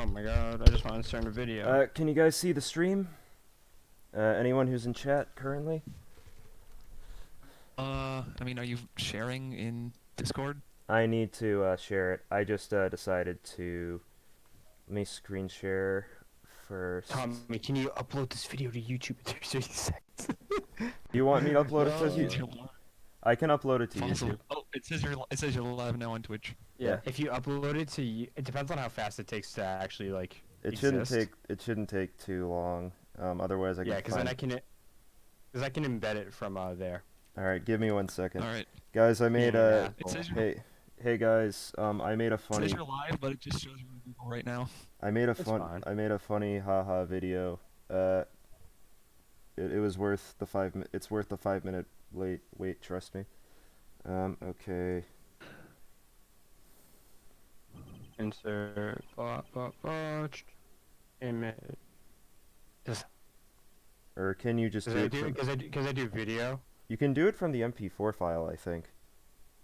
Oh my god, I just want to start a video. Can you guys see the stream? Anyone who's in chat currently? I mean, are you sharing in Discord? I need to share it. I just decided to let me screen share first. Tommy, can you upload this video to YouTube in 30 seconds? You want me to upload it to It says you? you're live. I can upload it to Fossil. YouTube. Oh, it says you're live now on Twitch. Yeah, Yeah. if you upload it to it depends on how fast it takes to actually like It exist. shouldn't take too long. Otherwise I can Yeah, because then find... I can embed it from there. All right, give me 1 second. All right. Guys, I made Yeah. It says you're, hey guys, I made a it funny says you're live, but it just shows you on Google right now. I made a That's fun fine. I made a funny haha video. It was worth the it's worth the 5-minute wait, trust me. Okay. Insert image. Or can you just do it from... Because I do video. You can do it from the MP4 file, I think.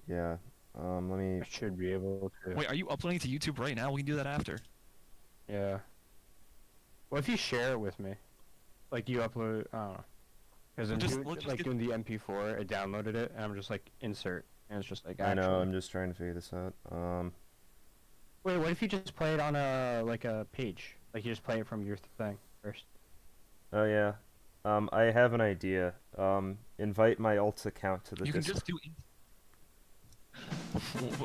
Yeah. Let me... I should be able to. Wait, are you uploading to YouTube right now? We can do that after. Yeah. What if you share it with me? Like you upload, I don't know. Because I'm We'll just like get- doing the MP4, I downloaded it, and I'm just like insert, and it's just like I know, actually- I'm just trying to figure this out. Wait, what if you just play it on a page? Like you just play it from your thing first. Oh yeah. I have an idea. Invite my alt account to the You can Discord. just do.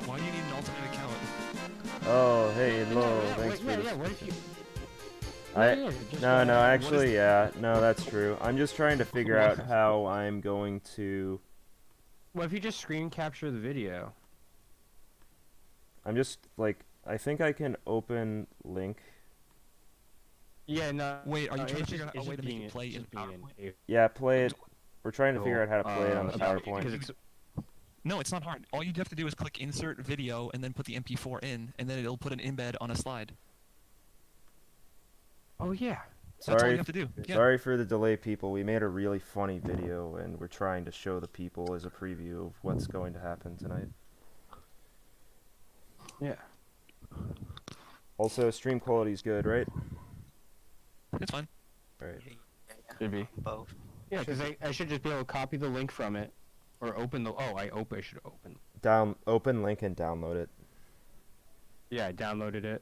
Why do you need an alternate account? Oh, hey, Lo, yeah, thanks wait, for yeah, this. yeah, what if you... just, No, actually, the- yeah. No, that's true. I'm just trying to figure out how I'm going to... What if you just screen capture the video? I'm just, like, I think I can open link. Yeah, no. Wait, are you no, trying to it's figure just- out a it's way just to make being- it play it's in just being PowerPoint? Yeah, play it. We're trying to figure out how to play it on the yeah, PowerPoint. because it's... No, it's not hard. All you have to do is click insert video and then put the MP4 in, and then it'll put an embed on a slide. Oh yeah. That's all Sorry, you have to do. Yeah. sorry for the delay, people. We made a really funny video, and we're trying to show the people as a preview of what's going to happen tonight. Yeah. Also, stream quality's good, right? It's fine. Right. Should be. Both. Yeah, because I should just be able to copy the link from it, or open the... Oh, I should open. Open link and download it. Yeah, I downloaded it.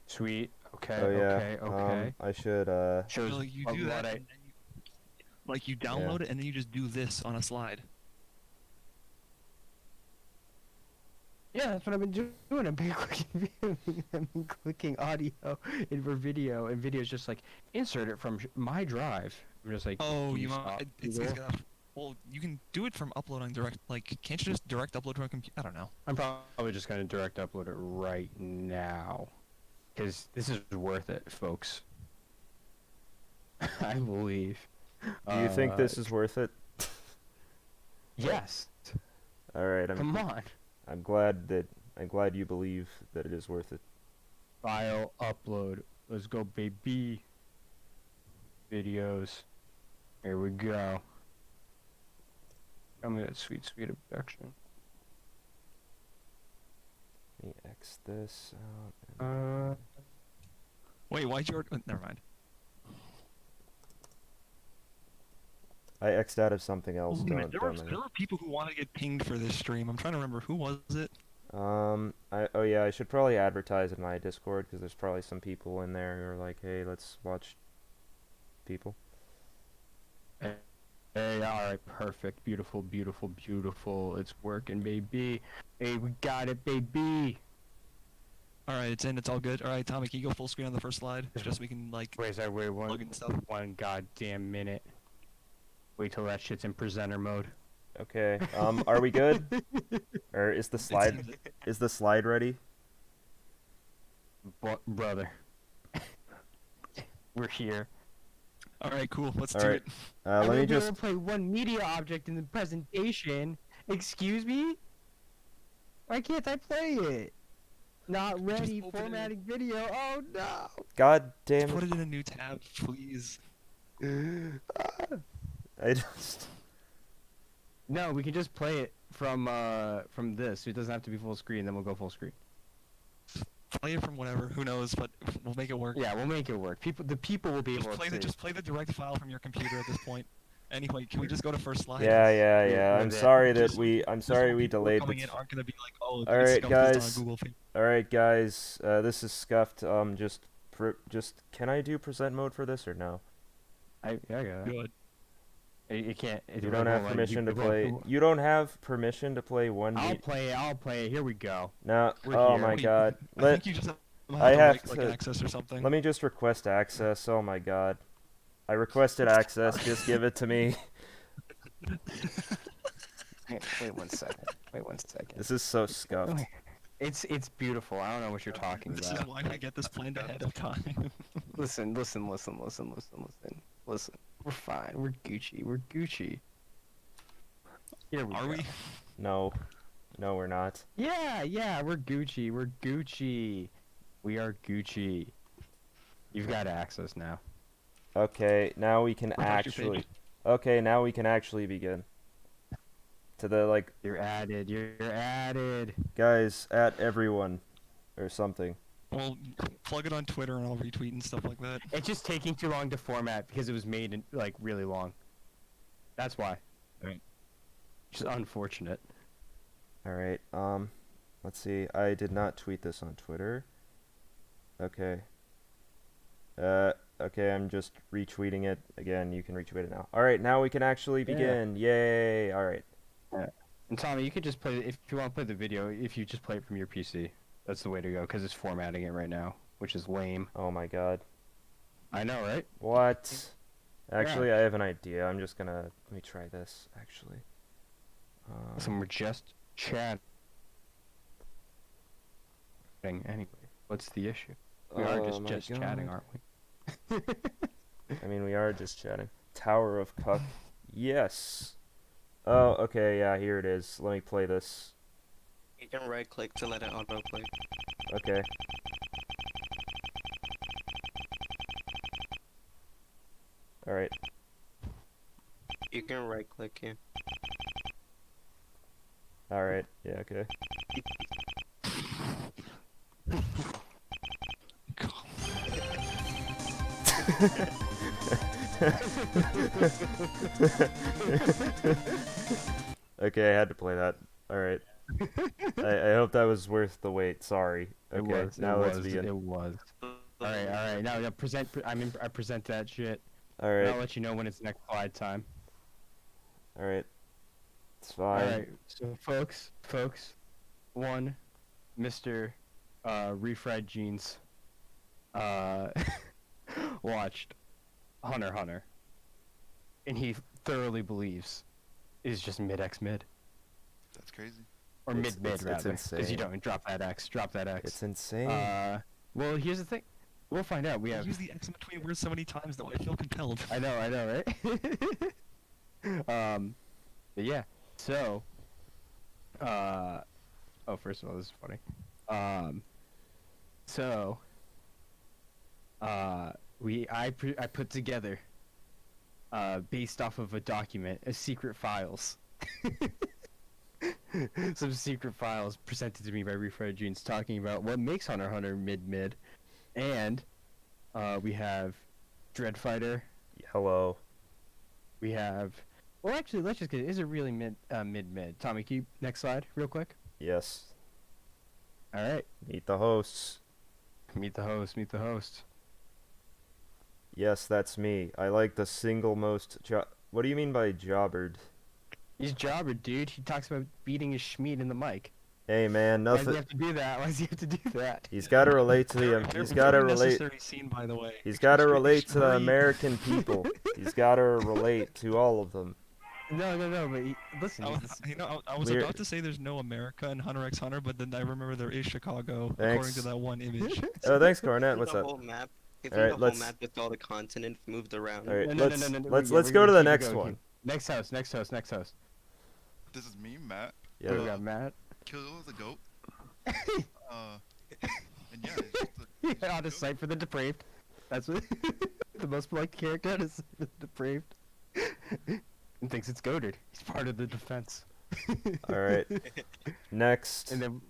Sweet. Okay, Oh yeah. okay. I should Shows So you what- do that, what I- and then you download it, and then you just do this on a slide. Yeah, that's what I've been doing. I've been clicking, I've been clicking audio in for video, and video's just like, insert it from my drive. I'm just like, Oh, can you stop, might. It's Google? gonna. Well, you can do it from uploading direct. Like, can't you just direct upload from a computer? I don't know. I'm probably just gonna direct upload it right now, because this is worth it, folks. I believe. Do you think this is worth it? Yes. All right. Come on. I'm glad you believe that it is worth it. File upload. Let's go, baby. Videos. Here we go. Tell me that sweet, sweet abduction. Let me X this out. Wait, why'd you? Never mind. I X'd out of something else. Wait a minute, Don't there were people who wanted to get pinged for this stream. I'm trying to remember who was it. Oh yeah, I should probably advertise in my Discord because there's probably some people in there who are like, hey, let's watch people. Hey, alright, perfect. Beautiful, beautiful, beautiful. It's working, baby. Hey, we got it, baby. All right, it's in. It's all good. All right, Tommy, can you go full screen on the first slide, just so we can like Wait, sorry, wait plug in stuff? one goddamn minute. Wait till that shit's in presenter mode. Okay. Are we good? Or is the It slide seems- is the slide ready? Brother. We're here. All right, cool. Let's All do right. it. Let me be able just. to play one media object in the presentation. Excuse me? Why can't I play it? Not ready. open it. Formatting video. Oh no. God damn Put it! it in a new tab, please. I just. No, we can just play it from this. It doesn't have to be full screen. Then we'll go full screen. play it from whatever. Who knows? But we'll make it work. Yeah, we'll make it work. The people will be Just able play to. just play the direct file from your computer at this point. Anyway, can we just go to first slide? Yeah, yeah, Yeah, yeah. we're I'm there. sorry that Just- I'm Just sorry so we people delayed coming the. in aren't gonna be like, oh, All it's right, scuffed this guys. on Google Paper. All right, guys. This is scuffed. Just can I do present mode for this or no? I got it. Good. You can't. You don't have permission to play. You don't have permission to play one. I'll play it. I'll play it. Here we go. No. We're Oh here. my Wait, God. I Let think you just have I to have right-click to- access or something. let me just request access. Oh my God. I requested access. Just give it to me. Wait 1 second. Wait 1 second. This is so scuffed. It's beautiful. I don't know what you're talking This is about. why I get this planned ahead of time. Listen. We're fine. We're Gucci. Here we Are go. we? No. No, we're not. Yeah, we're Gucci. We are Gucci. You've got access now. Okay, now we can Without your actually. page. Okay, now we can actually begin. To the like, You're added. guys, at everyone, or something. Well, plug it on Twitter and I'll retweet and stuff like that. It's just taking too long to format because it was made in, like, really long. That's why. Right. Which is unfortunate. All right. Let's see. I did not tweet this on Twitter. Okay. Okay. I'm just retweeting it again. You can retweet it now. All right. Now we can actually Yeah. begin. Yay! All right. And Tommy, you could just play, if you want to play the video, if you just play it from your PC. That's the way to go, because it's formatting it right now, which is lame. Oh my God. I know, right? What? Actually, I have an idea. I'm just gonna let me try this. Actually. So we're just chatting. Anyway, what's the issue? We are oh my just chatting, God. aren't we? I mean, we are just chatting. Tower of Cuck. Yes. Oh, okay, yeah, here it is. Let me play this. You can right click to let it autoplay. Okay. Alright. You can right click here. Alright. Yeah, okay. Okay, I had to play that. Alright. I hope that was worth the wait. Sorry. Okay, now let's begin. It was. Alright. Now present. I present that shit. I'll Alright. let you know when it's next slide time. Alright. It's fine. Alright, so folks, one, Mr. Refried Jeans, watched Hunter x Hunter, and he thoroughly believes it is just mid-X mid. That's crazy. Or It's- mid-mid, it's rather, because you insane. don't drop that X. It's insane. Well, here's the thing. We'll find out. We I have... use the X in between words so many times though I feel compelled. I know, right? But yeah, so, oh, first of all, this is funny. So, I put together, based off of a document, secret files. Some secret files presented to me by Refried Jeans talking about what makes Hunter x Hunter mid-mid, and, we have Dreadfighter. Hello. We have. Well, actually, let's just get it. Is it really mid? Tommy, can you next slide, real quick? Yes. All right. Meet the hosts. Meet the host. Yes, that's me. I like the single most what do you mean by jobbered? He's jobber, dude. He talks about beating his schmeat in the mic. Hey man, Why does he nothing. have to do that? Why does he have to do that? He's got to relate to the. He's got to relate. Necessary scene, by the way. He's got to relate to the Extremely- American people. He's got to relate to all of them. No, but listen. I was, he's- I was We're- about to say there's no America in Hunter x Hunter, but then I remember there is Chicago, according Thanks. to that one image. Oh, thanks, Cornet. What's the up? whole map. If Alright, the whole let's- map with all the continents moved around. All right, No, let's no, let's we're let's gonna go to the keep it next going. one. Next host. This is me, Matt. We Yeah. got Matt. Kill the goat. And yeah, it's just a, Out of sight for the depraved. That's what the most liked character out of sight for the depraved. And thinks it's goaded. He's part of the defense. All right. Next. And then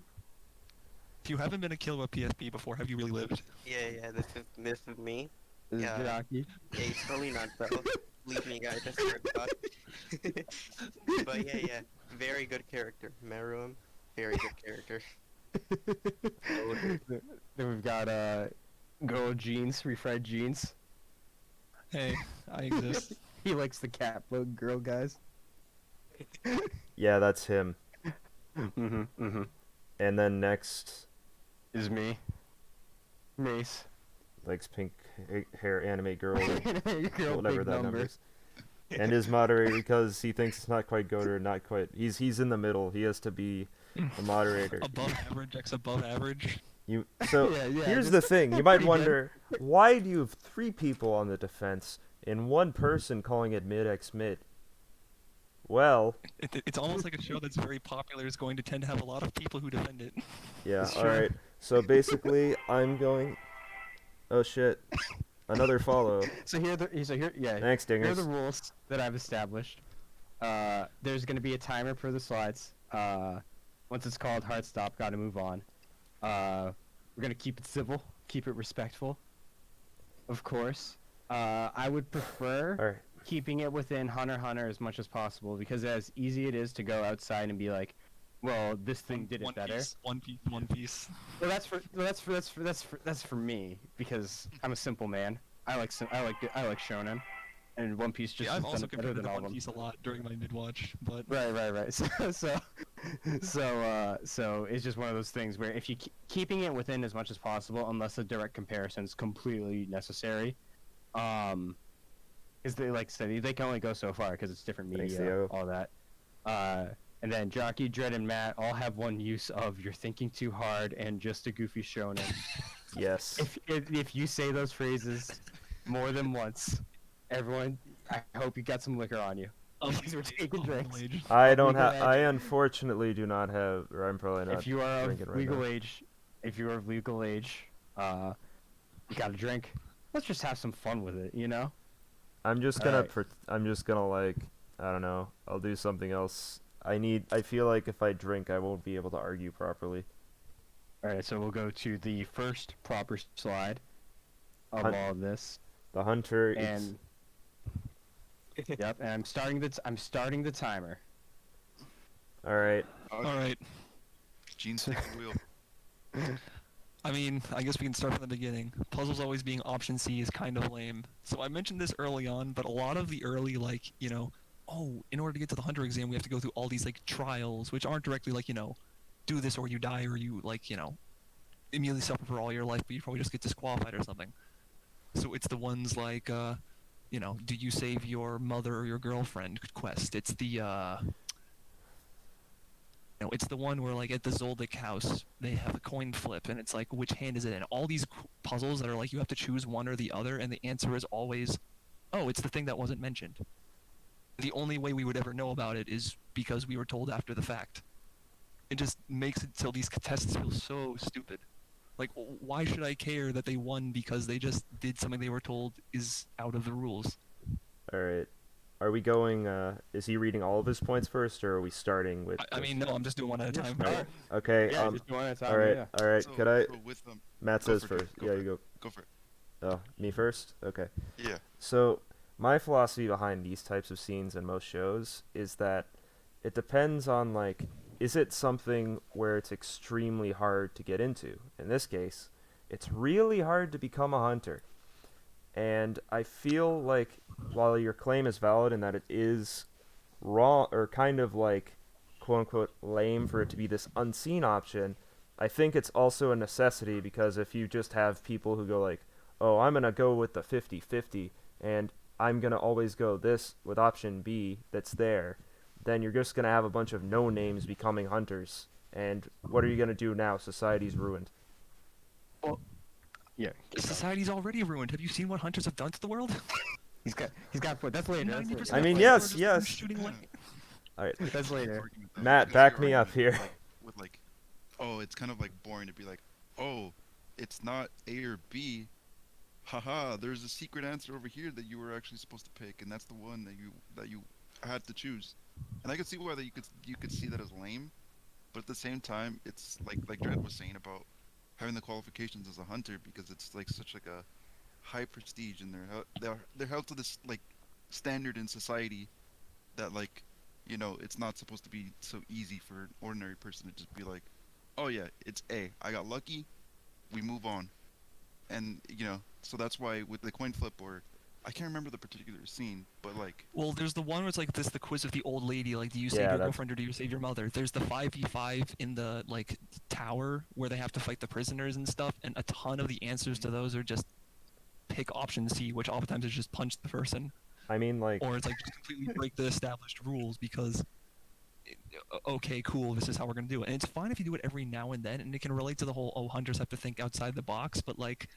If you haven't been a killer with PSP before, have you really lived? Yeah, this is me. This is Yeah. Jockey. Yeah, he's totally not Bell. Leave me, guys. I swear to God. But yeah, very good character. Meruem, very good character. Then we've got girl jeans, refried jeans. Hey, I exist. He likes the cat bug girl guys. Yeah, that's him. Mm-hmm. And then next, Is me. Mace. likes pink hair anime girl, Girl whatever big that number. number is. And is moderator because he thinks it's not quite goat or not quite. He's in the middle. He has to be the moderator. Above average, X above average. So Yeah, here's just the thing. You might pretty good. wonder, why do you have 3 people on the defense and 1 person calling it mid X mid? Well, It's almost like a show that's very popular is going to tend to have a lot of people who defend it. yeah, It's all true. right. So basically, I'm going. Oh shit! Another follow. So here, yeah. Thanks, Here are the dingers. rules that I've established. There's going to be a timer for the slides. Once it's called hard stop, got to move on. We're going to keep it civil, keep it respectful. Of course. I would prefer All right. keeping it within Hunter x Hunter as much as possible because as easy it is to go outside and be like, well, this thing did it One better. Piece, One Piece. Well, that's for me because I'm a simple man. I like shonen, and One Piece just Yeah, I've has also done it better compared it than to all of One them. Piece a lot during my mid-watch, but Right. So it's just one of those things where if you keeping it within as much as possible, unless a direct comparison is completely necessary, is they like said they can only go so far because it's different Thanks, media, Theo. all that. And then Jockey, Dread, and Matt all have one use of "you're thinking too hard" and "just a goofy shonen." Yes. if you say those phrases more than once, everyone, I hope you got some liquor on you. Because we're taking drinks. I don't legal have. age. I unfortunately do not have, or I'm probably not. If you are drinking of right legal now. age, you got a drink. Let's just have some fun with it, you know? I'm just All gonna. right. I'm just gonna like. I don't know. I'll do something else. I feel like if I drink, I won't be able to argue properly. All right, so we'll go to the first proper slide of Hun- all of this, The hunter. is and yep, and I'm starting the timer. all right. All right. Gene's taking the wheel. I mean, I guess we can start from the beginning. Puzzles always being option C is kind of lame. So I mentioned this early on, but a lot of the early, like, in order to get to the Hunter exam, we have to go through all these, like, trials, which aren't directly, like, do this or you die or you, like, immediately suffer for all your life, but you probably just get disqualified or something. So it's the ones like, do you save your mother or your girlfriend quest? It's the, it's the one where, like, at the Zoldyck house, they have a coin flip, and it's like, which hand is it in? All these puzzles that are like, you have to choose one or the other, and the answer is always, oh, it's the thing that wasn't mentioned. The only way we would ever know about it is because we were told after the fact. It just makes it so these tests feel so stupid. Like, why should I care that they won because they just did something they were told is out of the rules? All right. Are we going? Is he reading all of his points first, or are we starting with? I mean, no, I'm just doing one at a Just time. start. Okay. Yeah, just one at a time. All right. Yeah. All right. So, Could I? so with them, Matt go says for it, first. go Yeah, for you it. go. go for it. Oh, me first. Okay. Yeah. So my philosophy behind these types of scenes in most shows is that it depends on like, is it something where it's extremely hard to get into? In this case, it's really hard to become a hunter. And I feel like while your claim is valid and that it is wrong or kind of like quote unquote lame for it to be this unseen option, I think it's also a necessity because if you just have people who go like, oh, I'm going to go with the 50-50 and I'm going to always go this with option B that's there, then you're just going to have a bunch of no names becoming hunters. And what are you going to do now? Society's ruined. Yeah. Society's already ruined. Have you seen what hunters have done to the world? He's got a point. That's later. That's 90% later. I mean, of yes, hunters are yes. just shooting away. All right. That's later. Argument, though, Matt, because back your me up argument here. With like, oh, it's kind of like boring to be like, oh, it's not A or B. Haha, there's a secret answer over here that you were actually supposed to pick, and that's the one that you had to choose. And I could see why that you could see that as lame, but at the same time, it's like Dread was saying about having the qualifications as a hunter because it's like such like a high prestige, and they're held to this like standard in society that like, you know, it's not supposed to be so easy for an ordinary person to just be like, oh yeah, it's A, I got lucky, we move on. And you know, so that's why with the coin flip, or I can't remember the particular scene, but like, Well, there's the one where it's like this, the quiz with the old lady, like, do you save Yeah, your that's- girlfriend or do you save your mother? There's the 5v5 in the, like, tower where they have to fight the prisoners and stuff, and a ton of the answers to those are just pick option C, which oftentimes is just punch the person, I mean, like, or it's like just completely break the established rules because, okay, cool, this is how we're gonna do it. And it's fine if you do it every now and then, and it can relate to the whole, oh, hunters have to think outside the box, but, like,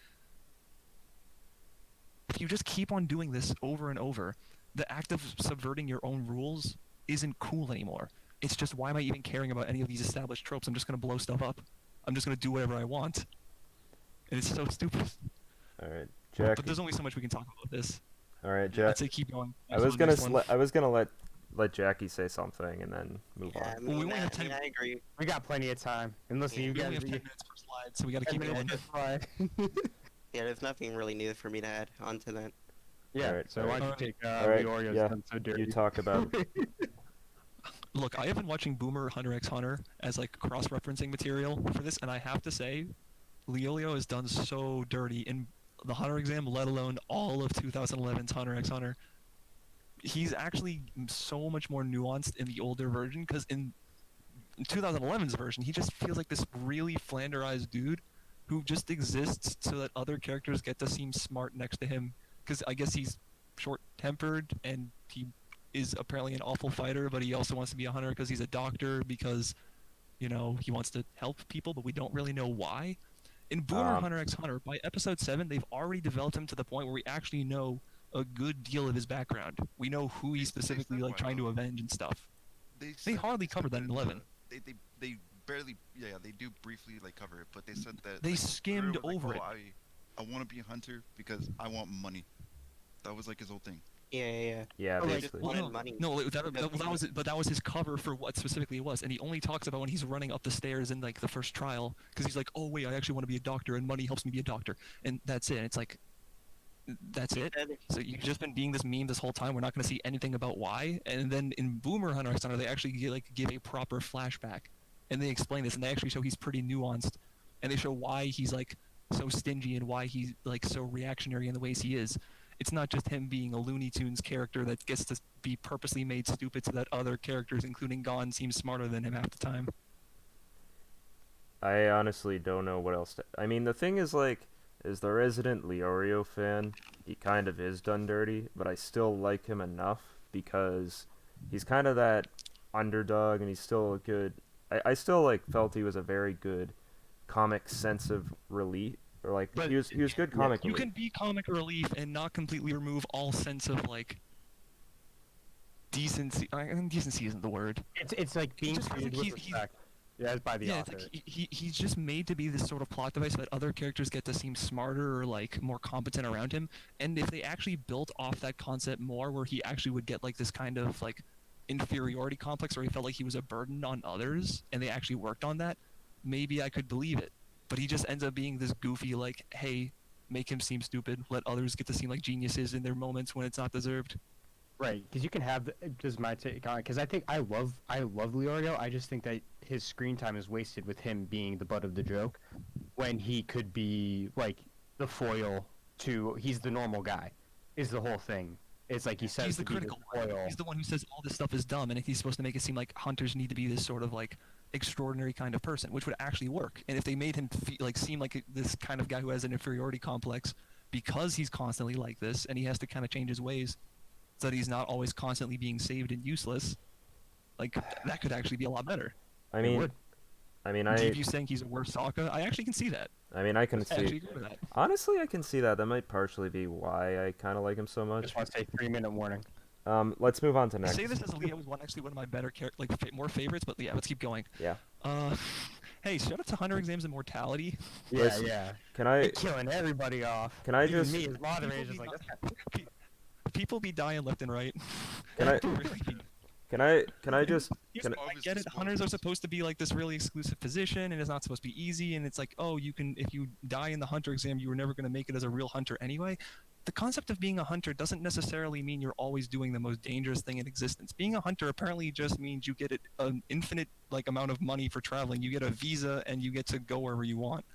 if you just keep on doing this over and over, the act of subverting your own rules isn't cool anymore. It's just, why am I even caring about any of these established tropes? I'm just gonna blow stuff up. I'm just gonna do whatever I want. And it's so stupid. all right, Jack. But there's only so much we can talk about this. All right, I'd Jack. say keep going. I was gonna Next one. I was gonna let Jackie say something and then move Yeah, on. I Well, we mean, only have I mean, 10 I agree. We got plenty of time. And listen, Yeah, you We guys, only have 10 you- minutes per slide, so we gotta 10 keep minutes going. per slide. Yeah, there's nothing really new for me to add onto that. Yeah. Alright, So alright. why don't you take Alright, Leorio's yeah, done so dirty? You talk about. Look, I have been watching Boomer Hunter x Hunter as like cross-referencing material for this, and I have to say, Leolio is done so dirty in the Hunter exam, let alone all of 2011's Hunter x Hunter. He's actually so much more nuanced in the older version, because in 2011's version, he just feels like this really flanderized dude who just exists so that other characters get to seem smart next to him. Because I guess he's short-tempered and he is apparently an awful fighter, but he also wants to be a hunter because he's a doctor, because, you know, he wants to help people, but we don't really know why. In Boomer Hunter x Hunter, by episode 7, they've already developed him to the point where we actually know a good deal of his background. We know who he's They specifically said like why, trying to though. avenge and stuff. They said- hardly said covered that in 11. They barely, yeah, they do briefly like cover it, but they said that They like, skimmed Kuro was over like, it. I want to be a hunter because I want money. That was like his whole thing. Yeah. Yeah, Oh, like, basically. wanted no, money. no, that Because- was it, but that was his cover for what specifically it was, and he only talks about when he's running up the stairs in like the first trial, because he's like, oh wait, I actually want to be a doctor, and money helps me be a doctor, and that's it. And it's like, that's it. So you've just been being this meme this whole time. We're not going to see anything about why. And then in Boomer Hunter x Hunter, they actually give a proper flashback, and they explain this, and they actually show he's pretty nuanced, and they show why he's like so stingy and why he's like so reactionary in the ways he is. It's not just him being a Looney Tunes character that gets to be purposely made stupid so that other characters, including Gon, seem smarter than him half the time. I honestly don't know what else to. I mean, the thing is, like, as the resident Leorio fan, he kind of is done dirty, but I still like him enough because he's kind of that underdog, and he's still a good. I still like felt he was a very good comic sense of relief, or like But- he was good comic You relief. can be comic relief and not completely remove all sense of like decency. I mean, decency isn't the word. It's like being just feels treated like with he's- respect. Yeah, it's by the Yeah, it's author. like he's just made to be this sort of plot device so that other characters get to seem smarter or like more competent around him. And if they actually built off that concept more, where he actually would get like this kind of like inferiority complex, where he felt like he was a burden on others, and they actually worked on that, maybe I could believe it. But he just ends up being this goofy, like, hey, make him seem stupid, let others get to seem like geniuses in their moments when it's not deserved. Right, because you can have just my take on it. Because I think I love Leorio. I just think that his screen time is wasted with him being the butt of the joke, when he could be like the foil to. He's the normal guy, is the whole thing. It's like he says He's the to be critical one. foil. He's the one who says all this stuff is dumb, and he's supposed to make it seem like hunters need to be this sort of like extraordinary kind of person, which would actually work. And if they made him seem like this kind of guy who has an inferiority complex because he's constantly like this, and he has to kind of change his ways so that he's not always constantly being saved and useless, like that could actually be a lot better. I It mean, would. You saying he's a worse Sokka, I actually can see that. I can I actually see. agree with that. Honestly, I can see that. That might partially be why I kind of like him so I much. just want to say 3-minute warning. Let's move on to I next. say this as Leo was actually one of my better more favorites, but yeah, let's keep going. Yeah. Hey, shout out to Hunter Exams Immortality. Yeah, Listen, yeah. Can I? They're killing everybody off. Can I Even just? me as moderator, just People like be- People be dying left and right. Can I- People really be- Can I just Here's can the- I Obviously get it. spoilers. Hunters are supposed to be like this really exclusive position, and it's not supposed to be easy. And it's like, oh, you can if you die in the hunter exam, you were never going to make it as a real hunter anyway. The concept of being a hunter doesn't necessarily mean you're always doing the most dangerous thing in existence. Being a hunter apparently just means you get an infinite like amount of money for traveling. You get a visa and you get to go wherever you want.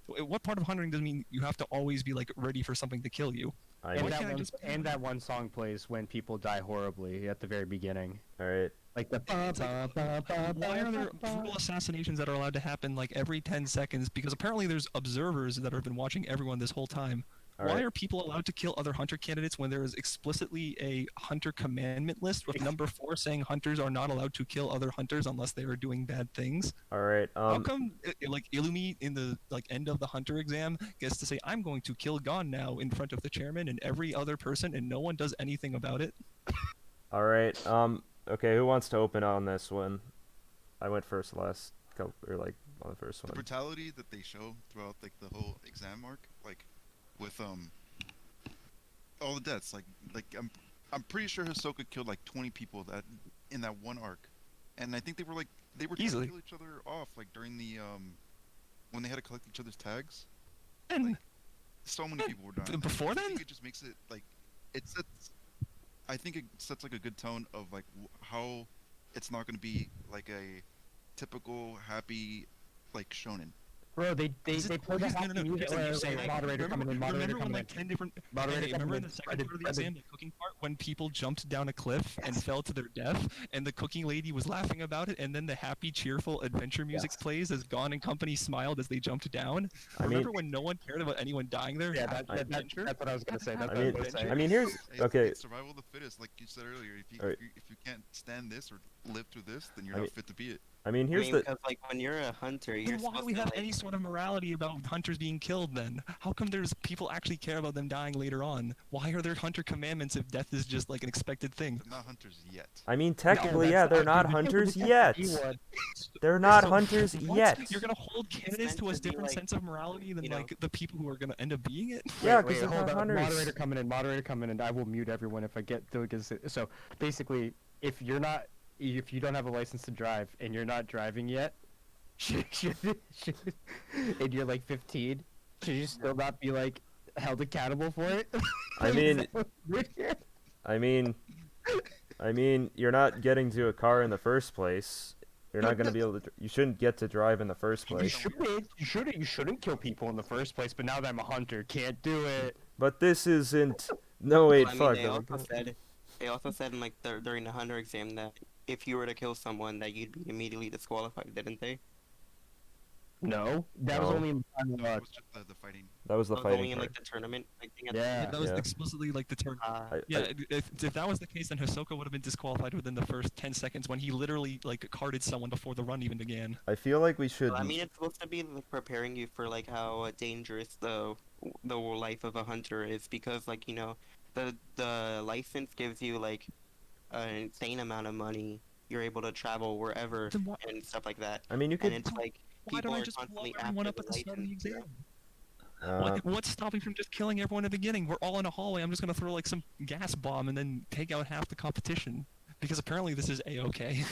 What part of hunting does mean you have to always be like ready for something to kill you? I And Why mean, can't I just- that one song plays when people die horribly at the very beginning. all right. Like the Why are there brutal assassinations that are allowed to happen like every 10 seconds? Because apparently there's observers that have been watching everyone this whole time. All Why right. are people allowed to kill other hunter candidates when there is explicitly a hunter commandment list with number 4 saying hunters are not allowed to kill other hunters unless they are doing bad things? All right. How come like Illumi in the like end of the hunter exam gets to say I'm going to kill Gon now in front of the chairman and every other person and no one does anything about it? All right. Okay, who wants to open on this one? I went first last couple, or like on the first The one. brutality that they show throughout like the whole exam arc, like with all the deaths, like I'm pretty sure Hisoka killed like 20 people that in that one arc, and I think they were trying Easily. to kill each other off like during the when they had to collect each other's tags. And Like, so many people were dying. before I then? think it just makes it like it sets. I think it sets like a good tone of like how it's not going to be like a typical happy like shonen. Bro, they Is they it- play the here's- no, happy no, no, music. here's the Wait, thing, wait, like, moderator coming in, moderator remember coming when in. like 10 different Moderator hey, coming remember in. in the second Brendan, part of the Brendan. exam, the cooking part, when people jumped down a cliff and fell to their death, and the cooking lady was laughing about it, and then the happy, cheerful adventure music Yes. plays as Gon and company smiled as they jumped down? I mean- Remember when no one cared about anyone dying there? Yeah, Happy adventure? that's what I was gonna say. That's I what I mean, was gonna say. I mean, here's It's, okay. it's survival of the fittest, like you said earlier. If you Alright. if you can't stand this or live through this, then you're I not mean- fit to be it. I mean, I here's mean, the. because like when you're a hunter, you're Then why do supposed we to have like, any sort of morality about hunters being killed then? How come there's people actually care about them dying later on? Why are there hunter commandments if death is just like an expected thing? They're not hunters yet. I mean, technically, that's yeah, they're actually not the- hunters that's yet. the keyword. They're not So, hunters what? yet. You're gonna hold candidates meant to a to be, different like, sense of morality than you know- like the people who are gonna end up being it? Yeah, Wait, because they're hold not on. hunters. Moderator coming in. Moderator coming in. I will mute everyone if I get through. So basically, if you don't have a license to drive and you're not driving yet, and you're like 15, should you still not be like held accountable for it? I Is mean- that what's weird here? I mean, you're not getting to a car in the first place. You're not gonna be able to. You shouldn't get to drive in the first You place. shouldn't. You shouldn't kill people in the first place. But now that I'm a hunter, can't do it. But this isn't. No wait, I mean, fuck. they that- also said in like during the hunter exam that if you were to kill someone, that you'd be immediately disqualified, didn't they? No, that was No. only in the It was just the fighting. That was the That was only fighting in part. like the tournament. Like, thing at Yeah. That was Yeah. explicitly like the term. I- Yeah, if that was the case, then Hisoka would have been disqualified within the first 10 seconds when he literally like carded someone before the run even began. I feel like we should. Well, I mean, it's supposed to be like, preparing you for like how dangerous the life of a hunter is, because like the license gives you like an insane amount of money. You're able to travel wherever Then why, and stuff like that. I mean, you And could. it's like why people don't I are just blow constantly everyone after up the at the start of the license. exam? Uh, What's stopping from just killing everyone at the beginning? We're all in a hallway. I'm just gonna throw like some gas bomb and then take out half the competition. Because apparently this is a-okay.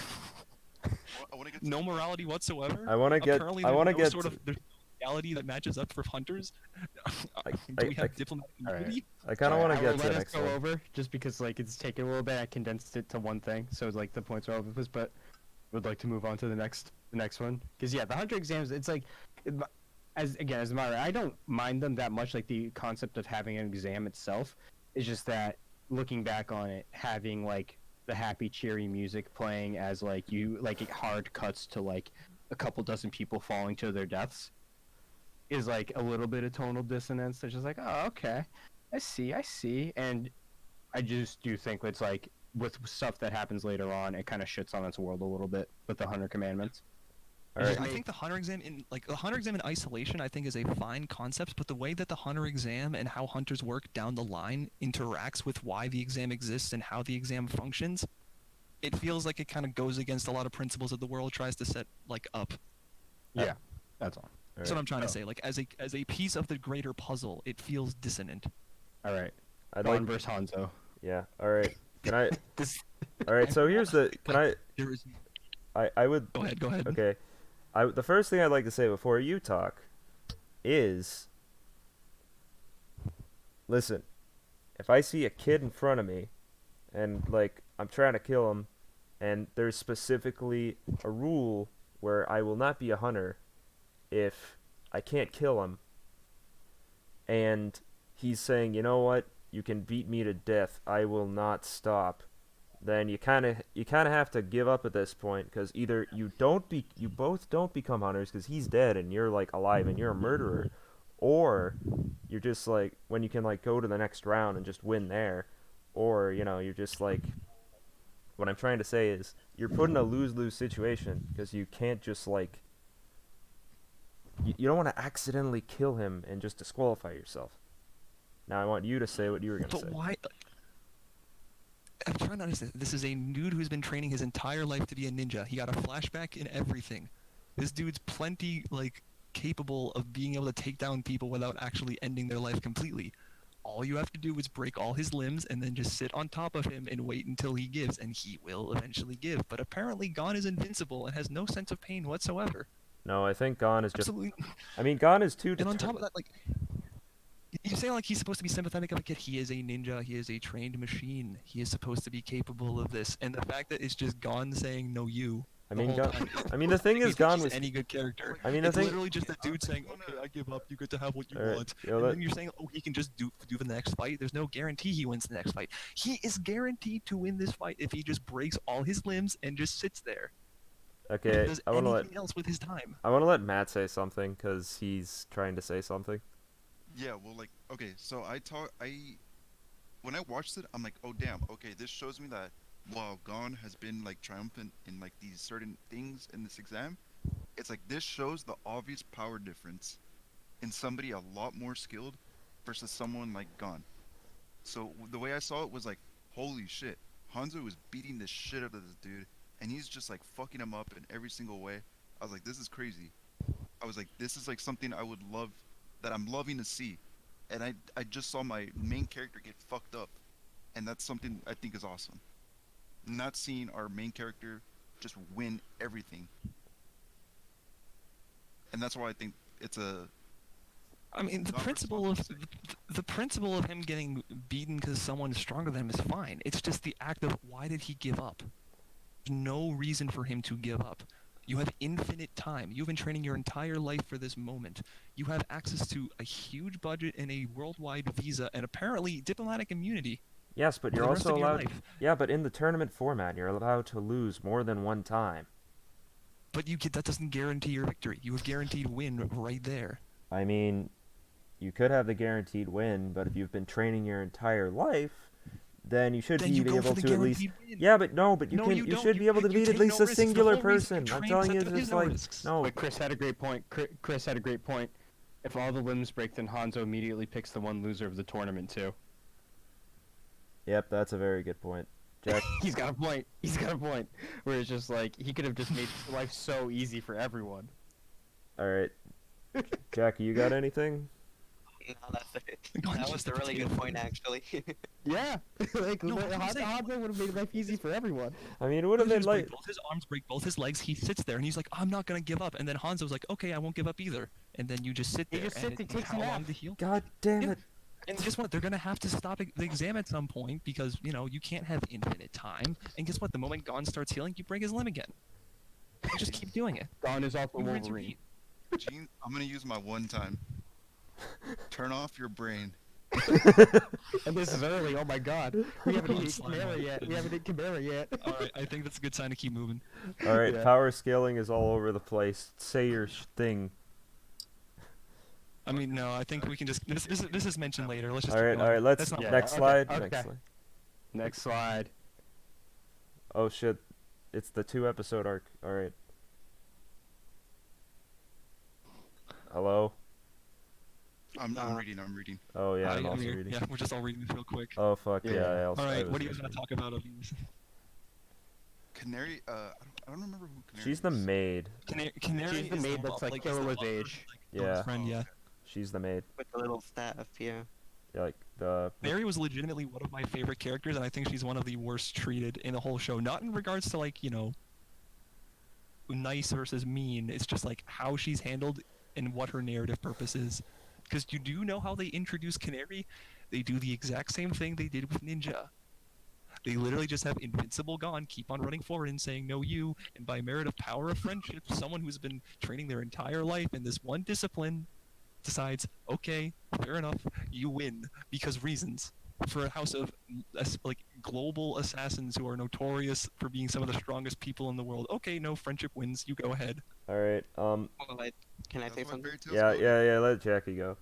I want to get to No the- morality whatsoever. I want to get. Apparently I there's want to no get. sort of there's no reality that matches up for hunters. I- Do we I- have diplomatic Alright. immunity? I kind of want to I will get to let the us next go one. over just because like it's taken a little bit. I condensed it to one thing, so like the points are over this. But would like to move on to the next one because yeah, the hunter exams. It's like as a moderator, I don't mind them that much. Like the concept of having an exam itself is just that looking back on it, having like the happy, cheery music playing as like you like it hard cuts to like a couple dozen people falling to their deaths is like a little bit of tonal dissonance. It's just like, oh, okay, I see, and I just do think it's like with stuff that happens later on, it kind of shits on its world a little bit with the Hunter Commandments. All right. I think the hunter exam in isolation I think is a fine concept, but the way that the hunter exam and how hunters work down the line interacts with why the exam exists and how the exam functions, it feels like it kind of goes against a lot of principles that the world tries to set like up. Yeah, that's all. That's what I'm trying to say. Like as a piece of the greater puzzle, it feels dissonant. All right, I'd Gon like. versus Hanzo. Yeah. All right. Can I? This All right. So here's the. Can I? There is. I would. Go ahead. Go ahead. Okay. The first thing I'd like to say before you talk is, listen, if I see a kid in front of me and like I'm trying to kill him and there's specifically a rule where I will not be a hunter if I can't kill him, and he's saying, "You know what? You can beat me to death. I will not stop." Then you kind of have to give up at this point, because either you both don't become hunters because he's dead and you're like alive and you're a murderer, or you're just like, when you can like go to the next round and just win there, or you're just like, what I'm trying to say is you're put in a lose-lose situation because you can't just like, you don't want to accidentally kill him and just disqualify yourself. Now I want you to say what you were gonna But say. why? I'm trying to understand. This is a dude who's been training his entire life to be a ninja. He got a flashback and everything. This dude's plenty like capable of being able to take down people without actually ending their life completely. All you have to do is break all his limbs and then just sit on top of him and wait until he gives, and he will eventually give. But apparently, Gon is invincible and has no sense of pain whatsoever. No, I think Gon is just. Absolutely. I mean, Gon is too. And on top of that, like, you say like he's supposed to be sympathetic of a kid. He is a ninja. He is a trained machine. He is supposed to be capable of this. And the fact that it's just Gon saying no, you. I the mean, whole Gon. time, I mean, the thing doesn't is, make Gon he's was. any good character. I mean, the It's thing. literally just a dude saying, "Okay, I give up. You get to have what you Alright, want." yo, And let- then you're saying, "Oh, he can just do the next fight." There's no guarantee he wins the next fight. He is guaranteed to win this fight if he just breaks all his limbs and just sits there. Okay, Does I want to anything else with his time. let Matt say something because he's trying to say something. Yeah, well, like, okay, so when I watched it, I'm like, oh damn, okay, this shows me that while Gon has been like triumphant in like these certain things in this exam, it's like this shows the obvious power difference in somebody a lot more skilled versus someone like Gon. So the way I saw it was like, holy shit, Hanzo is beating the shit out of this dude, and he's just like fucking him up in every single way. I was like, this is crazy. I was like, this is like something I would love, that I'm loving to see. And I just saw my main character get fucked up, and that's something I think is awesome. Not seeing our main character just win everything. And that's why I think it's a I mean, the Not principle of responsible. the principle of him getting beaten because someone is stronger than him is fine. It's just the act of why did he give up? There's no reason for him to give up. You have infinite time. You've been training your entire life for this moment. You have access to a huge budget and a worldwide visa and apparently diplomatic immunity Yes, but for you're the rest also of your allowed. life. Yeah, but in the tournament format, you're allowed to lose more than one time. But that doesn't guarantee your victory. You have guaranteed win right there. I mean, you could have the guaranteed win, but if you've been training your entire life, then you should Then be you go able for the to at least. guaranteed win. Yeah, but no, but you No, can. you You don't. should be able to You beat at take least no a risks. The singular whole reason you person. I'm train telling is you, that there just is no like risks. no. But Chris had a great point. Chris had a great point. If all the limbs break, then Hanzo immediately picks the one loser of the tournament too. Yep, that's a very good point, Jack. He's got a point. He's got a point. Where it's just like he could have just made life so easy for everyone. All right, Jackie, you got anything? No, that's it. Gon's That was just a a really good potato point, head. actually. Yeah, like No, but I'm saying- Hanzo would have made life easy for everyone. I mean, it would have His been like. break both his arms, break both his legs. He sits there and he's like, "I'm not gonna give up." And then Hanzo's like, "Okay, I won't give up either." And then you just sit He there. just and sits and it- takes a how nap. long to heal? God damn Yeah. it! And guess what? They're gonna have to stop the exam at some point because you can't have infinite time. And guess what? The moment Gon starts healing, you break his limb again. You just keep doing it. Gon is also You rinse, Wolverine. repeat. Gene, I'm gonna use my one time. Turn off your brain. And this is early. Oh my God. We haven't Gon hit slime Chimera on. yet. We haven't hit Chimera yet. All right, I think that's a good sign to keep moving. All right, Yeah. power scaling is all over the place. Say your thing. I mean, no, I think we can just this is mentioned later. Let's just. All keep right, going. all right. Let's That's not Yeah, next okay, slide. okay. Next slide. Next slide. Oh shit, it's the 2-episode arc. All right. Hello. I'm reading. I'm reading. Oh yeah, I'm I'm also here. reading. Yeah, we're just all reading this real quick. Oh fuck Yeah. yeah. I All I right, was what are you listening. gonna talk about of these? Canary. I don't remember who Canary. She's the is. maid. Canary She's the is maid that's, like, is the Illa's lover, age. Gon's Yeah. friend, yeah. She's the maid. With the little staff, yeah. Yeah, like Mary was legitimately one of my favorite characters, and I think she's one of the worst treated in the whole show. Not in regards to like, nice versus mean. It's just like how she's handled and what her narrative purpose is. Because you do know how they introduce Canary? They do the exact same thing they did with Ninja. They literally just have Invincible gone, keep on running forward and saying, no, you, and by merit of power of friendship, someone who's been training their entire life in this one discipline decides, okay, fair enough, you win, because reasons. For a house of like global assassins who are notorious for being some of the strongest people in the world, okay, no, friendship wins, you go ahead. All right. Well, can I That's say why something? fairy tales Yeah, go. yeah, yeah. Let Jackie go.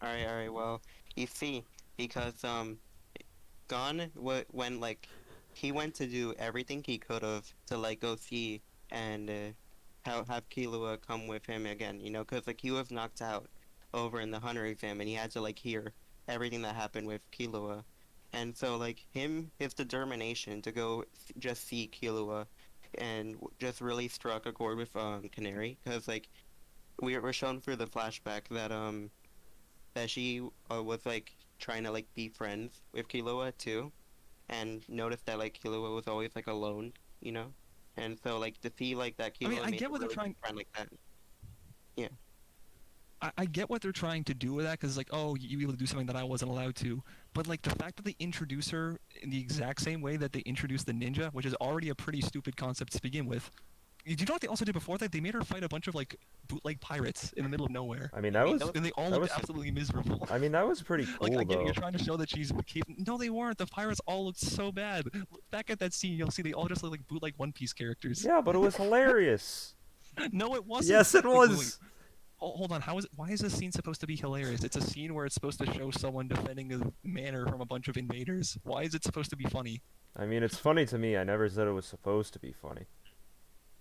Alright, well, you see, because, Gon, when, like, he went to do everything he could have to, like, go see and, have Killua come with him again, because, like, he was knocked out over in the Hunter exam, and he had to, like, hear everything that happened with Killua. And so, like, his determination to go just see Killua and just really struck a chord with, Canary, because, like, we were shown through the flashback that she was like trying to like be friends with Killua too, and noticed that like Killua was always like alone, and so like to see like that I Killua mean, I made get a what they're really trying. good friend like that. I get what they're trying to do with that, because like, oh, you able to do something that I wasn't allowed to. But like the fact that they introduce her in the exact same way that they introduced the ninja, which is already a pretty stupid concept to begin with. Do you know what they also did before that? They made her fight a bunch of like bootleg pirates in the middle of nowhere, I mean, that was. and they all That looked was. absolutely miserable. I mean, that was pretty Like, cool I get it, though. you're trying to show that she's capable. No, they weren't. The pirates all looked so bad. Look back at that scene, you'll see they all just look like bootleg One Piece characters. Yeah, but it was hilarious. No, it wasn't. Yes, it Wait, wait, was. wait. Hold on. Why is this scene supposed to be hilarious? It's a scene where it's supposed to show someone defending a manor from a bunch of invaders. Why is it supposed to be funny? I mean, it's funny to me. I never said it was supposed to be funny.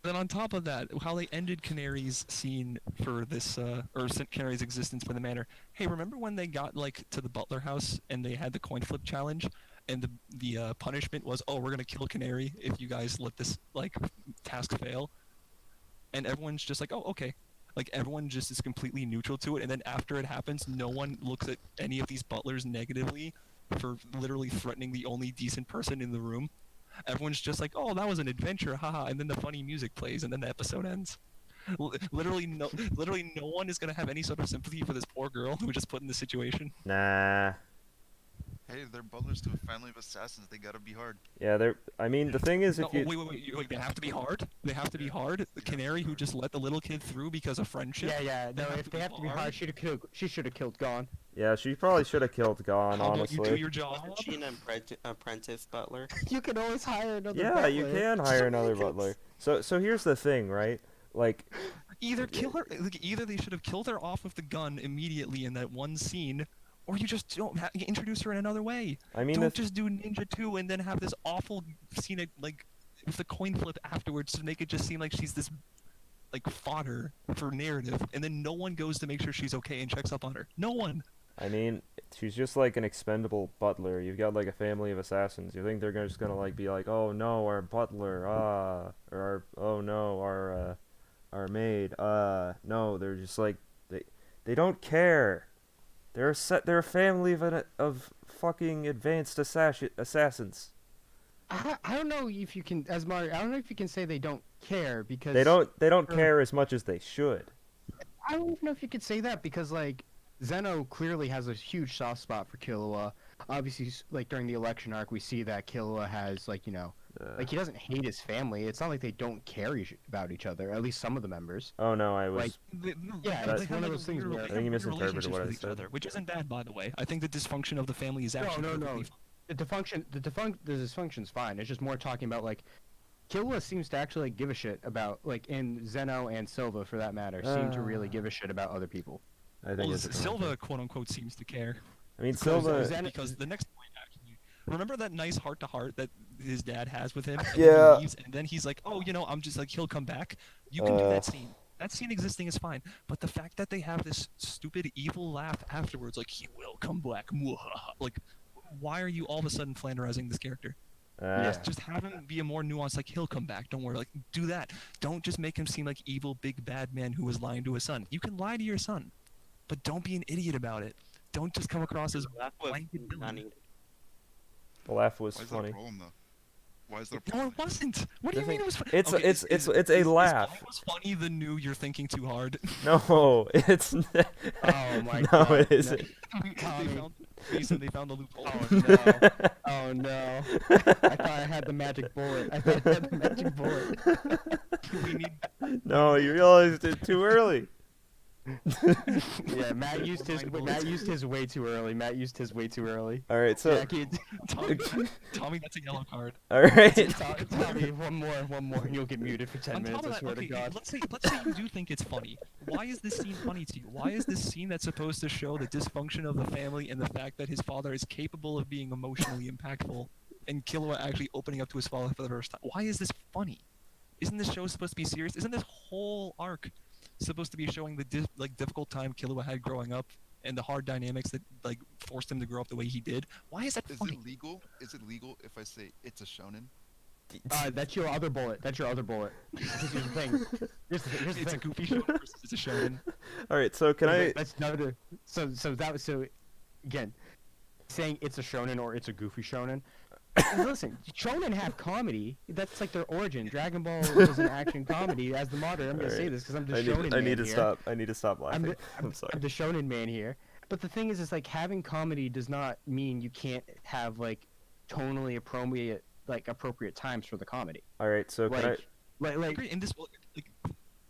Then on top of that, how they ended Canary's scene for this, Canary's existence for the manor. Hey, remember when they got like to the Butler house and they had the coin flip challenge, and the punishment was, oh, we're gonna kill Canary if you guys let this like task fail, and everyone's just like, oh, okay. Like everyone just is completely neutral to it, and then after it happens, no one looks at any of these butlers negatively for literally threatening the only decent person in the room. Everyone's just like, "Oh, that was an adventure, haha!" And then the funny music plays, and then the episode ends. Literally no one is gonna have any sort of sympathy for this poor girl who was just put in this situation. Nah. Hey, they're butlers to a family of assassins. They gotta be hard. Yeah, they're. I mean, the thing is, No, if you. wait, they have to be hard. They have to be hard. The canary who just let the little kid through because of friendship. Yeah. They No, have if to they be have to be hard. hard, she should have killed Gon. Yeah, she probably should have killed Gon, How about you do honestly. your job? Wasn't she an apprentice butler? You can always hire another. Yeah, you butler. can hire another butler. So here's the thing, right? Like, Either kill her. Like, either they should have killed her off with the gun immediately in that one scene, or you just don't introduce her in another way. I mean, Don't just do Ninja 2 and then have this awful scene like with the coin flip afterwards to make it just seem like she's this like fodder for narrative, and then no one goes to make sure she's okay and checks up on her. No one. I mean, she's just like an expendable butler. You've got like a family of assassins. You think they're just gonna like be like, oh no, our butler, or oh no, our maid, no. They're just like they don't care. They're a family of fucking advanced assassins. I don't know if you can, as Mario. I don't know if you can say they don't care because They don't Sure. care as much as they should. I don't even know if you could say that because like Zeno clearly has a huge soft spot for Killua. Obviously, like during the election arc, we see that Killua has like like he doesn't hate his family. It's not like they don't care about each other. At least some of the members. Oh no, I was. Like, Yeah, That's it's one of those things where- I think you misinterpreted what I with each said. other, which isn't bad, by the way. I think the dysfunction of the family is No, actually no. perfectly fine. The dysfunction's fine. It's just more talking about like Killua seems to actually give a shit about like, and Zeno and Silva for that matter seem to really give a shit about other people. I think Well, it's a Silva, quote unquote, seems to care. I mean, Because Silva. Zen- Because the next point, actually, remember that nice heart to heart that his dad has with him? And Yeah. Then he leaves, and then he's like, "Oh, I'm just like he'll come back." You can do Uh. that scene. That scene existing is fine, but the fact that they have this stupid evil laugh afterwards, like he will come back, muhaha, like, why are you all of a sudden flanderizing this character? Yeah. Just have him be a more nuanced, like he'll come back. Don't worry, like do that. Don't just make him seem like evil, big bad man who was lying to his son. You can lie to your son, but don't be an idiot about it. Don't just come across as That was blanket not villain. needed. The laugh was Why is that a funny. problem though? Why is that a No, problem? it wasn't. What do you The mean thing- it was funny? it's Okay, it's a laugh. Is was funny the new you're thinking too hard? No, it's Oh my no, god. it isn't. they Tommy. found Mason, they found a loophole. Oh no. Oh no. I thought I had the magic bullet. I thought I had the magic bullet. We need No, you realized it too early. Yeah, Matt used his way too early. Matt used his way too early. All right, so Jackie, Tommy, that's a yellow card. all right. Tommy, one more, and you'll get muted for 10 On minutes. top of I that, swear okay, to God. let's say you do think it's funny. Why is this scene funny to you? Why is this scene that's supposed to show the dysfunction of the family and the fact that his father is capable of being emotionally impactful, and Killua actually opening up to his father for the first time? Why is this funny? Isn't this show supposed to be serious? Isn't this whole arc supposed to be showing the difficult time Killua had growing up and the hard dynamics that like forced him to grow up the way he did? Why is that Is funny? it legal? Is it legal if I say it's a shonen? That's your other bullet. That's your other bullet. Here's the thing. Here's the It's a thing. goofy show versus it's a shonen. All right, so can I? That's another. So that was again, saying it's a shonen or it's a goofy shonen. Listen, shonen have comedy. That's like their origin. Dragon Ball was an action comedy. As the modern, I'm gonna say Alright. this because I'm the I shonen need, man I need to here. stop. I need to stop I'm laughing. the, I'm sorry. I'm the shonen man here. But the thing is like having comedy does not mean you can't have like tonally appropriate times for the comedy. All right, so can I? Like I agree. In this, like,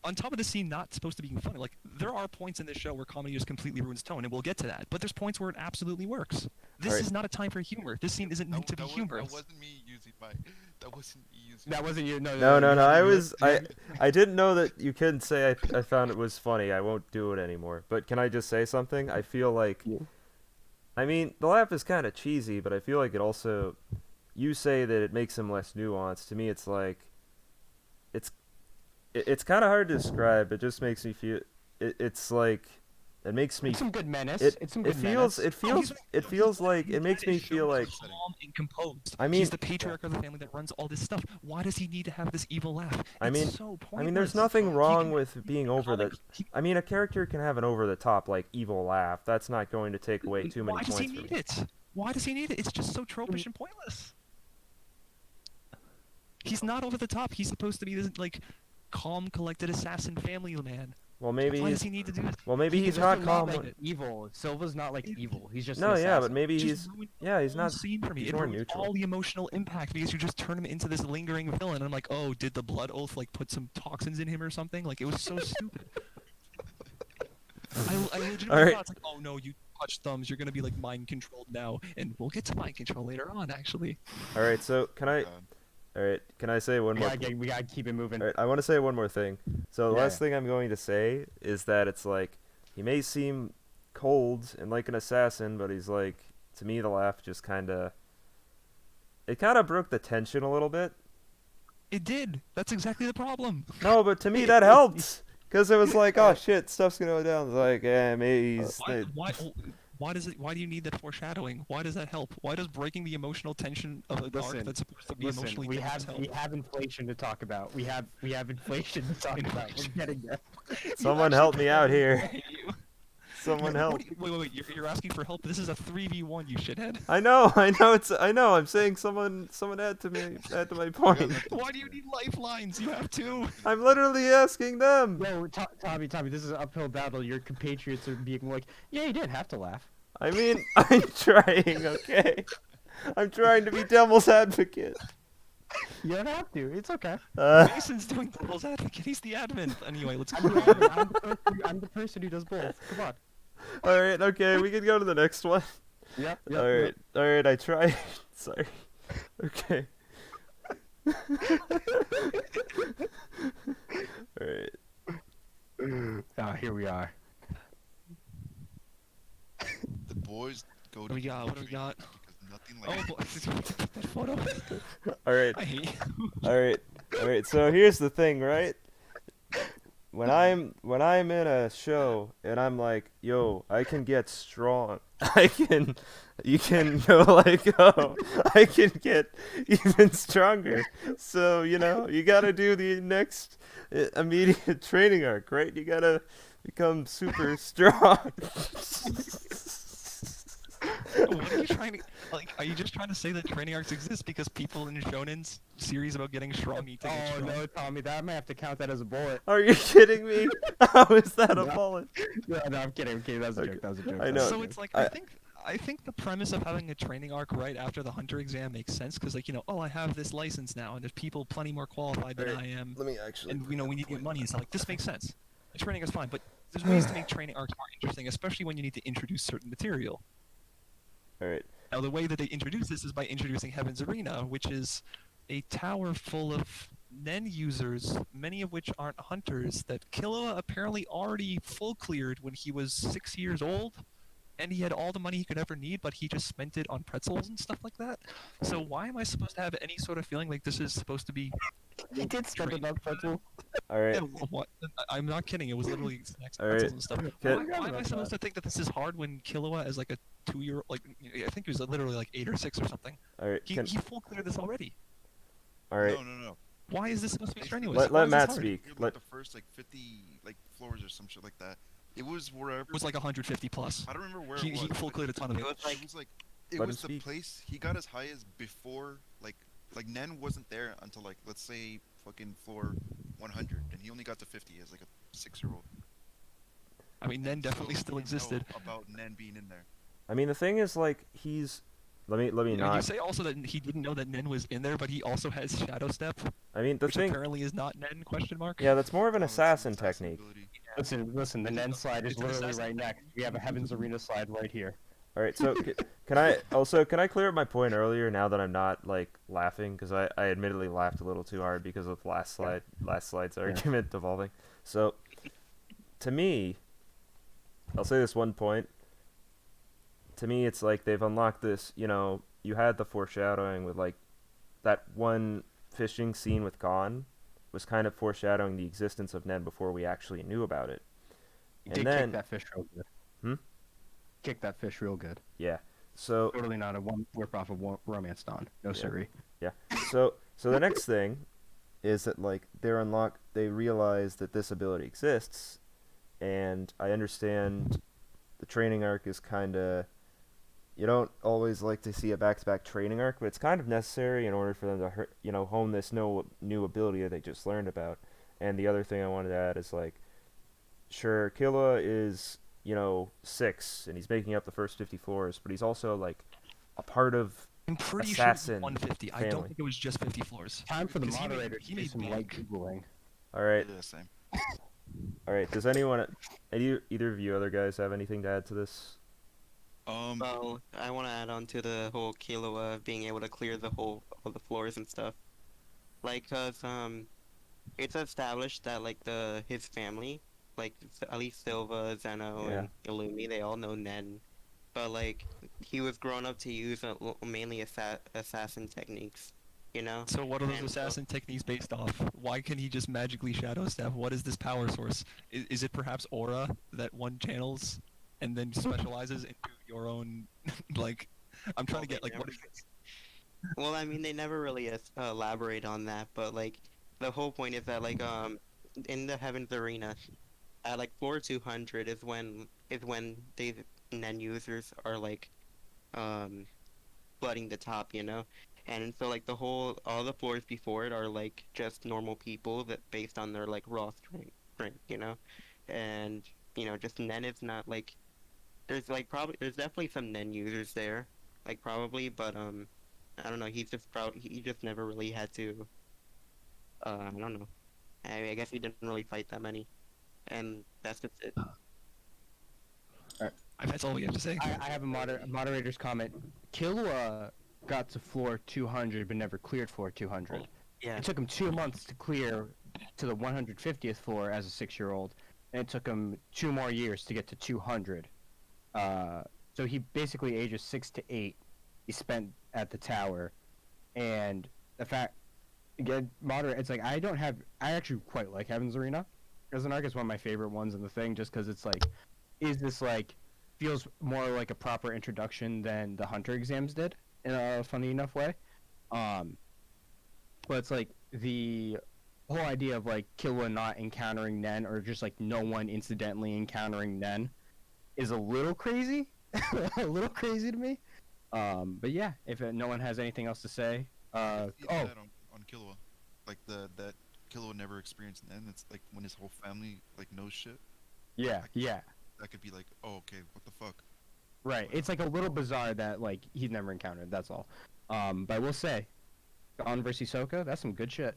on top of the scene not supposed to be funny, like there are points in this show where comedy just completely ruins tone, and we'll get to that. But there's points where it absolutely works. This Alright. is not a time for humor. This scene isn't meant to be That humorous. wasn't me using my. That wasn't me using. that wasn't you. No. No, no, no. I you- was. you- I didn't know that you couldn't say I found it was funny. I won't do it anymore. But can I just say something? I feel like. Yeah. I mean, the laugh is kind of cheesy, but I feel like it also. You say that it makes him less nuanced. To me, it's like. It's kind of hard to describe. It just makes me feel. It's like. It makes me. It's some good menace. It, it's some it good feels. menace. It feels. It feels like. It makes me feel like. Calm and composed. I mean- he's the patriarch of the family that runs all this stuff. Why does he need to have this evil laugh? I mean- It's so I mean, there's pointless. nothing He wrong can- with being over the. I mean, a character can have an over-the-top, like, evil laugh. That's not going to take away too many Why does he points from need me. it? Why does he need it? It's just so tropish and pointless. He's not over the top. He's supposed to be this like calm, collected assassin family man. Well, maybe Why he's. does he need to do this? Well, maybe he's also not calm. like when- evil. Silva's not like evil. He's just No, an yeah, but assassin. maybe Just he's. ruined the Yeah, he's whole not. scene for me. he's It more ruins neutral. all the emotional impact because you just turn him into this lingering villain. And I'm like, oh, did the blood oath like put some toxins in him or something? Like it was so stupid. I legitimately Alright. thought it's like, oh no, you touched thumbs, you're gonna be like mind controlled now, and we'll get to mind control later on. Actually, All right, so can I? God. All right, can I say one more? We gotta keep it moving. All right, I want to say one more thing. So the Yeah. last thing I'm going to say is that it's like he may seem cold and like an assassin, but he's like to me the laugh just kind of. It kind of broke the tension a little bit. it did. That's exactly the problem. No, but to me that helped. Because it was like, oh shit, stuff's gonna go down. It's like, yeah, maybe he's. Why does it? Why do you need that foreshadowing? Why does that help? Why does breaking the emotional tension of an arc Listen, that's supposed to be Listen, emotionally we dense have help? inflation to talk about. We have inflation to talk about. We're getting there. Someone help me out here. I hate you. Someone What help. do you- wait. You're asking for help. This is a 3v1, you shithead. I know. I know. I'm saying someone add to me, add to my point. Why do you need lifelines? You have two. I'm literally asking them. Yo, Tommy, this is an uphill battle. Your compatriots are being like, yeah, you didn't have to laugh. I mean, I'm trying, okay? I'm trying to be devil's advocate. You don't have to. It's okay. Mason's doing devil's advocate. He's the admin. Anyway, let's I'm go. the, admin. I'm the person who does both. Come on. Alright, okay, we can go to the next one. Yep. Alright, I tried. Sorry. Okay. Alright. Oh, here we are. The boys go What to do we got? What do we retreat got? because nothing Oh, like boy. that photo. Alright. I hate you. Alright, so here's the thing, right? When I'm in a show and I'm like, yo, I can get strong. You can go like, oh, I can get even stronger. So, you know, you gotta do the next immediate training arc, right? You gotta become super strong. What are you trying to like? Are you just trying to say that training arcs exist because people in shonen's series about getting strong need to get Oh strong? no, Tommy, that I might have to count that as a bullet. Are you kidding me? How is that a No. bullet? No, no, I'm kidding. That was a Okay. joke. That was a joke. I that know. was a So joke. it's like I- I think the premise of having a training arc right after the hunter exam makes sense because like oh I have this license now and there's people plenty more qualified than Alright, I am Let me actually. and we need to get money and stuff like this makes sense. The training is fine, but there's ways to make training arcs more interesting, especially when you need to introduce certain material. All right. Now the way that they introduce this is by introducing Heaven's Arena, which is a tower full of Nen users, many of which aren't hunters, that Killua apparently already full cleared when he was 6 years old, and he had all the money he could ever need, but he just spent it on pretzels and stuff like that. So why am I supposed to have any sort of feeling like this is supposed to be? He did spend Train- it on pretzel. All right. Yeah, what? I'm not kidding. It was literally snacks, All pretzels right. and stuff. Can- Why am I supposed to think that this is hard when Killua is like a 2-year, like I think he was literally like 8 or 6 or something. All right. He full cleared this already. All right. No. Why is this supposed to be Basically, strenuous? Let Why is this Matt hard? speak. Like Let the first like 50 like floors or some shit like that. It was wherever. It was like 150 plus. I don't remember where He it was. full but cleared a ton of It it. was like it was like it Let was him the speak. place he got as high as before like Nen wasn't there until like let's say fucking floor 100 and he only got to 50 as like a 6-year-old. I mean, Nen definitely So still we know existed. about Nen being in there. I mean, the thing is, like, he's. Let me You not. say also that he didn't know that Nen was in there, but he also has Shadow Step, I mean, the which thing. apparently is not Nen? Question mark. Yeah, that's more of an Oh, it's assassin technique. ability. Listen. The Nen slide is It's an literally assassin right next. We have a Heaven's Arena slide right here. All right, so can I clear up my point earlier now that I'm not like laughing because I admittedly laughed a little too hard because of last slide's argument evolving. So to me, I'll say this one point. To me, it's like they've unlocked this. You had the foreshadowing with like that one fishing scene with Gon was kind of foreshadowing the existence of Nen before we actually knew about it. He And did then- kick that fish real good. Hmm? Kick that fish real good. Yeah. So Totally not a one whip off of Romance Dawn. No Yeah. siree. So the next thing is that like they realize that this ability exists, and I understand the training arc is kind of you don't always like to see a back-to-back training arc, but it's kind of necessary in order for them to hone this new ability that they just learned about. And the other thing I wanted to add is like, sure, Killua is 6 and he's making up the first 50 floors, but he's also like a part of. I'm pretty Assassin sure it was 150. I family. don't think it was just 50 floors. Time for the Because he made- moderator he to do made some light bank. googling. All right. Yeah, same. All right. Does anyone, either of you other guys have anything to add to this? Well, I want to add on to the whole Killua being able to clear all the floors and stuff. Like, it's established that like his family, like at least Silva, Zeno, Yeah. and Illumi, they all know Nen, but like he was grown up to use mainly assassin techniques, So what are those And so- assassin techniques based off? Why can he just magically Shadow Step? What is this power source? Is it perhaps aura that one channels and then specializes into your own like? I'm trying to get like what is this? Well, I mean, they never really elaborate on that, but like the whole point is that like in the Heaven's Arena, at like floor 200 is when they Nen users are like flooding the top, and so like all the floors before it are like just normal people that based on their like raw strength, and just Nen is not like there's definitely some Nen users there, like probably, but I don't know. He's just proud. He just never really had to. I don't know. I guess he didn't really fight that many, and that's just it. That's all we have to say. I have a moderator's comment. Killua got to floor 200 but never cleared floor 200. Yeah. It took him 2 months to clear to the 150th floor as a 6-year-old, and it took him 2 more years to get to 200. So he basically ages 6 to 8. He spent at the tower, and the fact again, moderate. It's like I actually quite like Heaven's Arena as an arc. It's one of my favorite ones in the thing, just because it's like, is this like feels more like a proper introduction than the Hunter exams did in a funny enough way. But it's like the whole idea of like Killua not encountering Nen or just like no one incidentally encountering Nen is a little crazy a little crazy to me. But yeah, if no one has anything else to say, I see oh that on Killua, like that Killua never experienced, and it's like when his whole family like knows shit. yeah, yeah, That could be like, oh okay, what the fuck? right. It's like a little bizarre that like he's never encountered. That's all. But I will say, Gon versus Hisoka, that's some good shit.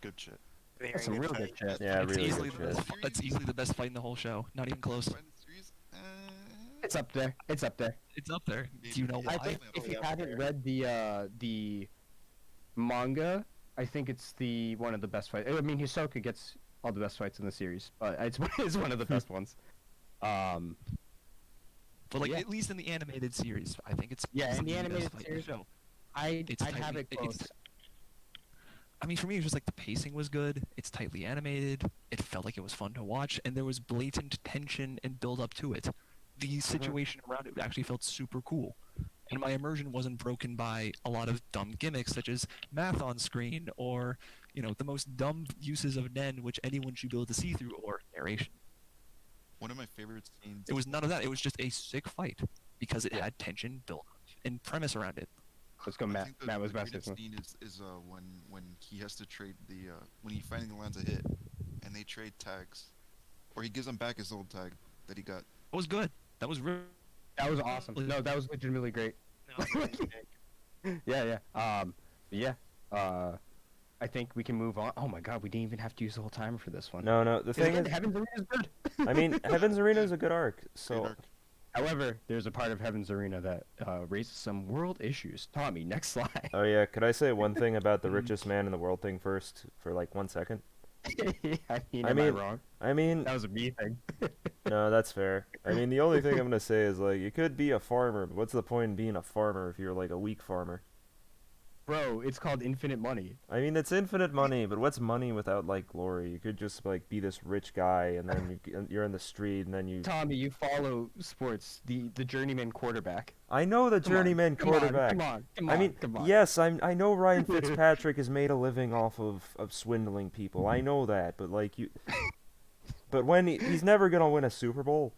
Good shit. Very That's some good real fight. good shit. Yeah, It's really easily good the shit. best. It's easily the best fight in the whole show. Not even close. Find the series? It's up there. It's up there. It's up there. Do you know Yeah, I why? think if Definitely you up haven't there. read the manga, I think it's the one of the best fights. I mean, Hisoka gets all the best fights in the series, but it's one of the best ones. But like Yeah. at least in the animated series, I think it's Yeah, in easily the best animated fight in series, the show. I'd have tightly- it close. I mean, for me, it was just like the pacing was good. It's tightly animated. It felt like it was fun to watch, and there was blatant tension and build up to it. The situation around it actually felt super cool, and my immersion wasn't broken by a lot of dumb gimmicks such as math on screen or, the most dumb uses of Nen which anyone should be able to see through, or narration. One of my favorite scenes. It was none of that. It was just a sick fight because it had tension, build up, and premise around it. Let's go, I Matt. think the, Matt was the best. greatest scene is when he has to trade the when he finally lands a hit, and they trade tags, or he gives him back his old tag that he got. That was good. That was real. That was awesome. No, that was legitimately great. Yeah, yeah. Yeah. I think we can move on. Oh my God, we didn't even have to use the whole timer for this one. No, no. The thing Again, is, Heaven's Arena is good. I mean, Heaven's Arena is a good arc. Great So arc. However, there's a part of Heaven's Arena that raises some world issues. Tommy, next slide. oh yeah, could I say one thing about the richest man in the world thing first for like 1 second? I mean, I am mean- wrong? I mean, That was a me thing. no, that's fair. I mean, the only thing I'm gonna say is like you could be a farmer, but what's the point in being a farmer if you're like a weak farmer? Bro, it's called infinite money. I mean, it's infinite money, but what's money without like glory? You could just like be this rich guy, and then you're in the street, and then you. Tommy, you follow sports, the journeyman quarterback. I know the Come on, journeyman come on, quarterback. Come on, come I on, mean, come on. yes, I know Ryan Fitzpatrick has made a living off of swindling people. I know that, but like you, but when he's never gonna win a Super Bowl.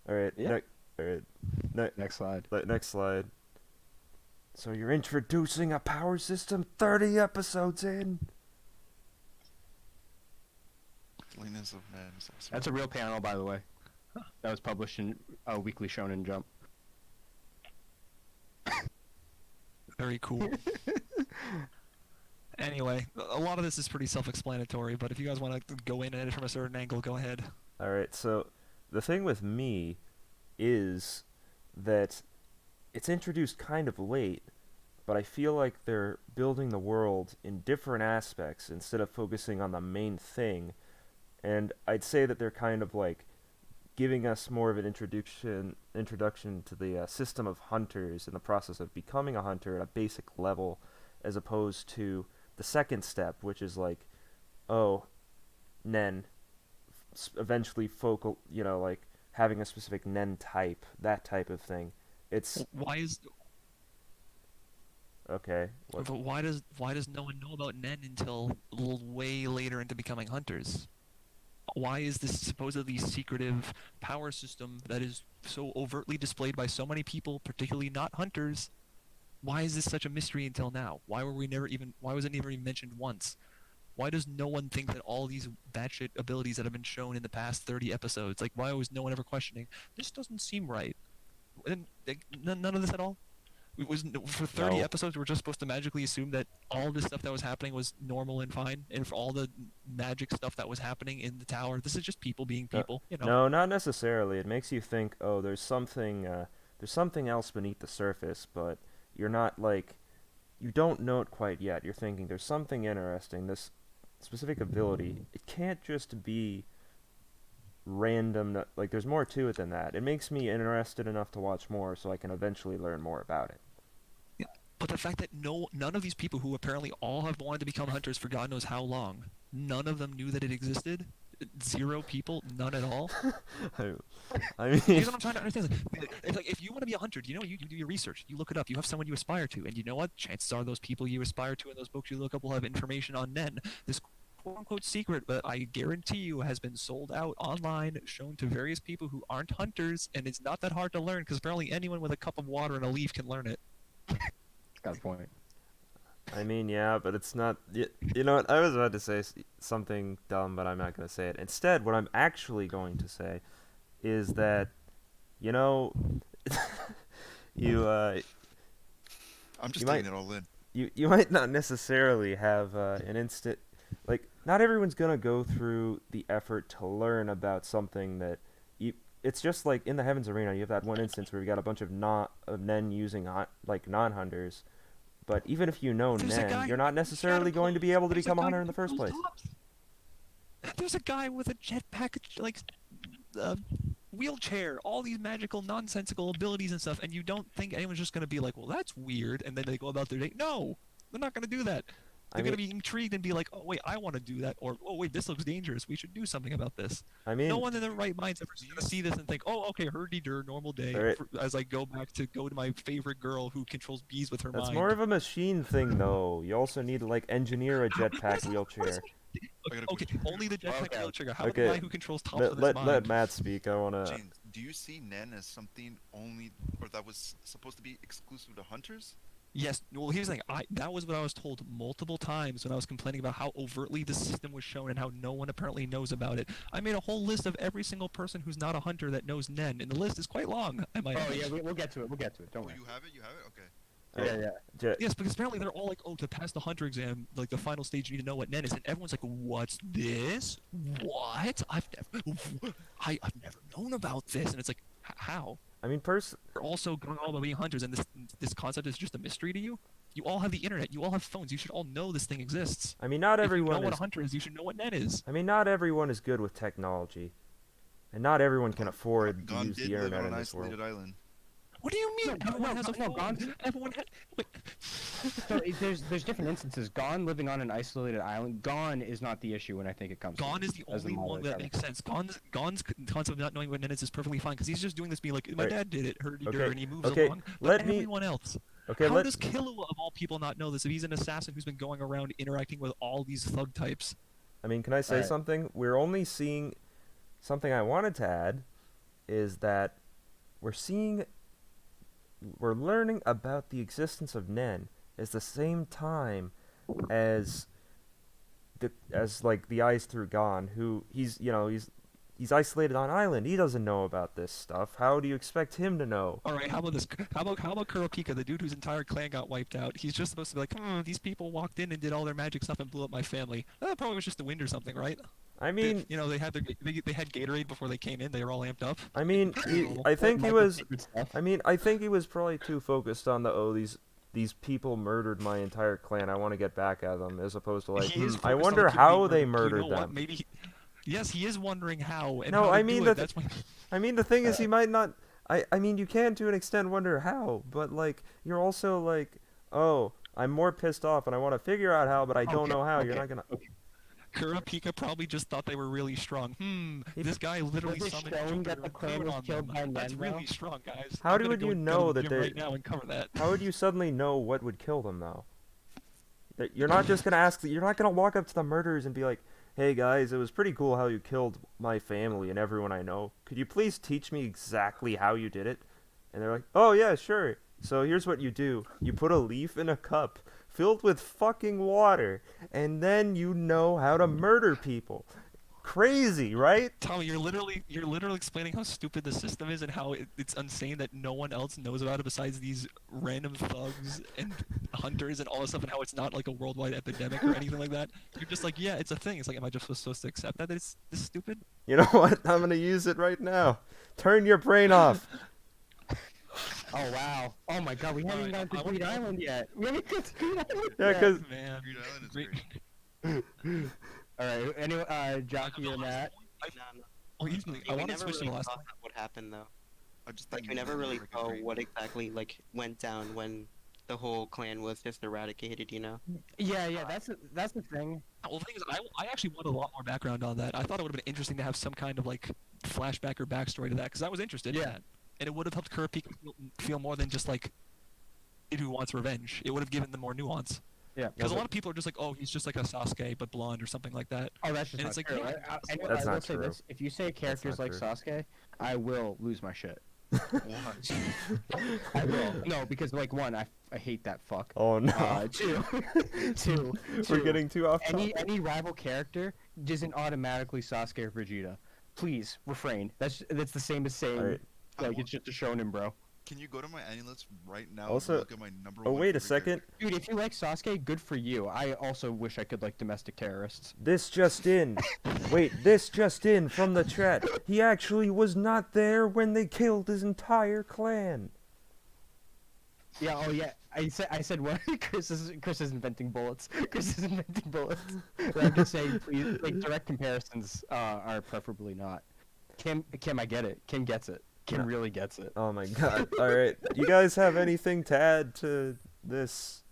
All right, Yeah. all right, Next slide. next slide. So you're introducing a power system 30 episodes in. Cleanness of man is awesome. That's a real panel, by the way. That was published in a Weekly Shonen Jump. Very cool. Anyway, a lot of this is pretty self-explanatory, but if you guys want to go in at it from a certain angle, go ahead. All right, so the thing with me is that it's introduced kind of late, but I feel like they're building the world in different aspects instead of focusing on the main thing. And I'd say that they're kind of like giving us more of an introduction to the system of hunters and the process of becoming a hunter at a basic level, as opposed to the second step, which is like, oh, Nen, eventually focal, like having a specific Nen type, that type of thing. It's Why is okay. What? but why does no one know about Nen until way later into becoming hunters? Why is this supposedly secretive power system that is so overtly displayed by so many people, particularly not hunters? Why is this such a mystery until now? Why was it never even mentioned once? Why does no one think that all these batshit abilities that have been shown in the past 30 episodes, like why was no one ever questioning, this doesn't seem right? And none of this at all? For 30 No. episodes, we're just supposed to magically assume that all this stuff that was happening was normal and fine, and for all the magic stuff that was happening in the tower, this is just people being people, No, not necessarily. It makes you think, oh, there's something else beneath the surface, but you're not like, you don't know it quite yet. You're thinking there's something interesting. This specific ability, it can't just be random. Like, there's more to it than that. It makes me interested enough to watch more, so I can eventually learn more about it. But the fact that none of these people who apparently all have wanted to become hunters for God knows how long, none of them knew that it existed. 0 people, none at all. I mean, Here's what I'm trying to understand. It's like if you want to be a hunter, you do your research, you look it up, you have someone you aspire to, and you know what? Chances are those people you aspire to in those books you look up will have information on Nen, this quote unquote secret, but I guarantee you has been sold out online, shown to various people who aren't hunters, and it's not that hard to learn because apparently anyone with a cup of water and a leaf can learn it. Got a point. I mean, yeah, but it's not. You know what? I was about to say something dumb, but I'm not going to say it. Instead, what I'm actually going to say is that, you know, you I'm just You taking might- it all in. you might not necessarily have an instant. Like, not everyone's going to go through the effort to learn about something that it's just like in the Heavens Arena. You have that one instance where we got a bunch of Nen using like non-hunters. But even if you know There's a guy Nen, you're not who necessarily going to be able to There's a become a guy hunter who in the first controls place. tops. There's a guy with a jetpack, like, wheelchair, all these magical, nonsensical abilities and stuff, and you don't think anyone's just gonna be like, well, that's weird, and then they go about their day. No, they're not gonna do that. I They're mean, gonna be intrigued and be like, oh wait, I want to do that, or oh wait, this looks dangerous. We should do something about this. I mean, No one in their right mind's ever gonna see this and think, oh, okay, herdy-der, normal day. Alright. As I go to my favorite girl who controls bees with her that's mind. more of a machine thing, though. You also need to like engineer a What jetpack is- what wheelchair. is- I got a Okay, only the jetpack Okay. wheel trigger. How about Okay. the guy who controls tops Let, with his let, mind? let Matt speak. I wanna. James, do you see Nen as something only, or that was supposed to be exclusive to hunters? Yes. Well, here's the thing. That was what I was told multiple times when I was complaining about how overtly the system was shown and how no one apparently knows about it. I made a whole list of every single person who's not a hunter that knows Nen, and the list is quite long. I might Oh add. yeah, we'll get to it. We'll get to it. Don't Oh, worry. you have it? You have it? Okay. Yeah, yeah. Je- Yes, because apparently they're all like, oh, to pass the hunter exam, like the final stage, you need to know what Nen is, and everyone's like, what's this? What? I've never known about this, and it's like, how? I mean, You're also going all about being hunters, and this concept is just a mystery to you. You all have the internet. You all have phones. You should all know this thing exists. I mean, not If you everyone know what a is. hunter is, you should know what Nen is. I mean, not everyone is good with technology, and not everyone can afford to Gon use did the live internet on in an this world. isolated island. What do you mean? No, Everyone has a no, phone. Gon- Everyone had. Wait. So there's different instances. Gon living on an isolated island. Gon is not the issue when I think it comes. Gon to is the as the only one modern that cover. makes sense. Gon's concept of not knowing what Nen is perfectly fine because he's just doing this being like, my Right. dad did it, herdy Okay, and he moves okay, along. let But me- everyone else. Okay, How let. does Killua of all people not know this if he's an assassin who's been going around interacting with all these thug types? I mean, can I say Alright. something? We're only seeing something I wanted to add is that we're learning about the existence of Nen at the same time as the eyes through Gon, who he's isolated on an island. He doesn't know about this stuff. How do you expect him to know? All right, how about this? How about Kurapika, the dude whose entire clan got wiped out? He's just supposed to be like, these people walked in and did all their magic stuff and blew up my family. That probably was just the wind or something, right? I mean, You know, they had they had Gatorade before they came in. They were all amped up. I mean, I think he Michael was. Secret stuff. I mean, I think he was probably too focused on these people murdered my entire clan. I want to get back at them, as opposed to like, He is I focused on wonder the kid how being they murdered. You murdered know what? them. Maybe. Yes, he is wondering how. And No, how to I do mean it. that- That's why. I mean, the thing is, he might not. I mean, you can to an extent wonder how, but like, you're also like, oh, I'm more pissed off, and I want to figure out how, but I don't Okay, know how. You're okay, not gonna. okay. Kurapika probably just thought they were really strong. He- This guy literally Was it summoned shown Jupiter that the and clan threw it was on killed them. by That's Nen, really though? strong, guys. How I'm gonna would you go know to the that gym they- right now and cover that? How would you suddenly know what would kill them, though? That you're not just gonna ask. You're not gonna walk up to the murderers and be like, "Hey guys, it was pretty cool how you killed my family and everyone I know. Could you please teach me exactly how you did it?" And they're like, "Oh yeah, sure. So here's what you do. You put a leaf in a cup filled with fucking water, and then you know how to murder people." Crazy, right? Tommy, you're literally explaining how stupid the system is and how it's insane that no one else knows about it besides these random thugs and hunters and all this stuff, and how it's not like a worldwide epidemic or anything like that. You're just like, yeah, it's a thing. It's like, am I just supposed to accept that it's this stupid? You know what? I'm gonna use it right now. Turn your brain off. Oh wow! Oh my God, we haven't even Alright, gone to I Greed wanna- Island yet. We haven't gone to Greed Island Yeah, yet. 'cause Man, Green Island is Great. great. All right. Anyway, Jockey or Matt? No, no. Oh, he's I we want to never switch to really the last saw one. what happened though. I just Like think we never really America's saw great. what exactly like went down when the whole clan was just eradicated. You know. Yeah, that's the thing. Well, the thing is, I actually wanted a lot more background on that. I thought it would have been interesting to have some kind of like flashback or backstory to that because I was interested in Yeah. that, and it would have helped Kurapika feel more than just like kid who wants revenge. It would have given them more nuance. Yeah. Because a but- lot of people are just like, oh, he's just like a Sasuke but blonde or something like that. Oh, that's just And not it's like, true. no, That's I will not say true. this: if you say a character is not like true. Sasuke, I will lose my shit. Why? I will. No, because like one, I hate that fuck. Oh no. Two, two, We're two, getting too off topic. any rival character isn't automatically Sasuke or Vegeta. Please refrain. That's the same as saying Alright. like it's just a shonen, bro. Can you go to my anime list right now Also- and look at my number Oh one wait a favorite second. character? Dude, if you like Sasuke, good for you. I also wish I could like domestic terrorists. This just in. Wait, this just in from the chat. He actually was not there when they killed his entire clan. Yeah. Oh yeah. I said what? Chris is inventing bullets. Chris is inventing bullets. But I'm just saying, please, like direct comparisons are preferably not. Kim, I get it. Kim gets it. Kim No. really gets it. Oh my god. Alright. You guys have anything to add to this?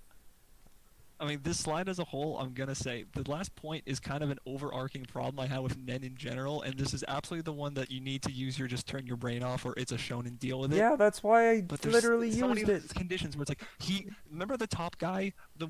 I mean, this slide as a whole, I'm gonna say the last point is kind of an overarching problem I have with Nen in general, and this is absolutely the one that you need to use your just turn your brain off or it's a shonen deal with it. Yeah, that's why I But there's literally so many used it. conditions where it's like remember the top guy, the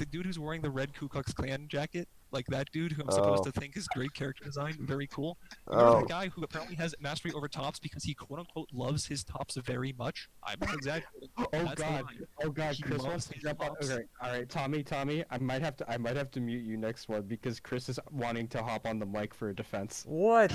dude who's wearing the red Ku Klux Klan jacket, like that dude who I'm supposed Oh. to think is great character design, very cool. Remember Oh. that guy who apparently has mastery over tops because he quote unquote loves his tops very much? I'm not exaggerating. Oh That's the god. line. Oh god. He Chris loves wants to his jump on. tops. Okay. All right. Tommy. I might have to mute you next one because Chris is wanting to hop on the mic for a defense. What?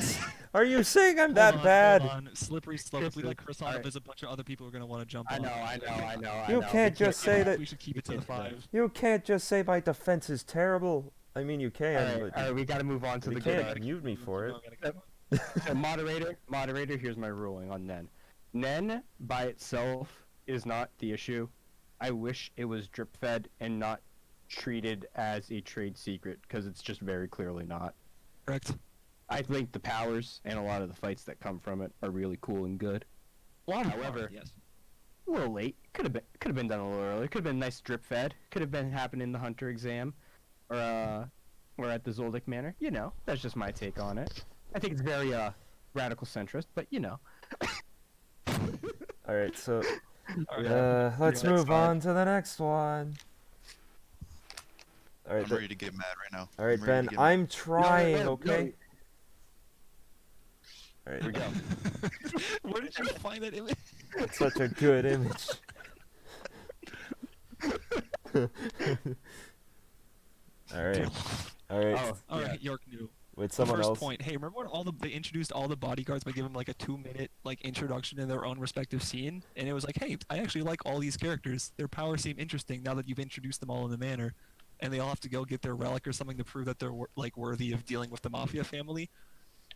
Are you saying I'm Hold that on, bad? Hold on. Slippery slope. If we let Chris on, Alright. there's a bunch of other people who are gonna want to jump I on. know. I You know. can't just say that. We should keep it to the 5. You can't just say my defense is terrible. I mean, you can, All right. We got to move on to but the you good. can't mute me for it. So moderator, here's my ruling on Nen. Nen by itself is not the issue. I wish it was drip fed and not treated as a trade secret because it's just very clearly not. Correct. I think the powers and a lot of the fights that come from it are really cool and good. A lot of However- fun, yes. A little late. Could have been done a little earlier. Could have been nice drip fed. Could have been happening in the Hunter exam, or at the Zoldyck Manor. You know, that's just my take on it. I think it's very radical centrist, but you know. All right, so Alright. let's Yeah, move that's fine. on to the next one. All right, I'm ready to get mad right now. all right, I'm ready Ben. to get mad. I'm trying. No, Okay. All Here we right. go. Where did you find that image? It's such a good image. All right. All right. Oh, All yeah. right, York knew. With The someone first else. point. Hey, remember when they introduced all they introduced all the bodyguards by giving them like a 2-minute introduction in their own respective scene, and it was like, hey, I actually like all these characters. Their powers seem interesting now that you've introduced them all in the manner, and they all have to go get their relic or something to prove that they're worthy of dealing with the mafia family.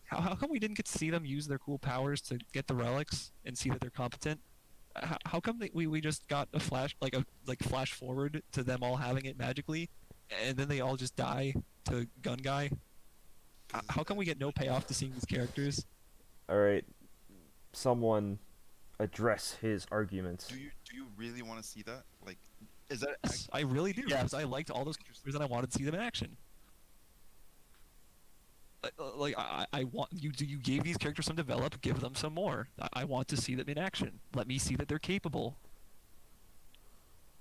How come we didn't get to see them use their cool powers to get the relics and see that they're competent? How come we just got a flash flash forward to them all having it magically, and then they all just die to Gun Guy? How come we get no payoff to seeing these characters? All right. Someone address his arguments. Do you really want to see that? Like, is that Yes, I really do, Yes. because I liked all those characters and I wanted to see them in action. I want you gave these characters some develop, give them some more. I want to see them in action. Let me see that they're capable.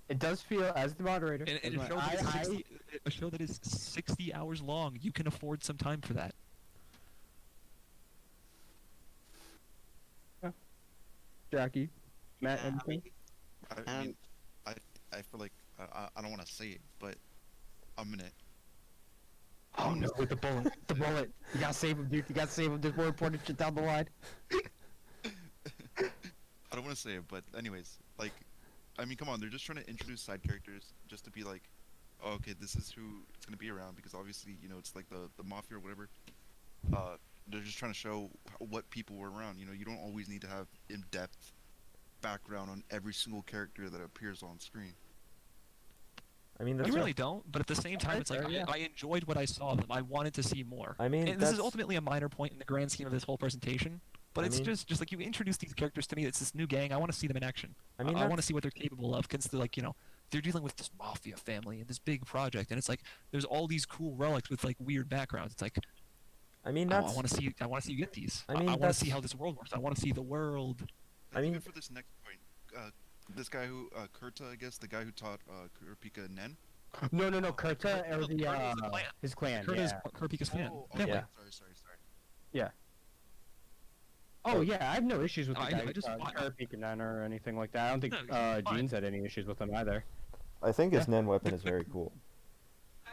It does feel, as the moderator, And as a my- show that is I- 60 hours long, you can afford some time for that. Jackie, Matt, Yeah, I anything? mean, I Um, mean, I feel like I don't want to say it, but I'm gonna. Oh no, with the bullet, the bullet. You gotta save him, dude. You gotta save him. There's more important shit down the line. I don't want to say it, but anyways, like, I mean, come on, they're just trying to introduce side characters just to be like, oh, okay, this is who it's gonna be around because obviously, you know, it's like the mafia or whatever. They're just trying to show what people were around. You know, you don't always need to have in-depth background on every single character that appears on screen. I mean, that's You not- really don't, but at the same time, Right it's like there, yeah. I enjoyed what I saw of them. I wanted to see more. I mean, And this is that's- ultimately a minor point in the grand scheme of this whole presentation. But I it's mean- just like you introduce these characters to me. It's this new gang. I want to see them in action. I mean, I want to that's- see what they're capable of because they're like they're dealing with this mafia family and this big project, and it's like there's all these cool relics with like weird backgrounds. It's like I mean, I that's. want to see you get these. I mean, I want to see that's- how this world works. I want to see the world. I And mean- even for this next point, this guy who Kurta, I guess the guy who taught Kurapika Nen, No, Kurta or the Kurta is the clan. his clan. Kurt is Yeah. Kurapika's clan. Oh, Family. Yeah. sorry. Oh yeah, I have no issues with the I guy, just- Kurapika Nana or anything like that. I don't think No, he's fine. Jeans had any issues with him either. I think his Yeah. Nen weapon is very cool.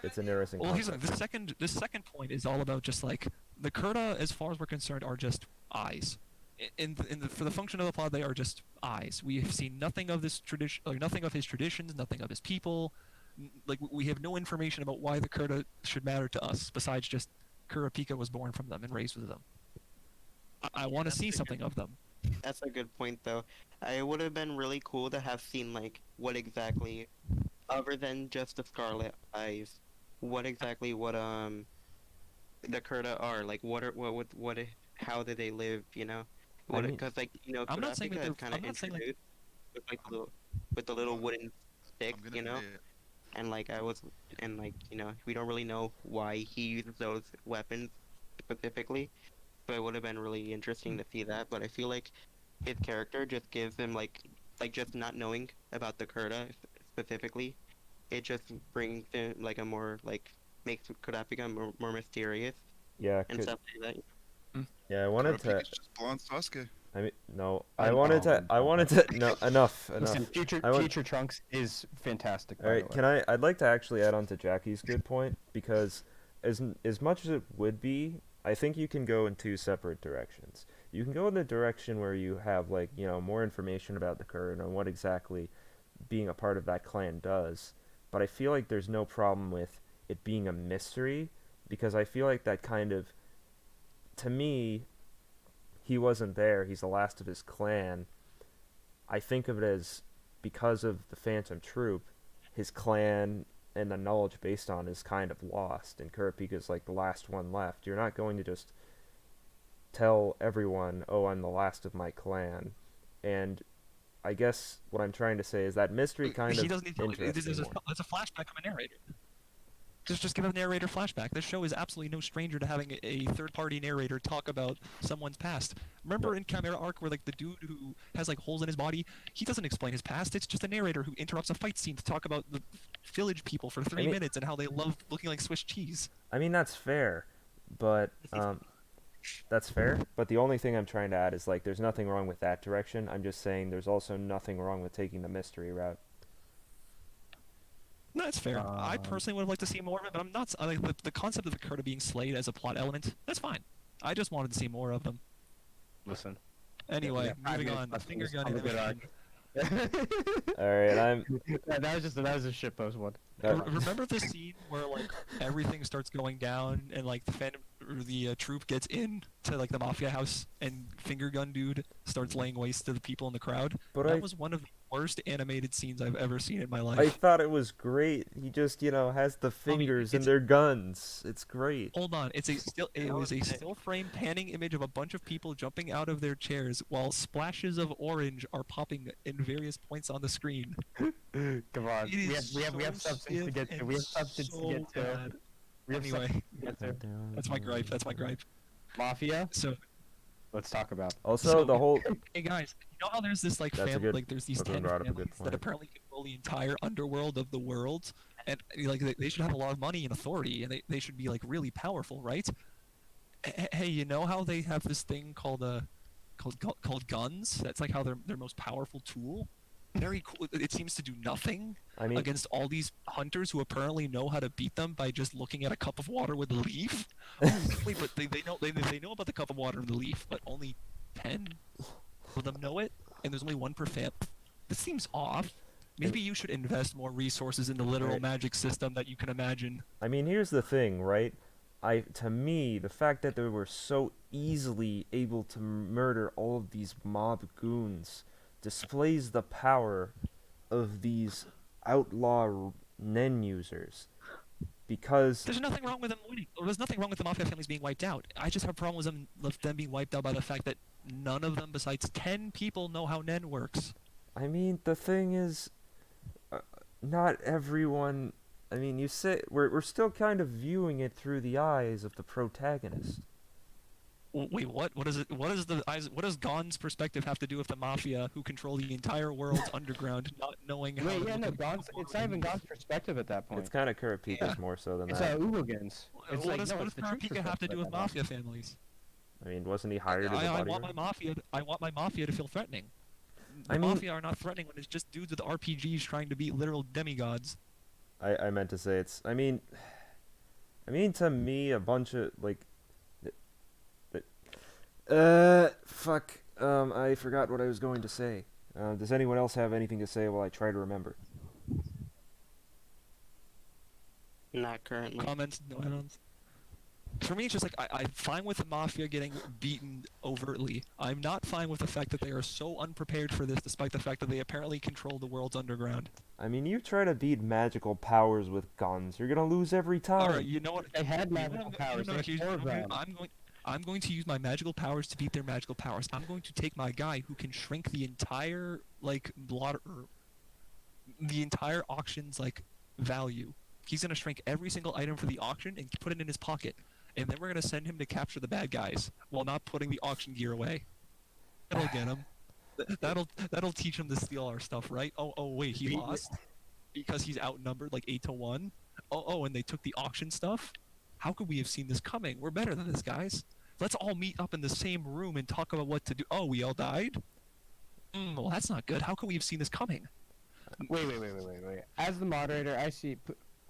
It's an interesting Well, here's the, concept. the second point is all about just like the Kurta, as far as we're concerned, are just eyes. For the function of the plot, they are just eyes. We have seen nothing of this tradition, like nothing of his traditions, nothing of his people. Like we have no information about why the Kurta should matter to us, besides just Kurapika was born from them and raised with them. I want to see something of them. That's a good point, though. It would have been really cool to have seen like what exactly, other than just the scarlet eyes, what exactly the Kurta are like. How do they live? You know, I mean- because like I'm not saying that Kurapika is they're- kind of I'm not saying, like- introduced with like the little wooden stick, I'm gonna you know. say it. And we don't really know why he uses those weapons specifically, so it would have been really interesting to see that. But I feel like his character just gives him like just not knowing about the Kurta specifically, it just brings him like a more like makes Kurapika more mysterious Yeah, and stuff like that. yeah. I wanted to. Kurapika's just blonde Sasuke. I mean, no. I I wanted to. know. I wanted to. No, enough. Listen, future I want- future Trunks is fantastic. All right, can I'd like to actually add on to Jackie's good point, because as much as it would be, I think you can go in two separate directions. You can go in the direction where you have like more information about the Kurd and what exactly being a part of that clan does, but I feel like there's no problem with it being a mystery, because I feel like that kind of, to me, he wasn't there. He's the last of his clan. I think of it as, because of the Phantom Troop, his clan and the knowledge based on is kind of lost, and Kurapika's like the last one left. You're not going to just tell everyone, "Oh, I'm the last of my clan," and I guess what I'm trying to say is that mystery kind he of doesn't need to. interests me There's more. a flashback of a narrator. Just give a narrator flashback. This show is absolutely no stranger to having a third-party narrator talk about someone's past. Remember in Chimera Arc where like the dude who has like holes in his body, he doesn't explain his past. It's just a narrator who interrupts a fight scene to talk about the village people for 3 mean- minutes and how they love looking like Swiss cheese. I mean, that's fair, but that's fair. But the only thing I'm trying to add is like, there's nothing wrong with that direction. I'm just saying there's also nothing wrong with taking the mystery route. No, that's fair. I Um, personally would have liked to see more of it, but I'm not. I like the concept of the Kurta being slayed as a plot element. That's fine. I just wanted to see more of them. Listen. Anyway, Yeah, 5 moving minutes on. left in Finger this gun comic animation. arc. All right, that was a shitpost one. Remember the scene where like everything starts going down and like the Phantom or the troop gets in to like the mafia house and Finger Gun Dude starts laying waste to the people in the crowd. But That I was one of the worst animated scenes I've ever seen in my life. I thought it was great. He just has the fingers and it's- their guns. It's great. Hold on, it was a still frame panning image of a bunch of people jumping out of their chairs while splashes of orange are popping in various points on the screen. Come on. It is We have so substance to stiff get to. and We have substance so to get to. bad. We have Anyway, substance to get to. that's my gripe. That's my gripe. Mafia. So, Let's talk about. Also, So- the whole hey guys, you know how there's this like That's a family, good- like there's these Brooklyn 10 brought up a good families that point. apparently control the entire underworld of the world, and like they should have a lot of money and authority, and they should be like really powerful, right? Hey, you know how they have this thing called called guns? That's like how their most powerful tool. Very cool. It seems to do nothing I mean, against all these hunters who apparently know how to beat them by just looking at a cup of water with a leaf. Oh, wait, but they know about the cup of water and the leaf, but only 10 of them know it, and there's only one per fam. This seems off. Maybe you should invest more resources in the literal Right. magic system that you can imagine. I mean, here's the thing, right? To me, the fact that they were so easily able to murder all of these mob goons displays the power of these outlaw Nen users. Because There's nothing wrong with them winning. Or there's nothing wrong with the mafia families being wiped out. I just have problems with them being wiped out by the fact that none of them, besides 10 people, know how Nen works. I mean, the thing is, not everyone. I mean, we're still kind of viewing it through the eyes of the protagonist. Wait, what? What is it? What does Gon's perspective have to do with the mafia who control the entire world's underground, not knowing how? Wait, to yeah, look no, at Gon's. It's not even Gon's perspective at that point. It's kind of Kurapika's Yeah. more so than It's that. Ugans. It's what like, does no, what it's does the Truth's Kurapika have to perspective do with at that point. mafia families? I mean, wasn't he hired as a I want bodyguard? my mafia. I want my mafia to feel threatening. The I mean- mafia are not threatening when it's just dudes with RPGs trying to be literal demigods. I meant to say it's. I mean, to me, a bunch of like. Fuck. I forgot what I was going to say. Does anyone else have anything to say while I try to remember? Not currently. Comments, no add-ons. For me, it's just like I'm fine with the mafia getting beaten overtly. I'm not fine with the fact that they are so unprepared for this, despite the fact that they apparently control the world's underground. I mean, you try to beat magical powers with guns, you're gonna lose every time. All right, you know what? They had You know what magical I'm go- powers. no, They here's- had four of okay, them. I'm going to use my magical powers to beat their magical powers. I'm going to take my guy who can shrink the entire the entire auction's value. He's gonna shrink every single item for the auction and put it in his pocket, and then we're gonna send him to capture the bad guys while not putting the auction gear away. That'll get him. That'll teach him to steal our stuff, right? Oh wait, he lost because he's outnumbered like 8-1. Oh, and they took the auction stuff. How could we have seen this coming? We're better than this, guys. Let's all meet up in the same room and talk about what to do. Oh, we all died? Well, that's not good. How could we have seen this coming? Wait. As the moderator, I see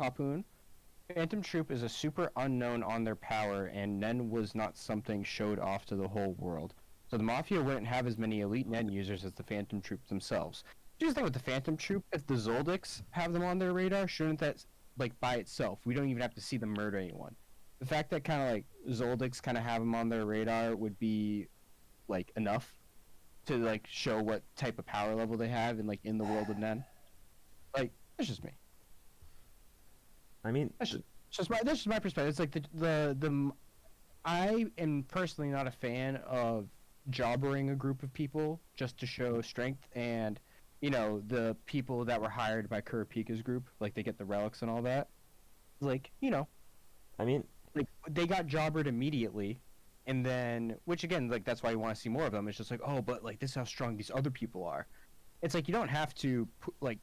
Papoon. Phantom Troop is a super unknown on their power, and Nen was not something showed off to the whole world. So the Mafia wouldn't have as many elite Nen users as the Phantom Troop themselves. Here's the thing with the Phantom Troop, if the Zoldycks have them on their radar, shouldn't that, by itself, we don't even have to see them murder anyone. The fact that Zoldycks have them on their radar would be, enough to, show what type of power level they have in the world of Nen. That's just me. I mean, That's just my perspective. It's like I am personally not a fan of jobbering a group of people just to show strength, and the people that were hired by Kurapika's group, they get the relics and all that. I mean, They got jobbered immediately, and then which again, that's why you want to see more of them. It's just this is how strong these other people are. It's you don't have to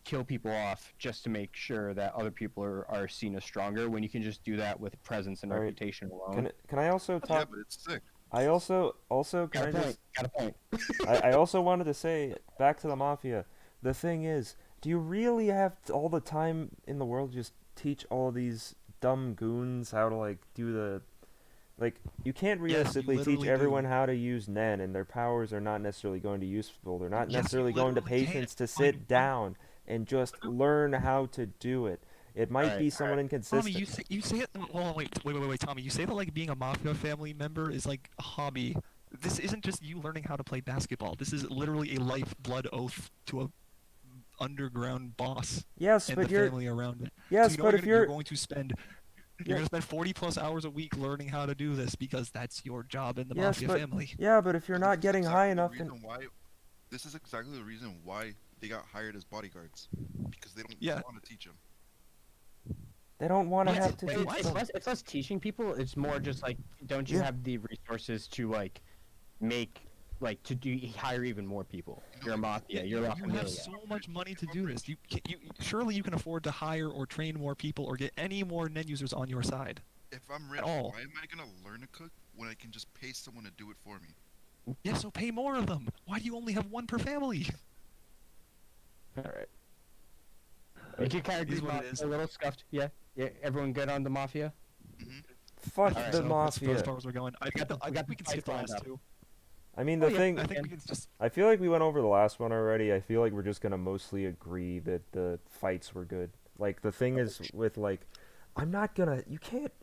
kill people off just to make sure that other people are seen as stronger when you can just do that with presence and All right. reputation alone. can I also Yeah, talk? but it's sick. I also Got can a I point. just Got a point. I also wanted to say back to the mafia. The thing is, do you really have all the time in the world to just teach all these dumb goons how to do the you can't Yes, you realistically teach literally everyone do. how to use Nen, and their powers are not necessarily going to be useful. They're not Yes, you necessarily going to literally can't. patience to I'm- sit down and just learn how to do it. It might Alright, be somewhat Tommy, inconsistent. you say it. Hold on, wait, Tommy. You say that being a mafia family member is a hobby. This isn't just you learning how to play basketball. This is literally a lifeblood oath to a underground boss Yes, and but the you're family around it. yes, So you know but what if you're you're going to spend. Yeah. You're gonna spend 40+ hours a week learning how to do this because that's your job in the Yes, mafia but- family. yeah, but if you're But not this is getting exactly high the enough, reason then why- This is exactly the reason why they got hired as bodyguards, because they don't Yeah. want to teach them. they don't want to What? have to Wait, teach what? them. It's less teaching people. It's more just don't you Yeah. have the resources to make hire even more people? You're a mafia. You're La You have Familia. so much money to do this. You surely you can afford to hire or train more people or get any more net users on your side. If I'm rich, all. why am I gonna learn to cook when I can just pay someone to do it for me? Yeah, so pay more of them. Why do you only have one per family? All right. You can kind of It is agree what it is. a little scuffed. Yeah. Everyone good on the mafia? Fuck Alright, the So, mafia. as far as we're going, I think we can fights skip the lined last up. two. I mean, Oh, the yeah, thing. I think we can just. I feel like we went over the last one already. I feel like we're just gonna mostly agree that the fights were good. The thing is with I'm not gonna. You can't.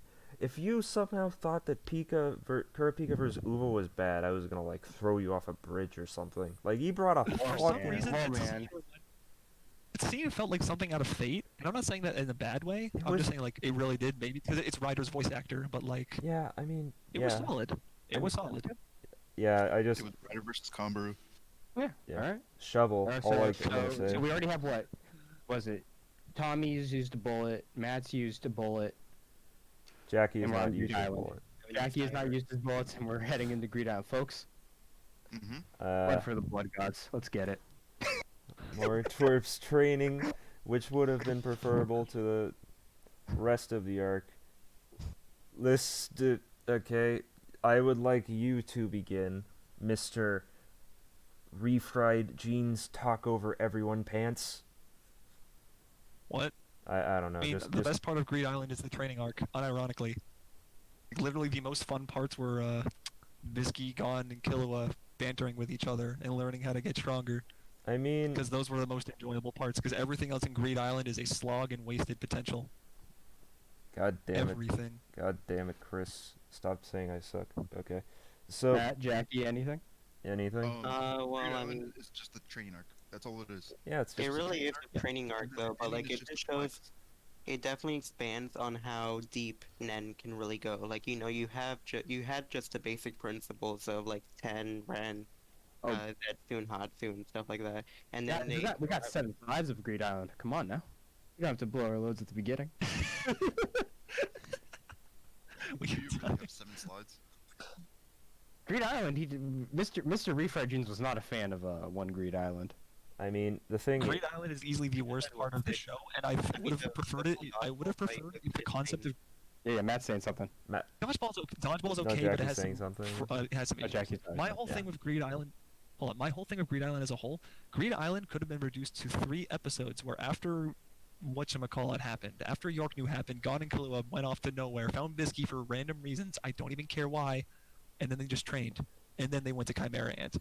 If you somehow thought that Kurapika versus Uva was bad, I was gonna throw you off a bridge or something. He brought a For Oh, some fucking. reason, Oh, it man. scene felt like something out of Fate, and I'm not saying that in a bad way. I'm was- just saying it really did, maybe because it's Ryder's voice actor, but Yeah, I mean, it yeah, was solid. It was solid. yeah. I just It was Ryder versus Kombaru. Yeah. Yeah. All right. shovel. Alright, All I so, can say. so we already have what? Was it? Tommy's used a bullet. Matt's used a bullet. Jackie is and we're not on Huge using a Island. bullet. Jackie has not used his bullets, and we're heading into Greed Island, folks. Mm-hmm. Blood for the blood gods. Let's get it. more twerps training, which would have been preferable to the rest of the arc. Okay, I would like you to begin, Mr. Refried Jeans Talk Over Everyone Pants. What? I don't know. I mean, just, the just best part of Greed Island is the training arc, unironically. Like, literally, the most fun parts were Bisky, Gon, and Killua bantering with each other and learning how to get stronger. I mean, Because those were the most enjoyable parts. Because everything else in Greed Island is a slog and wasted potential. God damn it. Everything. God damn it, Chris. Stop saying I suck. Okay. So, Matt, Jackie, anything? anything? Well, Greed I Island mean, is just the training arc. That's all it is. Yeah, it's it just really is arc, a training arc and then though, the but ending like is it just just the shows. climax. It definitely expands on how deep Nen can really go. Like you have you had just the basic principles of like Ten, Ren, Oh. Zetsu, Hatsu, and stuff like that, and Yeah, then we got 7 lives of Greed Island. Come on now. You don't have to blow our loads at the beginning. We Do can you tell. really have 7 slides? Greed Island, Mr. Refried Jeans was not a fan of one Greed Island. I mean, the thing. Greed Island is easily the worst part of the show, and I would have preferred it. I would have preferred if the concept of Yeah, Matt's saying something. dodgeball's No, okay, but it Jackie's has saying some, something. it has some Oh, issues. Jackie's saying My something, whole yeah. thing with Greed Island, hold on, my whole thing with Greed Island as a whole, Greed Island could have been reduced to 3 episodes where after whatchamacallit happened, after York New happened, Gon and Killua went off to nowhere, found Bisky for random reasons, I don't even care why, and then they just trained, and then they went to Chimera Ant.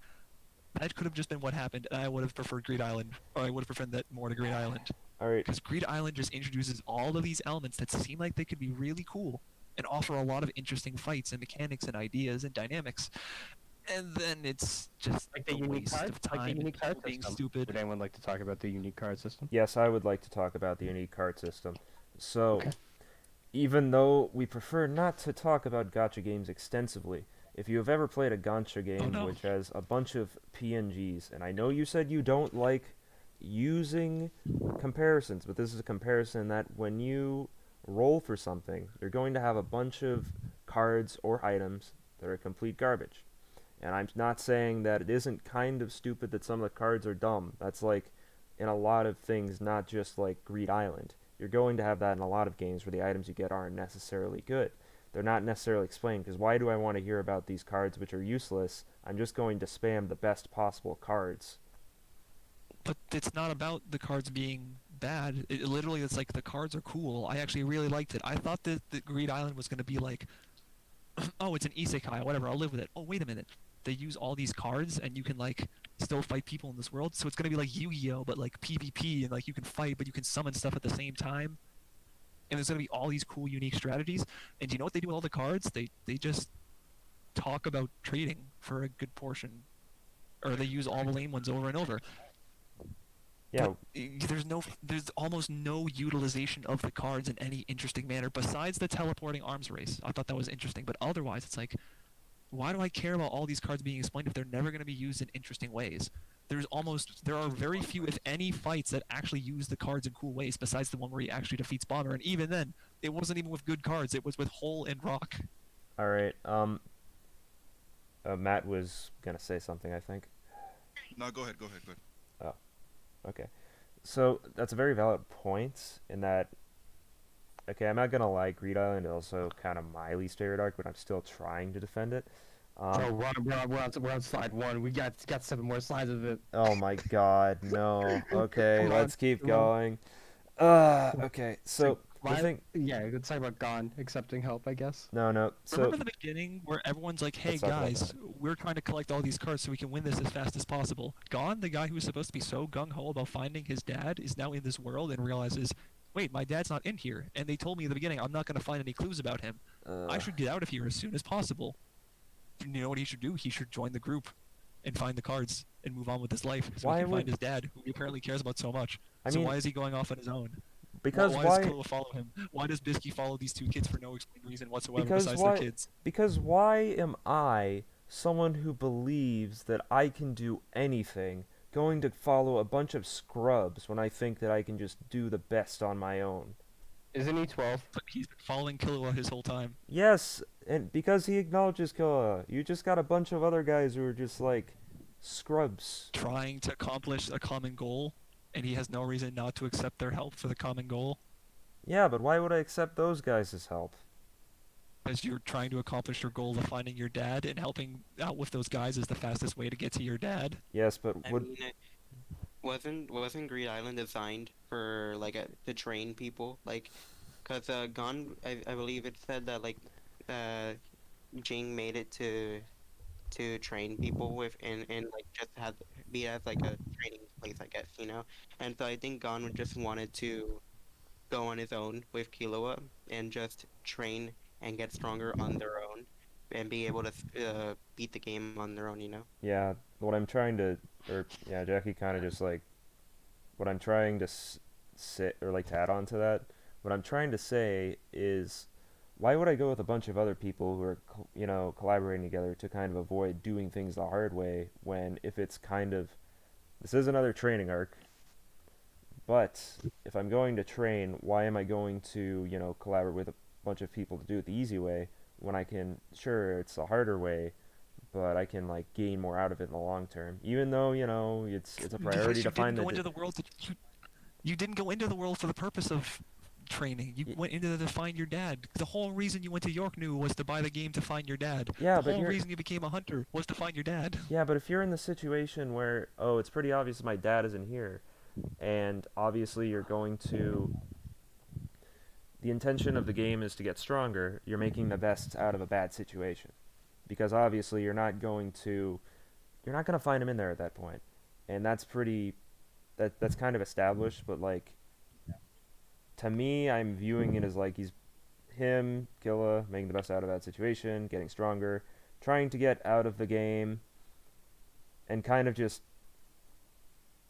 That could have just been what happened, and I would have preferred Greed Island, or I would have preferred that more to Greed Island. Alright, Because Greed Island just introduces all of these elements that seem like they could be really cool and offer a lot of interesting fights and mechanics and ideas and dynamics. And then it's just Like the a unique waste card? of time Like the and unique card people being system. stupid. Would anyone like to talk about the unique card system? yes, I would like to talk about the unique card system. So, Okay. even though we prefer not to talk about gacha games extensively, if you have ever played a gacha game no. which has a bunch of PNGs, and I know you said you don't like using comparisons, but this is a comparison that when you roll for something, you're going to have a bunch of cards or items that are complete garbage. And I'm not saying that it isn't kind of stupid that some of the cards are dumb. That's like in a lot of things, not just like Greed Island. You're going to have that in a lot of games where the items you get aren't necessarily good. They're not necessarily explained, because why do I want to hear about these cards which are useless? I'm just going to spam the best possible cards. But it's not about the cards being bad. It literally, it's like the cards are cool. I actually really liked it. I thought that Greed Island was going to be like, oh, it's an isekai, whatever, I'll live with it. Oh, wait a minute. They use all these cards, and you can, like, still fight people in this world. So it's going to be like Yu-Gi-Oh, but like PvP, and like you can fight, but you can summon stuff at the same time. And there's going to be all these cool, unique strategies. And do you know what they do with all the cards? They just talk about trading for a good portion. Or they use all the lame ones over and over. Yeah, But there's almost no utilization of the cards in any interesting manner besides the teleporting arms race. I thought that was interesting, but otherwise it's like, why do I care about all these cards being explained if they're never going to be used in interesting ways? There are very few, if any, fights that actually use the cards in cool ways besides the one where he actually defeats Bomber, and even then, it wasn't even with good cards, it was with Hole and Rock. alright, Matt was gonna say something, I think. No, go ahead. Okay. So, that's a very valid point, in that, okay, I'm not gonna lie, Greed Island is also kind of my least favorite arc, but I'm still trying to defend it. Oh, we're on slide 1. We got 7 more slides of it. Oh my god, no. Okay, Come on, let's keep come on. going. Okay, so, the Why- thing... Yeah, let's talk about Gon accepting help, I guess. No, so... Remember the beginning where everyone's like, hey Let's talk about guys, we're trying to collect all these cards so we can win this as fast as possible. Gon, the guy who was supposed to be so gung-ho about finding his dad, is now in this world and realizes, wait, my dad's not in here. And they told me in the beginning I'm not going to find any clues about him. I should get out of here as soon as possible. You know what he should do? He should join the group and find the cards and move on with his life so Why he can would- find his dad, who he apparently cares about so much. I So mean, why is he going off on his own? because why why... does Killua follow him? Why does Bisky follow these 2 kids for no explained reason whatsoever Because besides why- their kids? Because why am I, someone who believes that I can do anything, going to follow a bunch of scrubs when I think that I can just do the best on my own? Isn't he 12? But he's been following Killua his whole time. Yes, and because he acknowledges Killua, you just got a bunch of other guys who are just like scrubs. Trying to accomplish a common goal, and he has no reason not to accept their help for the common goal. Yeah, but why would I accept those guys' help? Because you're trying to accomplish your goal of finding your dad, and helping out with those guys is the fastest way to get to your dad. Yes, but I would mean, wasn't Greed Island designed for like to train people? Like, cause Gon, I believe it said that like, Jing made it to train people with and like just have be as like a training place, I guess, you know. And so I think Gon would just wanted to go on his own with Killua and just train and get stronger on their own and be able to beat the game on their own, you know. yeah, what I'm trying to, or yeah, Jackie kind of just like, what I'm trying to say, or like to add on to that, what I'm trying to say is, why would I go with a bunch of other people who are, collaborating together to kind of avoid doing things the hard way when if it's kind of, this is another training arc, but if I'm going to train, why am I going to, collaborate with a bunch of people to do it the easy way when I can, sure, it's a harder way, but I can like gain more out of it in the long term. Even though, it's a Because priority you to didn't find go the into the world you didn't go into the world for the purpose of training. You went into to find your dad. The whole reason you went to York New was to buy the game to find your dad. Yeah, The but whole you're reason you became a hunter was to find your dad. yeah, but if you're in the situation where, oh, it's pretty obvious my dad isn't here, and obviously you're going to, the intention of the game is to get stronger, you're making the best out of a bad situation. Because obviously you're not going to find him in there at that point. And that's pretty, that's kind of established, but like, to me, I'm viewing it as like him, Killa, making the best out of that situation, getting stronger, trying to get out of the game, and kind of just,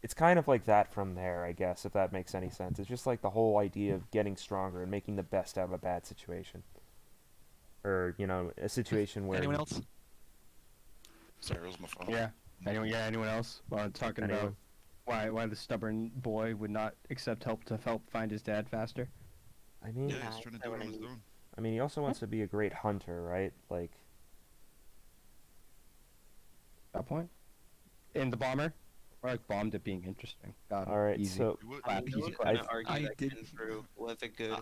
it's kind of like that from there, I guess, if that makes any sense. It's just like the whole idea of getting stronger and making the best out of a bad situation. Or, a situation where... Anyone else? Sorry, it was my phone. Yeah. Anyone else? While talking Anyone? about why the stubborn boy would not accept help to help find his dad faster. I mean, Yeah, Yeah, he's trying to I do it what on I his mean. own. he also wants to be a great hunter, right? Like, That point. In the bomber, or like bombed it being interesting. Got it. all right, Easy. so You would- I mean, Easy no one's question. gonna argue I that did- Genfru was a good.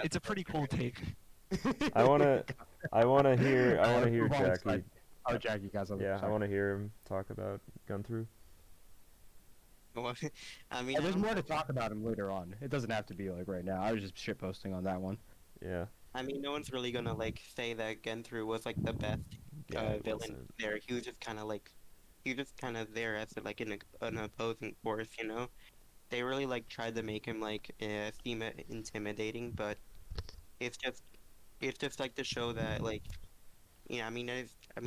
It's a pretty cool take. I want to hear Move on, Jackie. slide. Oh, Jackie, guys. Yeah, I want to hear him talk about Gunthrough. I mean, There's more to talk about him later on. It doesn't have to be like right now. I was just shitposting on that one. Yeah. I mean, no one's really gonna like say that Genthru was like the best Yeah, it villain wasn't. there. He was just kind of like, he was just kind of there as like an opposing force, you know. They really like tried to make him like seem intimidating, but it's just like to show that like, I mean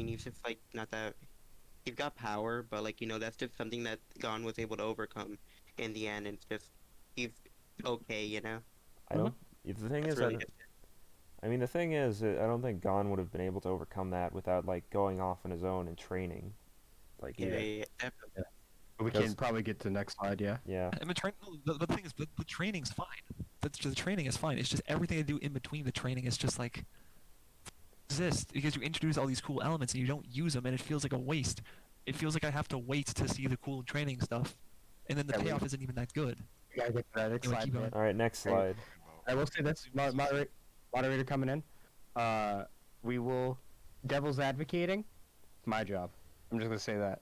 he's just like not that he's got power, but like that's just something that Gon was able to overcome in the end. It's just he's okay, you know. I don't. The thing That's is, really just I mean, the thing is, I don't think Gon would have been able to overcome that without like going off on his own and training. Like, yeah, either. yeah, definitely. We Because- can probably get to the next slide. Yeah. Yeah. I mean, the thing is, the training's fine. The training is fine. It's just everything they do in between the training is just like exist because you introduce all these cool elements and you don't use them, and it feels like a waste. It feels like I have to wait to see the cool training stuff, and then the Yeah, we- payoff isn't even that good. We gotta get to that next Anyway, slide. keep going. man. All right, next Hey. slide. I will say this, moderator coming in. We will devil's advocating. It's my job. I'm just gonna say that.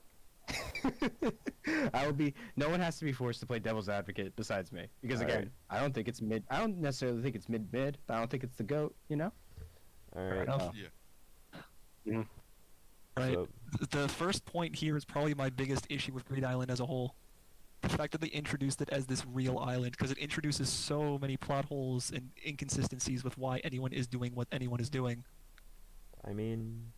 I will be. No one has to be forced to play devil's advocate besides me, because again, Alright. I don't think it's mid. I don't necessarily think it's mid. But I don't think it's the goat. You know. All right. enough. Yeah. Right. So, The first point here is probably my biggest issue with Greed Island as a whole. The fact that they introduced it as this real island, because it introduces so many plot holes and inconsistencies with why anyone is doing what anyone is doing. I mean,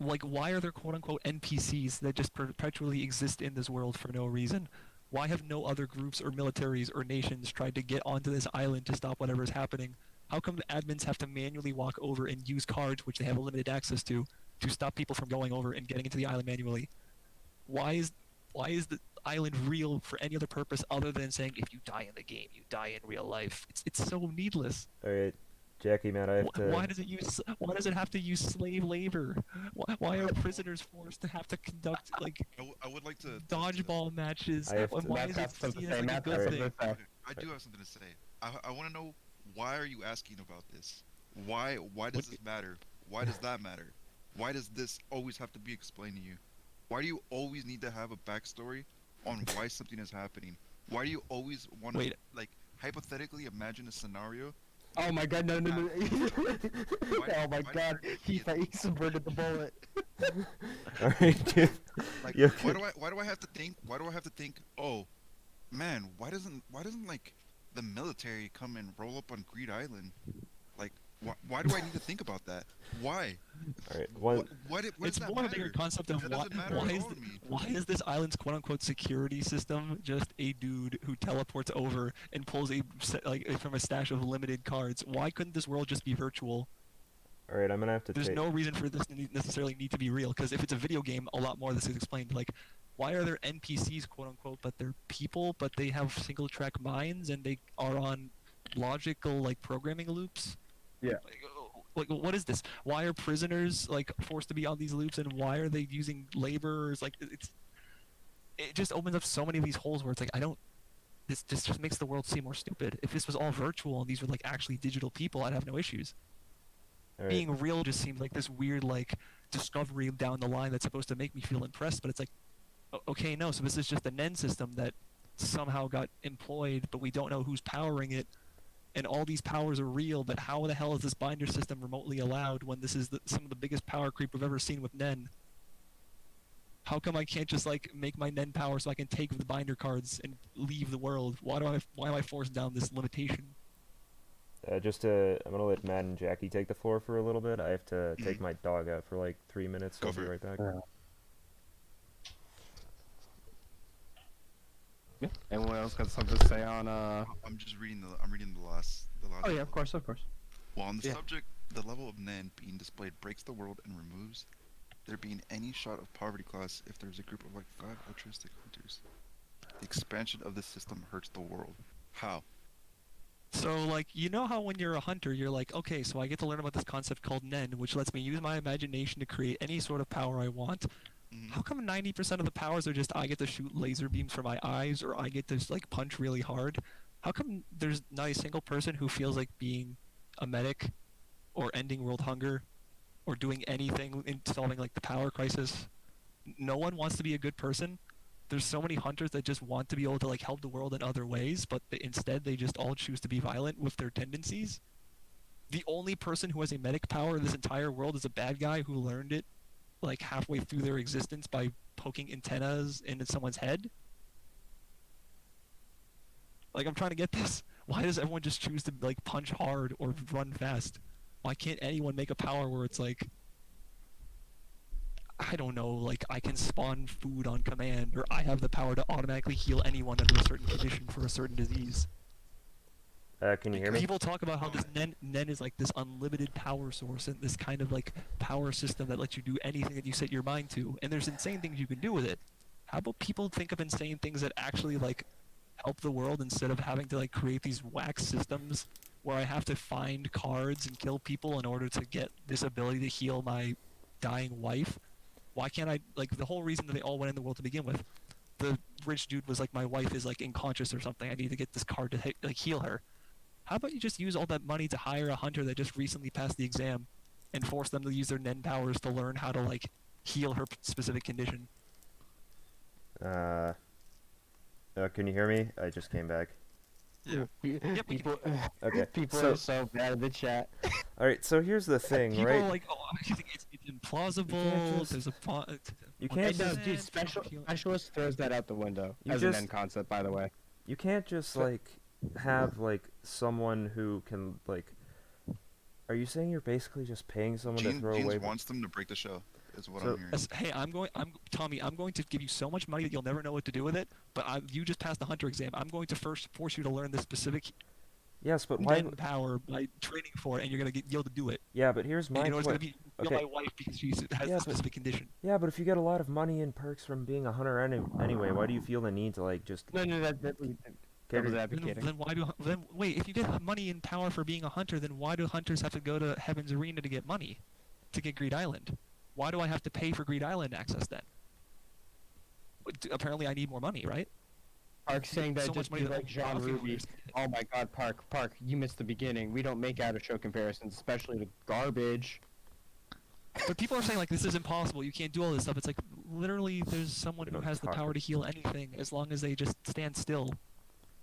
Like, why are there quote-unquote NPCs that just perpetually exist in this world for no reason? Why have no other groups or militaries or nations tried to get onto this island to stop whatever is happening? How come the admins have to manually walk over and use cards, which they have limited access to stop people from going over and getting into the island manually? Why is the island real for any other purpose other than saying if you die in the game, you die in real life? It's so needless. All right, Jackie, man, I have to. Why does it use? Why does it have to use slave labor? Why are prisoners forced to have to conduct like I would like to dodgeball matches? I have And to- why Matt's is got it something seen to as say. like a Matt's good got thing? something to say. I do have something to say. I want to know, why are you asking about this? Why does this matter? Why does that matter? Why does this always have to be explained to you? Why do you always need to have a backstory on why something is happening? Why do you always want to Wait. like hypothetically imagine a scenario? Oh my god, no. Oh my why god, do he subverted the bullet. All right, dude. Like, You why do I have to think? Why do I have to think? Oh, man, why doesn't like the military come and roll up on Greed Island? Like, why do I need to think about that? Why? All right. One. What does It's that more a matter? bigger concept of That why, doesn't matter why at is all to me. why is this island's quote unquote security system just a dude who teleports over and pulls from a stash of limited cards? Why couldn't this world just be virtual? All right, I'm gonna have to There's take. no reason for this to necessarily need to be real, because if it's a video game, a lot more of this is explained. Like, why are there NPCs, quote unquote, but they're people, but they have single track minds and they are on logical like programming loops? Yeah. Like, what is this? Why are prisoners like forced to be on these loops, and why are they using laborers? Like, it just opens up so many of these holes where it's like, I don't. This just makes the world seem more stupid. If this was all virtual and these were like actually digital people, I'd have no issues. All right. Being real just seems like this weird like discovery down the line that's supposed to make me feel impressed, but it's like, okay, no, so this is just a NEN system that somehow got employed, but we don't know who's powering it, and all these powers are real, but how the hell is this binder system remotely allowed when this is some of the biggest power creep we've ever seen with NEN? How come I can't just like make my NEN power so I can take the binder cards and leave the world? Why am I forced down this limitation? I'm gonna let Matt and Jackie take the floor for a little bit. I have to take my dog out for like 3 minutes. Go I'll be for it. right back. Yeah. Anyone else got something to say on I'm just reading the last. Oh yeah, of course. Well, on the Yeah. subject, the level of NAND being displayed breaks the world and removes there being any shot of poverty class if there's a group of like 5 altruistic hunters. The expansion of this system hurts the world. How? So, like, you know how when you're a hunter, you're like, okay, so I get to learn about this concept called NEN, which lets me use my imagination to create any sort of power I want. Mhm. How come 90% of the powers are just I get to shoot laser beams from my eyes, or I get to, like, punch really hard? How come there's not a single person who feels like being a medic, or ending world hunger, or doing anything in solving, like, the power crisis? No one wants to be a good person. There's so many hunters that just want to be able to like help the world in other ways, but instead they just all choose to be violent with their tendencies. The only person who has a medic power in this entire world is a bad guy who learned it like halfway through their existence by poking antennas into someone's head. Like, I'm trying to get this. Why does everyone just choose to like punch hard or run fast? Why can't anyone make a power where it's like, I don't know, like I can spawn food on command, or I have the power to automatically heal anyone under a certain condition for a certain disease? Can you hear me? People talk about how this NEN is like this unlimited power source and this kind of like power system that lets you do anything that you set your mind to, and there's insane things you can do with it. How about people think of insane things that actually like help the world instead of having to like create these whack systems where I have to find cards and kill people in order to get this ability to heal my dying wife? Why can't I, like, the whole reason that they all went in the world to begin with, the rich dude was like, my wife is like unconscious or something, I need to get this card to like heal her. How about you just use all that money to hire a hunter that just recently passed the exam and force them to use their NEN powers to learn how to like heal her specific condition? Can you hear me? I just came back. Yeah. People, Okay. people so, are so bad at the chat. all right. So here's the thing, People right? are like, oh, I think it's implausible. just- There's a You Hey, can't no, just dude, specialist throws that out the window You as just- an end concept, by the way. you can't just like have like someone who can like. Are you saying you're basically just paying someone to throw Jeans away? wants them to break the show. Is what So- I'm hearing. Hey, Tommy, I'm going to give you so much money that you'll never know what to do with it, but you just passed the hunter exam. I'm going to first force you to learn this specific Yes, but why? then power by training for it, and you're gonna be able to do it. Yeah, but here's And my you know it's gonna question. be kill Okay. my wife because she has Yeah, a but- specific condition. Yeah, but if you get a lot of money and perks from being a hunter anyway, why do you feel the need to like just No, that cater? devil's Then, advocating. then why do then wait? If you get money and power for being a hunter, then why do hunters have to go to Heaven's Arena to get money, to get Greed Island? Why do I have to pay for Greed Island access then? Apparently, I need more money, right? Park saying that so much just money be that like Jean mafia Ruby. owners get. Oh my God, Park, you missed the beginning. We don't make out of show comparisons, especially to garbage. But people are saying like this is impossible. You can't do all this stuff. It's like literally there's someone We who don't has the talk power about to heal anything as long as they just stand still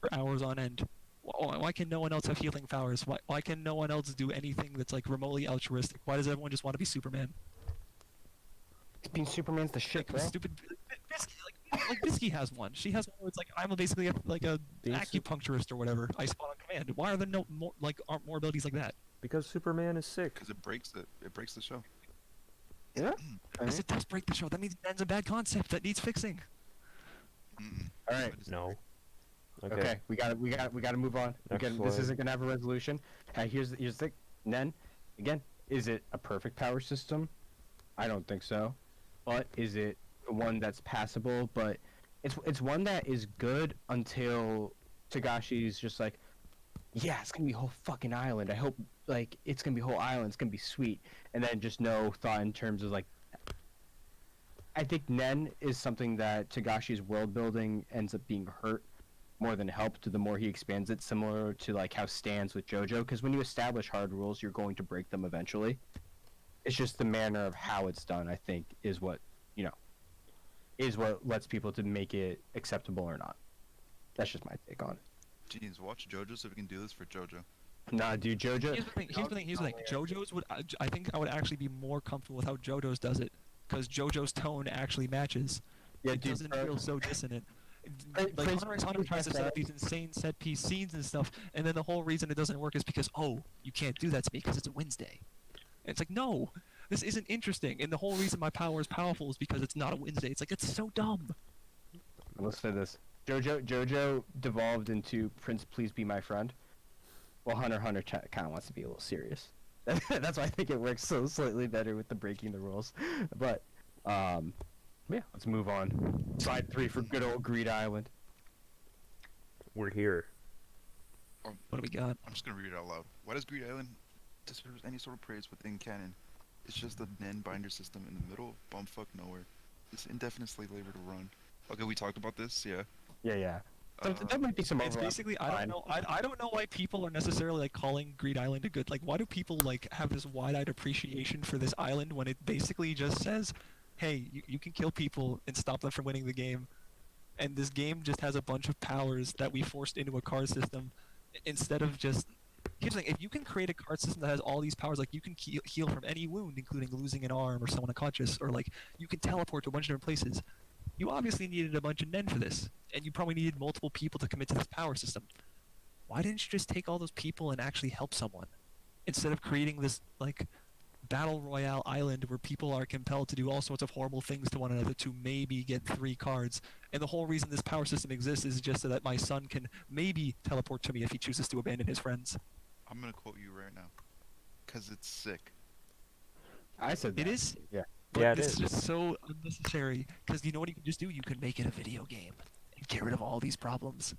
for hours on end. Why can no one else have healing powers? Why can no one else do anything that's like remotely altruistic? Why does everyone just want to be Superman? Being Superman's the shit, bro. Stupid. Bisky, like Bisky has one. She has one where it's like I'm basically like a Being acupuncturist or whatever. I spawn on command. Why are there no more aren't more abilities like that? Because Superman is sick. Because it breaks the show. Yeah. Because it does break the show. That means that's a bad concept that needs fixing. Mm-mm. All right. I just- No. Okay. We gotta move on. This Excellent. isn't gonna have a resolution. Here's the Nen. Again, is it a perfect power system? I don't think so. But is it one that's passable? But it's one that is good until Tagashi's just like, yeah, it's gonna be a whole fucking island. I hope like it's gonna be a whole island. It's gonna be sweet. And then just no thought in terms of like. I think Nen is something that Tagashi's world building ends up being hurt more than helped the more he expands it, similar to like how stands with JoJo, because when you establish hard rules, you're going to break them eventually. It's just the manner of how it's done, I think, is what is what lets people to make it acceptable or not. That's just my take on it. Jeez, watch JoJo so we can do this for JoJo. Nah, dude, JoJo. Here's the thing. JoJo's would I think I would actually be more comfortable with how JoJo's does it, because JoJo's tone actually matches. Yeah, It dude, doesn't bro. feel so dissonant. Prince- Like Hunter x Hunter Prince tries to set Prince up these insane set piece scenes and stuff, and then the whole reason it doesn't work is because you can't do that to me because it's a Wednesday. And it's like no, this isn't interesting, and the whole reason my power is powerful is because it's not a Wednesday. It's like it's so dumb. Let's say this. JoJo devolved into Prince, please be my friend. Well, Hunter x Hunter kind of wants to be a little serious. That's why I think it works so slightly better with the breaking the rules. But, yeah, let's move on. Slide 3 for good old Greed Island. We're here. What do we got? I'm just gonna read it out loud. Why does Greed Island deserve any sort of praise within canon? It's just a Nen binder system in the middle of bumfuck nowhere. It's indefinitely labor to run. Okay, we talked about this, yeah. Yeah. So Uh, there might be some It's overlap. basically I Fine. don't know I don't know why people are necessarily like calling Greed Island a good like why do people like have this wide-eyed appreciation for this island when it basically just says, hey, you can kill people and stop them from winning the game, and this game just has a bunch of powers that we forced into a card system instead of just. Here's the thing: if you can create a card system that has all these powers, like you can heal from any wound, including losing an arm or someone unconscious, or like you can teleport to a bunch of different places. You obviously needed a bunch of Nen for this, and you probably needed multiple people to commit to this power system. Why didn't you just take all those people and actually help someone, instead of creating this like battle royale island where people are compelled to do all sorts of horrible things to one another to maybe get 3 cards? And the whole reason this power system exists is just so that my son can maybe teleport to me if he chooses to abandon his friends. I'm gonna quote you right now. Cause it's sick. I said that. It is. Yeah. But Yeah, it this is. is just so unnecessary. Because you know what you can just do? You can make it a video game and get rid of all these problems.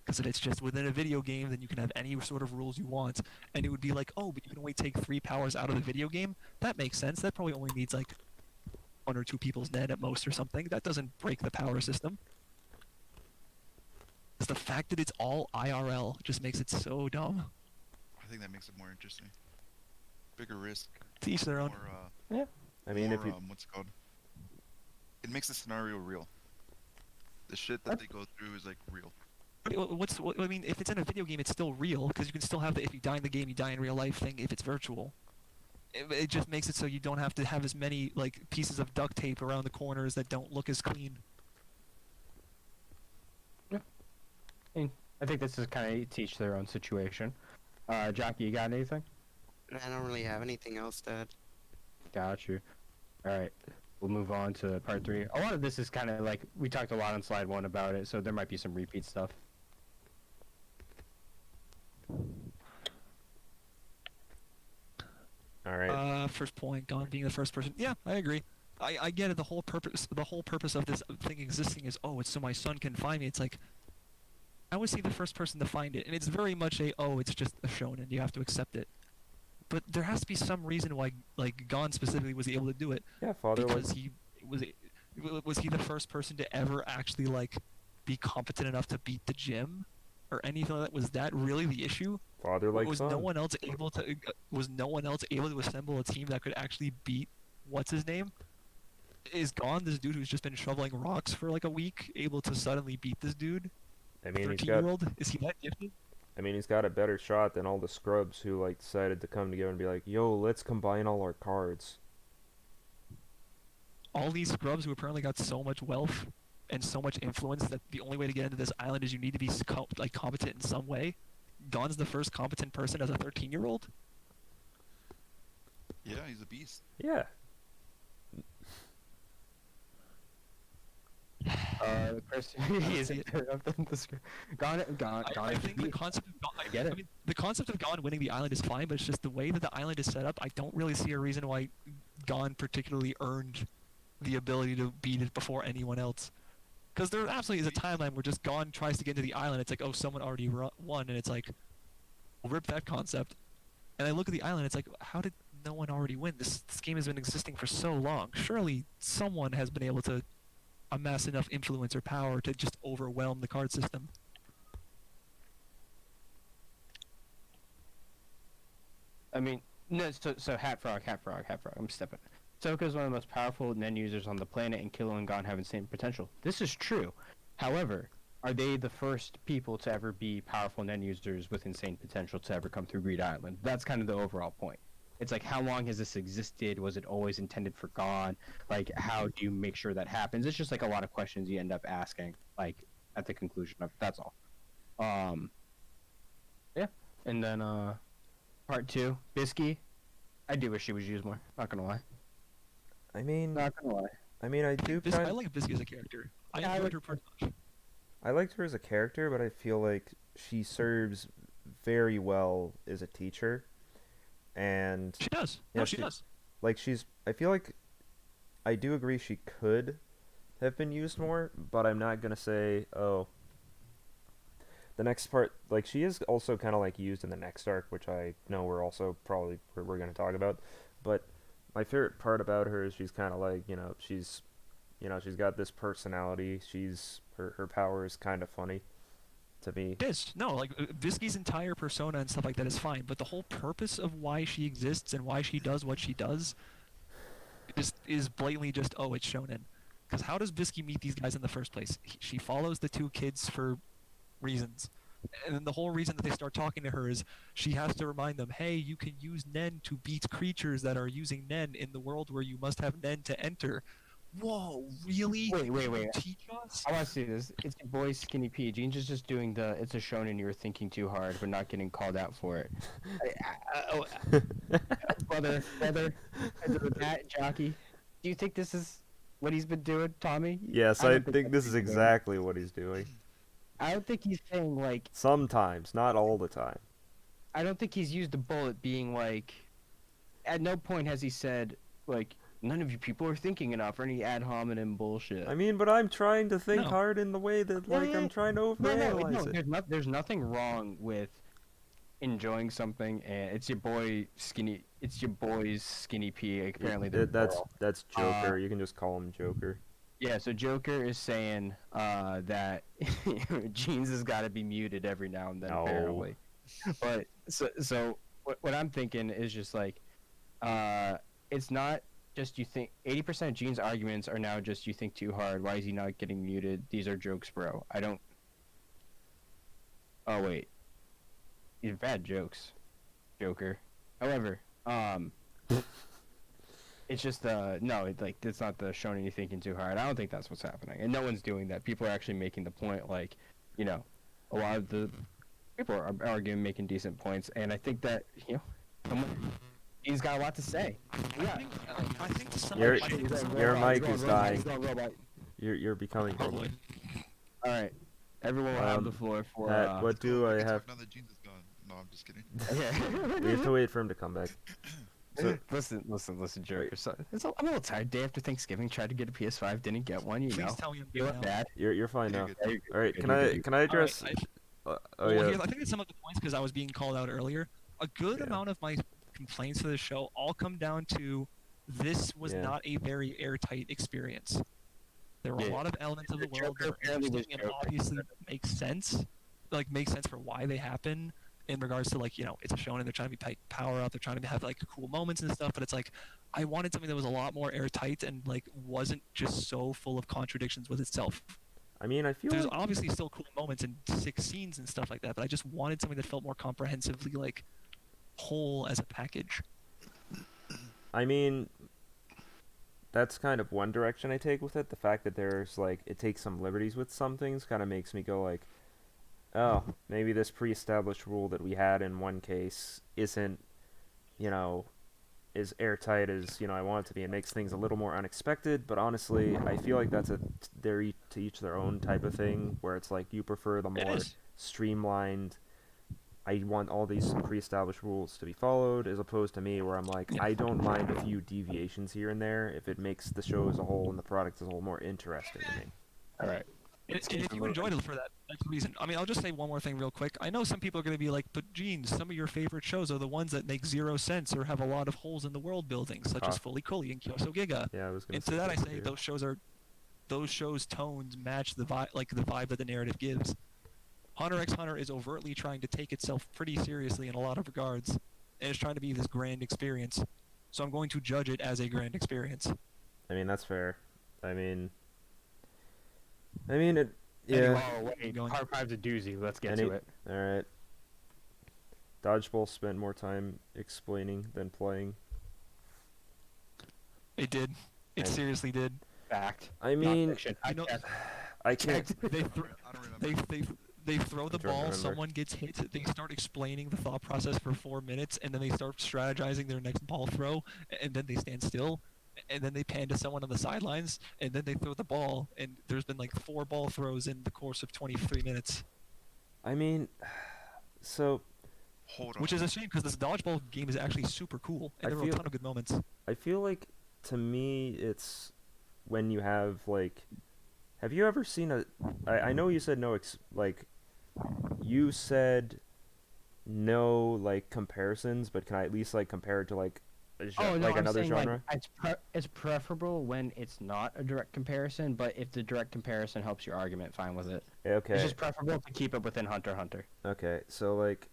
Because if it's just within a video game, then you can have any sort of rules you want. And it would be like, oh, but you can only take 3 powers out of the video game? That makes sense. That probably only needs like 1 or 2 people's Nen at most or something. That doesn't break the power system. It's the fact that it's all IRL just makes it so dumb. I think that makes it more interesting. Bigger risk. To each their own. More, I mean, if more, you what's it called? It makes the scenario real. The shit that they go through is like real. I mean, if it's in a video game, it's still real because you can still have the if you die in the game, you die in real life thing if it's virtual. It just makes it so you don't have to have as many like pieces of duct tape around the corners that don't look as clean. I think this is kind of teach their own situation. Jockey, you got anything? I don't really have anything else, Dad. Got you. All right, we'll move on to part 3. A lot of this is kind of like we talked a lot on slide 1 about it, so there might be some repeat stuff. All right. First point, Gon being the first person. Yeah, I agree. I get it. The whole purpose of this thing existing is, oh, it's so my son can find me. It's like, I was he the first person to find it, and it's very much a, oh, it's just a shonen. You have to accept it. But there has to be some reason why, like, Gon specifically was able to do it. Yeah, father like Because he was he the first person to ever actually like be competent enough to beat the gym or anything like that? Was that really the issue? father like was son. no one else able to assemble a team that could actually beat what's his name? Is Gon, this dude who's just been shoveling rocks for like a week, able to suddenly beat this dude? I mean, he's 13-year-old? Is he that gifted? he's got a better shot than all the scrubs who like decided to come together and be like, "Yo, let's combine all our cards." All these scrubs who apparently got so much wealth and so much influence that the only way to get into this island is you need to be like competent in some way. Gon's the first competent person as a 13-year-old. Yeah, he's a beast. Yeah. The person he is see it. of the script. Gone. I think the concept of Gon, get it. I mean, the concept of Gon winning the island is fine, but it's just the way that the island is set up. I don't really see a reason why Gon particularly earned the ability to beat it before anyone else. Because there absolutely is a timeline where just Gon tries to get into the island. It's like, oh, someone already won, and it's like, well, rip that concept. And I look at the island. It's like, how did no one already win? This game has been existing for so long. Surely someone has been able to amass enough influence or power to just overwhelm the card system. I mean, no. So Hat Frog. I'm stepping. Sokka is one of the most powerful Nen users on the planet, and Killua and Gon have insane potential. This is true. However, are they the first people to ever be powerful Nen users with insane potential to ever come through Greed Island? That's kind of the overall point. It's like, how long has this existed? Was it always intended for Gon? Like, how do you make sure that happens? It's just like a lot of questions you end up asking, like, at the conclusion of that's all. Yeah. And then part 2, Bisky. I do wish she was used more. Not gonna lie. I mean, Not gonna lie. I do I kind. like Biscuit as a character. I Yeah, I enjoyed like her pretty much. I liked her as a character, but I feel like she serves very well as a teacher, and She does. Yeah, No, she does. like she's. I feel like I do agree she could have been used more, but I'm not gonna say, oh. The next part, like, she is also kind of like used in the next arc, which I know we're also probably we're gonna talk about, but my favorite part about her is she's kind of like, she's got this personality. Her power is kind of funny to me. It is. No, like, Bisky's entire persona and stuff like that is fine, but the whole purpose of why she exists and why she does what she does is blatantly just, oh, it's shonen. Because how does Bisky meet these guys in the first place? She follows the two kids for reasons. And then the whole reason that they start talking to her is she has to remind them, hey, you can use Nen to beat creatures that are using Nen in the world where you must have Nen to enter. Whoa, really? Wait. Teach us? I want to see this. It's your boy Skinny P. Jeans is just doing the it's a shonen you're thinking too hard but not getting called out for it. Brother, Matt, Jockey, do you think this is what he's been doing, Tommy? Yes, I don't think that's this is what he's doing. exactly what he's doing. I don't think he's saying, like, Sometimes, not all the time. I don't think he's used the bullet being like, at no point has he said, like, none of you people are thinking enough or any ad hominem bullshit. I mean, but I'm trying to think No. hard in the way that, Yeah, like, yeah. I'm trying to No, overanalyze it. there's nothing wrong with enjoying something, and it's your boy's Skinny P. Apparently, they're That's plural. Joker. You can just call him Joker. Yeah, so Joker is saying that Jeans has got to be muted every now and then, No. apparently. But so what I'm thinking is just like, it's not just you think 80% of Jeans' arguments are now just you think too hard. Why is he not getting muted? These are jokes, bro. I don't. Oh wait, these are bad jokes, Joker. However, it's just no, it's not the shonen you thinking too hard. I don't think that's what's happening, and no one's doing that. People are actually making the point, like, a lot of the people are arguing, making decent points, and I think that he's got a lot to say. Yeah, I think to some Your- I think to some- your mic is dying. He's going robot. You're becoming. Oh, boy. All right, everyone will have the floor for. What do I It's have? Now that Jeans is gone. No, I'm just kidding. Yeah. We have to wait for him to come back. Listen, Joker. So, I'm a little tired. Day after Thanksgiving, tried to get a PS5, didn't get one. You Please know, tell me I'm feel good now. bad. You're fine You're now. good. Yeah, you're good, All right, you're can good, I you're good. can I All right, address? well, yeah. here's, I think it's some of the points because I was being called out earlier. A good Yeah. amount of my complaints for the show all come down to this was Yeah. not a very airtight experience. There were Yeah. a lot of elements of the The world that Joker are apparently was interesting and Joker. obviously make sense, like make sense for why they happen in regards to like it's a shonen, they're trying to be power up, they're trying to have like cool moments and stuff, but it's like I wanted something that was a lot more airtight and like wasn't just so full of contradictions with itself. I mean, I feel There's like obviously still cool moments and 6 scenes and stuff like that, but I just wanted something that felt more comprehensively like whole as a package. I mean, that's kind of one direction I take with it. The fact that there's like it takes some liberties with some things kind of makes me go like, oh, maybe this pre-established rule that we had in one case isn't, as airtight as I want it to be. It makes things a little more unexpected. But honestly, I feel like that's they're to each their own type of thing. Where it's like you prefer the It more is. streamlined. I want all these pre-established rules to be followed, as opposed to me, where I'm like, Yeah. I don't mind a few deviations here and there if it makes the show as a whole and the product as a whole more interesting to me. All right. And if you enjoyed it for that reason, I mean, I'll just say one more thing real quick. I know some people are going to be like, but Gene, some of your favorite shows are the ones that make zero sense or have a lot of holes in the world building, such as Huh. Fully Cooley and Kyoso Giga. Yeah, I was gonna And say to that I that say too. those shows tones match the vibe, like the vibe that the narrative gives. Hunter x Hunter is overtly trying to take itself pretty seriously in a lot of regards, and it's trying to be this grand experience. So I'm going to judge it as a grand experience. I mean, that's fair. I mean, it. Yeah. Anyway. Oh wait, Going- Part 5's a doozy. Let's get Any- to it. All right. Dodgeball spent more time explaining than playing. It did. It And- seriously did. Fact. I Not mean, fiction. I you know- checked. I can't. They I don't remember. they throw the I don't ball, remember. someone gets hit, they start explaining the thought process for 4 minutes, and then they start strategizing their next ball throw, and then they stand still, and then they pan to someone on the sidelines, and then they throw the ball, and there's been like 4 ball throws in the course of 23 minutes, I mean, so Hold on. which is a shame because this dodgeball game is actually super cool, and I there were a feel- ton of good moments. I feel like to me it's when you have like, have you ever seen I know you said no you said no like comparisons, but can I at least like compare it to like Oh no, like I'm another saying genre? like it's preferable when it's not a direct comparison, but if the direct comparison helps your argument, fine with it. Okay. It's just preferable to keep it within Hunter x Hunter. Okay, so like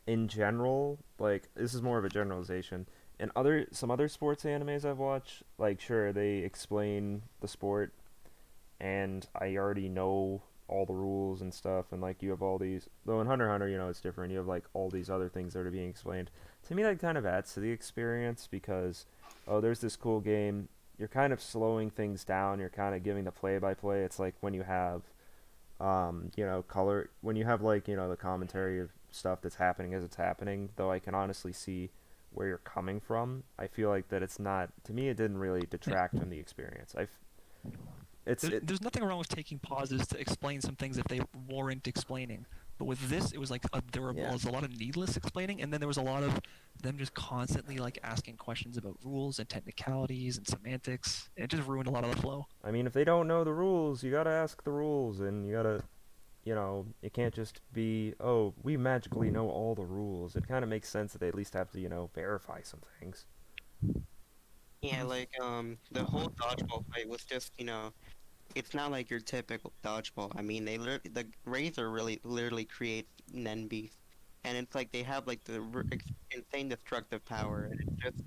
in general, like this is more of a generalization. In some other sports animes I've watched, like sure they explain the sport and I already know all the rules and stuff and like you have all these though in Hunter x Hunter, it's different. You have like all these other things that are being explained. To me that kind of adds to the experience because there's this cool game. You're kind of slowing things down, you're kind of giving the play by play. It's like when you have color when you have like the commentary of stuff that's happening as it's happening, though I can honestly see where you're coming from. I feel like that it's not, to me it didn't really detract from the experience. There's nothing wrong with taking pauses to explain some things if they warrant explaining. But with this, it was like there was a lot of needless explaining, and then there was a lot of them just constantly like asking questions about rules and technicalities and semantics. And it just ruined a lot of the flow. I mean, if they don't know the rules, you gotta ask the rules, and you gotta, it can't just be, oh, we magically know all the rules. It kind of makes sense that they at least have to, verify some things. Yeah, like the whole dodgeball fight was just it's not like your typical dodgeball. I mean, the Razor literally creates Nen beef, and it's like they have like the insane destructive power, and it's just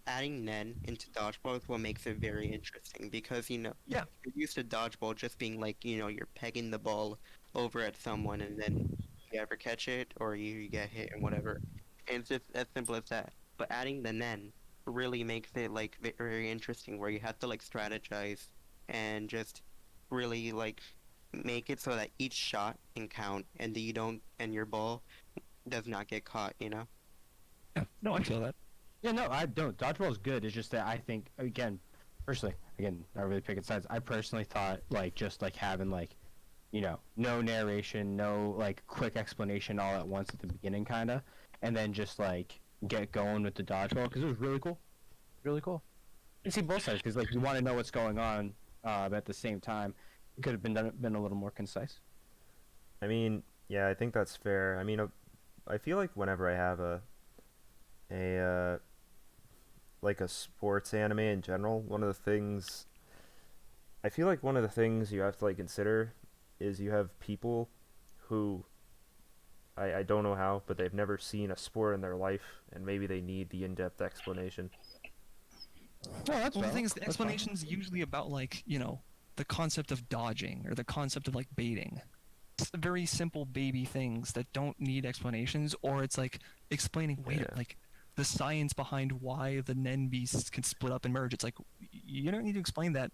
adding Nen into dodgeball is what makes it very interesting because Yeah. you're used to dodgeball just being like you're pegging the ball over at someone and then you ever catch it or you get hit and whatever. And it's just as simple as that. But adding the Nen really makes it like very interesting where you have to like strategize and just really like make it so that each shot can count and your ball does not get caught. Yeah. No, I feel that. Yeah, no, I don't. Dodgeball is good. It's just that I think, personally, not really picking sides. I personally thought, just having, no narration, no, quick explanation all at once at the beginning, kind of, and then just, get going with the dodgeball because it was really cool, really cool. You see both sides because like you want to know what's going on, but at the same time, it could have been a little more concise. I mean, yeah, I think that's fair. I mean, I feel like whenever I have a like a sports anime in general, one of the things I feel like one of the things you have to like consider is you have people who I don't know how, but they've never seen a sport in their life, and maybe they need the in-depth explanation. Oh, that's Well, the valid. thing is, the That's fine. explanation's usually about like the concept of dodging or the concept of like baiting. It's very simple baby things that don't need explanations, or it's like explaining Yeah. like the science behind why the Nen beasts can split up and merge. It's like you don't need to explain that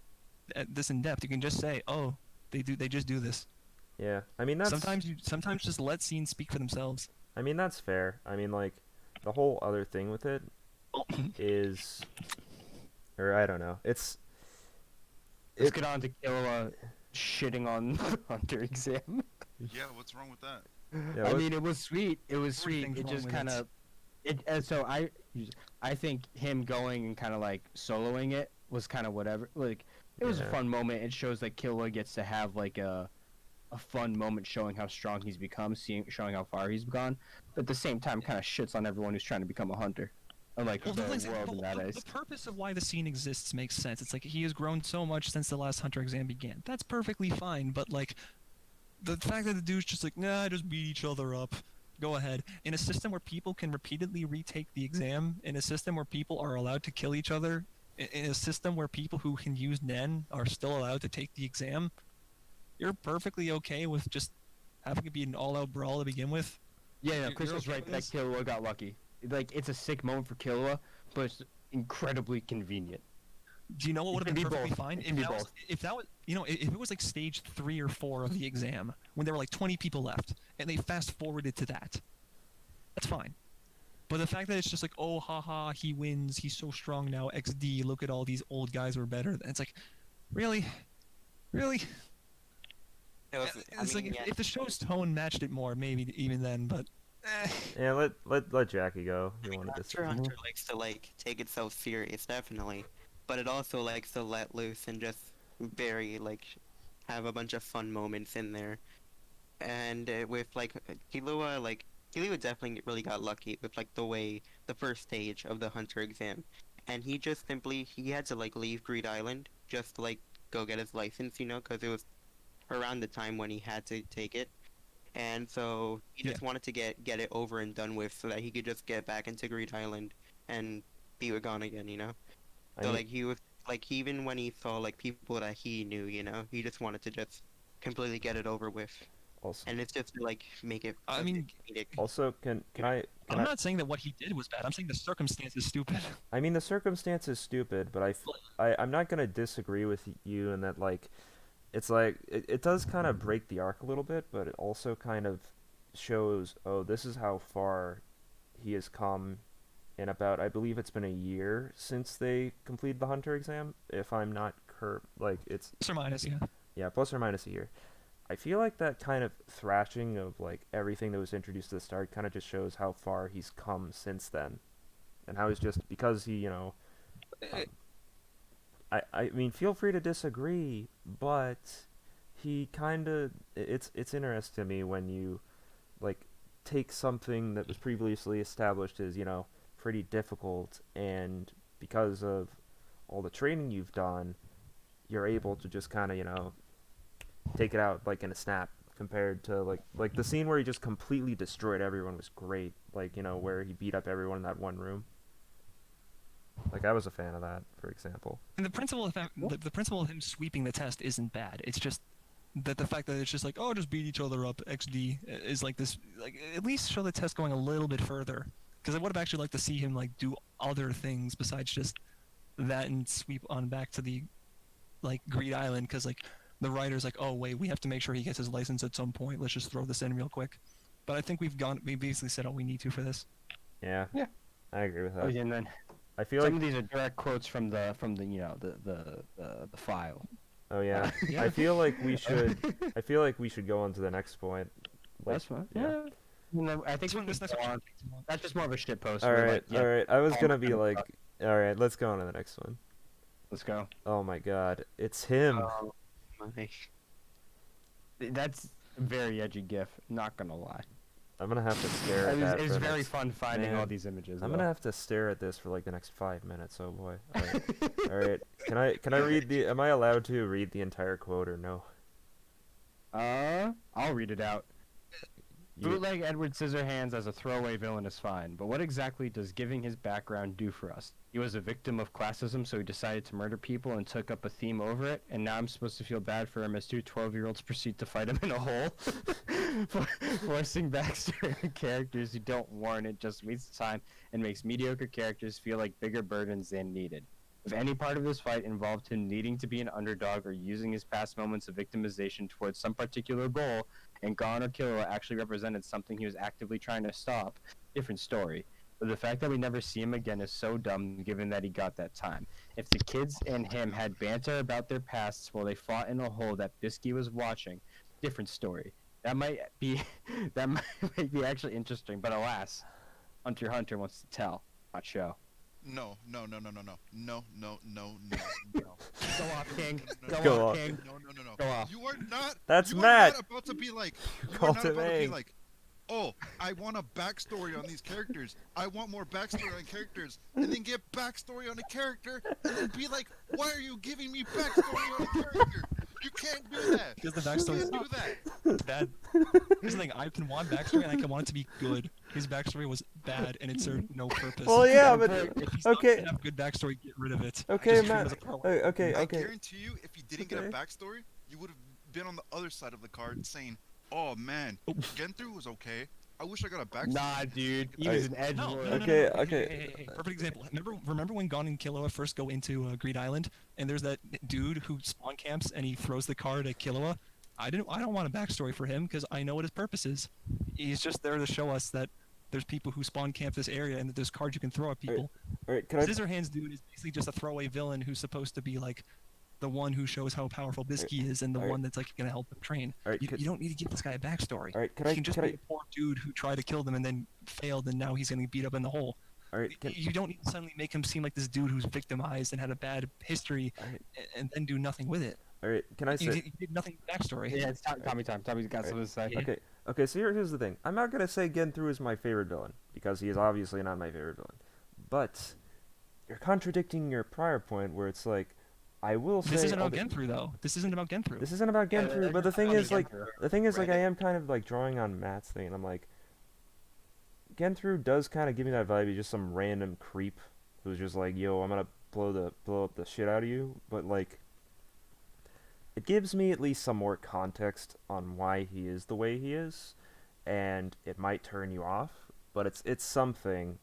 this in depth. You can just say, oh, they just do this. Yeah, I mean that's Sometimes just let scenes speak for themselves. I mean that's fair. I mean like the whole other thing with it is, or I don't know. Let's get on to Killua shitting on Hunter exam. Yeah, what's wrong with that? Yeah, I what- mean, it was sweet. It was sweet. Everything's It wrong just with kind of, and so I think him going and kind of like soloing it was kind of whatever. Like, it was a Yeah. fun moment. It shows that Killua gets to have like a fun moment showing how strong he's become, showing how far he's gone. But at the same time, kind of shits on everyone who's trying to become a hunter, or like Well, the the, thing is, world in that the is. purpose of why the scene exists makes sense. It's like he has grown so much since the last Hunter exam began. That's perfectly fine, but like the fact that the dude's just like, nah, just beat each other up. Go ahead. In a system where people can repeatedly retake the exam, in a system where people are allowed to kill each other, in a system where people who can use Nen are still allowed to take the exam, you're perfectly okay with just having it be an all-out brawl to begin with. Yeah, no, You're Crystal's okay right with that this? Killua got lucky. Like, it's a sick moment for Killua, but it's incredibly convenient. Do you know what It would have can been be perfectly both. fine It can be if both. that was if it was like stage 3 or 4 of the exam when there were like 20 people left and they fast forwarded to that? That's fine. But the fact that it's just like, oh, haha, he wins, he's so strong now, XD, look at all these old guys were better. And it's like, really? Really? It was, I It's mean, like yeah. if the show's tone matched it more, maybe even then, but Yeah, let Jackie go. He wanted to say. Hunter likes to like take itself serious, definitely, but it also likes to let loose and just very like have a bunch of fun moments in there. And with Killua definitely really got lucky with like the way the first stage of the Hunter exam, and he just simply he had to like leave Greed Island just to like go get his license, because it was around the time when he had to take it. And so he just wanted to get it over and done with so that he could just get back into Greed Island and be with Gon again. I So mean, like he was like even when he saw like people that he knew, he just wanted to just completely get it over with. also, And it's just to like make it I mean, comedic. also can I I'm not saying that what he did was bad. I'm saying the circumstance is stupid. I mean the circumstance is stupid, but I'm not gonna disagree with you in that like it's like it does kind of break the arc a little bit, but it also kind of shows, oh, this is how far he has come in about, I believe it's been a year since they completed the Hunter exam, if I'm not like it's Plus or minus, yeah. yeah, plus or minus a year. I feel like that kind of thrashing of like everything that was introduced at the start kind of just shows how far he's come since then, and how he's just because he I mean, feel free to disagree, but he kind of it's interesting to me when you like take something that was previously established as pretty difficult, and because of all the training you've done, you're able to just kind of take it out like in a snap. Compared to like the scene where he just completely destroyed everyone was great, like where he beat up everyone in that one room. Like I was a fan of that, for example. And the principle of the principle of him sweeping the test isn't bad. It's just that the fact that it's just like, oh, just beat each other up, XD, is like this. Like at least show the test going a little bit further. Because I would have actually liked to see him like do other things besides just that and sweep on back to the like Greed Island. Because like the writer's like, oh wait, we have to make sure he gets his license at some point. Let's just throw this in real quick. But I think we basically said all we need to for this. Yeah. Yeah. I agree with that. Oh, yeah, and then I feel some like of these are direct quotes from the the file. oh yeah. Yeah. I feel like we should go on to the next point. Like, That's fine. yeah. Yeah. No, I think This one, we this can next go one on. shouldn't take too long. That's just more of a shit post. All where, right, like, yeah, all right. I was all gonna of be them like, suck. all right, let's go on to the next one. Let's go. Oh my God, it's him. Oh my. That's a very edgy GIF. Not gonna lie. I'm gonna have to stare It at was, that. it for was the very next... fun finding all Man, these images. I'm though. gonna have to stare at this for like the next 5 minutes. Oh boy. All right. All right. Can I read the? Am I allowed to read the entire quote or no? I'll read it out. You- Bootleg Edward Scissorhands as a throwaway villain is fine, but what exactly does giving his background do for us? He was a victim of classism, so he decided to murder people and took up a theme over it, and now I'm supposed to feel bad for him as two 12-year-olds proceed to fight him in a hole? Forcing backstory on characters who don't warrant it just wastes time and makes mediocre characters feel like bigger burdens than needed. If any part of this fight involved him needing to be an underdog or using his past moments of victimization towards some particular goal, and Gon or Killua actually represented something he was actively trying to stop, different story. But the fact that we never see him again is so dumb given that he got that time. If the kids and him had banter about their pasts while they fought in a hole that Bisky was watching, different story. That might be that might be actually interesting, but alas, Hunter x Hunter wants to tell, not show. No. Go off, King. No, Go off. King. No. Go off. You are not. That's you Matt. Are not about to be like. You are called not him about to be Aang. like. Oh, I want a backstory on these characters. I want more backstory on characters, and then get backstory on a character, and then be like, why are you giving me backstory on a character? You can't do that. Because the You backstory can't do that. bad. Here's the thing: I can want backstory, and I can want it to be good. His backstory was bad, and it served no purpose. Well, yeah, but If he's not okay. gonna have good backstory, get rid of it. Okay, Just treat him Matt. as a pro. Okay, I okay. guarantee you, if you didn't get a Okay. backstory, you would have been on the other side of the card saying, "Oh man, Gentru was okay. I wish I got a backstory." Nah, dude. He I- was an edge No, lord. no, no, no, Okay, no. okay. Hey. Perfect example. Remember when Gon and Killua first go into Greed Island, and there's that dude who spawn camps and he throws the card at Killua. I don't want a backstory for him because I know what his purpose is. He's just there to show us that there's people who spawn camp this area and that there's cards you can throw at people. All right, can I? Scissorhands dude is basically just a throwaway villain who's supposed to be like the one who shows how powerful Bisky is and the Alright. one that's like gonna help him train. Alright, You, could- you don't need to give this guy a backstory. All right, can He I? can just Can be I? a poor dude who tried to kill them and then failed and now he's getting beat up in the hole. All right, can, You don't need to suddenly make him seem like this dude who's victimized and had a bad history Alright. and then do nothing with it. all right, can I You say? did nothing with backstory. Yeah, it's Tommy time. Tommy's got something to say. Yeah. Okay, okay. So here's the thing. I'm not gonna say Genthru is my favorite villain because he is obviously not my favorite villain. But you're contradicting your prior point where it's like, I will say. This isn't all about the- Genthru though. This isn't about Genthru. This isn't about Genthru, they're but the just thing calling is, like, Genthru. the thing is, like, I Reddit. am kind of like drawing on Matt's thing, and I'm like, Genthru does kind of give me that vibe. He's just some random creep who's just like, yo, I'm gonna blow up the shit out of you. But like, it gives me at least some more context on why he is the way he is, and it might turn you off, but it's something.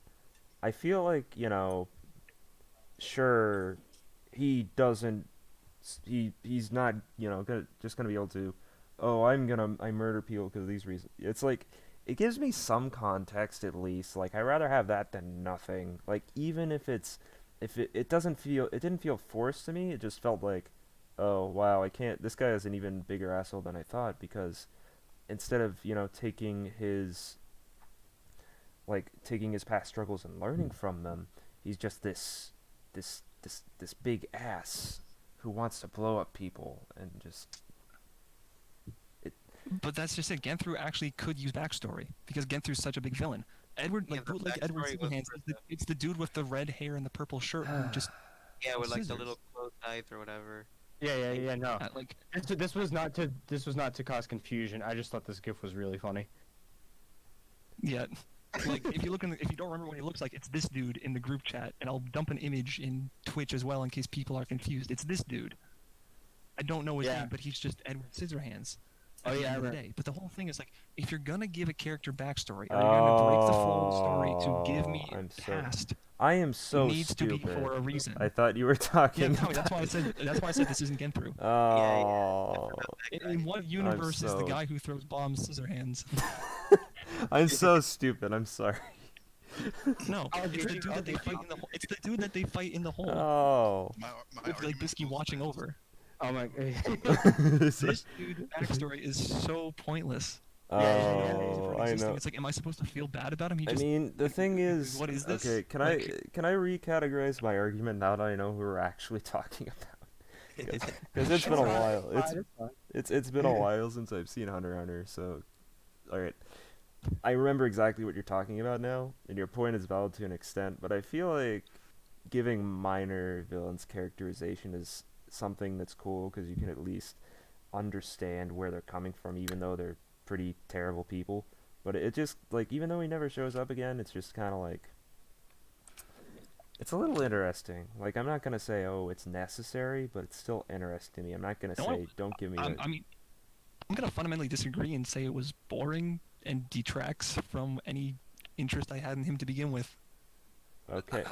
I feel like, you know, sure, he doesn't. He's not, you know, just gonna be able to, oh, I murder people because of these reasons. It's like, it gives me some context at least. Like, I'd rather have that than nothing. Like, even if it didn't feel forced to me. It just felt like, oh wow, this guy is an even bigger asshole than I thought, because instead of, you know, taking his past struggles and learning from them, he's just this big ass who wants to blow up people and just. But that's just it. Genthru actually could use backstory because Gentru's such a big villain. Edward, Yeah, like the bootleg Edward backstory was Scissorhands, for it's the dude with the red hair and the purple shirt who just Yeah, with like the Scissors. little closed eyes or whatever. Yeah. No. like This was not to cause confusion. I just thought this GIF was really funny. yeah. Like if you don't remember what he looks like, it's this dude in the group chat, and I'll dump an image in Twitch as well in case people are confused. It's this dude. I don't know his Yeah. name, but he's just Edward Scissorhands. Oh, at the yeah, end of the right. day. But the whole thing is like, if you're gonna give a character backstory, or you're gonna break the flow of the story to give me I'm a so past, I am so it needs stupid. to be for a reason. I thought you were Yeah, talking. Tommy, that's why I said this isn't Genthru. Oh, In what universe is the so- guy who throws bombs Scissorhands? I'm so stupid. I'm sorry. No, I'll it's the agree, dude I'll that they agree. fight in the hole. It's the dude that they fight in the hole Oh. My with like argument Bisky goes watching back. over. Oh my. This dude's backstory is so pointless. Oh, I existing. know. It's like, am I supposed to feel bad about him? He I just mean, the thing is, what is this? okay, can Like- I recategorize my argument now that I know who we're actually talking about? Because it's been a while. It's been a while since I've seen Hunter x Hunter. So, all right, I remember exactly what you're talking about now, and your point is valid to an extent. But I feel like giving minor villains characterization is something that's cool because you can at least understand where they're coming from, even though they're pretty terrible people. But it just, like, even though he never shows up again, it's just kind of like, it's a little interesting. Like, I'm not gonna say, oh, it's necessary, but it's still interesting to me. I'm not gonna No, say, don't give me the... I mean, I'm gonna fundamentally disagree and say it was boring and detracts from any interest I had in him to begin with. Okay.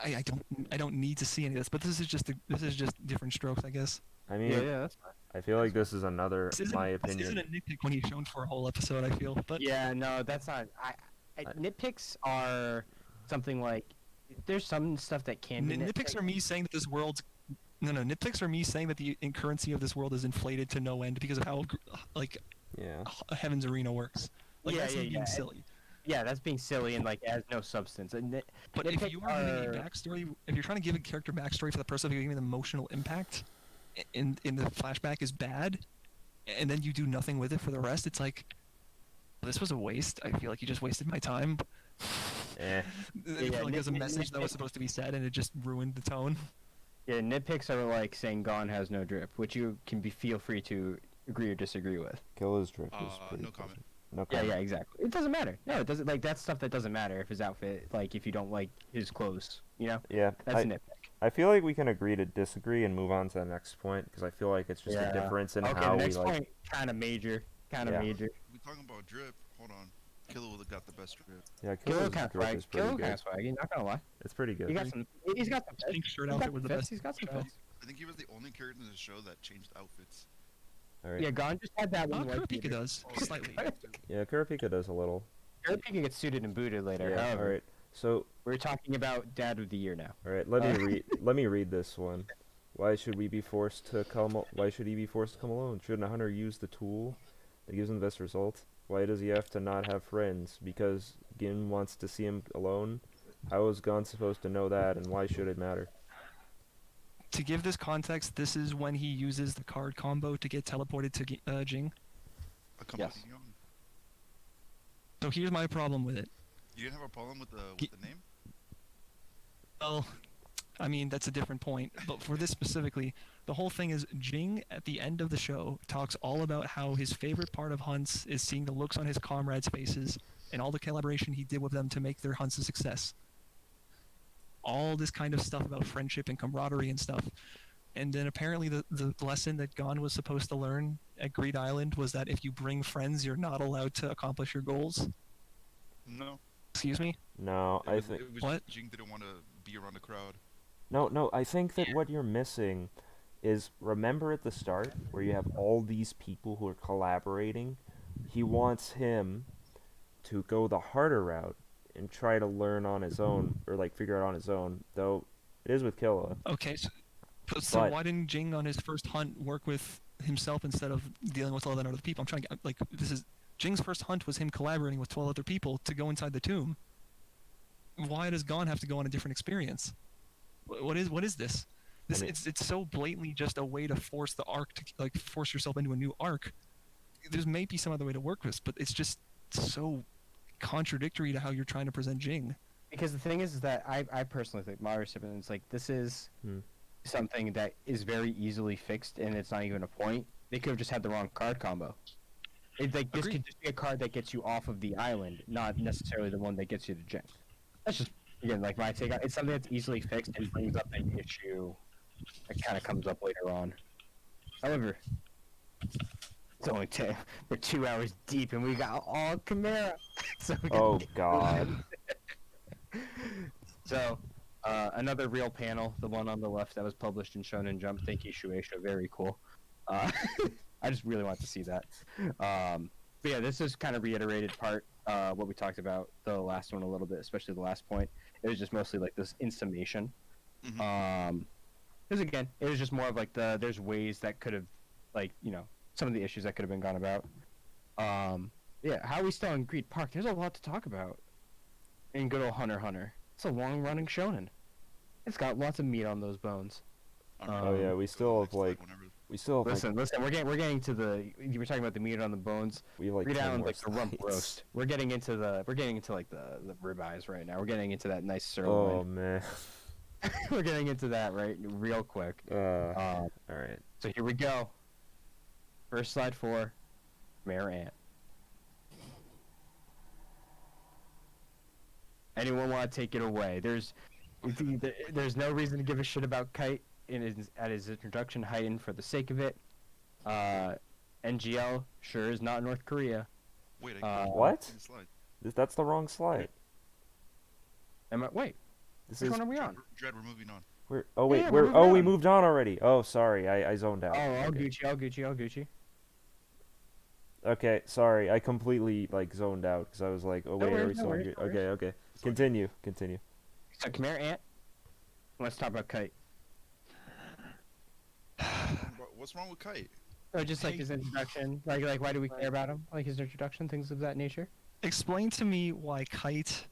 I don't need to see any of this, but this is just different strokes, I guess. I mean, Yeah, that's fine. I feel like this is another, my This isn't opinion. a nitpick when he's shown for a whole episode. I feel, but Yeah, no, that's not. Nitpicks are something like there's some stuff that can be nitpicks are me saying that this world's no nitpicks are me saying that the currency of this world is inflated to no end because of how like Yeah. Heaven's Arena works. Like Yeah, that's yeah, being yeah. silly. Yeah, that's being silly and like has no substance. And But if nitpicks you are giving a backstory, if you're trying to give a character backstory for the person who's giving an emotional impact, in the flashback is bad, and then you do nothing with it for the rest, it's like this was a waste. I feel like you just wasted my time. Eh. I Yeah, feel like there's a nit- message that was nitpick- supposed to be said, and it just ruined the tone. yeah, nitpicks are like saying Gon has no drip, which you can feel free to agree or disagree with. Killa's drip is pretty No close. comment. No Yeah, comment. yeah, exactly. It doesn't matter. No, it doesn't. Like that's stuff that doesn't matter if his outfit, like if you don't like his clothes, you know, Yeah, that's a nitpick. I feel like we can agree to disagree and move on to the next point because I feel like it's just Yeah. a difference in Okay, how next we like. point, kind of major, Yeah. major. We talking about drip. Hold on. Killer would have got the best drip. Yeah, Kilo Killa's kind of drip swag. is pretty Kilo kind good. of swaggy. Not gonna lie. It's pretty He good. got some. He's got some fits. Pink shirt He's got outfit was the fits, best. He's got some show. fits. I think he was the only character in the show that changed outfits. All right. Yeah, Gon just had that one. Kurapika does Oh, yeah, slightly. he does too. Yeah, Kurapika does a little. Kurapika gets suited and booted later. Yeah. However, All right. So, we're talking about Dad of the Year now. all right. Let me read. Let me read this one. Why should we be forced to come? Why should he be forced to come alone? Shouldn't a hunter use the tool that gives him the best result? Why does he have to not have friends? Because Gin wants to see him alone. How is Gon supposed to know that? And why should it matter? To give this context, this is when he uses the card combo to get teleported to Jing. A Yes. company young. So here's my problem with it. You didn't have a problem with the name? Well, I mean, that's a different point. But for this specifically, the whole thing is Jing at the end of the show talks all about how his favorite part of hunts is seeing the looks on his comrades' faces and all the collaboration he did with them to make their hunts a success. All this kind of stuff about friendship and camaraderie and stuff. And then apparently the lesson that Gon was supposed to learn at Greed Island was that if you bring friends, you're not allowed to accomplish your goals. No. Excuse me? No, I was, think. it was What? Jing didn't want to be around the crowd. No, I think that what you're missing is remember at the start where you have all these people who are collaborating. He wants him to go the harder route and try to learn on his own or like figure it out on his own. Though it is with Killa. Okay, so But- why didn't Jing on his first hunt work with himself instead of dealing with all that other people? I'm trying to get, like, this is Jing's first hunt was him collaborating with 12 other people to go inside the tomb. Why does Gon have to go on a different experience? What is this? This mean- it's so blatantly just a way to force the arc to like force yourself into a new arc. There's maybe some other way to work this, but it's just so contradictory to how you're trying to present Jing. Because the thing is that I personally think my recipient is like this is Hmm. something that is very easily fixed and it's not even a point. They could have just had the wrong card combo. It's like this Agreed. could just be a card that gets you off of the island, not necessarily the one that gets you to Jing. That's just again like my take on it's something that's easily fixed and brings up an issue that kind of comes up later on. However, it's only we're 2 hours deep and we got all Chimera. So we Oh got God. So, another real panel, the one on the left that was published in Shonen Jump. Thank you, Shueisha. Very cool. I just really want to see that. But yeah, this is kind of reiterated part what we talked about the last one a little bit, especially the last point. It was just mostly like this in summation. Mhm. Because again, it was just more of like there's ways that could have, like some of the issues that could have been gone about. Yeah, how are we still in Greed Park? There's a lot to talk about in good old Hunter x Hunter. It's a long-running shonen. It's got lots of meat on those bones. I don't know, Oh yeah, Um, we go to the still have next slide like whenever. Listen. We're getting to the. You were talking about the meat on the bones. we have like Read 10 down more like the rump slides. roast. We're getting into like the ribeyes right now. We're getting into that nice Oh sirloin. man. We're getting into that right real quick. All right. So here we go. First slide for Mayor Ant. Anyone want to take it away? There's no reason to give a shit about Kite at his introduction, heightened for the sake of it. NGL sure is not North Korea. Wait, I What? can't see the slide. That's the wrong slide. Wait, This which is one are we on? Dread, we're moving on. we're oh wait, Yeah, we're we're oh moving we on. moved on already. Oh, sorry. I zoned out. Oh, all Okay. Gucci, all Gucci. Okay, sorry. I completely like zoned out because I was like, oh wait, are we worries, no still on worries, Gre- no worries. Okay. It's fine. Continue. So come here, Ant. Let's talk about Kite. What's wrong with Kite? Or just like his introduction, like why do we care about him? Like his introduction, things of that nature. Explain to me why Kite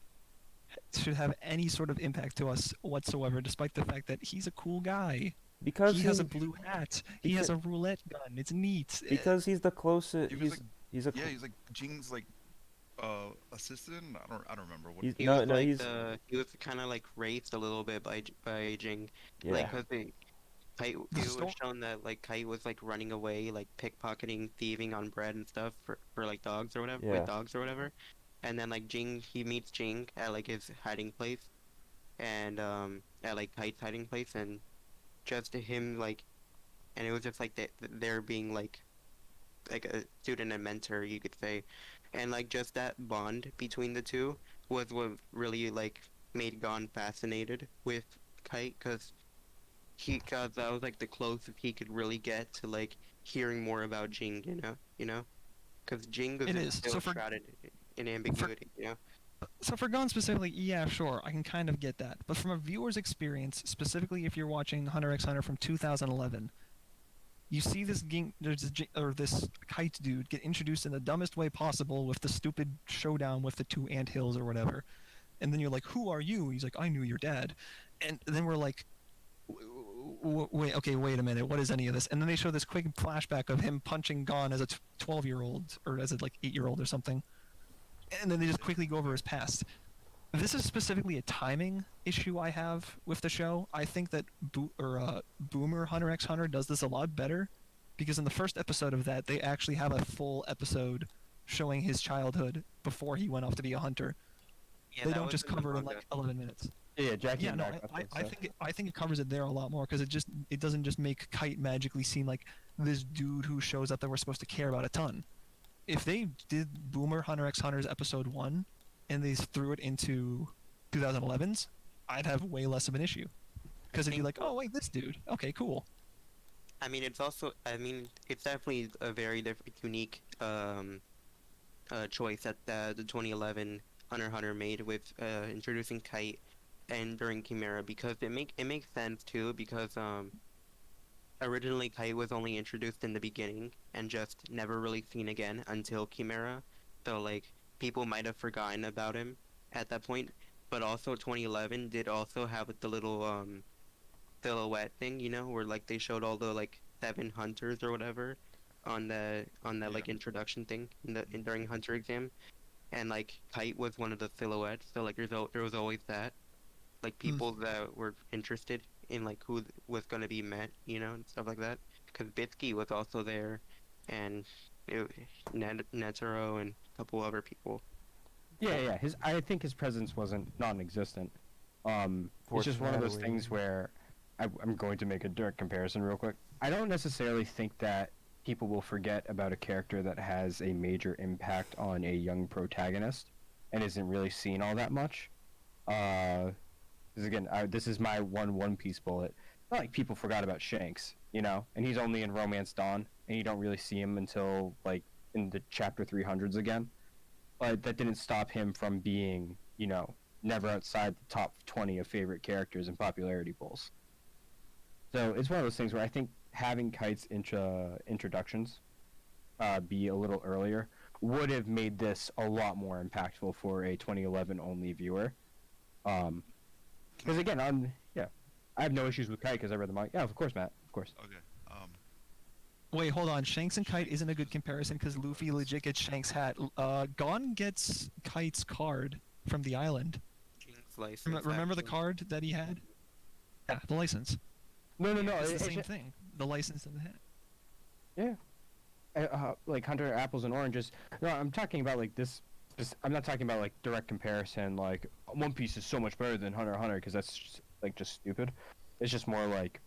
should have any sort of impact to us whatsoever, despite the fact that he's a cool guy. Because He has a blue hat. He has a because- roulette gun. It's neat. because he's the closest. He was He's a Yeah, he's like Jing's like assistant. I don't remember what. he's He no was no like he's he was kind of like raised a little bit by Jing, yeah. like because Kite, The it was sto- shown that like Kite was like running away, like pickpocketing, thieving on bread and stuff for like dogs or whatever, Yeah. with dogs or whatever, and then like Jing, he meets Jing at like his hiding place, and at like Kite's hiding place, and just him like, and it was just like they're being like a student and mentor, you could say, and like just that bond between the two was what really like made Gon fascinated with Kite, cause that was like the closest he could really get to like hearing more about Jing, you know, cause Jing was It is. still So for- shrouded in ambiguity, you know. So for Gon specifically, yeah, sure, I can kind of get that. But from a viewer's experience, specifically if you're watching Hunter x Hunter from 2011, you see this this Kite dude get introduced in the dumbest way possible with the stupid showdown with the two anthills or whatever, and then you're like, "Who are you?" He's like, "I knew your dad," and then we're like, wait a minute, what is any of this?" And then they show this quick flashback of him punching Gon as a 12-year-old or as a like 8-year-old or something, and then they just quickly go over his past. This is specifically a timing issue I have with the show. I think that Boomer Hunter x Hunter does this a lot better, because in the first episode of that, they actually have a full episode showing his childhood before he went off to be a hunter. Yeah, They that don't was just in the cover it in manga. like 11 minutes. Yeah, Jackie. Yeah, and no, Mac got that I stuff. I think it covers it there a lot more, because it doesn't just make Kite magically seem like this dude who shows up that we're supposed to care about a ton. If they did Boomer Hunter x Hunter's episode 1 and they threw it into 2011's, I'd have way less of an issue, because it'd be like, oh wait, this dude, okay, cool. I mean, it's definitely a very unique choice that the 2011 Hunter x Hunter made with introducing Kite and during Chimera, because it makes sense too, because originally Kite was only introduced in the beginning and just never really seen again until Chimera, so like people might have forgotten about him at that point. But also 2011 did also have the little silhouette thing, where like they showed all the like 7 hunters or whatever on that like introduction thing during hunter exam, and like Kite was one of the silhouettes, so like there was always that, like people that were interested in like who was gonna be met, and stuff like that, because Bitsky was also there, and Netero and a couple other people. Yeah. I think his presence wasn't non-existent. It's just one of those things where I'm going to make a direct comparison real quick. I don't necessarily think that people will forget about a character that has a major impact on a young protagonist and isn't really seen all that much. This is my One Piece bullet. Not like people forgot about Shanks, and he's only in Romance Dawn, and you don't really see him until like in the chapter 300s again. But that didn't stop him from being, never outside the top 20 of favorite characters in popularity polls. So it's one of those things where I think having Kite's introductions be a little earlier would have made this a lot more impactful for a 2011 only viewer. Because again, I have no issues with Kite because I read the manga. Yeah, of course, Matt, of course. Okay. Wait, hold on. Shanks and Kite isn't a good comparison because Luffy legit gets Shanks' hat. Gon gets Kite's card from the island. King's license. Remember the actually. card that he had? Yeah, the license. No, It's the it's same just- thing. The license and the hat. like Hunter apples and oranges. No, I'm talking about like this. I'm not talking about like direct comparison. Like One Piece is so much better than Hunter x Hunter because that's just stupid. It's just more like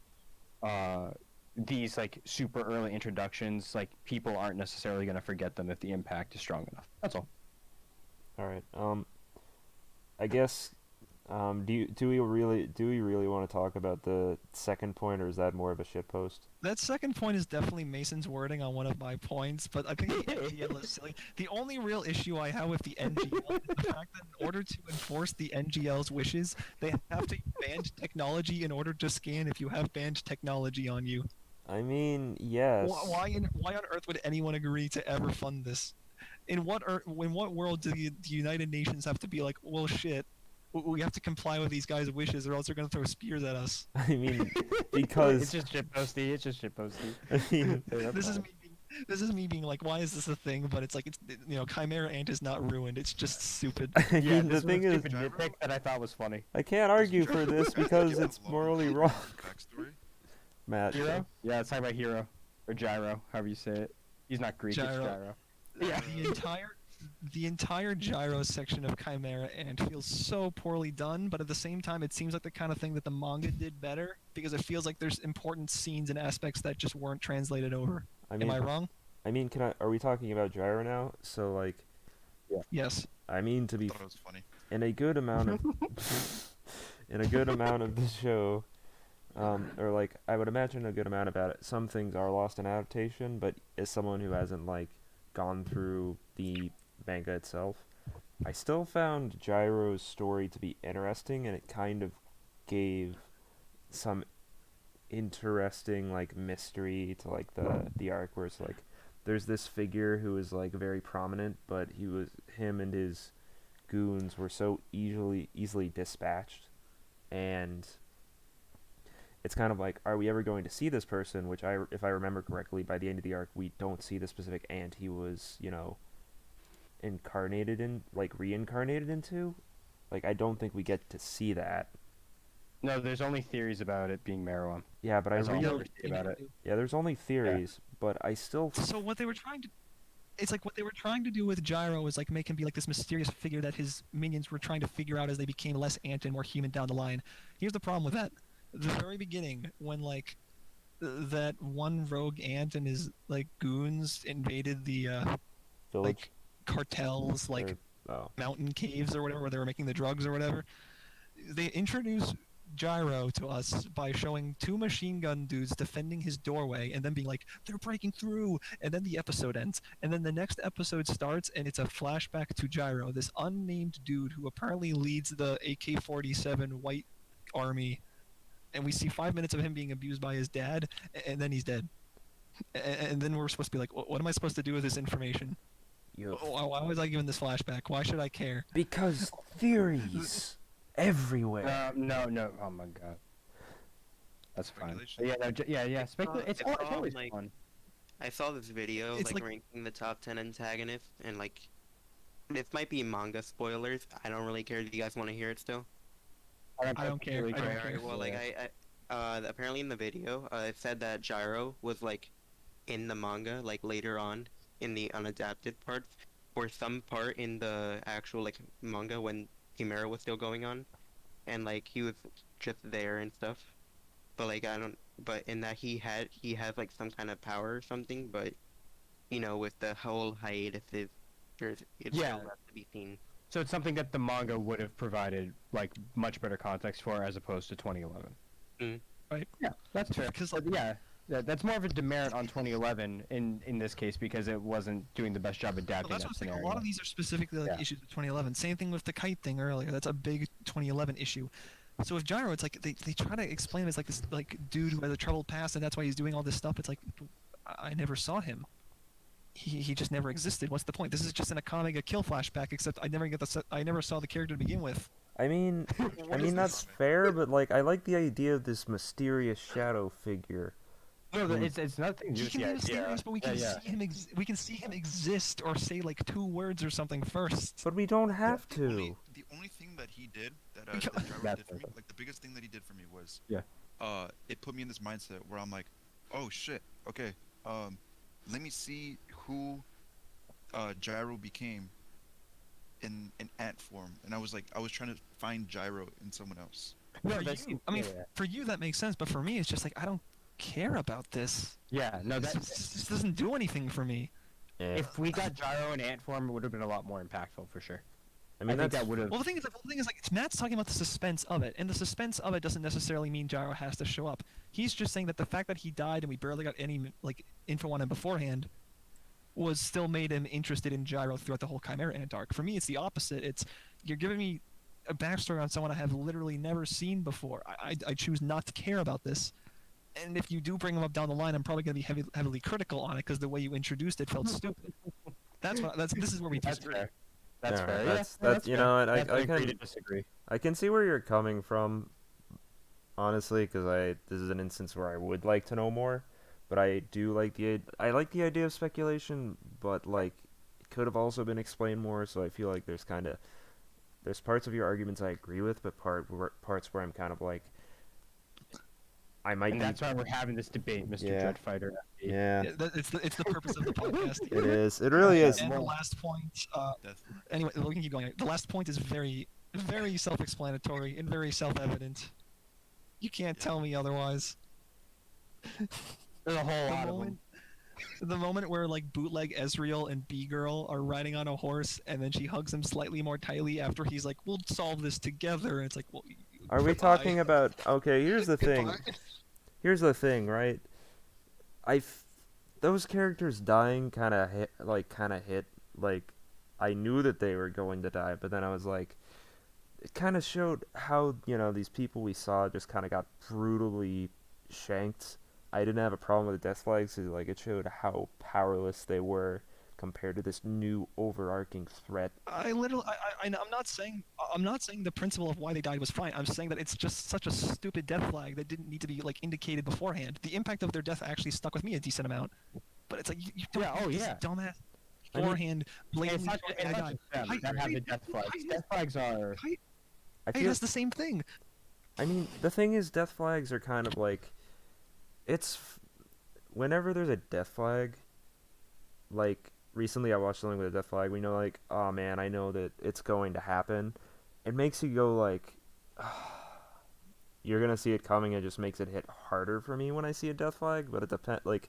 these like super early introductions. Like people aren't necessarily gonna forget them if the impact is strong enough. That's all. All right. I guess. Do we really want to talk about the second point, or is that more of a shit post? That second point is definitely Mason's wording on one of my points, but I think the NGL is silly. The only real issue I have with the NGL is the fact that in order to enforce the NGL's wishes, they have to ban technology in order to scan if you have banned technology on you. I mean, yes. Why on earth would anyone agree to ever fund this? In what world do the United Nations have to be like, well, shit, we have to comply with these guys' wishes, or else they're gonna throw spears at us? I mean, it's because just shitposty. It's just shitposty. I mean, This is me being like, why is this a thing? But it's like, Chimera Ant is not ruined. It's just stupid. I Yeah, mean, the this was a thing is, stupid nitpick that I thought was funny. I can't argue for this because it's morally wrong. Backstory. Matt. Hero? Yeah, it's talking about Hero or Gyro, however you say it. He's not Greek. It's Gyro. Gyro. Yeah. The entire gyro section of Chimera Ant feels so poorly done, but at the same time, it seems like the kind of thing that the manga did better because it feels like there's important scenes and aspects that just weren't translated over. I mean, Am I wrong? are we talking about Gyro now? So like, Yes. I mean to I be thought it was funny. in a good amount of in a good amount of the show, or like I would imagine a good amount about it. Some things are lost in adaptation, but as someone who hasn't like gone through the manga itself, I still found Gyro's story to be interesting, and it kind of gave some interesting like mystery to like the arc where it's like there's this figure who is like very prominent, but him and his goons were so easily dispatched, and it's kind of like, are we ever going to see this person? Which if I remember correctly, by the end of the arc, we don't see the specific ant he was, reincarnated into. Like, I don't think we get to see that. No, there's only theories about it being Meruem. Yeah, but That's all No, I'll say about it. yeah, there's only theories, but I still So what they were trying to, it's like what they were trying to do with Gyro was like make him be like this mysterious figure that his minions were trying to figure out as they became less ant and more human down the line. Here's the problem with that: the very beginning, when like that one rogue ant and his like goons invaded the village. like cartels, like mountain caves or whatever, where they were making the drugs or whatever. They introduced Gyro to us by showing two machine gun dudes defending his doorway and then being like, they're breaking through, and then the episode ends. And then the next episode starts and it's a flashback to Gyro, this unnamed dude who apparently leads the AK-47 white army, and we see 5 minutes of him being abused by his dad, and then he's dead. And then we're supposed to be like, what am I supposed to do with this information? Why was I given this flashback? Why should I care? Because theories everywhere. No. Oh my god. That's fine. Speculation. Yeah. Speculate. It's It's all, always like- fun. I saw this video It's like like- ranking the top 10 antagonists, and like this might be manga spoilers. I don't really care. Do you guys want to hear it still? I don't care. I don't Alright, care. well, like apparently in the video, it said that Gyro was like in the manga, like later on in the unadapted parts, or some part in the actual like manga when Chimera was still going on, and like he was just there and stuff. But like but in that he has like some kind of power or something. But with the whole hiatus, it's Yeah. still left to be seen. So it's something that the manga would have provided like much better context for as opposed to 2011. Right. Yeah, that's fair. Because like, That's more of a demerit on 2011 in this case because it wasn't doing the best job well, adapting that's that what I'm saying. scenario. A lot of these are specifically like Yeah. issues of 2011. Same thing with the kite thing earlier. That's a big 2011 issue. So with Gyro, it's like they try to explain him as like this like dude who has a troubled past and that's why he's doing all this stuff. It's like I never saw him. he just never existed. What's the point? This is just in a comic, a kill flashback. Except I never saw the character to begin with. I mean, What is that's this? fair, but like I like the idea of this mysterious shadow figure. No, Mm. it's nothing to do He with can the be idea. mysterious, but we Yeah, can yeah. see him. We can see him exist, or say like 2 words or something first. But we don't have The only, to. the only thing that he did that, Because- that Gyro That's did for me, perfect. like the biggest thing that he did for me was, Yeah. it put me in this mindset where I'm like, oh shit, okay, let me see who, Gyro became in ant form, and I was trying to find Gyro in someone else. No, For that's you, I mean, yeah, for you that makes sense, but for me, it's just like I don't care about this. yeah. No, This that just doesn't do anything for me. Eh. if we got Gyro in ant form, it would have been a lot more impactful for sure. I mean, think that's that would have. Well, the thing is, like, it's Matt's talking about the suspense of it, and the suspense of it doesn't necessarily mean Gyro has to show up. He's just saying that the fact that he died and we barely got any like info on him beforehand was still made him interested in Gyro throughout the whole Chimera Ant arc. For me, it's the opposite. It's you're giving me a backstory on someone I have literally never seen before. I choose not to care about this. And if you do bring him up down the line, I'm probably going to be heavily critical on it because the way you introduced it felt stupid. This is where we That's disagree. fair. That's Yeah, fair. that's- yeah, that's- you know what, I agree can- to disagree. I can see where you're coming from, honestly, because this is an instance where I would like to know more, but I like the idea of speculation, but like it could have also been explained more. So I feel like there's parts of your arguments I agree with, but parts where I'm kind of like I might And be. that's why we're having this debate, Mr. Yeah. Dreadfighter. Yeah, It's the purpose of the podcast. it is. It really is. And the last point, Death. anyway, we can keep going. The last point is very, very self-explanatory and very self-evident. You can't tell me otherwise. There's a whole The lot of them. moment, the moment where like bootleg Ezreal and B Girl are riding on a horse, and then she hugs him slightly more tightly after he's like, "We'll solve this together." And it's like, well, Are we goodbye. talking about? Okay, here's the thing. Goodbye. Here's the thing, right? Those characters dying kind of hit. Like, I knew that they were going to die, but then I was like, it kind of showed how these people we saw just kind of got brutally shanked. I didn't have a problem with the death flags because like it showed how powerless they were compared to this new overarching threat. I'm not saying the principle of why they died was fine. I'm saying that it's just such a stupid death flag that didn't need to be like indicated beforehand. The impact of their death actually stuck with me a decent amount, but it's like you don't Yeah, have oh, this yeah. dumbass I mean- beforehand And it's blatantly not, showing it's I not died. just them Height, that have the height, death flags. height, Death flags are. Height, I height feel. has the same thing. I mean, the thing is, death flags are kind of like, whenever there's a death flag, like, recently I watched something with a death flag, we know, like, oh man, I know that it's going to happen. It makes you go, like, you're gonna see it coming, it just makes it hit harder for me when I see a death flag, but it depends, like,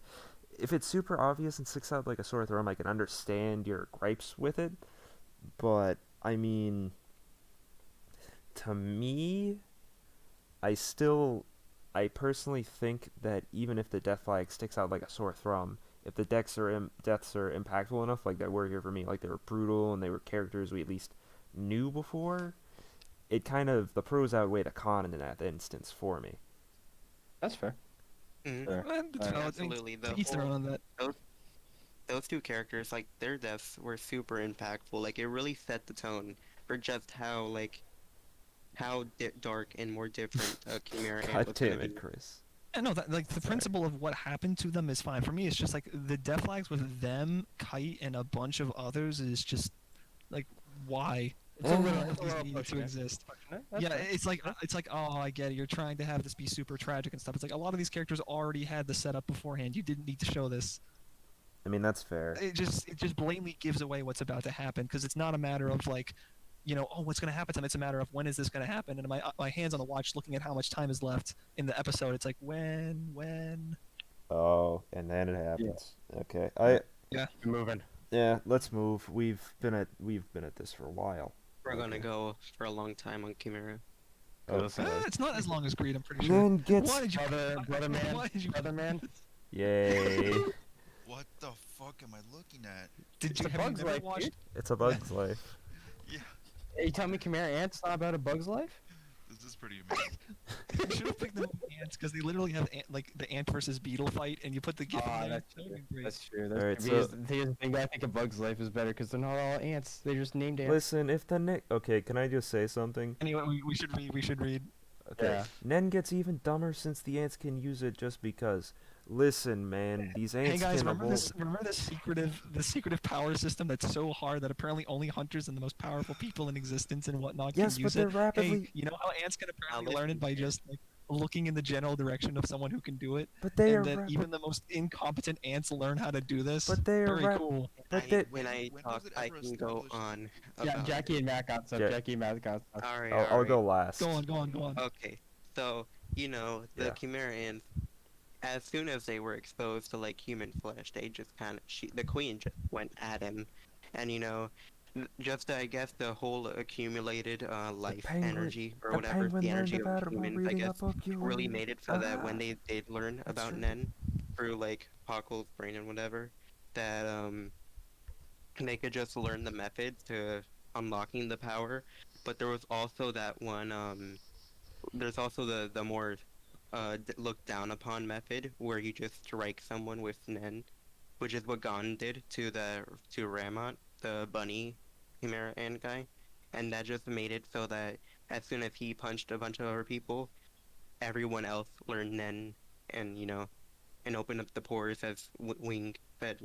if it's super obvious and sticks out like a sore thumb, I can understand your gripes with it, but, I mean, to me, I personally think that even if the death flag sticks out like a sore thumb, if the deaths are impactful enough, like they were here for me, like they were brutal and they were characters we at least knew before, the pros outweigh the con in that instance for me. That's fair. Mhm. Fair. It's valid. I mean, Absolutely. to each their own on that. Those two characters, like their deaths were super impactful. Like it really set the tone for just how dark and more different Chimera Ant God was damn gonna it, be. Chris. I know that like the principle of what happened to them is fine. For me, it's just like the death flags with them, Kite, and a bunch of others is just like why. It's a little, None of it's a these little needed to pushing it. exist. That's Yeah, fair. it's like oh I get it. You're trying to have this be super tragic and stuff. It's like a lot of these characters already had the setup beforehand. You didn't need to show this. I mean, that's fair. It just blatantly gives away what's about to happen because it's not a matter of like, oh, what's going to happen to them. It's a matter of when is this going to happen. And my hands on the watch, looking at how much time is left in the episode. It's like when. Oh, and then it happens. Okay. Keep moving. Yeah, let's move. We've been at this for a while. We're gonna Okay. go for a long time on Chimera. Oh, Listen. It's not as long as Greed. I'm pretty sure. then gets Why did you? Brother man, Why did you? brother man. yay. What the fuck am I looking at? Did It's you a have you Bug's never Life, watched? dude. It's a bug's life. Yeah, Hey, you tell me Chimera Ant's not about a bug's life? this is pretty amazing. You should have picked the ants because they literally have like the ant versus beetle fight, and you put the GIF in there. That's That true. would've been great. That's true. That's Alright, true. so- Because here's the thing, I think A Bug's Life is better because they're not all ants. They're just named ants. Listen, if the okay, can I just say something? Anyway, we should read. We should read. Okay. Yeah. Nen gets even dumber since the ants can use it just because. Listen, man, these ants Hey guys, can remember evolve. Remember the secretive power system that's so hard that apparently only hunters and the most powerful people in existence and whatnot Yes, can but use they're it. rapidly. Hey, you know how ants can apparently listen learn it by just like looking in the general direction of someone who can do it, But they are. and then even the most incompetent ants learn how to do this. But they are. Very cool. But they. When I When talk, was it I ever can go established- on. Yeah, About Jackie and Matt got stuff. Ja- Jackie and Matt got stuff. Alright, I'll go last. Go on. Okay, so the Yeah. Chimera ants, as soon as they were exposed to like human flesh, they just kind of the queen just went at him, and just I guess the whole accumulated life penguin- energy or the whatever, penguin the learned energy about of it while humans, I reading a guess, book you really read. made it so that when Ah, they did learn that's about right. Nen through like Pakle's brain and whatever, that they could just learn the methods to unlocking the power. But there was also that one there's also the more looked down upon method where you just strike someone with Nen, which is what Gon did to Ramot, the bunny Chimera ant guy, and that just made it so that as soon as he punched a bunch of other people, everyone else learned Nen, and and opened up the pores as Wing said,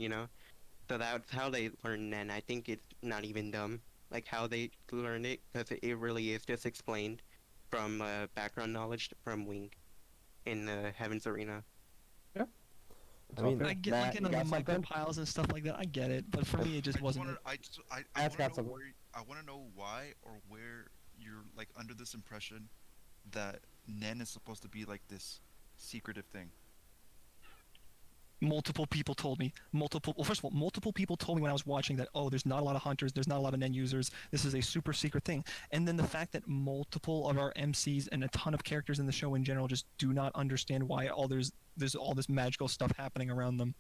So that's how they learn Nen. I think it's not even dumb, like how they learned it, because it really is just explained from background knowledge from Wing in the Heaven's Arena. I mean, I get Matt, like you into the got something? micropiles and stuff like that. I get it, but for me, it just wasn't. I Matt's got wanna know something. where I want to know why or where you're like under this impression that Nen is supposed to be like this secretive thing. Multiple people told me. Well, first of all, multiple people told me when I was watching that, oh, there's not a lot of hunters, there's not a lot of Nen users. This is a super secret thing. And then the fact that multiple of our MCs and a ton of characters in the show in general just do not understand why there's all this magical stuff happening around them,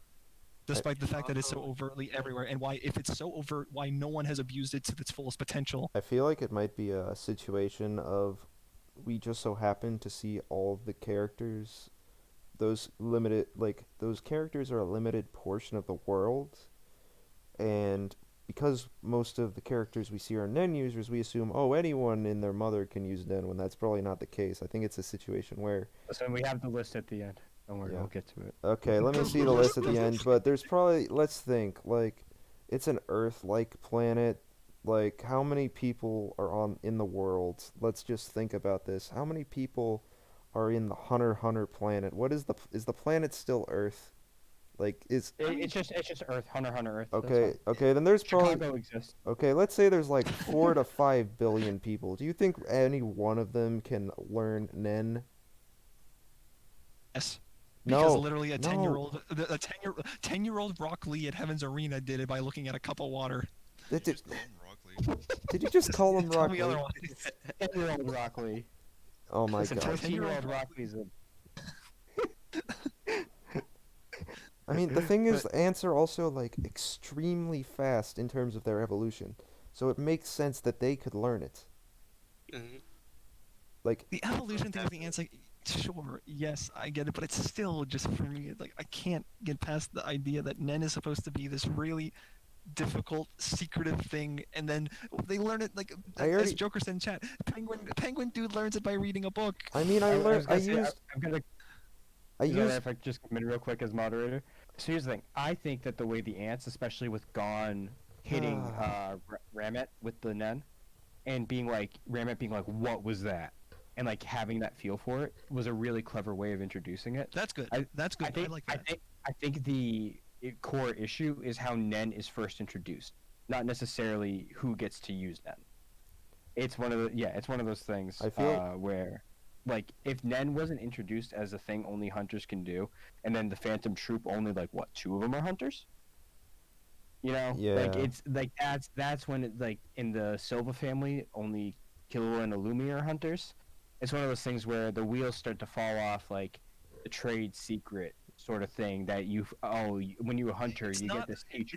despite the fact that it's so overtly everywhere, and why, if it's so overt, why no one has abused it to its fullest potential. I feel like it might be a situation of we just so happen to see all of the characters. Those characters are a limited portion of the world, and because most of the characters we see are Nen users, we assume, oh, anyone and their mother can use Nen, when that's probably not the case. I think it's a situation where, So we have the list at the end. Don't worry, Yeah. we'll get to it. okay, let me see the list at the end, but there's probably, let's think, like, it's an Earth-like planet. Like, how many people are in the world? Let's just think about this. How many people are in the Hunter planet? What is the planet still Earth? Like, is It's just Earth, Hunter Earth. that's okay, all. okay, then there's probably, Chicago exists. okay, let's say there's like 4 to 5 billion people. Do you think any one of them can learn Nen? Yes. Because No, literally a no. 10-year-old Rock Lee at Heaven's Arena did it by looking at a cup of water. Did, Just call him Rock Lee. did you just call him Tell Rock me Lee? otherwise. 10-year-old Rockley. Oh my Listen, god. 10-year-old Rockley's a... I mean, the thing is, ants are also like extremely fast in terms of their evolution, so it makes sense that they could learn it. Mhm. Like, The evolution thing with the ants, like, sure, yes, I get it, but it's still just for me, like, I can't get past the idea that Nen is supposed to be this really difficult, secretive thing, and then they learn it, like, I as already- Joker said in chat, Penguin dude learns it by reading a book. I mean, I was gonna say, used, I'm gonna... I Is that used, right if I just come in real quick as moderator? So here's the thing. I think that the way the ants, especially with Gon hitting Rammet with the Nen, and being like, Rammet being like, what was that? And like having that feel for it was a really clever way of introducing it. That's good. I- That's good. I, like that. I think the core issue is how Nen is first introduced, not necessarily who gets to use Nen. It's one of those things I feel- where, like, if Nen wasn't introduced as a thing only hunters can do, and then the Phantom Troop only, like, what, 2 of them are hunters? You know, like, Yeah. it's like that's when it, like, in the Silva family, only Killua and Illumi are hunters. It's one of those things where the wheels start to fall off, like the trade secret sort of thing that when you're a hunter, It's you not- get this feature.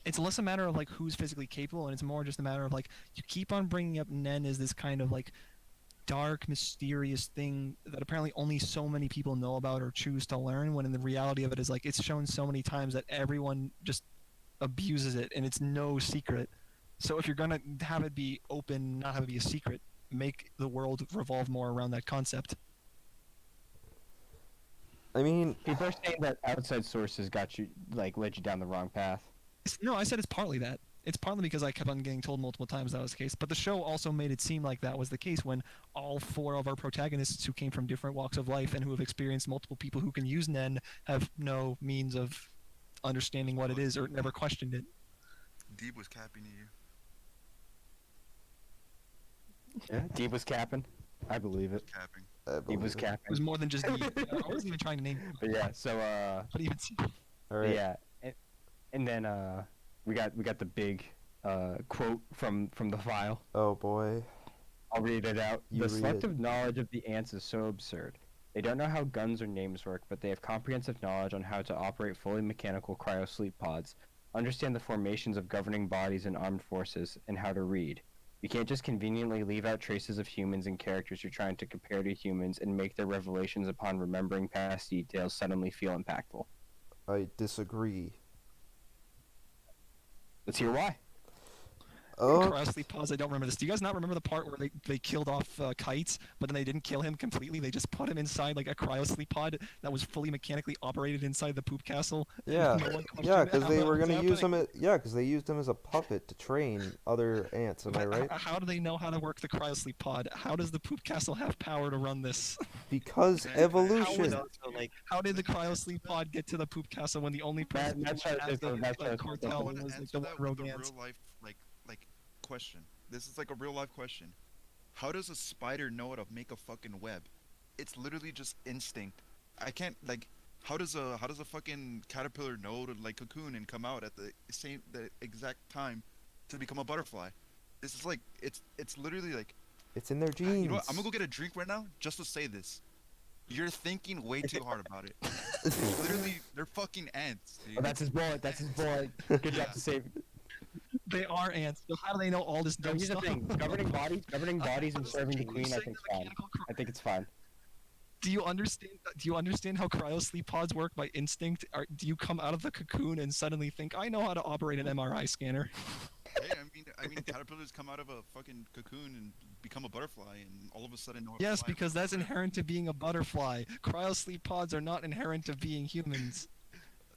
It's less a matter of like who's physically capable, and it's more just a matter of like you keep on bringing up Nen as this kind of like dark, mysterious thing that apparently only so many people know about or choose to learn. When in the reality of it is like it's shown so many times that everyone just abuses it, and it's no secret. So if you're gonna have it be open, not have it be a secret, make the world revolve more around that concept. I mean, People are saying that outside sources got you, like, led you down the wrong path. No, I said it's partly that. It's partly because I kept on getting told multiple times that was the case. But the show also made it seem like that was the case when all 4 of our protagonists who came from different walks of life and who have experienced multiple people who can use Nen have no means of understanding what it is or never questioned it. Deeb was capping to you. Yeah. Deeb was capping. I believe it. Capping. Deeb was It capping. was more than just me. I wasn't even trying to name. But yeah, so But even all right. yeah, and then we got the big quote from the file. Oh boy. I'll read it out. You The read it. selective knowledge of the ants is so absurd. They don't know how guns or names work, but they have comprehensive knowledge on how to operate fully mechanical cryosleep pods, understand the formations of governing bodies and armed forces, and how to read. You can't just conveniently leave out traces of humans and characters you're trying to compare to humans and make their revelations upon remembering past details suddenly feel impactful. I disagree. Let's hear why. Oh, Crossley pause. I don't remember this. Do you guys not remember the part where they killed off Kites, but then they didn't kill him completely? They just put him inside like a cryosleep pod that was fully mechanically operated inside the poop castle. yeah. No one questioned Yeah, because how they that were was gonna use happening. him. Because they used him as a puppet to train other ants. Am I But right? How do they know how to work the cryosleep pod? How does the poop castle have power to run this? Because How How evolution. was also like How did the cryosleep pod get to the poop castle when the only person that's who right, has the that's right. cartel I want to was like answer the that one with a rogue real ants? life like question. This is like a real life question. How does a spider know how to make a fucking web? It's literally just instinct. I can't like. How does a fucking caterpillar know to like cocoon and come out at the exact time to become a butterfly? This is like it's literally like. It's in their genes. You know what? I'm gonna go get a drink right now just to say this. You're thinking way too hard about it. Literally, they're fucking ants, dude. Oh, that's his bullet. That's his bullet. Good job Yeah. to save. They are ants. So how do they know all this No, dumb here's the stuff? thing. Governing bodies and serving the You're queen, I saying think it's that fine. mechanical I think it's fine. Do you understand? Do you understand how cryosleep pods work by instinct? Do you come out of the cocoon and suddenly think, "I know how to operate an MRI scanner"? Hey, I mean, caterpillars come out of a fucking cocoon and become a butterfly, and all of a sudden know how to Yes, fly. because that's inherent to being a butterfly. Cryosleep pods are not inherent to being humans.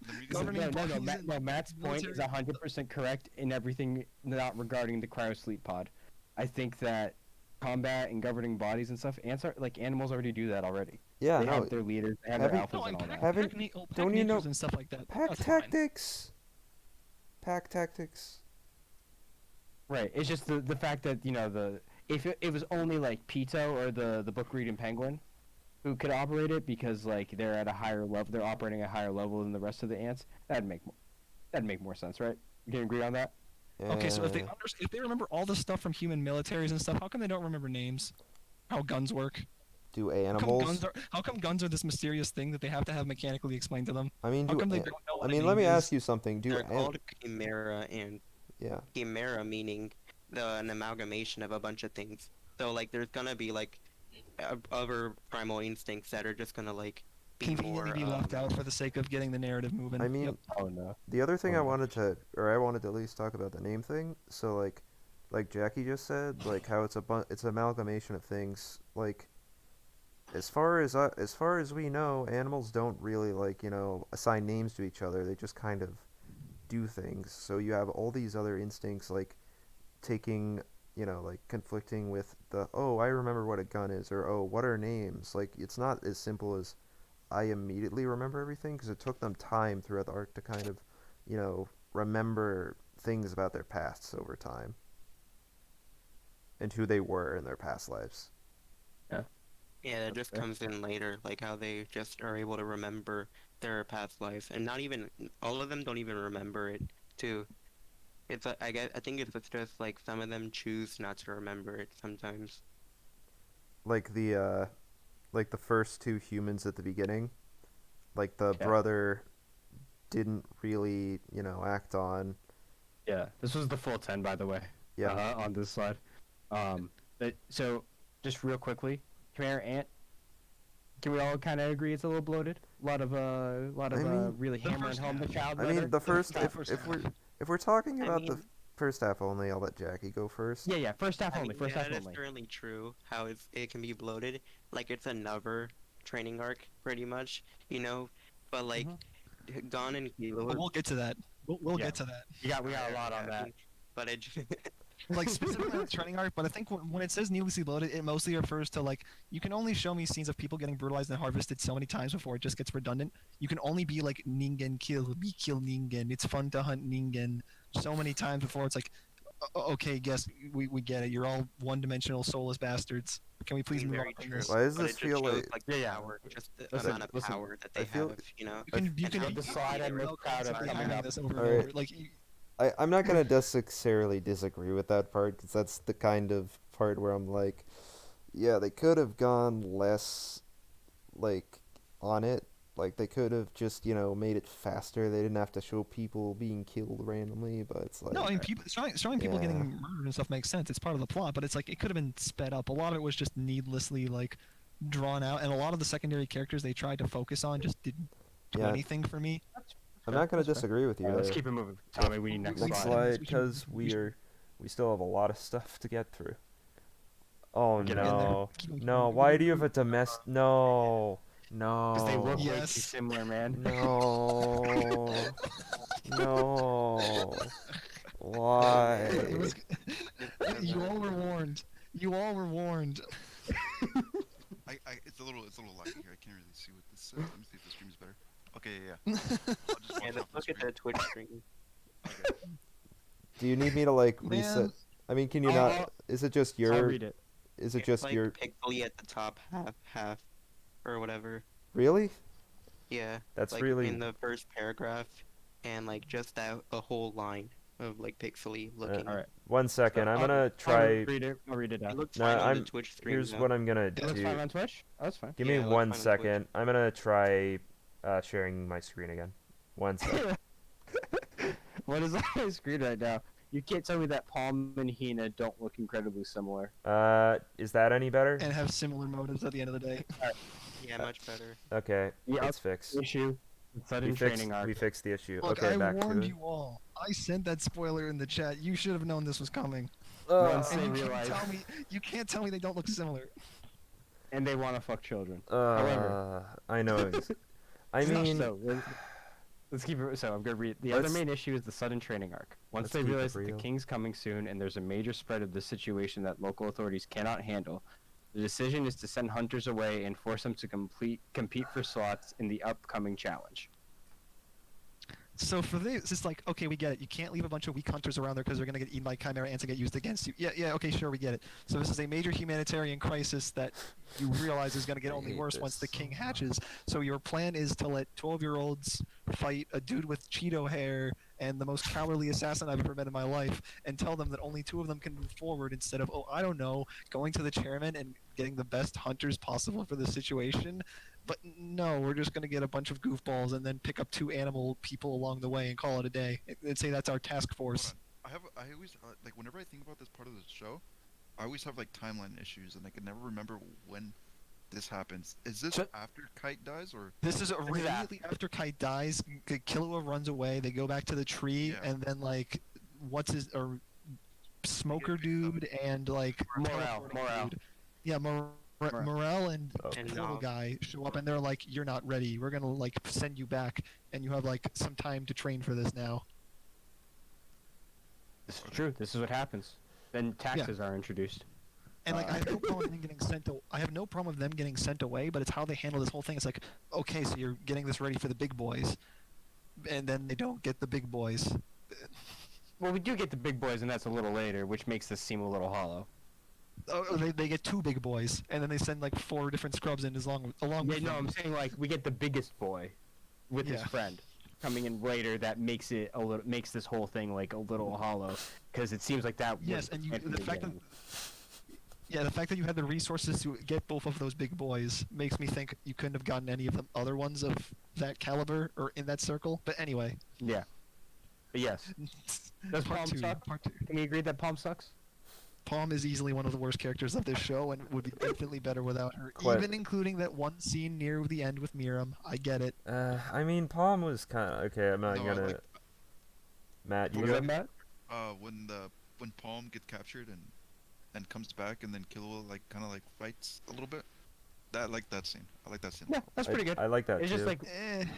The reason- Governing No, bodies Matt's and point is military- 100% correct in everything not regarding the cryosleep pod. I think that combat and governing bodies and stuff, ants are like animals already do that already. Yeah, They no. have their leaders, they have their haven't- alphas No, and and all that. Haven't- pack don't you know- natures and stuff like that. Pack That's fine. tactics. Pack tactics. Right. It's just the fact that if it was only like Pito or the book reading penguin who could operate it because like they're at a higher level, they're operating at a higher level than the rest of the ants. That'd make more sense, right? You can agree on that? Okay, so Yeah. if they remember all the stuff from human militaries and stuff, how come they don't remember names? How guns work? Do How come animals? guns are this mysterious thing that they have to have mechanically explained to them? I mean, How do come they an- don't know I what a mean, let name me is? ask you something. Do they're an- called chimera, and yeah. chimera meaning an amalgamation of a bunch of things. So like there's gonna be like other primal instincts that are just gonna like be Conveniently more be left out for the sake of getting the narrative moving. I mean, Yep. Oh no. the other thing I Okay. wanted to at least talk about the name thing. So like Jackie just said, like how it's it's an amalgamation of things. Like as far as we know, animals don't really assign names to each other. They just kind of do things. So you have all these other instincts like taking like conflicting with I remember what a gun is, or what are names. Like it's not as simple as I immediately remember everything, because it took them time throughout the arc to kind of remember things about their pasts over time and who they were in their past lives. Yeah, that just fair. comes in later, like how they just are able to remember their past life, and not even all of them don't even remember it too. It's I think it's just like some of them choose not to remember it sometimes. Like the first two humans at the beginning, like the Yeah. brother didn't really act on. Yeah. This was the full 10, by the way. Yeah. On this slide. So just real quickly, Chimera Ant. Can we all kind of agree it's a little bloated? A lot of I mean, really the hammering first home the half. child I letter. mean, the first half, if we're talking I about the mean- first half only, I'll let Jackie go first. Yeah, first half I only. mean, First yeah, half that's only. certainly true. How it can be bloated, like it's another training arc, pretty much, you know. But like, Gon and Kilo. But we'll get to that. We'll Yeah. get to that. We got a lot on I that. mean, but it. Like specifically on the training arc, but I think when it says needlessly bloated, it mostly refers to like you can only show me scenes of people getting brutalized and harvested so many times before it just gets redundant. You can only be like Ningen kill, be kill Ningen. It's fun to hunt Ningen so many times before it's like, okay, guess we get it. You're all one-dimensional, soulless bastards. Can we please move on Very from true. this? Why does but this it just feel shows, like- the Yeah. power, just the Listen, amount of listen, power that I they feel- have, you know. You can And be the slide I'm most proud of constantly coming hammering up. this over and Alright. over. Like I'm not gonna necessarily disagree with that part because that's the kind of part where I'm like, yeah, they could have gone less, like, on it. Like they could have just made it faster. They didn't have to show people being killed randomly. But it's like no, I mean people showing people Yeah. getting murdered and stuff makes sense. It's part of the plot, but it's like it could have been sped up. A lot of it was just needlessly like drawn out, and a lot of the secondary characters they tried to focus on just didn't do Yeah. anything for me. I'm not gonna That's fair. disagree with you. Alright, let's there. keep it moving. Tommy, we need next Next slide. slide, We should- because we should- we still have a lot of stuff to get through. Oh Get in there. no, Keep- no! Why do you have a domestic? No, Because they look way too Yes. similar, man. no, no. Why? You all were warned. You all were warned. It's a little laggy here. I can't really see what this says. Let me see if the stream is better. Okay, yeah. I'll just watch Yeah, off the look at screen. the Twitch stream. Okay. Do you need me to like Man. reset? I mean, can you I'll- not? Is it just I'll your? read it. Is it It's just like your? pixely at the top, half, or whatever. Really? Yeah. That's like really. in the first paragraph, and like just that a whole line of like pixely looking. Alright. 1 second. I'm I'll- gonna I'll try. read it. I'll read it It out. looks No, fine on I'm- the Twitch stream. Here's though. what I'm gonna It looks fine do. on Twitch? Oh, that's fine. Give Yeah, me it looks 1 fine on Twitch. second. I'm gonna try sharing my screen again. 1 second. What is on my screen right now? You can't tell me that Palm and Hina don't look incredibly similar. Is that any better? And have similar motives at the end of the day. Yeah, much better. Okay, Yeah, it's fixed. issue. Sudden We fixed, training arc. we fixed the issue. Look, Okay, I back to warned it. you all. I sent that spoiler in the chat. You should have known this was coming. Once And they you can't realize, tell me they don't look similar. and they want to fuck children. I know. I mean, so let's keep it. So I'm gonna read. The other main issue is the sudden training arc. Once Let's they keep it realize that the real. king's coming soon, and there's a major spread of the situation that local authorities cannot handle, the decision is to send hunters away and force them to compete for slots in the upcoming challenge. So for this, it's like, okay, we get it. You can't leave a bunch of weak hunters around there because they're gonna get eaten by chimera ants and get used against you. Yeah, okay, sure, we get it. So this is a major humanitarian crisis that you realize is gonna get I only hate worse once the this. king hatches. So your plan is to let 12-year-olds fight a dude with Cheeto hair and the most cowardly assassin I've ever met in my life, and tell them that only 2 of them can move forward instead of, oh, I don't know, going to the chairman and getting the best hunters possible for the situation. But no, we're just gonna get a bunch of goofballs and then pick up 2 animal people along the way and call it a day and say that's our task force. Hold on. I always like whenever I think about this part of the show, I always have like timeline issues and I can never remember when this happens. Is this So- after Kite dies or? This is is immediately after Kite dies. Killua runs away. They go back to the tree, Yeah. and then like, what's his or Smoker dude and like Morale, teleporting Morale. dude. Yeah, Morale and Oh. And little Nog. guy show up, and they're like, "You're not ready. We're gonna like send you back, and you have like some time to train for this now." This is true. This is what happens. Then taxes are introduced. And like, I have no problem with them getting sent. I have no problem with them getting sent away, but it's how they handle this whole thing. It's like, okay, so you're getting this ready for the big boys, and then they don't get the big boys. Well, we do get the big boys, and that's a little later, which makes this seem a little hollow. Oh, they get 2 big boys, and then they send like 4 different scrubs in along Yeah, with no, them. I'm saying like we get the biggest boy with his Yeah. friend coming in later. That makes it a little makes this whole thing like a little hollow because it seems like that. Yes, was and you planned from the fact that beginning. the fact that you had the resources to get both of those big boys makes me think you couldn't have gotten any of the other ones of that caliber or in that circle. But anyway, Yeah. But yes, Does part Palm 2. suck? Part 2. can we agree that Palm sucks? Palm is easily one of the worst characters of this show and would be infinitely better without her. Quite- Even including that one scene near the end with Miriam. I get it. I mean, Palm was kind of okay. I'm not No, I gonna. like- Matt, you Was go. that Matt? When Palm gets captured and comes back, and then Killua like kind of like fights a little bit. I like that scene. I like that scene. Yeah, that's pretty good. I like that It's too. just like Eh. it's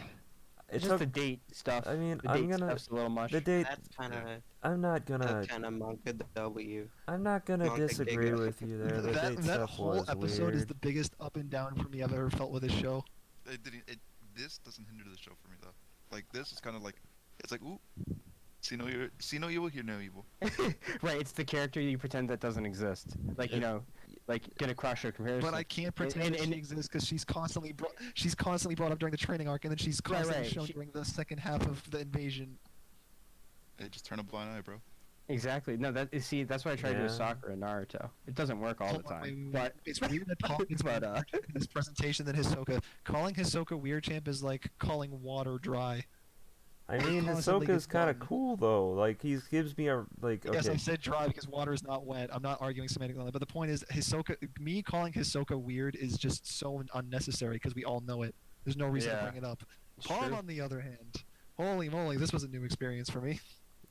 It's just o- the date stuff. I mean, the I'm date gonna stuff's a little much. the date. That's kind of I'm not gonna. that's kind of manga W. I'm not gonna Manga disagree Giga. with you there. The that date that stuff whole was episode weird. is the biggest up and down for me I've ever felt with this show. This doesn't hinder the show for me though. Like this is kind of like it's like ooh, see no evil, hear no evil. Right, it's the character you pretend that doesn't exist. Like you know, like get a crush or comparison. But I can't pretend and- that she exists because she's constantly brought up during the training arc, and then she's Right, constantly right. shown during the second half of the invasion. Hey, just turn a blind eye, bro. Exactly. No, see, that's why I try to do Yeah. Sakura and Naruto. It doesn't work all the Hold on, wait, time. wait, But wait. It's weird that Paul it's But, more in this presentation than Hisoka. Calling Hisoka weird champ is like calling water dry. I mean, constantly Hisoka's gets kind of done. cool though. Like he gives me a like. Yes, I Okay, said dry because water is not wet. I'm not arguing semantically on that, but the point is, me calling Hisoka weird is just so unnecessary because we all know it. There's no reason to Yeah. bring it up. It's Palm, true. on the other hand, holy moly, this was a new experience for me.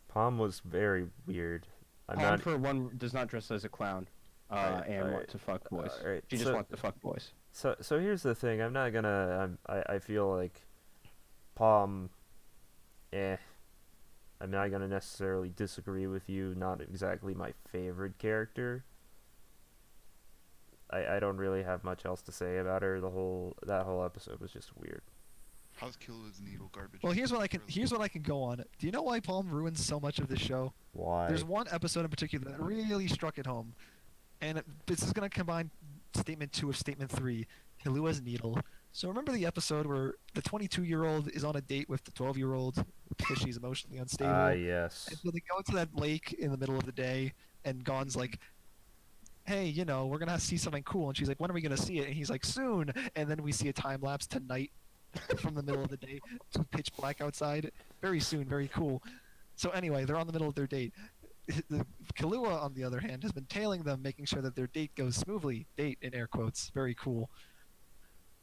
Palm was very weird. I'm Palm, not. for one, does not dress as a clown, Alright, and alright, want to fuck boys. alright, She just so- wants to fuck boys. So here's the thing. I'm not gonna. I feel like Palm. I'm not gonna necessarily disagree with you. Not exactly my favorite character. I don't really have much else to say about her. That whole episode was just weird. How's Killua's needle garbage? Well, here's what I can go on. Do you know why Palm ruins so much of this show? Why? There's one episode in particular that really struck it home, and this is gonna combine statement 2 of statement 3, Killua's needle. So remember the episode where the 22-year-old is on a date with the 12-year-old because she's emotionally unstable. Ah, yes. And so they go to that lake in the middle of the day, and Gon's like, hey, you know, we're gonna see something cool. And she's like, when are we gonna see it? And he's like, soon. And then we see a time lapse to night from the middle of the day to pitch black outside. Very soon, very cool. So anyway, they're on the middle of their date. Killua, on the other hand, has been tailing them, making sure that their date goes smoothly. Date in air quotes. Very cool.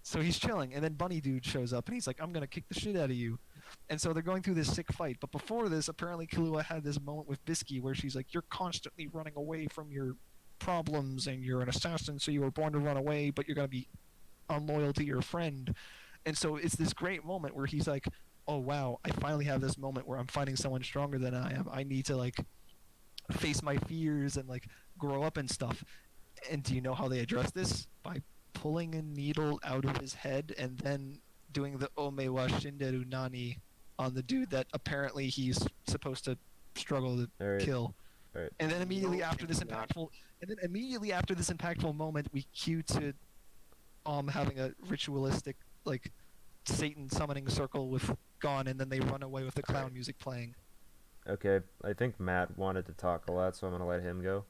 So he's chilling, and then Bunny Dude shows up, and he's like, I'm gonna kick the shit out of you. And so they're going through this sick fight. But before this, apparently Killua had this moment with Bisky where she's like, you're constantly running away from your problems, and you're an assassin, so you were born to run away, but you're gonna be unloyal to your friend. And so it's this great moment where he's like, oh wow, I finally have this moment where I'm fighting someone stronger than I am. I need to like face my fears and like grow up and stuff. And do you know how they address this? By pulling a needle out of his head and then doing the Omewa Shinderu Nani on the dude that apparently he's supposed to struggle to Alright. kill. Alright. And then immediately No, after this it's not. impactful moment, we cue to having a ritualistic like Satan summoning circle with Gon, and then they run away with the clown music playing. Okay, I think Matt wanted to talk a lot, so I'm gonna let him go.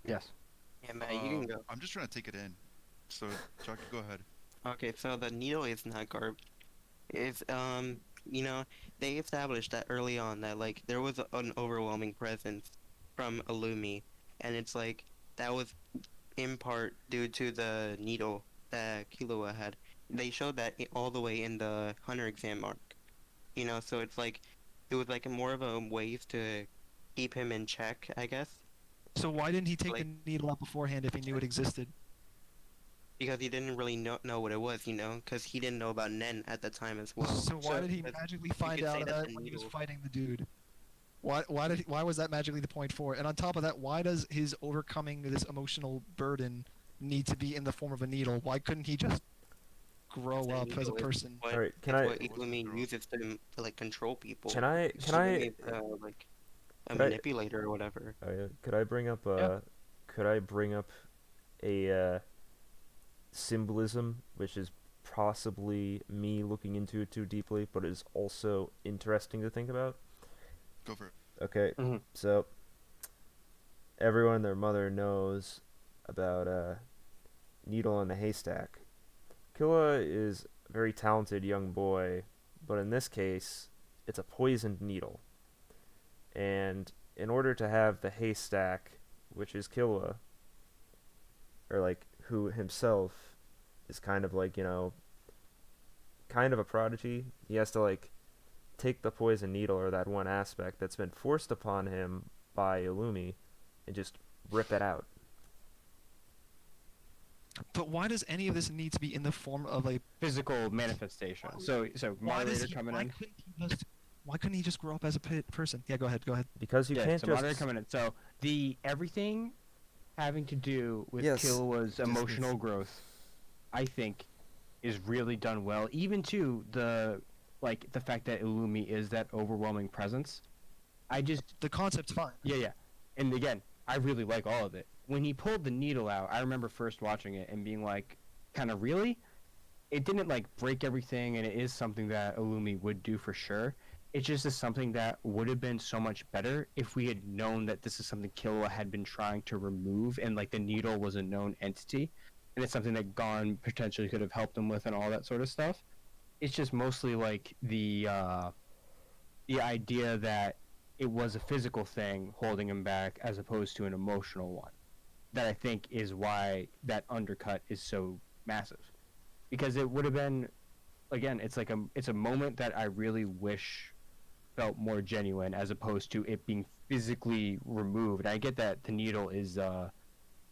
Yes. Yeah, Matt, you can go. I'm just trying to take it in. So, Chucky, go ahead. Okay, so the needle is not garbage. It's you know, they established that early on that like there was an overwhelming presence from Illumi, and it's like that was in part due to the needle that Killua had. They showed that all the way in the Hunter exam arc. You know, so it's like it was like more of a ways to keep him in check, I guess, So why didn't he take Like- the needle out beforehand if he knew it existed? because he didn't really know what it was, you know, because he didn't know about Nen at the time as well. So why did he that's- magically you find could say out of that's that the when he was needle. fighting the dude? Why was that magically the point for it? And on top of that, why does his overcoming this emotional burden need to be in the form of a needle? Why couldn't he just grow The up as a needle is person? What, Alright, can it's I- what Illumi uses to like control people. Can I Illumi is, like a Could I- manipulator or whatever. could I bring up a symbolism which is possibly me looking into it too deeply, but is also interesting to think about? Go for it. Okay, Mhm. so everyone and their mother knows about Needle in the Haystack. Killua is a very talented young boy, but in this case, it's a poisoned needle. And in order to have the haystack which is Killua, or like who himself is kind of like, kind of a prodigy. He has to like take the poison needle, or that one aspect that's been forced upon him by Illumi, and just rip it out. But why does any of this need to be in the form of a Physical manifestation. So why does moderator he, coming why in. couldn't he just why couldn't he just grow up as a person? Yeah, go ahead. Because you Yeah, can't so just moderator coming in. So the everything having to do with Yes. Killua's emotional growth, I think, is really done well. Even to the fact that Illumi is that overwhelming presence. The concept's fine. Yeah. And again, I really like all of it. When he pulled the needle out, I remember first watching it and being like, kind of really? It didn't like break everything, and it is something that Illumi would do for sure. It just is something that would have been so much better if we had known that this is something Killua had been trying to remove, and like the needle was a known entity, and it's something that Gon potentially could have helped him with, and all that sort of stuff. It's just mostly like the idea that it was a physical thing holding him back as opposed to an emotional one. That I think is why that undercut is so massive, because it would have been, again, it's a moment that I really wish felt more genuine as opposed to it being physically removed. I get that the needle is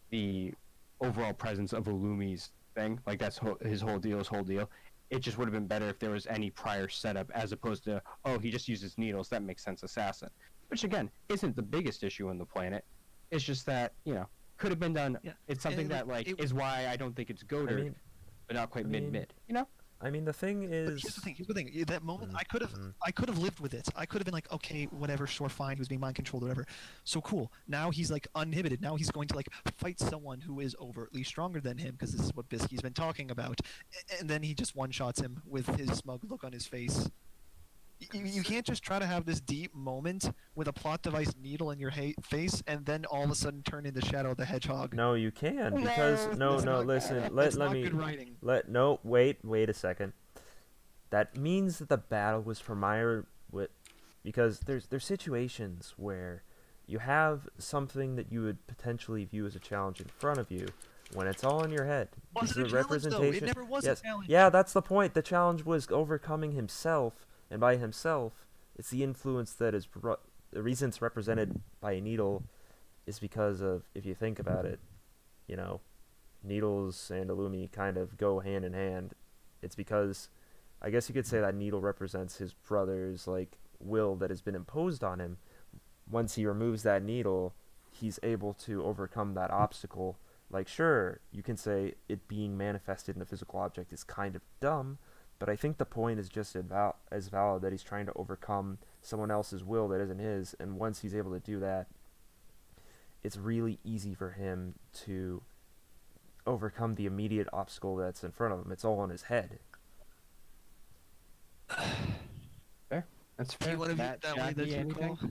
the overall presence of Illumi's thing, like that's his whole deal. It just would have been better if there was any prior setup as opposed to, oh, he just uses needles, that makes sense, assassin. Which again isn't the biggest issue on the planet. It's just that, could have been done. Yeah. It's something And, that is why I don't think it's goated, I mean, but not quite I mean, mid. I mean, the thing But is, here's the thing. That moment, Mhm, I could have lived with it. I could have been like, okay, whatever, sure, fine. He was being mind controlled, whatever. So cool. Now he's like uninhibited. Now he's going to like fight someone who is overtly stronger than him, because this is what Bisky's been talking about. And then he just one shots him with his smug look on his face. You can't just try to have this deep moment with a plot device needle in your face, and then all of a sudden turn into Shadow the Hedgehog. no, you can, because no, That's not- listen, That's let not me good writing. wait a second. That means that the battle was premiere with, because there's situations where you have something that you would potentially view as a challenge in front of you when it's all in your head. Was It's it a the challenge, though? It representation. never was Yes. a challenge. Yeah, that's the point. The challenge was overcoming himself, and by himself, it's the influence that is the reason it's represented by a needle is because of, if you think about it, needles and Illumi kind of go hand in hand. It's because, I guess you could say, that needle represents his brother's like will that has been imposed on him. Once he removes that needle, he's able to overcome that obstacle. Like, sure, you can say it being manifested in a physical object is kind of dumb, but I think the point is just as valid, that he's trying to overcome someone else's will that isn't his, and once he's able to do that, it's really easy for him to overcome the immediate obstacle that's in front of him. It's all in his head. That's Do fair. you want to view Matt, it that way? Jackie, That you anything? call?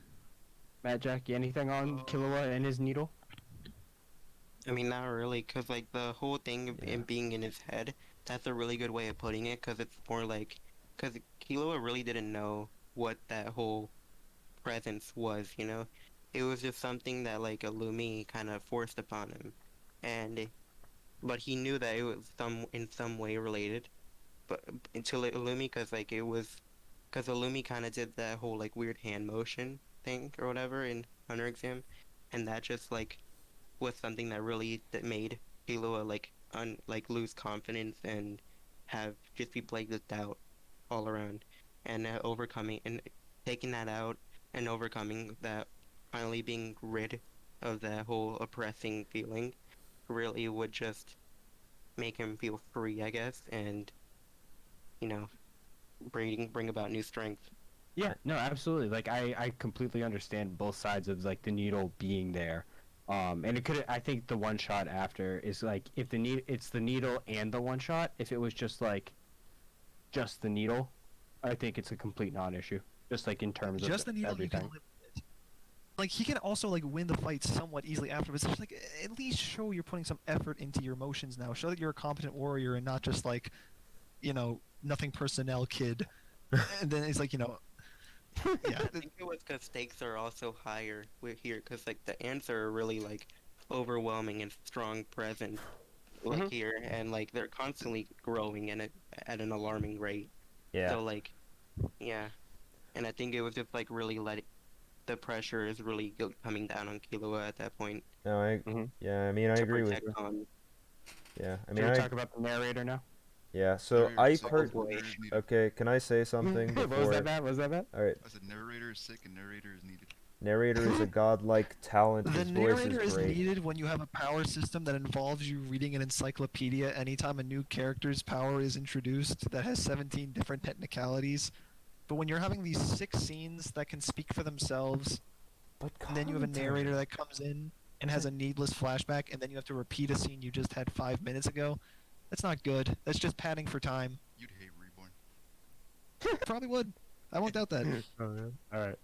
Matt, Jackie, anything on Killua and his needle? I mean, not really, because, like, the whole thing of Yeah. it being in his head, that's a really good way of putting it, because it's more like, because Killua really didn't know what that whole presence was, you know? It was just something that, like, Illumi kind of forced upon him, but he knew that it was in some way related, but until Illumi, because, like, because Illumi kind of did that whole, like, weird hand motion thing, or whatever, in Hunter Exam, and that just, like, was something that made Killua like lose confidence and have just be plagued with doubt all around, and overcoming and taking that out and overcoming that, finally being rid of that whole oppressing feeling, really would just make him feel free, I guess, and bring about new strength. Yeah, no, absolutely. Like I completely understand both sides of like the needle being there. And it could, I think the one shot after is like, if it's the needle and the one shot. If it was just the needle, I think it's a complete non-issue. Just like in terms Just the of needle, you can everything. live with it. Like, he can also like win the fight somewhat easily afterwards. It's just like, at least show you're putting some effort into your motions now. Show that you're a competent warrior and not just like, nothing personnel kid. And then it's like, yeah. I think it was because stakes are also higher here, because like the ants are really like overwhelming and strong presence like Mhm. here, and like they're constantly growing at an alarming rate. Yeah. So like, yeah, and I think it was just like really letting the pressure is really coming down on Killua at that point No, Mhm. yeah, I mean, I to agree with protect you. on. Yeah, I Should mean, we talk about the narrator now? yeah. So Narrator's I sick, heard. boy. narrator is needed. Okay, can I say something What was before? that, Matt? Was that Matt? All right, I said narrator is sick and narrator is needed. narrator is a godlike talent. The His voice narrator is great. needed when you have a power system that involves you reading an encyclopedia anytime a new character's power is introduced that has 17 different technicalities. But when you're having these 6 scenes that can speak for themselves, But and then you have a commentary. narrator that comes in and has a needless flashback, and then you have to repeat a scene you just had 5 minutes ago, that's not good. That's just padding for time. You'd hate Reborn. Probably would. I won't doubt that. All right.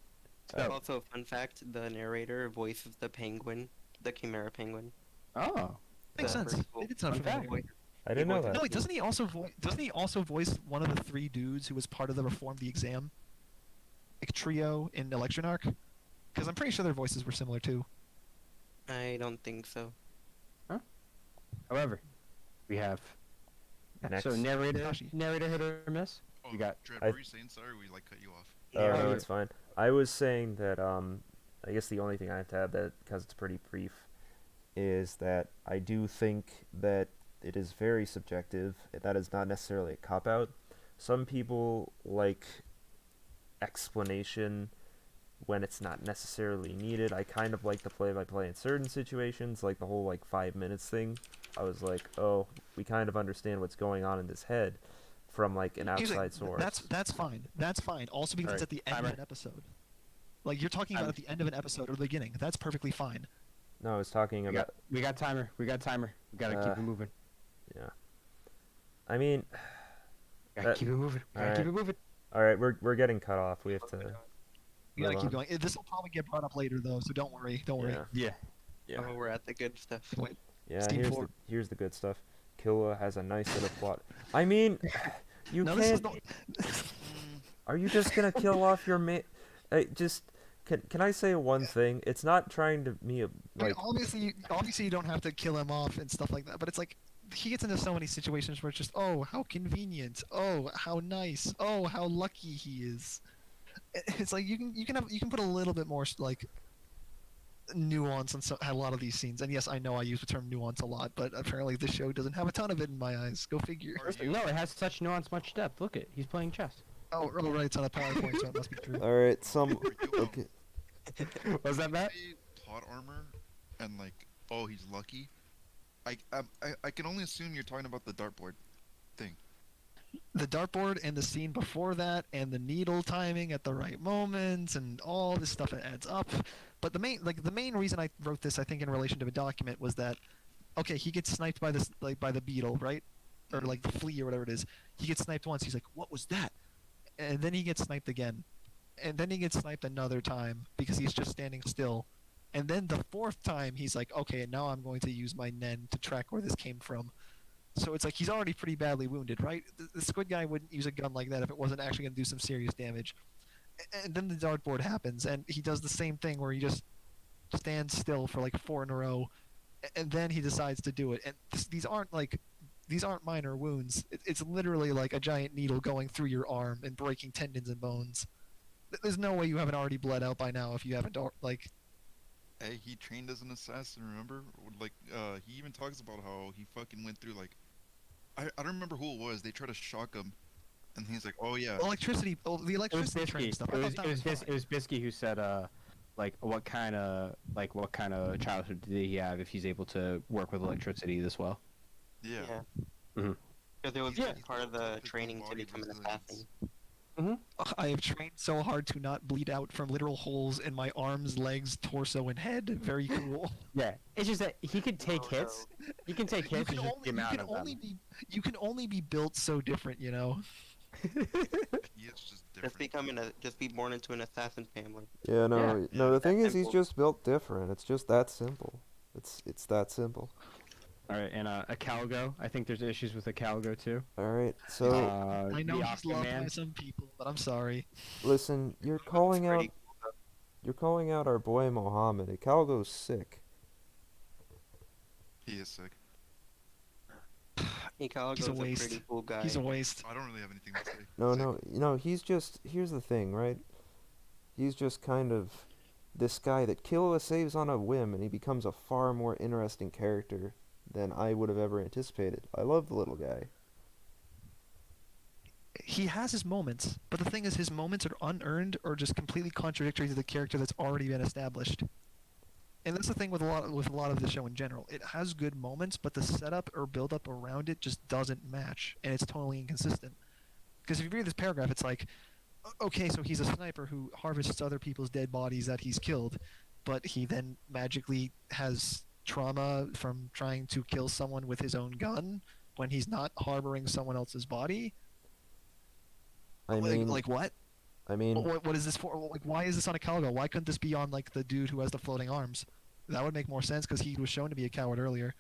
So, Also, fun fact: the narrator voices the penguin, the Chimera penguin. oh, Makes Yeah, sense. pretty cool. They did sound Fun fact. familiar. I didn't know voices- that. No, wait, doesn't he also voice one of the 3 dudes who was part of the Reform the Exam? Like trio in Electronarch? Because I'm pretty sure their voices were similar too. I don't think so. however, we have. Next. So narrator, Tashi. narrator hit or miss. Oh, You got- Dread, I- what were you saying? Sorry, we like cut you off. Oh, Yeah. no, it's fine. I was saying that I guess the only thing I have to add, that because it's pretty brief, is that I do think that it is very subjective. That is not necessarily a cop out. Some people like explanation when it's not necessarily needed. I kind of like the play by play in certain situations, like the whole like 5 minutes thing. I was like, oh, we kind of understand what's going on in his head from like an Here's the- outside source. That's fine. That's fine. Also because it's Alright, at the end of timer. an episode. Like you're talking about Timer. at the end of an episode or the beginning. That's perfectly fine. No, I was talking We about. got, we got timer. We got timer. We gotta keep it moving. Yeah. I mean, Gotta That- keep it moving. Gotta keep alright. it moving. all right, we're getting cut off. We have to. You gotta move keep on. going. This will probably get brought up later though, so don't worry. Don't worry. Yeah. Yeah. Yeah. Oh, we're at the good stuff. Wait. Yeah. Scene Here's 4. here's the good stuff. Killua has a nice little plot. I mean, you No, this is can't. not. Are you just gonna kill off your mate? Just can I say one thing? It's not trying to me I mean, like. obviously you don't have to kill him off and stuff like that, but it's like he gets into so many situations where it's just, oh, how convenient, oh, how nice, oh, how lucky he is. It's like you can put a little bit more like nuance on a lot of these scenes. And yes, I know I use the term nuance a lot, but apparently this show doesn't have a ton of it in my eyes. Go figure. No, it has such nuance, much depth. Look it. He's playing chess. Oh, right, it's on a PowerPoint, so it must be true. All right, some. Are you, Okay. Was that Matt? say plot armor and like, oh, he's lucky. I can only assume you're talking about the dartboard thing. The dartboard and the scene before that and the needle timing at the right moments and all this stuff, it adds up. But the main reason I wrote this, I think, in relation to a document was that, okay, he gets sniped by this by the beetle, right, or like the flea or whatever it is. He gets sniped once. He's like, what was that? And then he gets sniped again, and then he gets sniped another time because he's just standing still. And then the 4th time, he's like, okay, now I'm going to use my Nen to track where this came from. So it's like he's already pretty badly wounded, right? The squid guy wouldn't use a gun like that if it wasn't actually going to do some serious damage. And then the dartboard happens, and he does the same thing where he just stands still for like 4 in a row, and then he decides to do it. And these aren't minor wounds. It's literally like a giant needle going through your arm and breaking tendons and bones. There's no way you haven't already bled out by now if you haven't like. Hey, he trained as an assassin, remember? Like, he even talks about how he fucking went through, like, I don't remember who it was. They tried to shock him, and he's like, oh, yeah. The electricity It was train Bisky. stuff. It I was, thought that was fine. it was Bisky who said, like what kind of childhood did he have if he's able to work with electricity this well? Yeah. Mhm. Because it was Yeah. part of the His training to body become an resilience. assassin. I have trained so hard to not bleed out from literal holes in my arms, legs, torso, and head. Very cool. Yeah, it's just that he could take hits. He can take hits. It's just the amount of them. You can only be built so different, you know. He is just different. Just be born into an assassin family. Yeah, no, Yeah. no. The thing is, he's Simple. just built different. It's just that simple. It's that simple. All right, and a Calgo. I think there's issues with a Calgo too. All right. So I know the he's loved by Aquaman. some people, but I'm sorry. listen, you're calling out. pretty You're calling out our boy Mohammed. Calgo's sick. He is sick. Icalgo's a a waste. pretty cool guy. He's a waste. I don't really have anything to say. No, Sick. no, he's just, here's the thing, right? He's just kind of this guy that Killua saves on a whim, and he becomes a far more interesting character than I would have ever anticipated. I love the little guy. He has his moments, but the thing is, his moments are unearned or just completely contradictory to the character that's already been established. And that's the thing with a lot of the show in general. It has good moments, but the setup or build up around it just doesn't match, and it's totally inconsistent. Because if you read this paragraph, it's like, okay, so he's a sniper who harvests other people's dead bodies that he's killed, but he then magically has trauma from trying to kill someone with his own gun when he's not harboring someone else's body. I mean, like what? What is this for? Like, why is this on a Calgo? Why couldn't this be on like the dude who has the floating arms? That would make more sense because he was shown to be a coward earlier.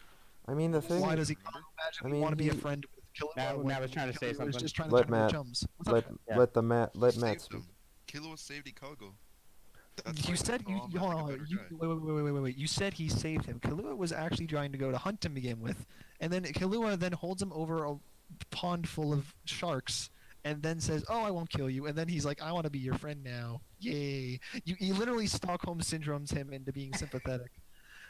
I mean the thing. Why does he Remember? magically I mean, want to be a he- friend with Killua? Matt when was trying to say Killua was something. just trying to Let turn them into Matt- chums. What's let up? Yeah. let the Matt let Saved Matt speak. him. Killua saved Icalgo. That's You why said you Icalgo hold is on, like a better you, guy. wait. You said he saved him. Killua was actually trying to go to hunt him to begin with, and then Killua then holds him over a pond full of sharks, and then says, "Oh, I won't kill you." And then he's like, "I want to be your friend now." Yay! You literally Stockholm syndromes him into being sympathetic.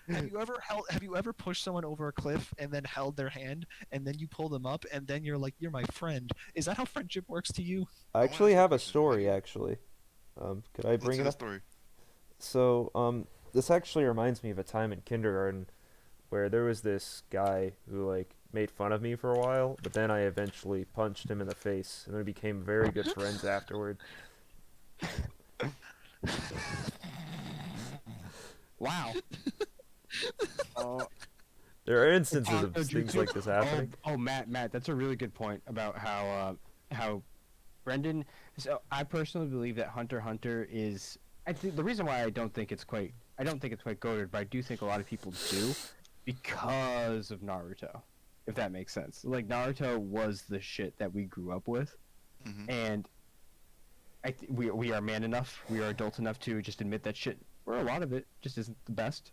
Have you ever pushed someone over a cliff and then held their hand and then you pull them up and then you're like, "You're my friend"? Is that how friendship works to you? I wanna actually ask you a have a question. story actually. Could I Let's bring hear it the up? story. So, this actually reminds me of a time in kindergarten where there was this guy who, like, made fun of me for a while, but then I eventually punched him in the face, and we became very good friends afterward. Wow. Oh, There are instances of Taco things Jutsu? like this happening. Matt, that's a really good point about how Brendan. So I personally believe that Hunter x Hunter is. I think the reason why I don't think it's quite goated, but I do think a lot of people do, because of Naruto, if that makes sense. Like Naruto was the shit that we grew up with, Mhm. and we are man enough, we are adult enough to just admit that shit. Or a lot of it just isn't the best.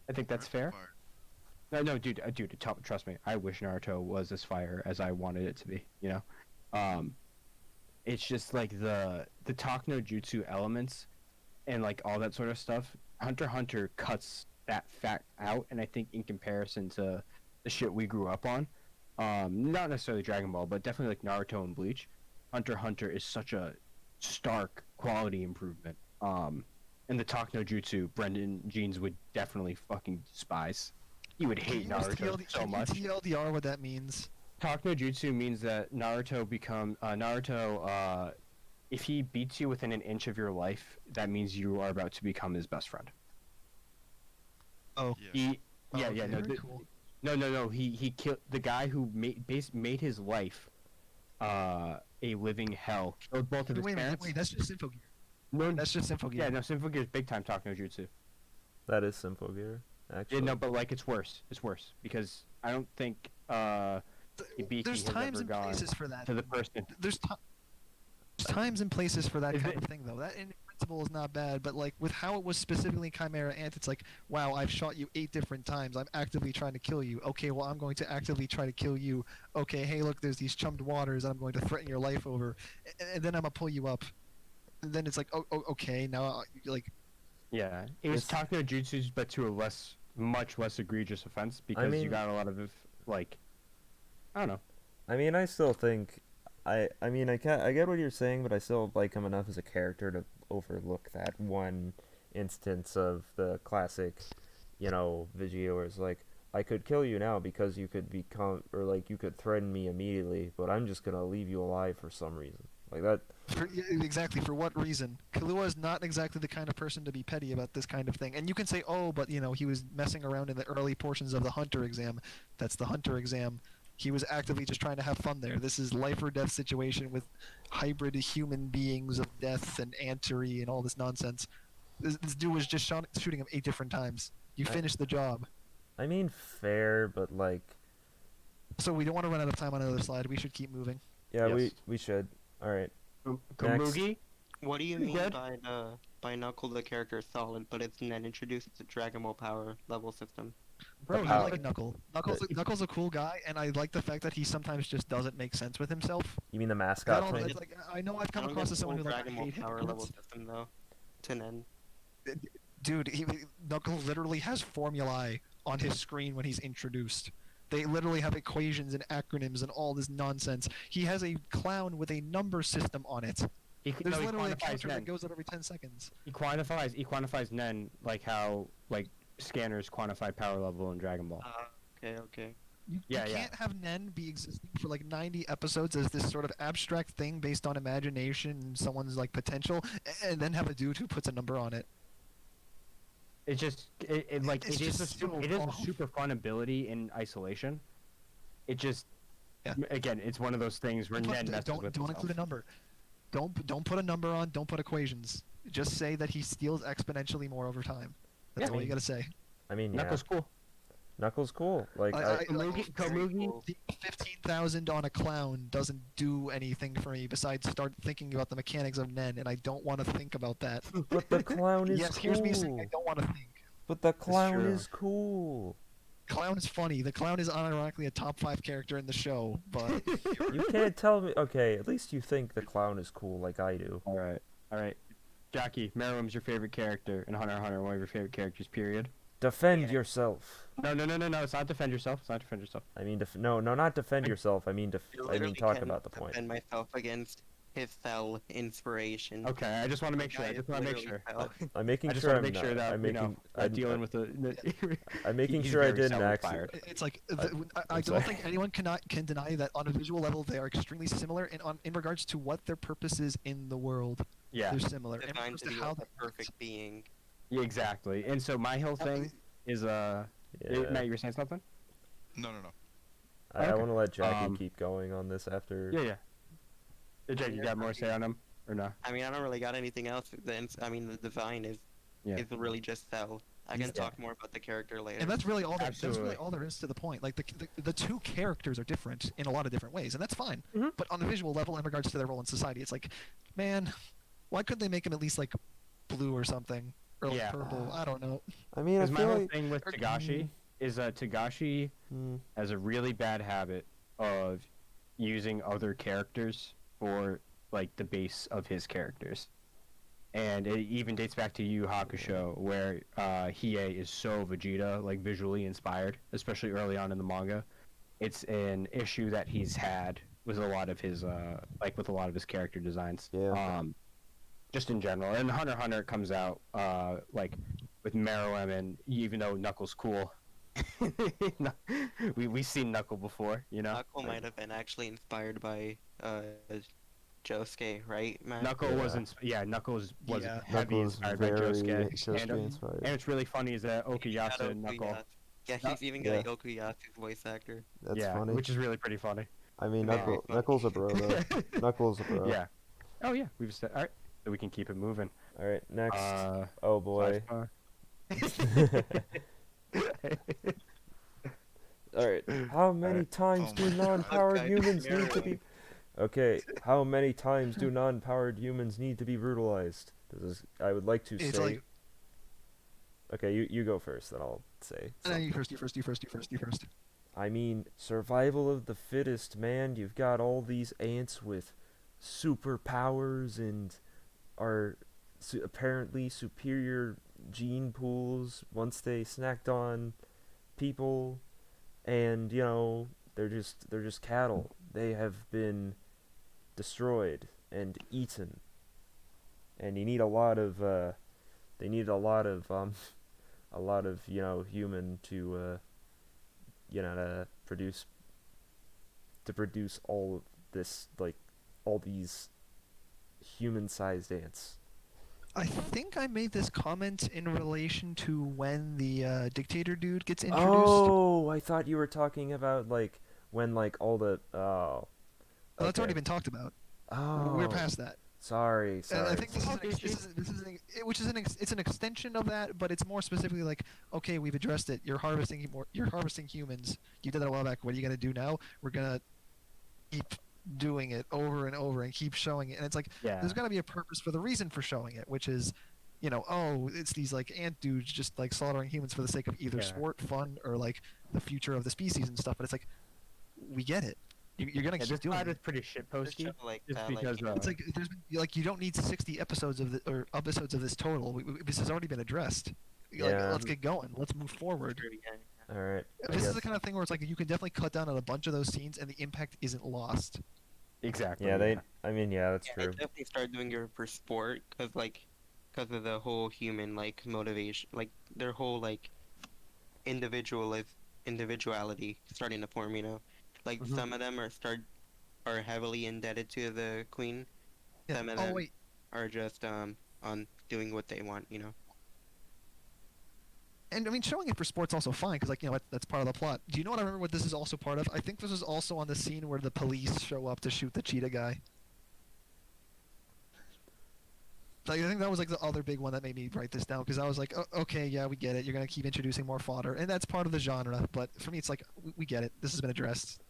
I think that's fair. Fire. No, dude, trust me. I wish Naruto was as fire as I wanted it to be. You know, it's just like the talk no jutsu elements and like all that sort of stuff. Hunter x Hunter cuts that fact out, and I think in comparison to the shit we grew up on, not necessarily Dragon Ball, but definitely like Naruto and Bleach, Hunter x Hunter is such a stark quality improvement. And the talk no jutsu, Brendan Jeans would definitely fucking despise. He would hate Naruto so much. TLDR, what that means? Talk no jutsu means that Naruto if he beats you within an inch of your life, that means you are about to become his best friend. Oh, Yeah. Yeah, okay, no, very cool. no. He killed the guy who made his life a living hell. Killed both of his parents. Wait, that's just Info Gear. No, That's just Info Gear. yeah, no. Symphogear is big time talk no jutsu. That is Simple Gear, actually. Yeah, no, but like it's worse. It's worse because I don't think Ibiki There's has times ever and gone places for that. to the person. There's times and places for that Is kind it- of thing, though. That in principle is not bad, but like with how it was specifically Chimera Ant, it's like, wow, I've shot you 8 different times. I'm actively trying to kill you. Okay, well, I'm going to actively try to kill you. Okay, hey, look, there's these chummed waters that I'm going to threaten your life over, and then I'm gonna pull you up. And then it's like, oh okay, now like, Yeah, it was This- talk no jutsus, but to a much less egregious offense because you mean- got a lot of like, I don't know. I mean, I still think, I get what you're saying, but I still like him enough as a character to overlook that one instance of the classic, Vegeta where it's like, I could kill you now because you could become, or like you could threaten me immediately, but I'm just gonna leave you alive for some reason. Like that. yeah, exactly, for what reason? Killua is not exactly the kind of person to be petty about this kind of thing. And you can say, oh, but he was messing around in the early portions of the Hunter exam. That's the Hunter exam. He was actively just trying to have fun there. This is life or death situation with hybrid human beings of death and antery and all this nonsense. This dude was just shooting him 8 different times. You I- finished the job. I mean, fair, but like, So we don't want to run out of time on another slide. We should keep moving. yeah, Yes. we should. All right. Kamugi? What do you Pretty mean good. by the by Knuckle, the character is solid, but it's then introduced the Dragon Ball Power level system. Bro, you power- like Knuckle. Knuckle's a cool guy, and I like the fact that he sometimes just doesn't make sense with himself. You mean the I mascot don't know, thing? it's like I know I've I come don't across get as someone full who like I Dragon Ball hate Power level hypocrites. system though. Tenen. Dude, Knuckles literally has formulae on his screen when he's introduced. They literally have equations and acronyms and all this nonsense. He has a clown with a number system on it. He, There's no, he literally a quantifies counter Nen. that goes up every 10 seconds. He quantifies Nen like how like scanners quantify power level in Dragon Ball. Okay. You Yeah. can't have Nen be existing for like 90 episodes as this sort of abstract thing based on imagination and someone's like potential, and then have a dude who puts a number on it. It's just it like It's it is just a so it is a off. super fun ability in isolation. It just Yeah. again, it's one of those things where Nen messes Don't with include a himself. number. Don't put a number on. Don't put equations. Just say that he steals exponentially more over time. That's Yeah. all you gotta say. I mean, yeah. Knuckles cool. Knuckles cool. Like, Komugi, The 15,000 on a clown doesn't do anything for me besides start thinking about the mechanics of Nen, and I don't want to think about that. but the clown is Yes, cool. here's me saying I don't want to think. But the clown true. is cool. Clown is funny. The clown is unironically a top 5 character in the show, but You can't tell me. Okay, at least you think the clown is cool, like I do. All right. Jackie, Meruem's your favorite character in Hunter x Hunter. One of your favorite characters. Period. Defend Yeah. yourself. No. It's not defend yourself. It's not defend yourself. I mean, no, not defend yourself. I mean, I I mean, literally talk can about the point. defend myself against his Cell inspiration. Okay, I just want to make sure. Guy I is just want to make literally sure. Cell. I'm making I just sure want I'm to make not. sure that I'm you making. know, I'm dealing with the. I'm making he's sure I very didn't self-inspired. actually. it's like I I'm don't sorry. think anyone can deny that on a visual level they are extremely similar in regards to what their purpose is in the world. Yeah. They're similar. In Designed regards to to be how like they a perfect being. Yeah, exactly. And so my whole thing is Yeah. Matt, you were saying something? No. I Okay. want to let Jackie Um, keep going on this after. Yeah. Hey, Jake, you got more to say on him or no? I mean, I don't really got anything else. The design is Yeah. really just Cell. I can Yeah. talk more about the character later. And that's really all there. That's really Absolutely. all there is to the point. Like the two characters are different in a lot of different ways, and that's fine. Mhm. But on the visual level, in regards to their role in society, it's like, man, why couldn't they make him at least like blue or something, or like Yeah. purple? I don't know. I mean, I Because my feel whole like. thing with or- Tagashi is Tagashi Hmm. has a really bad habit of using other characters for like the base of his characters. And it even dates back to Yu Yu Hakusho, where Hiei is so Vegeta, like visually inspired, especially early on in the manga. It's an issue that he's had with a lot of his with a lot of his character designs. Yeah. Just in general. And Hunter x Hunter comes out like with Meruem, and even though Knuckles cool, we've seen Knuckle before, you know. Knuckle might have been actually inspired by Josuke, right, man? Knuckle Yeah. wasn't. Yeah, Knuckles was Yeah. heavy Knuckles inspired by very Josuke. Josuke And, inspired. and it's really funny is that Okuyasa and Knuckle. Yeah, he's even got a Okuyasu's voice actor. That's yeah, funny. which is really pretty funny. I mean, Very Knuckle, funny. Knuckles a bro though. Knuckles a bro. Yeah. Oh yeah, we've said. All right, so we can keep it moving. All right, next. Uh, Oh boy. All right. How many times Oh do my God. non-powered Okay, humans need to Meruem. be? Okay. How many times do non-powered humans need to be brutalized? This is. I would like to It's say. like, Okay, you go first, then I'll say. no, something. you first. You first. I mean, survival of the fittest, man. You've got all these ants with superpowers and are apparently superior gene pools once they snacked on people, and you know they're just cattle. They have been destroyed and eaten, and you need a lot of they need a lot of human to to produce all of this, like all these human-sized ants. I think I made this comment in relation to when the dictator dude gets introduced. Oh, I thought you were talking about like when like all the Oh, that's already okay. been talked about. Oh, We're past that. Sorry. And I think this is, Okay, it's an extension of that, but it's more specifically like, okay, we've addressed it. You're harvesting humans. You did that a while back. What are you gonna do now? We're gonna keep doing it over and over and keep showing it. And it's like yeah. there's got to be a purpose for the reason for showing it, which is you know, oh, it's these like ant dudes just like slaughtering humans for the sake of either Yeah. sport, fun, or like the future of the species and stuff. But it's like, we get it. You're gonna Yeah, keep this doing slide it. is pretty shit This posty. show like Just that, because like, It's like there's been, like you don't need 60 episodes of the or episodes of this total. This has already been addressed. Like, Yeah. let's get going. Let's move forward. All right. I This is guess. the kind of thing where it's like you can definitely cut down on a bunch of those scenes and the impact isn't lost. Exactly. Yeah, they. I mean, yeah, that's Yeah, true. they definitely start doing it for sport, cause of the whole human like motivation, like their whole like individuality starting to form. You know, like Mhm. some of them are heavily indebted to the queen. Yeah. Some of Oh them wait, are just on doing what they want. You know. and I mean showing it for sports also fine because like you know that's part of the plot. Do you know what I remember? What this is also part of? I think this is also on the scene where the police show up to shoot the cheetah guy. Like, I think that was like the other big one that made me write this down because I was like, okay, yeah, we get it. You're gonna keep introducing more fodder, and that's part of the genre. But for me, it's like we get it. This has been addressed.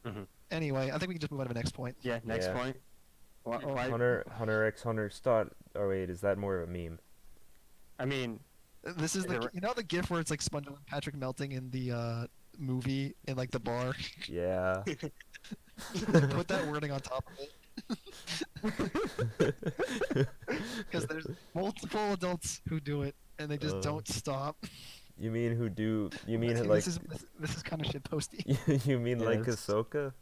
Mhm. Anyway, I think we can just move on to the next point. Yeah. Next Yeah. point. Hunter x Hunter stot. Oh wait, is that more of a meme? I mean, This is Is the it- you know the gif where it's like SpongeBob and Patrick melting in the movie in like the bar. Yeah. Put that wording on top of it because there's multiple adults who do it and they just Oh. don't stop. You mean who do? You mean See, like? this is kind of shit posty. You mean like Yes. Ahsoka?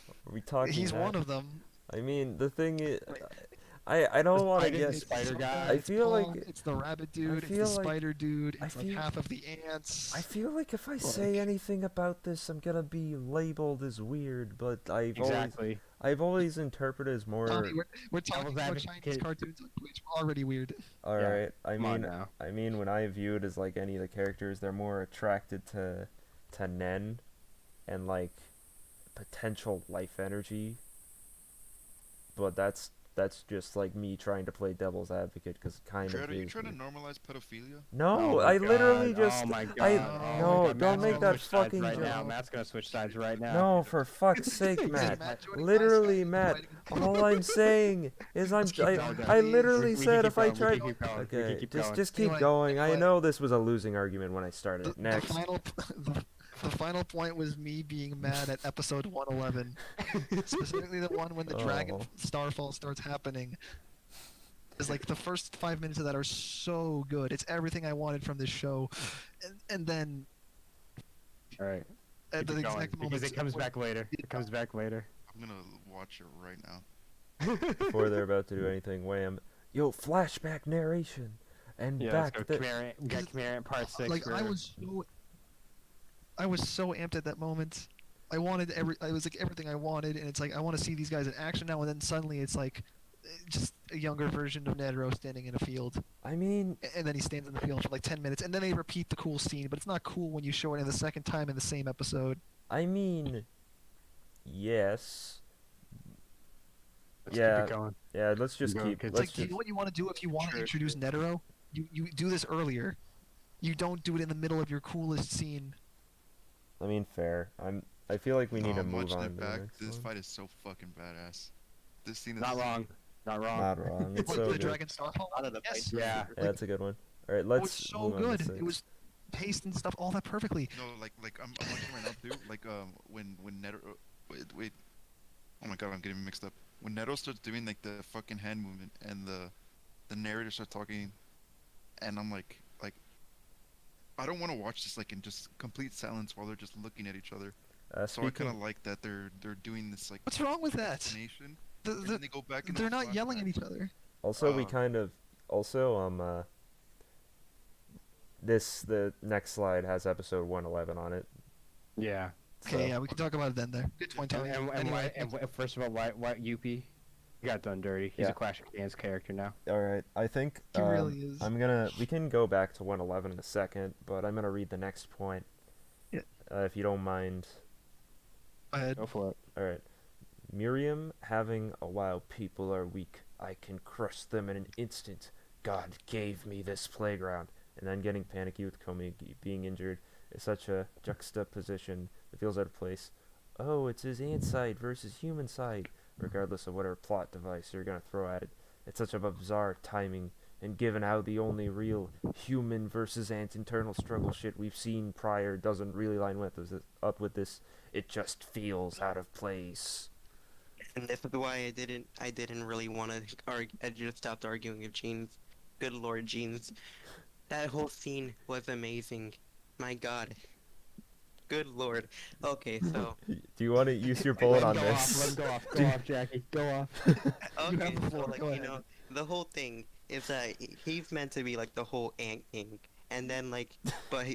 Are we talking? He's that? one of them. I mean, the thing is, Wait. I don't want to spider- get. the spider Sokka, guy. I it's feel like- Paul, it's the rabbit dude, it's the feel like- spider dude, I it's like feel- half of the ants. I feel like if I say Like- anything about this, I'm gonna be labeled as weird. But exactly. I've always interpreted as more. Tommy, we're talking about Devil's Chinese advocate. cartoons on Twitch. We're already weird. All Yeah, right. I Come on mean, now. when I view it as like any of the characters, they're more attracted to Nen, and like potential life energy. But that's just like me trying to play devil's advocate because kind Jared, of are you is trying to me. normalize pedophilia? No, Oh my I literally God, just Oh my god. I oh my no, God, don't Matt's make gonna that switch sides fucking right now. joke. Matt's gonna switch sides right now. No, for fuck's sake, Is Matt. Matt joining Literally, us? Matt. Fighting- All I'm saying is Let's keep I going, guys. literally We said can if keep I going, we tried. can keep going, we can Okay, keep just going. just keep Anyway, going. I anyway. know this was a losing argument when I started. The Next. final, the final point was me being mad at episode 111, specifically the one when the dragon Oh. starfall starts happening. Is like the first 5 minutes of that are so good. It's everything I wanted from this show, and then All right. at Keep the it going, exact moment because it comes back later. It comes back later. I'm gonna watch it right now. Before they're about to do anything, wham! Yo, flashback narration, and Yeah, back. let's go. We got Cause- Chimera part 6. like I was so amped at that moment. I wanted I was like everything I wanted, and it's like I want to see these guys in action now. And then suddenly it's like just a younger version of Nedro standing in a field, I mean, and then he stands in the field for like 10 minutes, and then they repeat the cool scene. But it's not cool when you show it in the second time in the same episode. yes. Let's Yeah. keep it going. Yeah, let's just Go, keep. kids. It's Let's like, do you just. know what you want to do if you want to True, introduce Netero? You do this earlier. You don't do it in the middle of your coolest scene. I mean, fair. I feel like we need Oh, to move watching on it to the back, next this one. fight is so fucking badass. This scene is Not wrong. Not wrong. Not wrong. It's Like so the good. Dragon Starfall. A lot of the Yes. fights. Yeah. Yeah, that's a good one. All right, It let's. was so move on to good. six. It was paced and stuff, all that perfectly. No, like I'm watching right now too. Like when Neto, wait, oh my god, I'm getting mixed up. When Neto starts doing like the fucking hand movement and the narrator starts talking, and I'm like I don't want to watch this like in just complete silence while they're just looking at each other. So I kind of like that they're doing this like What's wrong with that? explanation, The, and then the, they go back and they're not yelling at each other. Also, we Oh. kind of. Also, the next slide has episode 111 on it. Yeah. So, Okay, yeah, we can talk about it then. There. Good point, Tommy. Anyway, First of all, why Yuppie? He got done dirty. He's Yeah. a Clash of Clans character now. all right. I think he really is. we can go back to 111 in a second, but I'm gonna read the next point. Yeah. If you don't mind. Go ahead. Go for it. All right. Miriam having a while people are weak, I can crush them in an instant. God gave me this playground. And then getting panicky with Komi being injured is such a juxtaposition that feels out of place. Oh, it's his ant side versus human side, regardless of whatever plot device you're gonna throw at it. It's such a bizarre timing and given how the only real human versus ant internal struggle shit we've seen prior doesn't really line with this, up with this, it just feels out of place. And this is why I didn't really want to argue. I just stopped arguing with Jeans. Good lord, Jeans. That whole scene was amazing. My god. Good lord. Okay, so Do you want to use your bullet on Go off, let this? him go off. Do Go you- off, Jackie. Go off. You okay, have the so floor, like go you ahead. know, the whole thing is that he's meant to be like the whole Ant King, and then like, but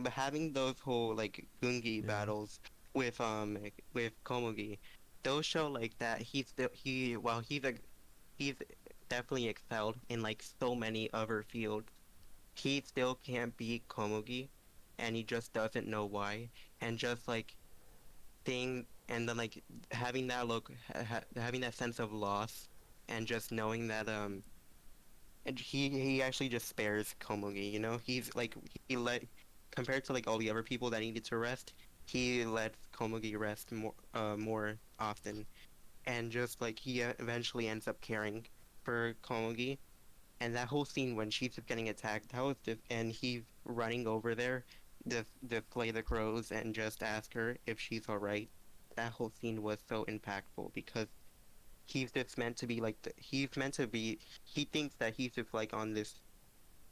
but having those whole like Gungi Yeah. battles with Komugi, those show like that while he's definitely excelled in like so many other fields, he still can't beat Komugi, and he just doesn't know why, and just like thing and then like having that sense of loss and just knowing that and he actually just spares Komugi, you know? He's like he let compared to like all the other people that needed to rest, he lets Komugi rest more often, and just like he eventually ends up caring for Komugi. And that whole scene when she's just getting attacked, that was just, and he's running over there to play the crows and just ask her if she's alright. That whole scene was so impactful because he's just meant to be like he's meant to be. He thinks that he's just like on this.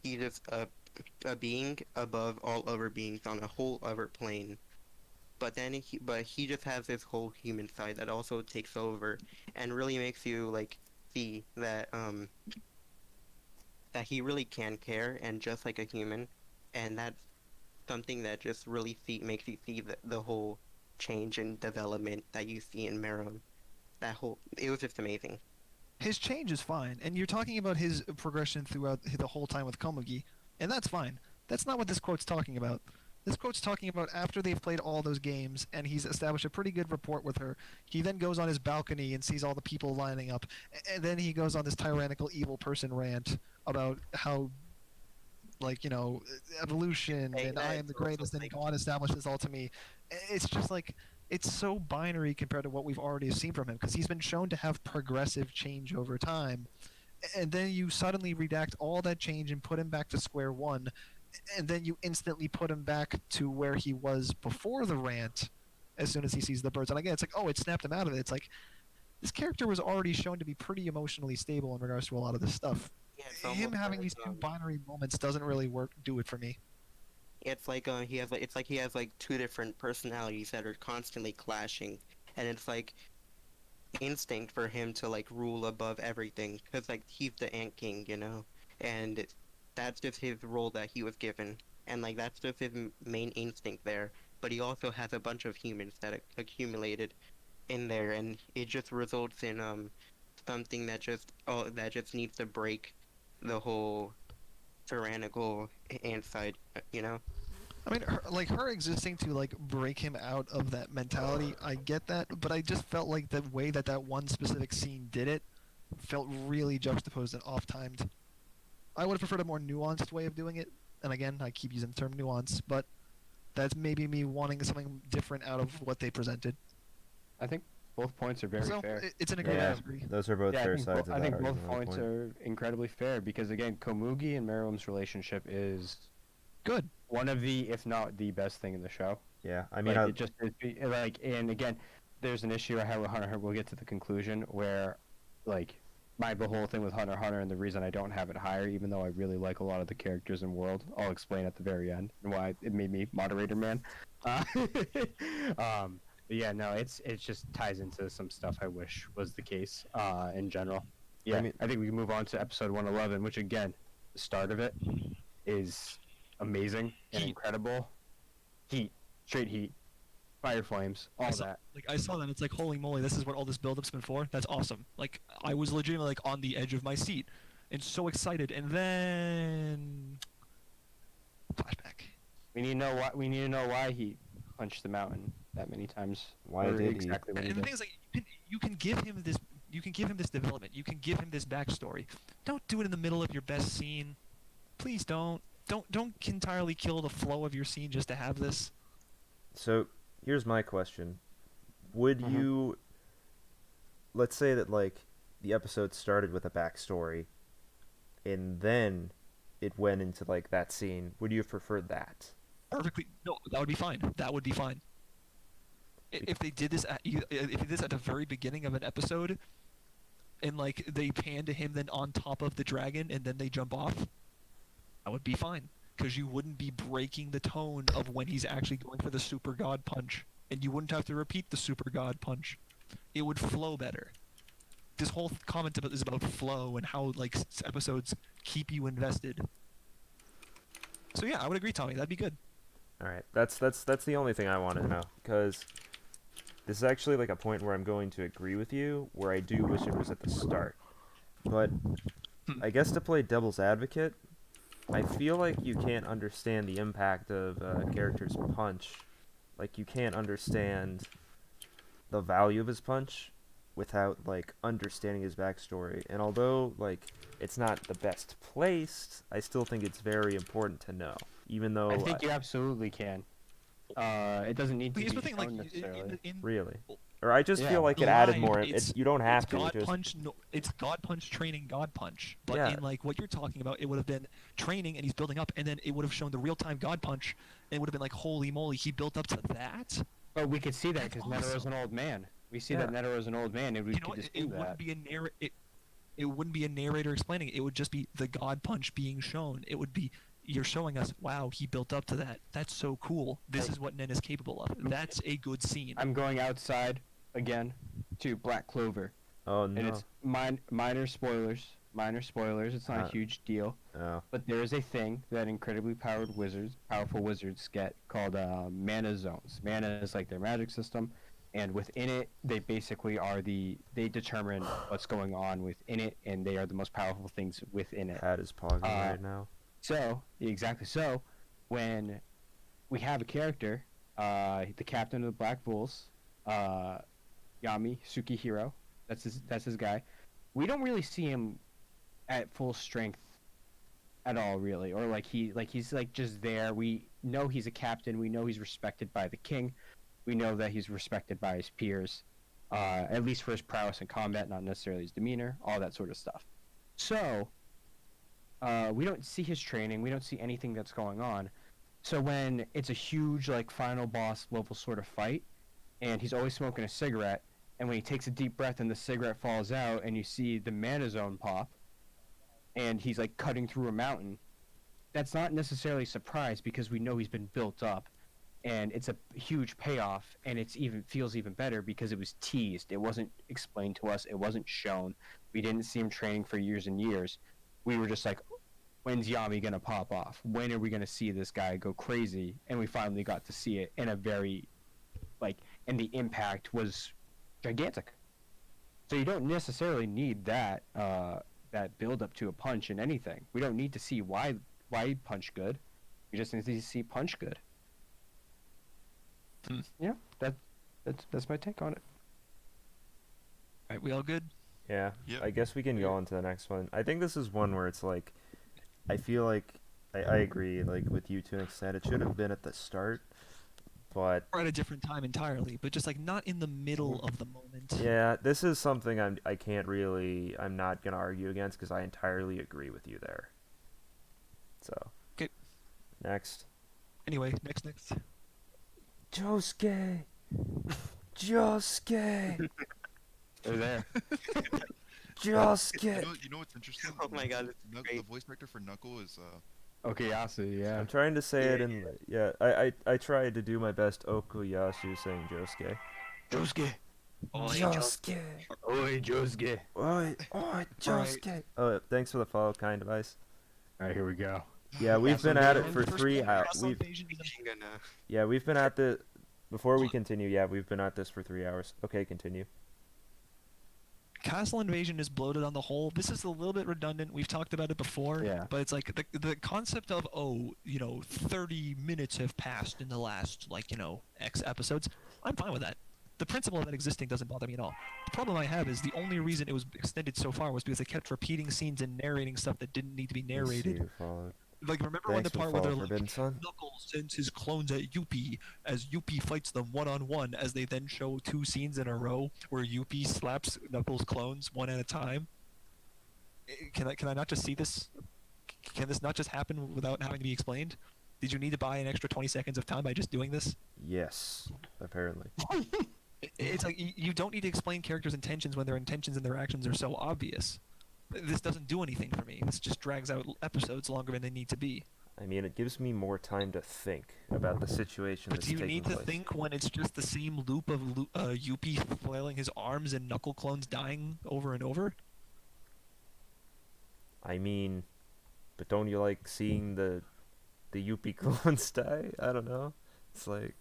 He's just a being above all other beings on a whole other plane. But he just has this whole human side that also takes over and really makes you like see that he really can care and just like a human, and that's something that just really makes you see the whole change and development that you see in Meron. It was just amazing. His change is fine, and you're talking about his progression throughout the whole time with Komugi, and that's fine. That's not what this quote's talking about. This quote's talking about after they've played all those games and he's established a pretty good rapport with her. He then goes on his balcony and sees all the people lining up, and then he goes on this tyrannical evil person rant about how, like, you know, evolution Hey, and that I is am the also greatest and like- God established this all to me. It's just like it's so binary compared to what we've already seen from him because he's been shown to have progressive change over time, and then you suddenly redact all that change and put him back to square one, and then you instantly put him back to where he was before the rant as soon as he sees the birds. And again, it's like, oh, it snapped him out of it. It's like this character was already shown to be pretty emotionally stable in regards to a lot of this stuff. Yeah, it's Him almost having like, these two binary moments doesn't really do it for me. it's like he has like two different personalities that are constantly clashing, and it's like instinct for him to like rule above everything because like he's the Ant King, you know, and that's just his role that he was given, and like that's just his main instinct there. But he also has a bunch of humans that accumulated in there, and it just results in something that just needs to break the whole tyrannical ant side, you know. I mean, her existing to like break him out of that mentality, I get that, but I just felt like the way that one specific scene did it felt really juxtaposed and off-timed. I would have preferred a more nuanced way of doing it, and again, I keep using the term nuance, but that's maybe me wanting something different out of what they presented. I think both points are very So fair. it's an agree Yeah, to disagree. those are both Yeah, fair sides of I that think both argument, points point. are incredibly fair because again, Komugi and Meryl's relationship is Good. one of the, if not the best thing in the show. Yeah, I mean, Like, it just like, and again, there's an issue I have with Hunter. We'll get to the conclusion where, like, the whole thing with Hunter x Hunter and the reason I don't have it higher, even though I really like a lot of the characters in World, I'll explain at the very end and why it made me moderator man. But yeah, no, it just ties into some stuff I wish was the case in general. Yeah, mean- I think we can move on to episode 111, which again, the start of it is amazing and Heat. incredible. Heat, straight heat, fire flames, all that. I saw that. It's like, holy moly, this is what all this build-up's been for. That's awesome. Like, I was legitimately like on the edge of my seat and so excited. And then flashback. We need to know why. We need to know why he punched the mountain that many times. Why or did he? exactly when And he the did. thing is, like, you can give him this. You can give him this development. You can give him this backstory. Don't do it in the middle of your best scene. Please don't. Don't entirely kill the flow of your scene just to have this. So here's my question: would Mhm. you, let's say that like the episode started with a backstory, and then it went into like that scene, would you have preferred that? Perfectly. No, that would be fine. That would be fine. If they did this if they did this at the very beginning of an episode, and like they pan to him then on top of the dragon, and then they jump off, that would be fine. Because you wouldn't be breaking the tone of when he's actually going for the super god punch, and you wouldn't have to repeat the super god punch. It would flow better. This whole comment is about flow and how like episodes keep you invested. So yeah, I would agree, Tommy. That'd be good. All right, that's the only thing I want to know, because this is actually like a point where I'm going to agree with you, where I do wish it was at the start. But I guess to play devil's advocate, I feel like you can't understand the impact of a character's punch. Like, you can't understand the value of his punch without, like, understanding his backstory. And although, like, it's not the best placed, I still think it's very important to know. Even though I think you absolutely can. It doesn't need to Here's be the thing, like shown necessarily. really, or I just Yeah. feel like it added Live, more. it's- You don't have It's to. God Just punch. No, it's God punch training God punch. But Yeah. in like what you're talking about, it would have been training and he's building up, and then it would have shown the real time God punch, and it would have been like, holy moly, he built up to that. But we could see that That's because Netero's awesome. an old man. We see Yeah. that Netero's an old man, and we You know, could what, just it do wouldn't that. be a it wouldn't be a narrator explaining it. It would just be the God punch being shown. It would be you're showing us, wow, he built up to that. That's so cool. This is what Nen is capable of. That's a good scene. I'm going outside again to Black Clover, oh and no. it's minor spoilers. Minor spoilers. It's not a huge deal. Oh. But there is a thing that incredibly powerful wizards get called mana zones. Mana is like their magic system, and within it, they basically they determine what's going on within it, and they are the most powerful things within it. Hat is pausing right now. So, exactly so, when we have a character, the captain of the Black Bulls, Yami Sukihiro, that's his guy. We don't really see him at full strength at all, really, or he's just there. We know he's a captain. We know he's respected by the king. We know that he's respected by his peers, at least for his prowess in combat, not necessarily his demeanor, all that sort of stuff. So, we don't see his training. We don't see anything that's going on. So when it's a huge, like, final boss level sort of fight, and he's always smoking a cigarette, and when he takes a deep breath and the cigarette falls out, and you see the mana zone pop, and he's, like, cutting through a mountain, that's not necessarily a surprise because we know he's been built up, and it's a huge payoff, and feels even better because it was teased. It wasn't explained to us. It wasn't shown. We didn't see him training for years and years. We were just like, when's Yami gonna pop off? When are we gonna see this guy go crazy? And we finally got to see it in a very, and the impact was gigantic. So you don't necessarily need that build up to a punch in anything. We don't need to see why punch good. We just need to see punch good. Yeah, that's my take on it. Alright, we all good? Yeah. Yep. I guess we can go on to the next one. I think this is one where it's like, I feel like I agree, like, with you to an extent. It should have been at the start, but Or at a different time entirely, but just like not in the middle of the moment. yeah, this is something I'm not gonna argue against because I entirely agree with you there. So. 'Kay. Next. Anyway, next. Josuke. Josuke. They're there. Josuke. You know what's interesting? Oh my god, it's The great. voice actor for Knuckle is Okuyasu, yeah. I'm trying to say it in I tried to do my best Okuyasu saying Josuke. Josuke. Josuke. Oi, Josuke. Oi, Josuke. Oh, thanks for the follow, kind device. Alright, here we go. Yeah, we've been at it for 3 hours. Castle We've been at the before we continue. Yeah, we've been at this for 3 hours. Okay, continue. Castle Invasion is bloated on the whole. This is a little bit redundant. We've talked about it before. Yeah. But it's like the concept of 30 minutes have passed in the last X episodes. I'm fine with that. The principle of that existing doesn't bother me at all. The problem I have is the only reason it was extended so far was because they kept repeating scenes and narrating stuff that didn't need to be Let's see narrated. who followed. Like remember when the Thanks for part where they're follow, like Forbidden Son. Knuckles sends his clones at Yuppie as Yuppie fights them one-on-one as they then show 2 scenes in a row where Yuppie slaps Knuckles' clones one at a time. Can I not just see this? Can this not just happen without having to be explained? Did you need to buy an extra 20 seconds of time by just doing this? Yes, apparently. It's like you don't need to explain characters' intentions when their intentions and their actions are so obvious. This doesn't do anything for me. This just drags out episodes longer than they need to be. I mean, it gives me more time to think about the situation But that's do you taking need to place. think when it's just the same loop of Yuppie flailing his arms and Knuckle clones dying over and over? I mean, but don't you like seeing the Yuppie clones die? I don't know. It's like,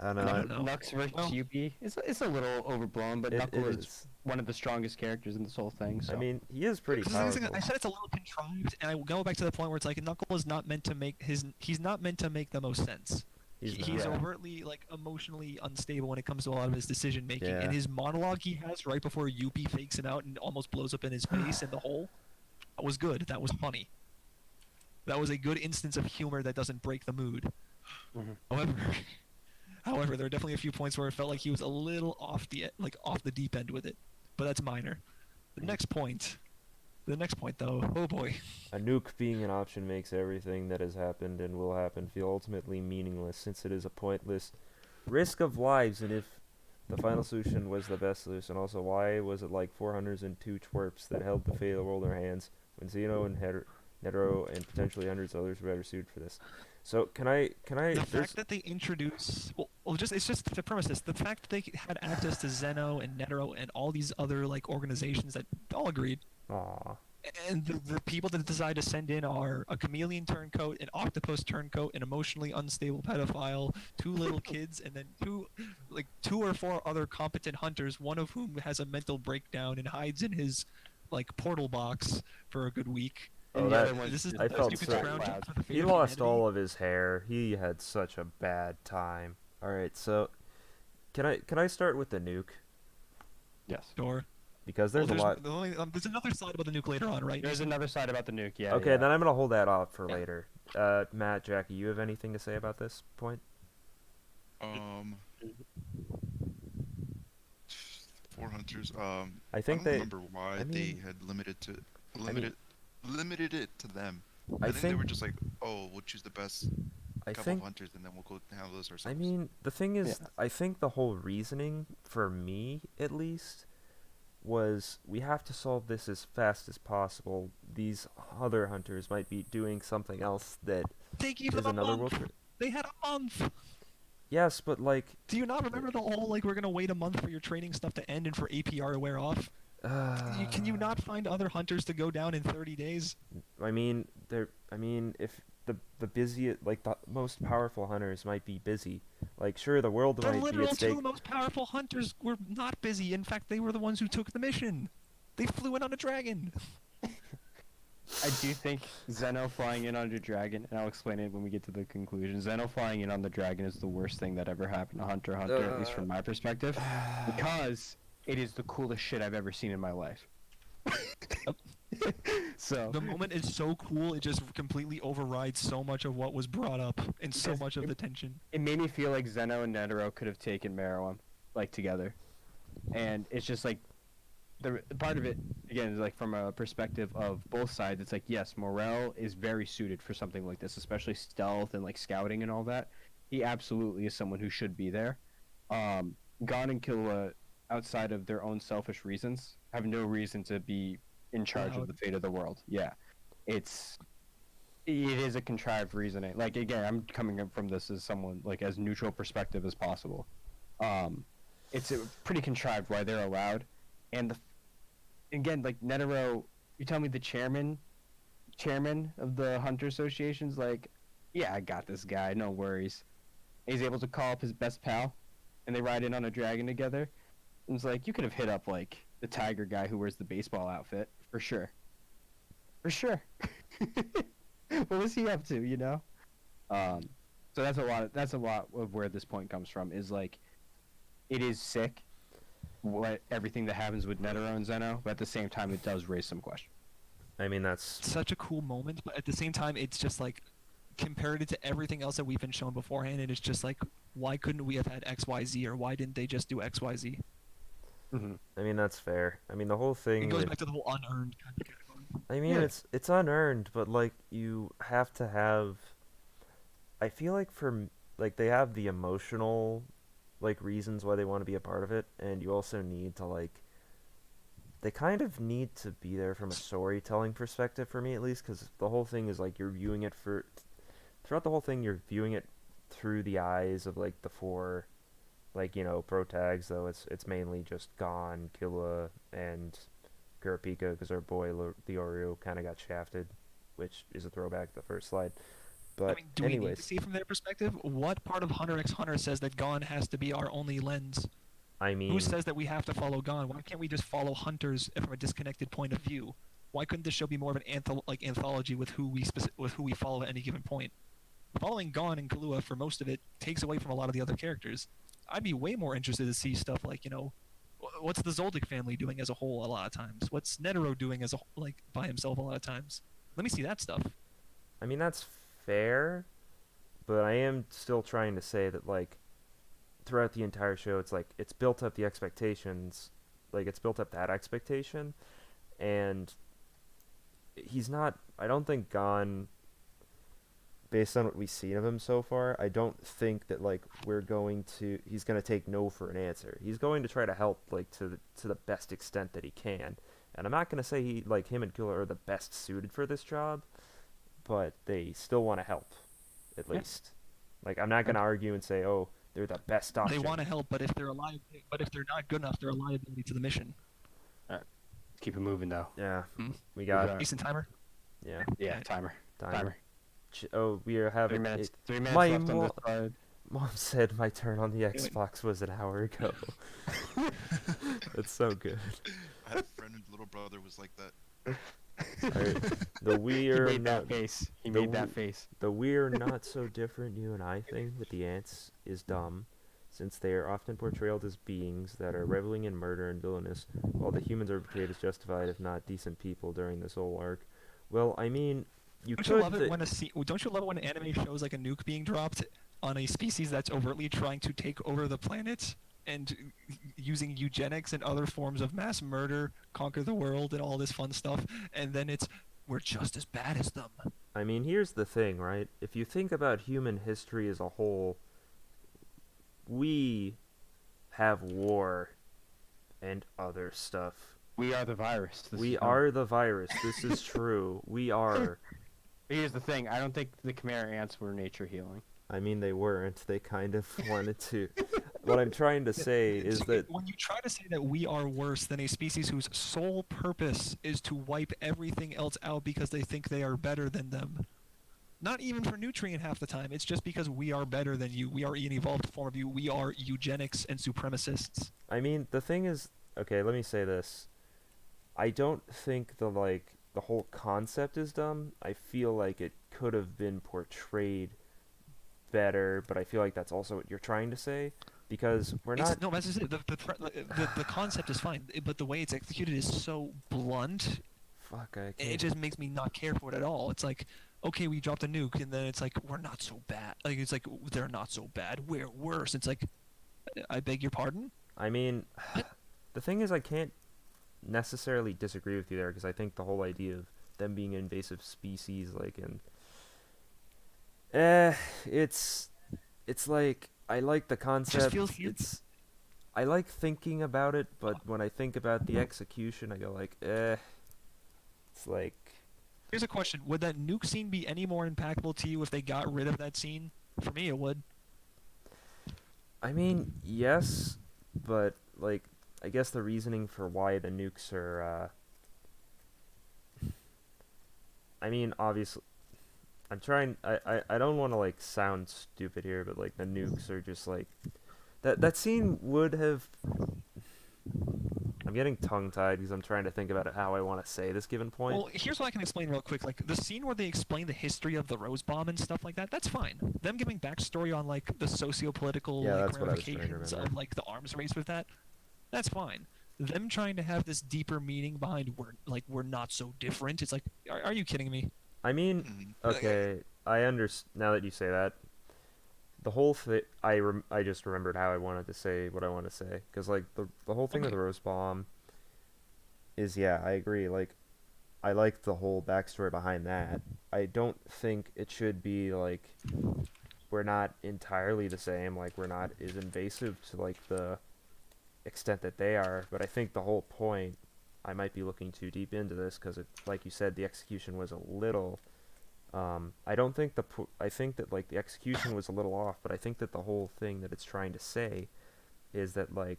I don't know. I don't know. Nux versus Well- Yuppie. It's a little overblown, but It Knuckle is is. one of the strongest characters in this whole thing. So. I mean, he is pretty Because the thing is, powerful. I said it's a little contrived, and I will go back to the point where it's like Knuckle is not meant to make his. He's not meant to make the most sense. He's not. overtly like emotionally unstable when it comes to a lot of his decision making. Yeah. And his monologue he has right before Yuppie fakes him out and almost blows up in his face in the hole, that was good. That was funny. That was a good instance of humor that doesn't break the mood. Mhm. However, there are definitely a few points where it felt like he was a little off the deep end with it, but that's minor. The next point though, oh boy. A nuke being an option makes everything that has happened and will happen feel ultimately meaningless, since it is a pointless risk of lives. And if the final solution was the best solution, also why was it like 402 twerps that held the fate of the world in their hands when Xeno and Netero and potentially hundreds of others were better suited for this? So can I? The there's- fact that they introduce it's just the premise is the fact that they had access to Zeno and Netero and all these other like organizations that all agreed, Aw. and the people that decide to send in are a chameleon turncoat, an octopus turncoat, an emotionally unstable pedophile, two little kids, and then two or four other competent hunters, one of whom has a mental breakdown and hides in his like portal box for a good week. Oh, And the that- other one's This is just I the felt stupid so scrounge loud. for the fate He of lost humanity. all of his hair. He had such a bad time. All right, so can I start with the nuke, Yes. Sure. because there's a lot. There's another slide about the nuke later on, right? There's another side about the nuke. Yeah. Okay, yeah. then I'm gonna hold that off for Yeah. later. Matt, Jackie, you have anything to say about this point? Four hunters. I think don't they. remember why I they mean- had mean- limited it to them. I I think they were think. just like, oh, we'll choose the best I couple think. of hunters and then we'll go handle this ourselves. I mean, the thing is, Yeah. I think the whole reasoning, for me at least, was we have to solve this as fast as possible. These other hunters might be doing something else that They gave is them a another month. world. They had a month. Yes, but like. Do you not remember the whole like we're gonna wait a month for your training stuff to end and for APR to wear off? Can you not find other hunters to go down in 30 days? I mean, if the busiest, like the most powerful hunters might be busy. Like, sure, the world The might be literal at stake. two most powerful hunters were not busy. In fact, they were the ones who took the mission. They flew in on a dragon. I do think Zeno flying in on the dragon, and I'll explain it when we get to the conclusion. Zeno flying in on the dragon is the worst thing that ever happened to Hunter x Hunter, at least from my perspective, because it is the coolest shit I've ever seen in my life. So The moment is so cool, it just completely overrides so much of what was brought up and so Because much of it- the tension. it made me feel like Zeno and Netero could have taken Meruem, like, together. And it's just like the part of it again is like from a perspective of both sides. It's like, yes, Morel is very suited for something like this, especially stealth and like scouting and all that. He absolutely is someone who should be there. Gon and Killua, outside of their own selfish reasons, have no reason to be in charge of the fate of the world. Yeah, it is a contrived reasoning. Like, again, I'm coming up from this as someone like as neutral perspective as possible. It's pretty contrived why they're allowed, and again, like Netero, you tell me the chairman of the Hunter Association's like, yeah, I got this guy, no worries. And he's able to call up his best pal, and they ride in on a dragon together. And it's like, you could have hit up like the tiger guy who wears the baseball outfit for sure. For sure. What was he up to, you know? So that's a lot of where this point comes from. Is like, it is sick, everything that happens with Netero and Zeno, but at the same time, it does raise some questions. I mean, that's. Such a cool moment, but at the same time, it's just like compared it to everything else that we've been shown beforehand, and it's just like, why couldn't we have had XYZ, or why didn't they just do XYZ? Mhm. I mean, that's fair. I mean, the whole It thing goes with back to the whole unearned kind of category. I mean, Yeah. it's unearned, but like you have to have. I feel like like they have the emotional, like reasons why they want to be a part of it, and you also need to like. They kind of need to be there from a storytelling perspective for me at least, because the whole thing is like you're viewing it for. Throughout the whole thing, you're viewing it through the eyes of like the four, like pro tags. Though it's mainly just Gon, Killua, and Kurapika because our boy Leorio kind of got shafted, which is a throwback to the first slide. I But mean, do we need to anyways, see from their perspective? What part of Hunter x Hunter says that Gon has to be our only lens? I Who mean, says that we have to follow Gon? Why can't we just follow Hunters from a disconnected point of view? Why couldn't this show be more of an anthology with who we follow at any given point? Following Gon and Kahlua for most of it takes away from a lot of the other characters. I'd be way more interested to see stuff like what's the Zoldyck family doing as a whole a lot of times? What's Netero doing as by himself a lot of times? Let me see that stuff. I mean that's fair, but I am still trying to say that like throughout the entire show, it's like it's built up the expectations, like it's built up that expectation, and he's not. I don't think Gon, based on what we've seen of him so far, I don't think that like he's going to take no for an answer. He's going to try to help like to the best extent that he can. And I'm not going to say him and Killer are the best suited for this job, but they still want to help at Yeah. least. Like I'm not going to argue and say, "Oh, they're the best option." They want to help, but if they're not good enough, they're a liability to the mission. Keep it moving though. Yeah. Hmm? We got got- Decent timer. yeah. Yeah, Okay. timer. Timer. Oh, we are having 3 minutes. 3 minutes my left on mo- this slide. Mom said my turn on the Xbox was an hour ago. It's so good. I had a friend whose little brother was like that. Alright, the He we're made not that face. He the made that w- face. the we're not so different you and I thing with the ants is dumb, since they are often portrayed as beings that are reveling in murder and villainous, while the humans are portrayed as justified, if not decent people during this whole arc. Well, I mean, Don't you love it when Don't you love it when an anime shows like a nuke being dropped on a species that's overtly trying to take over the planet and using eugenics and other forms of mass murder, conquer the world, and all this fun stuff, and then we're just as bad as them. I mean, here's the thing, right? If you think about human history as a whole, we have war and other stuff. We are the virus. This We is are the virus. This is true. We are. Here's the thing. I don't think the Chimera ants were nature healing. I mean, they weren't. They kind of wanted to. What I'm trying to say is So that when you try to say that we are worse than a species whose sole purpose is to wipe everything else out because they think they are better than them, not even for nutrient half the time, it's just because we are better than you. We are an evolved form of you. We are eugenics and supremacists. I mean, the thing is, okay, let me say this. I don't think the whole concept is dumb. I feel like it could have been portrayed better, but I feel like that's also what you're trying to say, because we're not. No, that's just it. The concept is fine, but the way it's executed is so blunt. Fuck, I It can't. just makes me not care for it at all. It's like, okay, we dropped a nuke, and then it's like, we're not so bad. Like, it's like, they're not so bad. We're worse. It's like, I beg your pardon? I mean, the thing is, I can't necessarily disagree with you there, because I think the whole idea of them being invasive species, it's like I like the concept. feels human. I like thinking about it, but when I think about the execution, I go like, It's like, Here's a question. Would that nuke scene be any more impactful to you if they got rid of that scene? For me, it would. I mean, yes, but like, I guess the reasoning for why the nukes are, I mean, obviously, I'm trying. I don't want to like sound stupid here, but like the nukes are just like that scene would have. I'm getting tongue-tied because I'm trying to think about it how I want to say this given point. Well, here's what I can explain real quick. Like, the scene where they explain the history of the Rose Bomb and stuff like that, that's fine. Them giving backstory on, like, the socio-political Yeah, like, that's what I was trying to ramifications of, remember. like, the arms race with that, that's fine. Them trying to have this deeper meaning behind we're not so different, it's like, are you kidding me? I mean, Mhm. okay, I understand now that you say that. the whole thing, I just remembered how I wanted to say what I want to say, because like the whole thing with Okay. the roast bomb is, yeah, I agree. Like, I like the whole backstory behind that. I don't think it should be like we're not entirely the same. Like, we're not as invasive to like the extent that they are. But I think the whole point. I might be looking too deep into this because, like you said, the execution was a little. I don't think I think that like the execution was a little off, but I think that the whole thing that it's trying to say is that like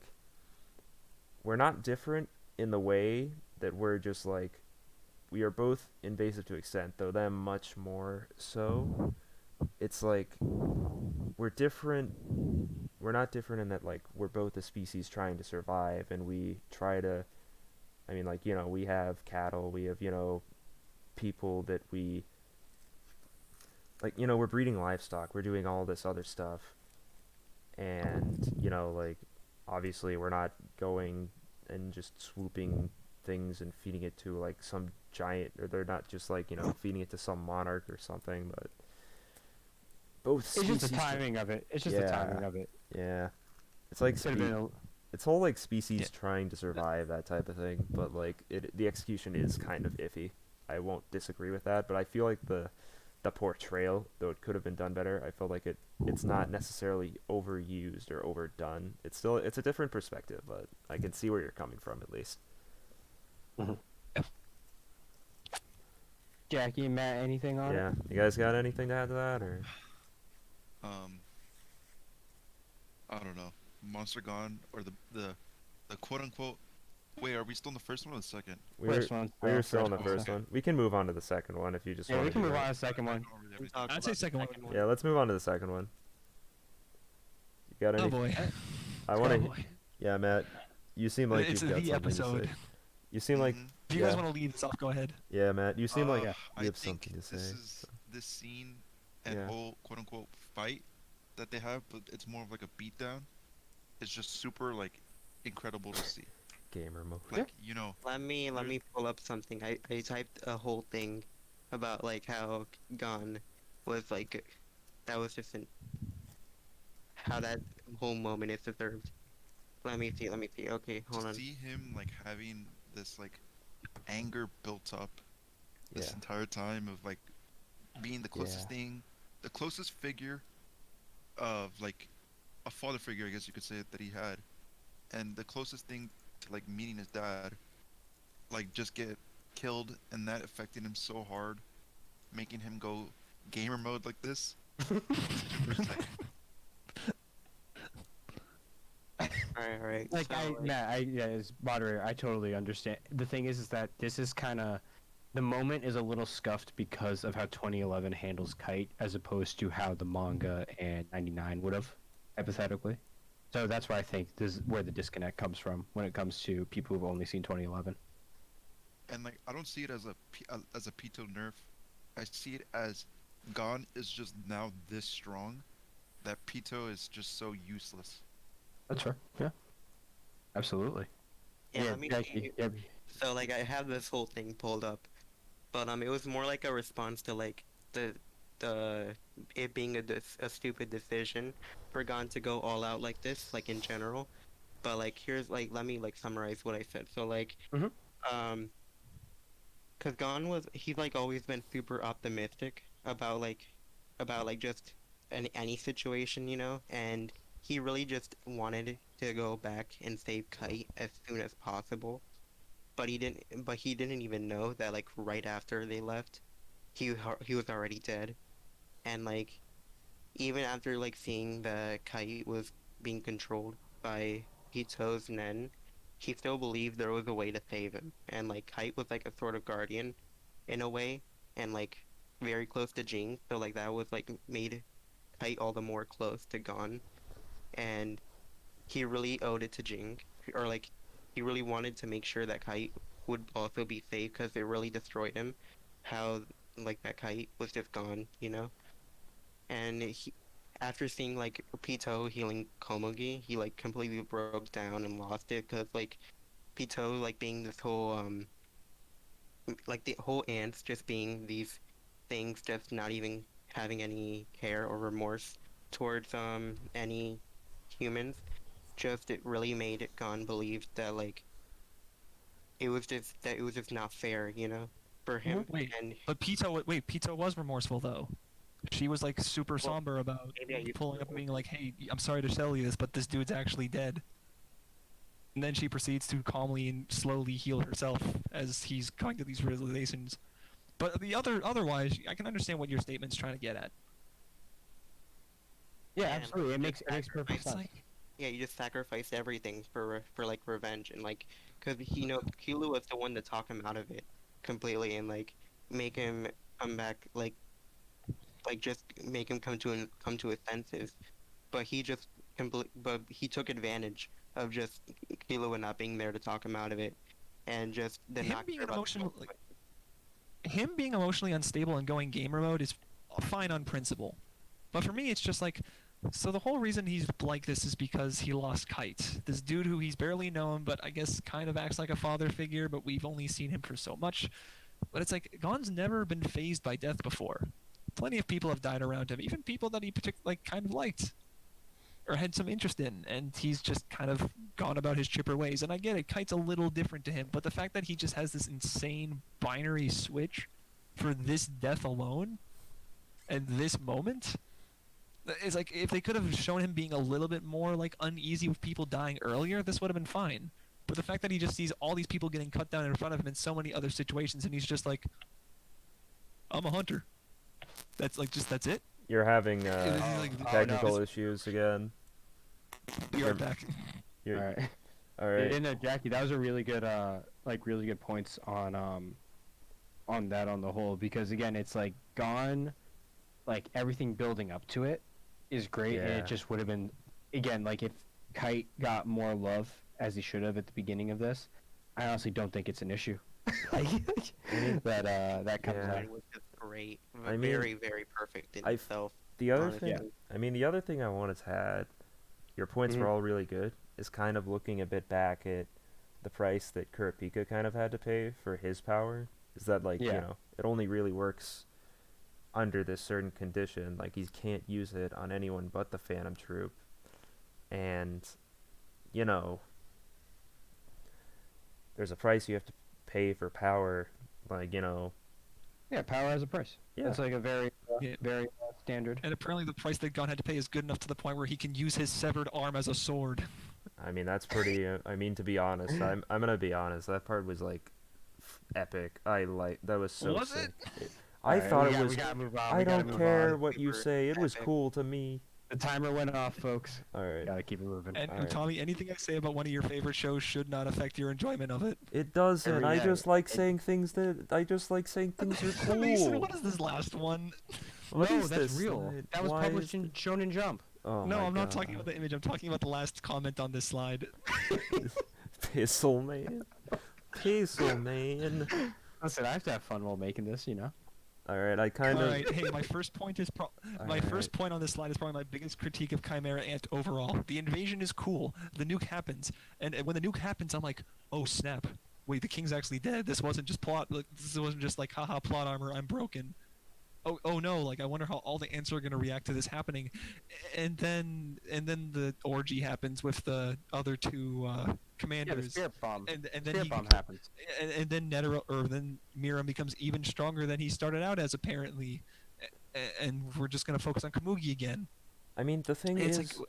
we're not different in the way that we're just like we are both invasive to extent, though them much more so. It's like we're different. We're not different in that like we're both a species trying to survive, and we try to. I mean, like, we have cattle, we have people that we like. We're breeding livestock, we're doing all this other stuff, and like obviously we're not going and just swooping things and feeding it to like some giant, or they're not just like feeding it to some monarch or something, but both It's species just the timing of it. It's just the timing of it. yeah, it's like Could have been a, it's whole like species Yeah. trying to survive, that type of thing, but like the execution is kind of iffy. I won't disagree with that, but I feel like the portrayal, though it could have been done better, I feel like it's not necessarily overused or overdone. It's a different perspective, but I can see where you're coming from at least. Jackie, Matt, anything on Yeah, it? you guys got anything to add to that, or Um, I don't know. Monster Gone or the quote unquote. Wait, are we still in the first one or the second? First one. we were still on the one. first one. We can move on to the second one if you just Yeah, want we to can do move on that. to the second I one. don't really have We anything. talked I'd say about the second one. Yeah, let's move on to the second one. You got Oh any? boy. I Oh want to. boy. Yeah, Matt, you seem like It's you've got the something episode. to say. You seem like Mhm. If you guys yeah. want to lead us off, go ahead. Yeah, Matt, you seem like Uh, you I have think something to say. this is this scene and Yeah. whole quote unquote fight that they have, but it's more of like a beatdown. It's just super like incredible to see. Gamer mode. Like Let me pull up something. I typed a whole thing about like how Gon was like that was just an how that whole moment is deserved. Let me see. Okay, hold to on. see him like having this like anger built up this Yeah. entire time of like being the closest Yeah. thing, the closest figure of like a father figure, I guess you could say, that he had, and the closest thing to like meeting his dad, like just get killed, and that affected him so hard, making him go gamer mode like this. Super sad. All right. Like So, Matt, yeah, as moderator, I totally understand. The thing is that this is kind of the moment is a little scuffed because of how 2011 handles Kite, as opposed to how the manga and 99 would have, hypothetically. So that's why I think this is where the disconnect comes from when it comes to people who've only seen 2011. And like I don't see it as as a Pito nerf. I see it as Gon is just now this strong that Pito is just so useless. That's fair. Yeah. Absolutely. yeah, let me Jackie, see. yeah, So like I have this whole thing pulled up, but it was more like a response to like the it being a stupid decision for Gon to go all out like this, like in general. But like here's like let me like summarize what I said. So like Mhm. um cuz Gon was he's like always been super optimistic about like just any situation, and he really just wanted to go back and save Kite as soon as possible. But he didn't even know that like right after they left, he was already dead. And like even after like seeing that Kite was being controlled by Hito's Nen, he still believed there was a way to save him. And like Kite was like a sort of guardian in a way, and like very close to Jing, so like that was like made Kite all the more close to Gon. And he really owed it to Jing, or like he really wanted to make sure that Kite would also be safe because it really destroyed him. How like that Kite was just gone. And after seeing like Pito healing Komugi, he like completely broke down and lost it because like Pito like being this whole like the whole ants just being these things just not even having any care or remorse towards any humans. Just it really made Gon believe that like it was just not fair, you know, for him. Wait, And but Pito was remorseful though. She was like super somber about maybe I used pulling to up and being like, "Hey, I'm sorry to tell you this, but this dude's actually dead." And then she proceeds to calmly and slowly heal herself as he's coming to these realizations. But otherwise, I can understand what your statement's trying to get at. Yeah, and, absolutely. like, It makes perfect it's sense. like, yeah, you just sacrifice everything for like revenge and like, cause Kilo was the one to talk him out of it completely and like make him come back like just make him come to his senses. But but he took advantage of just Kilo not being there to talk him out of it, and just then him not being care an about emotional, like, him being emotionally unstable and going gamer mode is fine on principle. But for me, it's just like, so the whole reason he's like this is because he lost Kite, this dude who he's barely known, but I guess kind of acts like a father figure, but we've only seen him for so much. But it's like Gon's never been phased by death before. Plenty of people have died around him, even people that he kind of liked or had some interest in, and he's just kind of gone about his chipper ways. And I get it, Kite's a little different to him, but the fact that he just has this insane binary switch for this death alone and this moment, it's like if they could have shown him being a little bit more like uneasy with people dying earlier, this would have been fine. But the fact that he just sees all these people getting cut down in front of him in so many other situations, and he's just like, "I'm a hunter." That's it. You're having Like, technical issues again. You're back. You're, All right. all right. Yeah, no, Jackie, that was a really good, really good points on that on the whole, because again, it's like Gone, like everything building up to it is great, and Yeah. it just would have been, again, like if Kite got more love as he should have at the beginning of this, I honestly don't think it's an issue. that comes Yeah. out. it was just great, I mean, very very perfect in I- itself. The other honestly. thing, I mean, the other thing I wanted to add, your points were Mhm. all really good, is kind of looking a bit back at the price that Kurapika kind of had to pay for his power. Is that, like, Yeah. it only really works under this certain condition. Like, he can't use it on anyone but the Phantom Troop. And, there's a price you have to pay for power. Like, Yeah, power has a price. Yeah. That's like a very, Yeah. very standard. And apparently the price that Gon had to pay is good enough to the point where he can use his severed arm as a sword. I mean, that's pretty. I mean, to be honest, I'm gonna be honest. That part was like epic. That was so Was sick. it? I Alright, thought we it got- was. we gotta move on, I we gotta don't move care on. what you Super say. It was epic. cool to me. The timer went off, folks. All right. Gotta keep it moving. And Alright. Utami, anything I say about one of your favorite shows should not affect your enjoyment of it. It doesn't. Every I day. just like saying things that. I just like saying things are cool. Mason, what is this last one? What no, is that's this? real. That was Why published is in Shonen Jump. Oh No, my I'm not talking about God. the image. I'm talking about the last comment on this slide. Pistol Man. Pistol Man. Listen, I have to have fun while making this, you know. All right. I kind All of. right, hey, my first point is my first point on this slide is probably my biggest critique of Chimera Ant overall. The invasion is cool. The nuke happens, and when the nuke happens, I'm like, oh snap! Wait, the king's actually dead. This wasn't just plot. Like, this wasn't just like, haha, plot armor. I'm broken. Oh no! Like, I wonder how all the ants are gonna react to this happening, and then the orgy happens with the other two Yeah, the commanders. spirit bomb. and then Spirit he bomb happens. and then then Mira becomes even stronger than he started out as apparently, and we're just gonna focus on Kamugi again. I mean, the thing It's is. like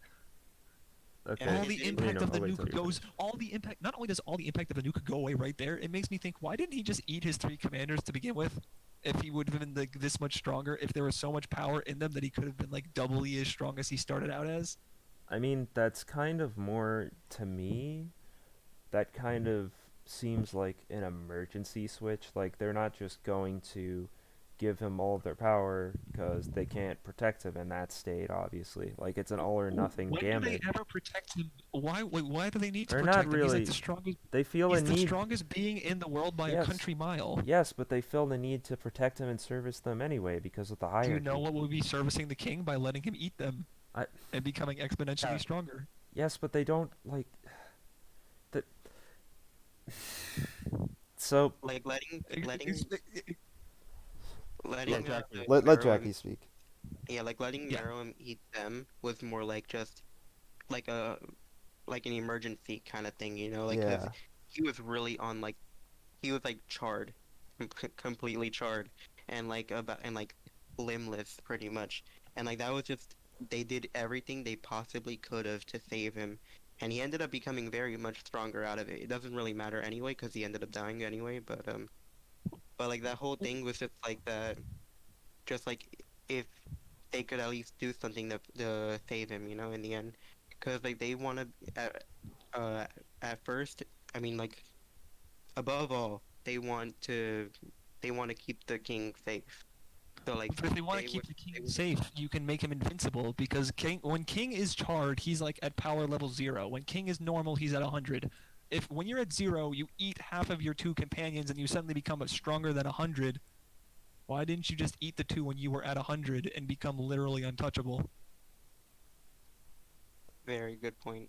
Okay. Yeah, all the Reno, impact of the I'll wait till nuke you're goes. finished. All the impact. Not only does all the impact of the nuke go away right there, it makes me think, why didn't he just eat his 3 commanders to begin with? If he would have been like this much stronger, if there was so much power in them that he could have been like doubly as strong as he started out as. I mean, that's kind of more to me. That kind of seems like an emergency switch. Like, they're not just going to give him all of their power because they can't protect him in that state, obviously. Like, it's an all or nothing When gamut. do they ever protect him? Why? Wait, why do they need to They're protect not him? He's really- like the strongest. They feel He's a the need. strongest being in the world by a Yes. country mile. Yes, but they feel the need to protect him and service them anyway because of the hierarchy. Do you know what would be servicing the king by letting him eat them I- and becoming exponentially Yeah. stronger? Yes, but they don't like that. So Like letting Ex- letting ex- Yeah, letting Jackie. the Let Pharaoh Jackie speak. Yeah, like letting Yeah. Meruem eat them was more like just like an emergency kind of thing, you know, like because Yeah. he was really on like he was like charred, completely charred, and like limbless pretty much, and like that was just they did everything they possibly could have to save him, and he ended up becoming very much stronger out of it. It doesn't really matter anyway because he ended up dying anyway, but like that whole thing was just like that, just like if they could at least do something to save him, you know, in the end, because like they want to uh at first, I mean like above all, they want to keep the king safe. So like But if they want to they would keep the they king would safe, you can make him invincible because when king is charred, he's like at power level 0. When king is normal, he's at 100. If when you're at 0, you eat half of your 2 companions and you suddenly become stronger than 100, why didn't you just eat the 2 when you were at 100 and become literally untouchable? very good point.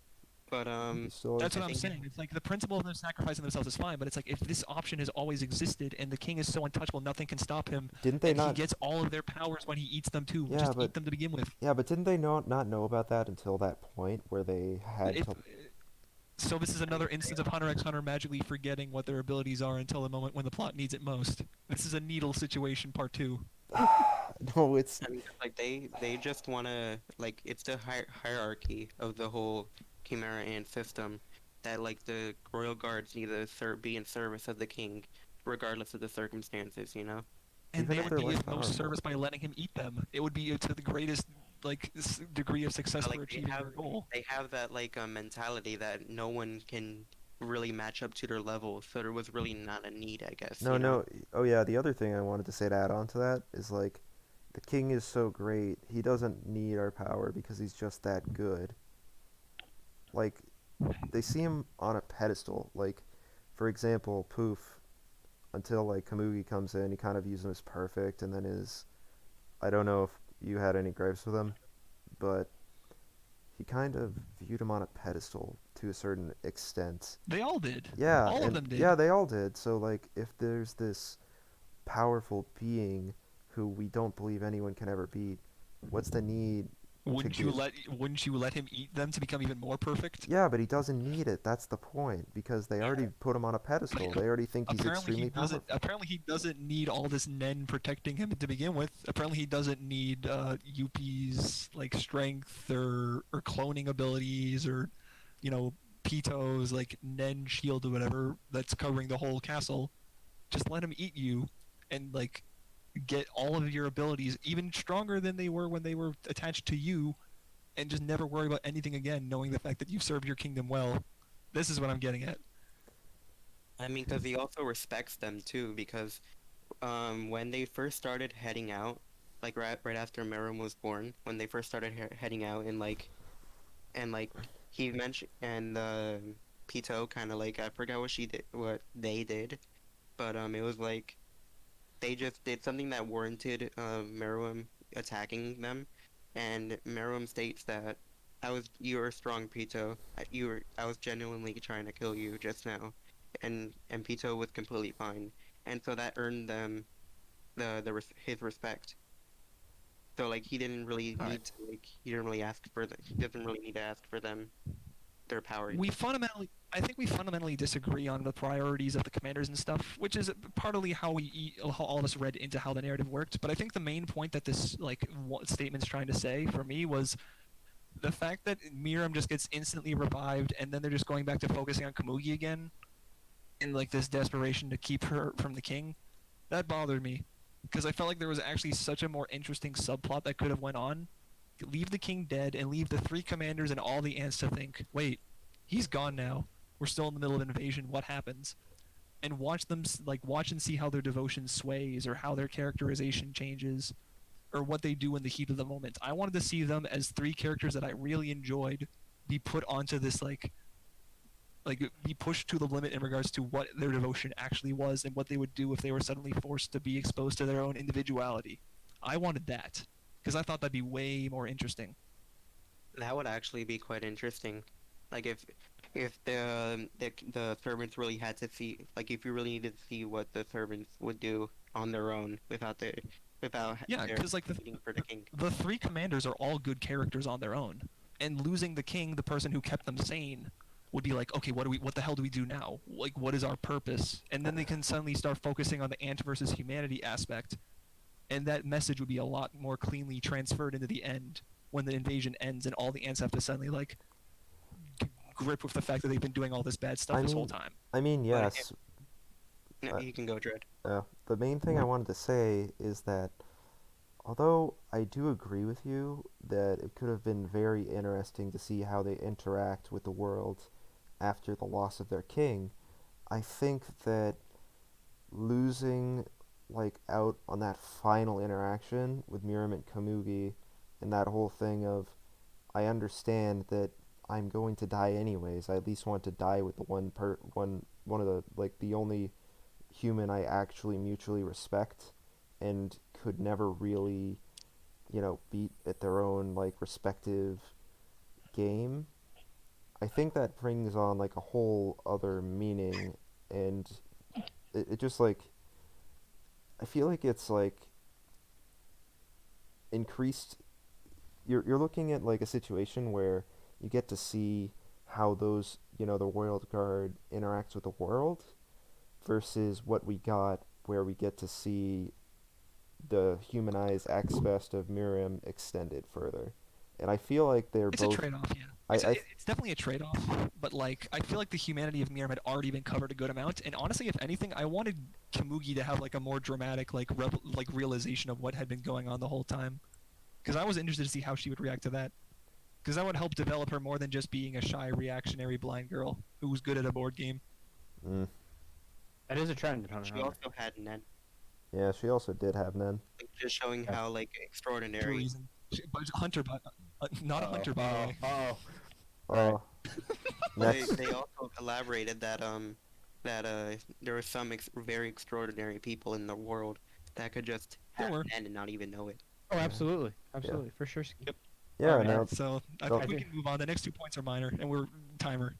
But You still. That's I what I'm think saying. It's like the principle of them sacrificing themselves is fine, but it's like if this option has always existed and the king is so untouchable, nothing can stop him, Didn't they and he not? gets all of their powers when he eats them too. Yeah, Just but eat them to begin with. yeah, but didn't they not know about that until that point where they had If to? So this is I mean another instance of Hunter x Hunter magically forgetting what their abilities are until the moment when the plot needs it most. This is a needle situation part 2. No, it's I mean like they just want to like it's the hierarchy of the whole Chimera Ant system that like the royal guards need to be in service of the king regardless of the circumstances, you know? And even they if would they're be less of most powerful. service by letting him eat them. It would be to the greatest like degree of success But, for like achieving their goal. they have that like mentality that no one can really match up to their level, so there was really not a need, I guess, No, you know? no. Oh yeah, the other thing I wanted to say to add on to that is like, the king is so great. He doesn't need our power because he's just that good. Like, they see him on a pedestal. Like, for example, Poof, until like Kamugi comes in, he kind of views him as perfect, and then is I don't know if you had any gripes with him, but he kind of viewed him on a pedestal to a certain extent. They all did. Yeah, All of and them did. yeah, they all did. So like, if there's this powerful being who we don't believe anyone can ever beat, what's the need to Wouldn't you get? let wouldn't you let him eat them to become even more perfect? Yeah, but he doesn't need it. That's the point because they already put him on a pedestal. They already think he's Apparently he extremely doesn't. powerful. Apparently he doesn't need all this Nen protecting him to begin with. Apparently he doesn't need Yuppie's like strength or cloning abilities or, you know, Pito's like Nen shield or whatever that's covering the whole castle. Just let him eat you, and like get all of your abilities even stronger than they were when they were attached to you, and just never worry about anything again, knowing the fact that you've served your kingdom well. This is what I'm getting at. I mean, because he also respects them too, because when they first started heading out, like right after Meruem was born, when they first started heading out and like he mentioned and Pito kind of like I forgot what they did, but it was like they just did something that warranted Meruem attacking them, and Meruem states that you were strong, Pito. I was genuinely trying to kill you just now, and Pito was completely fine, and so that earned them his respect. So like All right. he didn't really ask for he doesn't really need to ask for them their power. I think we fundamentally disagree on the priorities of the commanders and stuff, which is partly how all of us read into how the narrative worked. But I think the main point that this statement's trying to say for me was the fact that Miriam just gets instantly revived, and then they're just going back to focusing on Komugi again, in like this desperation to keep her from the king. That bothered me because I felt like there was actually such a more interesting subplot that could have went on. Leave the king dead and leave the 3 commanders and all the ants to think, wait, he's gone now. We're still in the middle of an invasion. What happens? And watch them watch and see how their devotion sways or how their characterization changes or what they do in the heat of the moment. I wanted to see them as 3 characters that I really enjoyed be put onto this be pushed to the limit in regards to what their devotion actually was and what they would do if they were suddenly forced to be exposed to their own individuality. I wanted that because I thought that'd be way more interesting. That would actually be quite interesting. Like if the servants really had to see like if you really needed to see what the servants would do on their own without Yeah, their 'cause, like, fighting for the king. the three commanders are all good characters on their own, and losing the king, the person who kept them sane, would be like, okay, what the hell do we do now? Like, what is our purpose? And then they can suddenly start focusing on the ant versus humanity aspect, and that message would be a lot more cleanly transferred into the end when the invasion ends and all the ants have to suddenly like grip with the fact that they've been doing all this bad stuff I this whole mean- time. I mean, But yes. No, you can go, Dread. The main thing I wanted to say is that although I do agree with you that it could have been very interesting to see how they interact with the world after the loss of their king, I think that losing like out on that final interaction with Miriam and Kamugi and that whole thing of I understand that I'm going to die anyways. I at least want to die with the one of the like the only human I actually mutually respect and could never really, beat at their own like respective game. I think that brings on like a whole other meaning and it just like I feel like it's like increased you're looking at like a situation where you get to see how those the World Guard interacts with the world versus what we got where we get to see the humanized aspect of Miriam extended further. And I feel like they're It's both a trade-off, yeah. I, I It's definitely a trade-off, but like I feel like the humanity of Miriam had already been covered a good amount, and honestly, if anything, I wanted Kamugi to have like a more dramatic like realization of what had been going on the whole time, because I was interested to see how she would react to that, because that would help develop her more than just being a shy, reactionary blind girl who was good at a board game. mm, That is a trend in Hunter She x Hunter. also had Nen, yeah, she also did have Nen. like, just showing Yeah. how like For a extraordinary. reason. But Hunter, not a Hunter, by the way. Oh, Oh, They, next. they also elaborated that there were some very extraordinary people in the world that could just There have were. Nen and not even know it. oh, absolutely, absolutely, for sure. Yep. Yeah, Alright, no, So I So- think we can move on. The next 2 points are minor, and we're timer.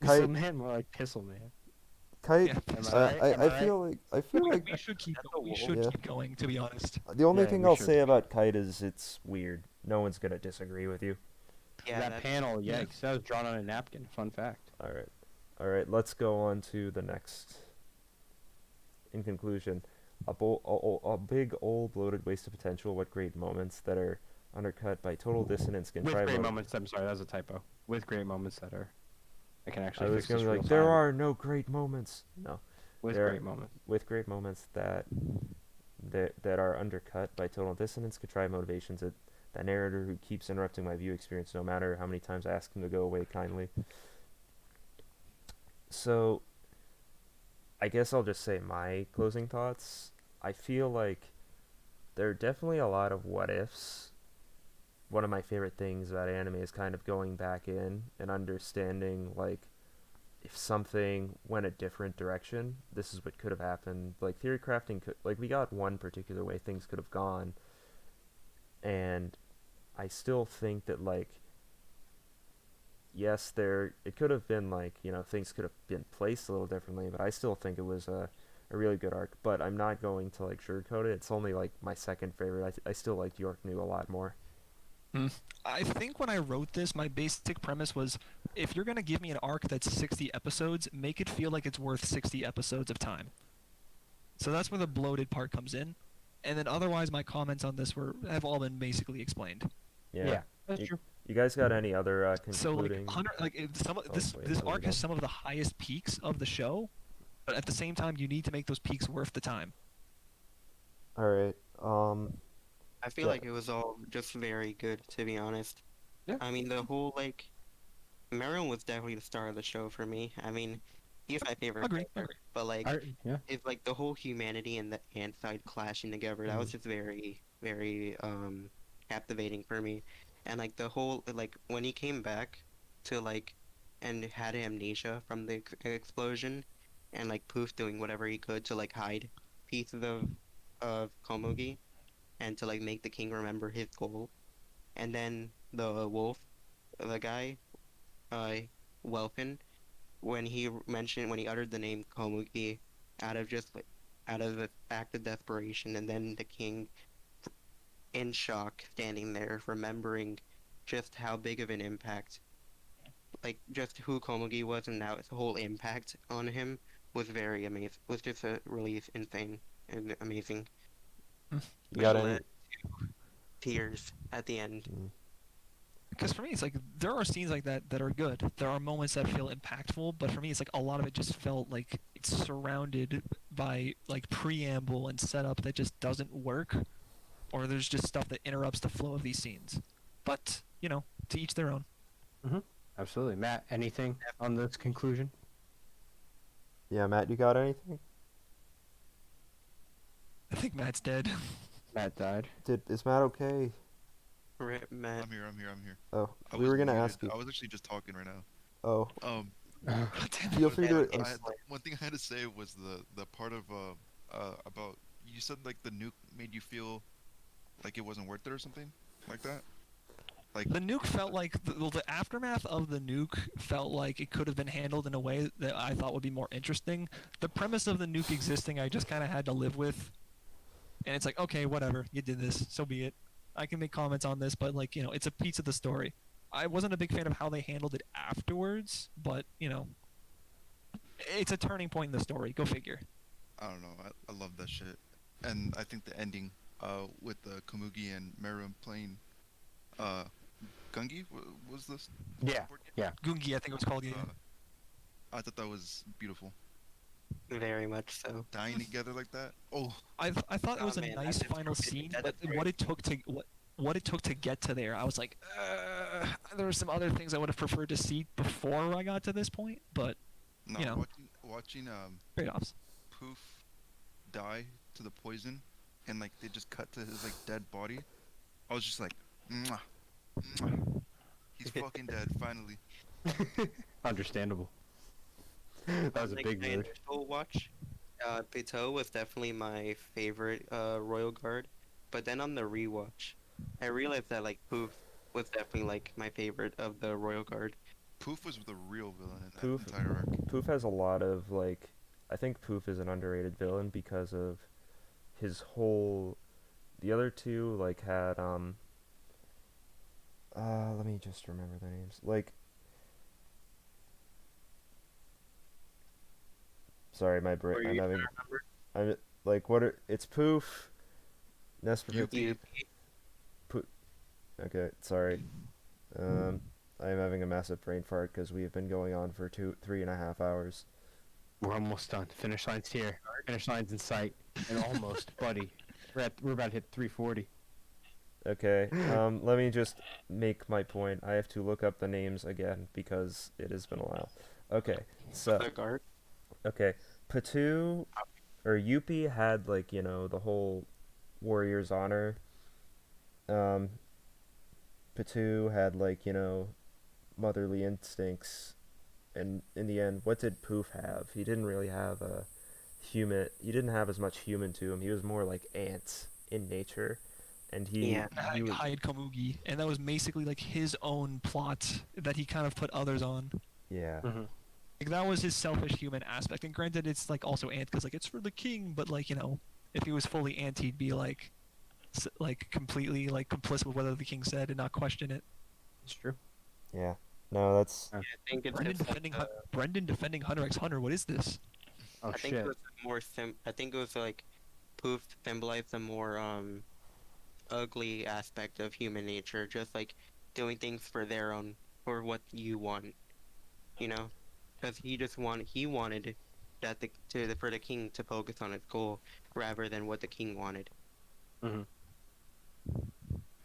Pissle Kite, man, more like Pissle man. Kite. Yeah. Am I I, right? Am I right? feel like We should keep That's going. a We wolf. should Yeah. keep going, to be honest. the only Yeah, thing we I'll should. say about Kite is it's weird. No one's gonna disagree with you. Yeah, that that's, panel, yeah. yikes! That was drawn on a napkin. Fun fact. All right. Let's go on to the next. In conclusion, a big old bloated waste of potential. What great moments that are undercut by total dissonance can With try great mo- moments. I'm sorry, that was a typo. With great moments that are, I can I actually was fix gonna this be real like, there time. are no great moments. No, with there- great moments. with great moments that are undercut by total dissonance, contrived motivations. That narrator who keeps interrupting my view experience, no matter how many times I ask him to go away kindly. So, I guess I'll just say my closing thoughts. I feel like there are definitely a lot of what ifs. One of my favorite things about anime is kind of going back in and understanding, like, if something went a different direction, this is what could have happened. Like, theory crafting could, like, we got one particular way things could have gone, and I still think that, like, yes, it could have been, like, things could have been placed a little differently, but I still think it was a really good arc. But I'm not going to, like, sugarcoat it. It's only, like, my second favorite. I still liked York New a lot more. I think when I wrote this, my basic premise was, if you're gonna give me an arc that's 60 episodes, make it feel like it's worth 60 episodes of time. So that's where the bloated part comes in, and then otherwise my comments on this have all been basically explained. Yeah. That's You- true. You guys got any other So concluding? like some of Oh, this wait, this other arc than- has some of the highest peaks of the show, but at the same time you need to make those peaks worth the time. All right. I feel Yeah. like it was all just very good, to be honest. Yeah. I mean, the whole like, Meryl was definitely the star of the show for me. I mean, he's my favorite Agree. character, but like, Yeah. it's like the whole humanity and the ant side clashing together. That was just very, very captivating for me. And like the whole like when he came back to like and had amnesia from the explosion, and like Poof doing whatever he could to like hide pieces of Komugi, and to like make the king remember his goal, and then the wolf, the guy, Welfin, when he uttered the name Komugi, out of the act of desperation, and then the king in shock, standing there, remembering just how big of an impact, like just who Komugi was and now its whole impact on him was very amazing. Was just a really insane and amazing. You Which got any? led to tears at the end. Because for me, it's like there are scenes like that that are good. There are moments that feel impactful, but for me, it's like a lot of it just felt like it's surrounded by like preamble and setup that just doesn't work, or there's just stuff that interrupts the flow of these scenes. But you know, to each their own. Absolutely. Matt, anything on this conclusion? Yeah, Matt, you got anything? I think Matt's dead. Matt died. Is Matt okay? Rip, Matt. I'm here. Oh, I we was were gonna muted. ask you. I was actually just talking right now. Oh, God damn it. feel free to. Yeah, One thing I had to say was the part of about you said like the nuke made you feel like it wasn't worth it or something like that. Like The nuke felt like the aftermath of the nuke felt like it could have been handled in a way that I thought would be more interesting. The premise of the nuke existing, I just kind of had to live with, and it's like, okay, whatever, you did this, so be it. I can make comments on this, but like, you know, it's a piece of the story. I wasn't a big fan of how they handled it afterwards, but you know, it's a turning point in the story. Go figure. I don't know. I love that shit, and I think the ending with the Komugi and Meruem playing Gungi was this Yeah. board game? Yeah. Gungi, I think it was called. Yeah. I thought that was beautiful. Very much so. Dying together like that. Oh, I thought it Oh, was a man, nice that is final great. scene, That but is what it took to what it took to get to there, I was like, there were some other things I would have preferred to see before I got to this point, but no! You know. Watching trade-offs. Poof die to the poison, and like they just cut to his like dead body. I was just like, mwah, mwah. He's fucking dead finally. Understandable. That was a Like big my mood. initial watch, Beto was definitely my favorite royal guard, but then on the rewatch, I realized that like Poof was definitely like my favorite of the royal guard. Poof was the real villain in that Poof. entire arc. Poof has a lot of like. I think Poof is an underrated villain because of his whole. The other two like had Let me just remember their names. Like. Sorry, my brain. Or I'm you having. remember? I'm like what? It's Poof. Nesper. You- Okay, sorry. I'm having a massive brain fart because we have been going on for 3.5 hours. We're almost done. Finish line's here. Finish line's in sight. And almost, buddy. We're about to hit 340. Okay, let me just make my point. I have to look up the names again because it has been a while. Okay, so The guard. okay, Patu or Yuppie had like the whole warrior's honor. Patu had like motherly instincts, and in the end, what did Poof have? He didn't really have a human. He didn't have as much human to him. He was more like ants in nature, and Yeah. he was, Hide Komugi, and that was basically like his own plot that he kind of put others on. yeah. Like that was his selfish human aspect. And granted, it's like also ant because like it's for the king, but like if he was fully ant, he'd be like completely like complicit with whatever the king said and not question it. It's true. Yeah. No, that's I think it's Brendan just, like, defending Brendan defending Hunter x Hunter. What is this? Oh, I think it shit. was more I think it was like Poof symbolized the more ugly aspect of human nature, just like doing things for what you want, because he wanted that for the king to focus on his goal rather than what the king wanted. Can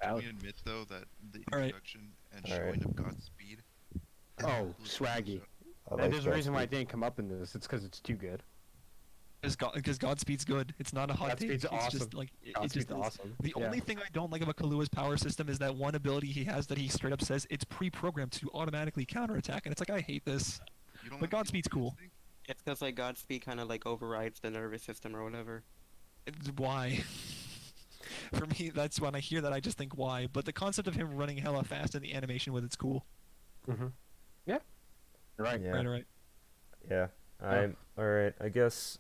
Valid. we admit though that the All right. introduction and All right. showing of Godspeed? Oh, was swaggy. I like There's a reason why it Godspeed. didn't come up in this. It's because it's too good. Because Godspeed's good. It's not a hot take. Godspeed's It's awesome. just like it Godspeed's just is. awesome. The Yeah. only thing I don't like about Kalua's power system is that one ability he has that he straight up says it's pre-programmed to automatically counterattack, and it's like I hate this. You don't But like the Godspeed's cool. instinct? It's because like Godspeed kind of like overrides the nervous system or whatever. Why? For me, that's when I hear that I just think why. But the concept of him running hella fast in the animation with it's cool. Yeah. You're right. Yeah. Right. Yeah. I'm all right. I guess.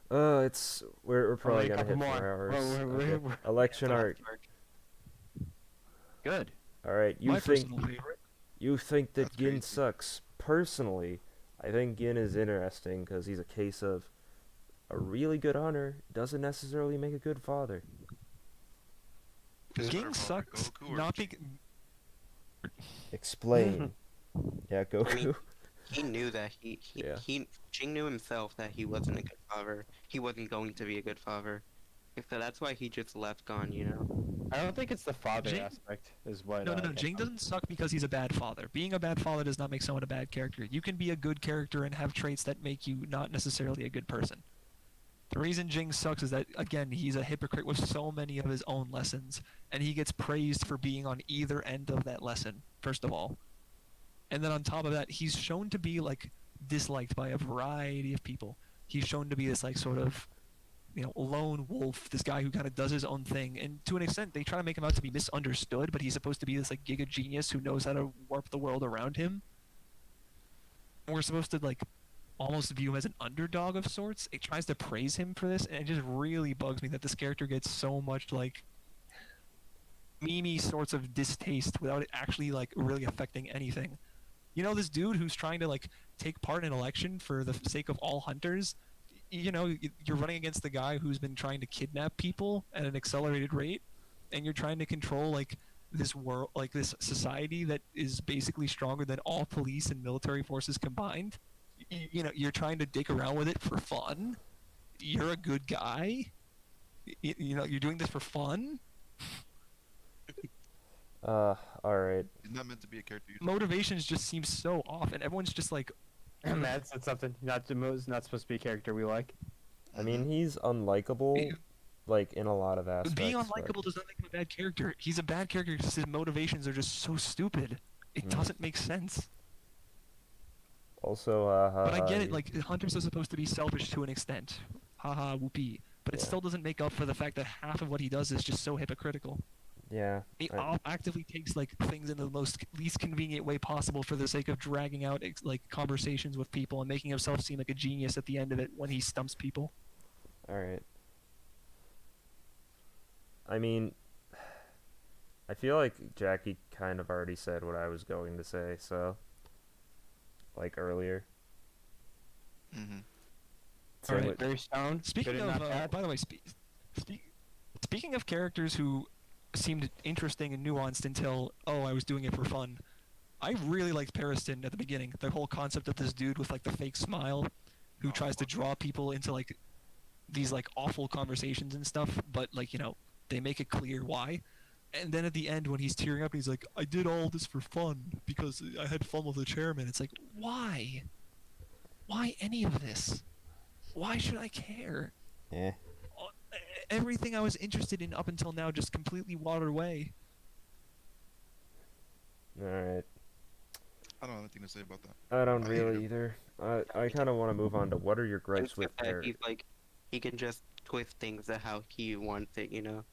We're probably Only a gonna hit couple 4 more. hours. We're- Okay. we're- Election The art. last arc. Good. All right, My personal favorite. you think that That's Gin crazy. sucks. Personally, I think Gin is interesting because he's a case of a really good hunter doesn't necessarily make a good father. Who's a better Ging father, sucks Goku or not Jing? because Explain. Yeah, Goku. I mean, he knew that Yeah. Jing knew himself that he wasn't a good father. He wasn't going to be a good father. So that's why he just left Gon, you know? I don't think it's the father Jing- aspect is what. no, no, no. gets Jing him. doesn't suck because he's a bad father. Being a bad father does not make someone a bad character. You can be a good character and have traits that make you not necessarily a good person. The reason Jing sucks is that, again, he's a hypocrite with so many of his own lessons, and he gets praised for being on either end of that lesson, first of all. And then on top of that, he's shown to be, like, disliked by a variety of people. He's shown to be this, like, sort of, lone wolf, this guy who kind of does his own thing. And to an extent, they try to make him out to be misunderstood, but he's supposed to be this, like, giga genius who knows how to warp the world around him. And we're supposed to, like, almost view him as an underdog of sorts. It tries to praise him for this, and it just really bugs me that this character gets so much, like, memey sorts of distaste without it actually, like, really affecting anything. You know, this dude who's trying to, like, take part in an election for the sake of all hunters, you're running against the guy who's been trying to kidnap people at an accelerated rate, and you're trying to control, like, this world, like, this society that is basically stronger than all police and military forces combined. You're trying to dick around with it for fun. You're a good guy. You're doing this for fun. All right. He's not meant to be a character. Motivations just seem so off, and everyone's just like, Matt said something. Not supposed to be a character we like. I mean, he's unlikable, like in a lot of aspects. being but- unlikable does not make him a bad character. He's a bad character because his motivations are just so stupid. It doesn't make sense. Also, But I get it, like, hunters are supposed to be selfish to an extent. Haha, whoopee. But it Yeah. still doesn't make up for the fact that half of what he does is just so hypocritical. yeah. He I- actively takes, like, things in the least convenient way possible for the sake of dragging out like conversations with people and making himself seem like a genius at the end of it when he stumps people. All right. I mean, I feel like Jackie kind of already said what I was going to say, so like earlier. Mm-hmm. Same Alright. with- Very stone. Speaking good and of, not bad. by the way, speaking of characters who seemed interesting and nuanced until, oh, I was doing it for fun. I really liked Pariston at the beginning. The whole concept of this dude with, like, the fake smile, who tries to draw people into, like, these, like, awful conversations and stuff, but, like, they make it clear why. And then at the end, when he's tearing up, he's like, I did all this for fun because I had fun with the chairman. It's like, why? Why any of this? Why should I care? Eh. Everything I was interested in up until now just completely watered away. All right. I don't have anything to say about that. I don't I hate really him. either. I kind of want to move on to what are your gripes It's with just that Eric? he's like, he can just twist things to how he wants it, you know?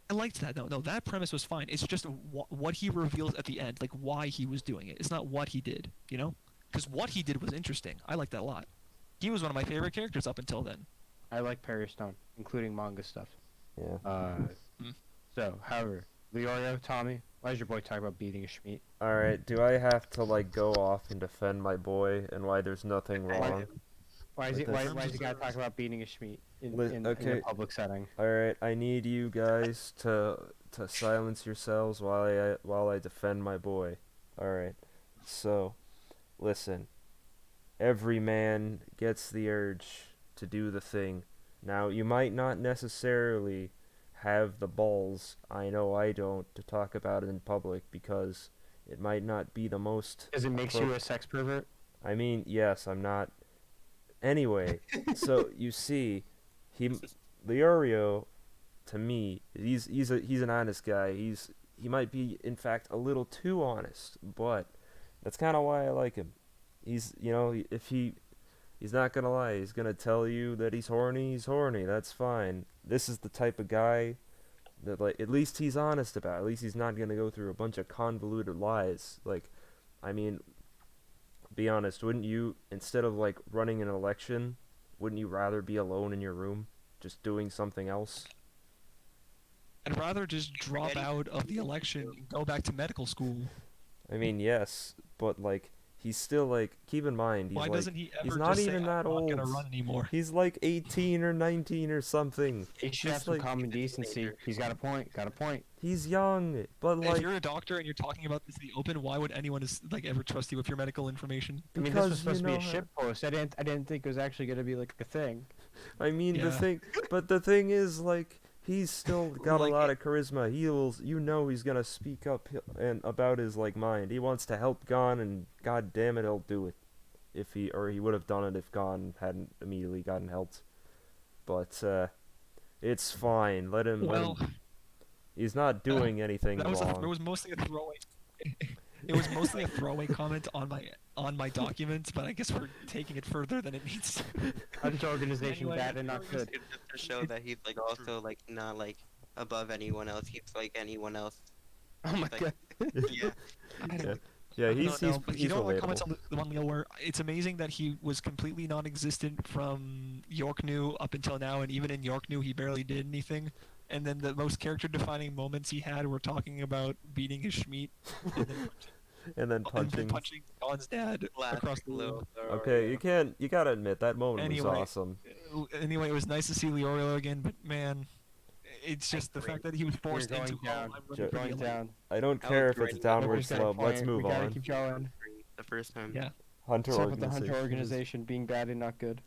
I liked that. No, that premise was fine. It's just what he reveals at the end, like why he was doing it. It's not what he did, Because what he did was interesting. I liked that a lot. He was one of my favorite characters up until then. I like Perry Stone, including manga stuff. Yeah. So, however, Leorio, Tommy, why is your boy talking about beating a Schmeat? All right. Do I have to like go off and defend my boy and why there's nothing Okay. wrong? Why is With he? Why, this- why is he gotta talk about beating a Schmeat in, Li- in okay. a public setting? All right. I need you guys to silence yourselves while I defend my boy. All right. So, listen. Every man gets the urge to do the thing. Now, you might not necessarily have the balls, I know I don't, to talk about it in public because it might not be the most. Does it makes you a sex pervert? I mean, yes, I'm not. Anyway, so you see, Leorio, to me, he's an honest guy. He might be in fact a little too honest, but that's kind of why I like him. He's if he's not gonna lie, he's gonna tell you that he's horny. He's horny. That's fine. This is the type of guy that like at least he's honest about. At least he's not gonna go through a bunch of convoluted lies. Like, I mean, be honest, wouldn't you, instead of like running an election, wouldn't you rather be alone in your room, just doing something else? I'd rather just drop Forgetting out of the election and go back to medical school. I mean, yes, but like he's still like keep in mind he's Why like doesn't he ever he's not just even say, that I'm old. not gonna run anymore? He's like 18 or 19 or something. He should He's have some like- common decency. He's got a point. Got a point. He's young, but If like you're a doctor and you're talking about this in the open, why would anyone like ever trust you with your medical information? I mean, this because was supposed you to be a know how- shit post. I didn't think it was actually gonna be like a thing. I mean the Yeah. thing, but the thing is like he's still got Like, a lot of charisma. He's gonna speak up and about his like mind. He wants to help Gon, and god damn it, he'll do it. If he would have done it if Gon hadn't immediately gotten helped. But it's fine. Let him. Well, He's not doing anything that was wrong. it was mostly a throwaway. It was mostly a throwaway comment on my documents, but I guess we're taking it further than it needs to. Hunter organization Anyway, bad and not good. It's just to show that he's like also like not like above anyone else. He's like anyone else. Oh my Like- god. Yeah. I don't, Yeah, I he's don't know, but he's you know my relatable. comments on the one Leo were it's amazing that he was completely non-existent from York New up until now, and even in York New he barely did anything. And then the most character-defining moments he had were talking about beating his Schmeat and then And then punching. punching Don's dad across the room. Okay, you gotta admit that moment Anyway. was awesome. Anyway, it was nice to see Leorio again, but man, it's just the fact that he was We're forced going into down. I'm Joe- running for the Going elite. down. I don't I care was if it's a right. downward Hunter's got a slope. Let's point. move We gotta on. keep going. The first time. Yeah. Hunter What's up with the Hunter organization. organization being bad and not good?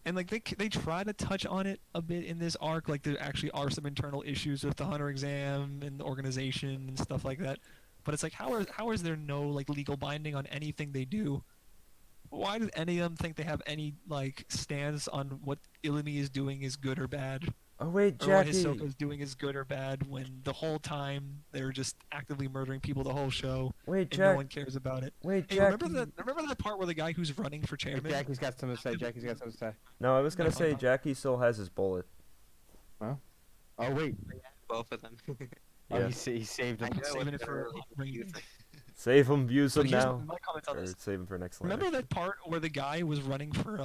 And like they try to touch on it a bit in this arc, like there actually are some internal issues with the Hunter exam and the organization and stuff like that. But it's like how is there no like legal binding on anything they do? Why does any of them think they have any like stance on what Illumi is doing is good or bad? Oh wait, Or what Jackie. Hisoka is doing is good or bad when the whole time they're just actively murdering people the whole show Wait, and Jack. no one cares about it. Wait, Hey, Jackie. remember that part where the guy who's running for Hey, chairman? Jackie's got something to say. Jackie's got something to say. No, I was gonna No, say no. Jackie still has his bullet. Oh wait. Both of them. Oh, Yeah. he saved him. I'm saving it for Save him, use So him here's now. my comments on Or this. save him for next line. Remember that part where the guy was running for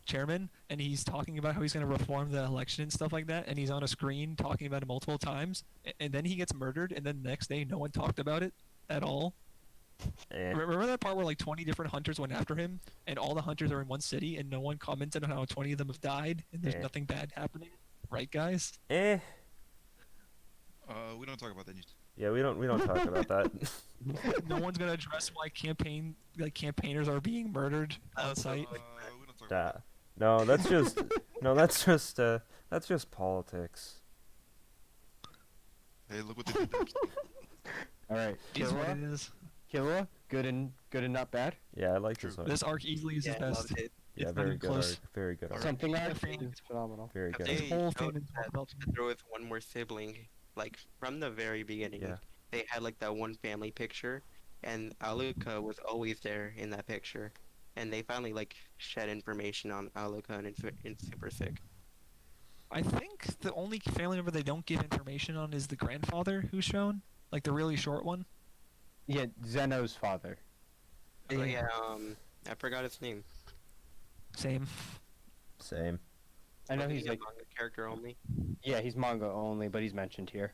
chairman and he's talking about how he's going to reform the election and stuff like that, and he's on a screen talking about it multiple times, and then he gets murdered, and then the next day no one talked about it at all? Eh. Remember that part where like 20 different hunters went after him, and all the hunters are in one city, and no one commented on how 20 of them have died, and there's Yeah. nothing bad happening? Right, guys? Eh. We don't talk about that news. Yeah, we don't talk about that. No one's going to address why campaigners are being murdered on site. We don't talk Nah. about No, that's just politics. that. Hey, look what they did there. All right. It is what Killua. it is. Killua. Good and not bad. Yeah, I like this True. one. This arc easily is Yeah, his I best. loved it. Yeah, it's not very even good close. arc. Very good arc. Something Yeah, like family. it's phenomenal. Very Have good. His they whole noticed family that felt there was one more sibling, like from the very beginning. Yeah. They had like that one family picture, and Aluka was always there in that picture, and they finally like shed information on Aluka and it's super sick. I think the only family member they don't give information on is the grandfather who's shown, like the really short one. Yeah, Zeno's father. Oh Yeah. yeah, I forgot his name. Same. Same. I know Wasn't he's he a like, manga character only. yeah, he's manga only, but he's mentioned here.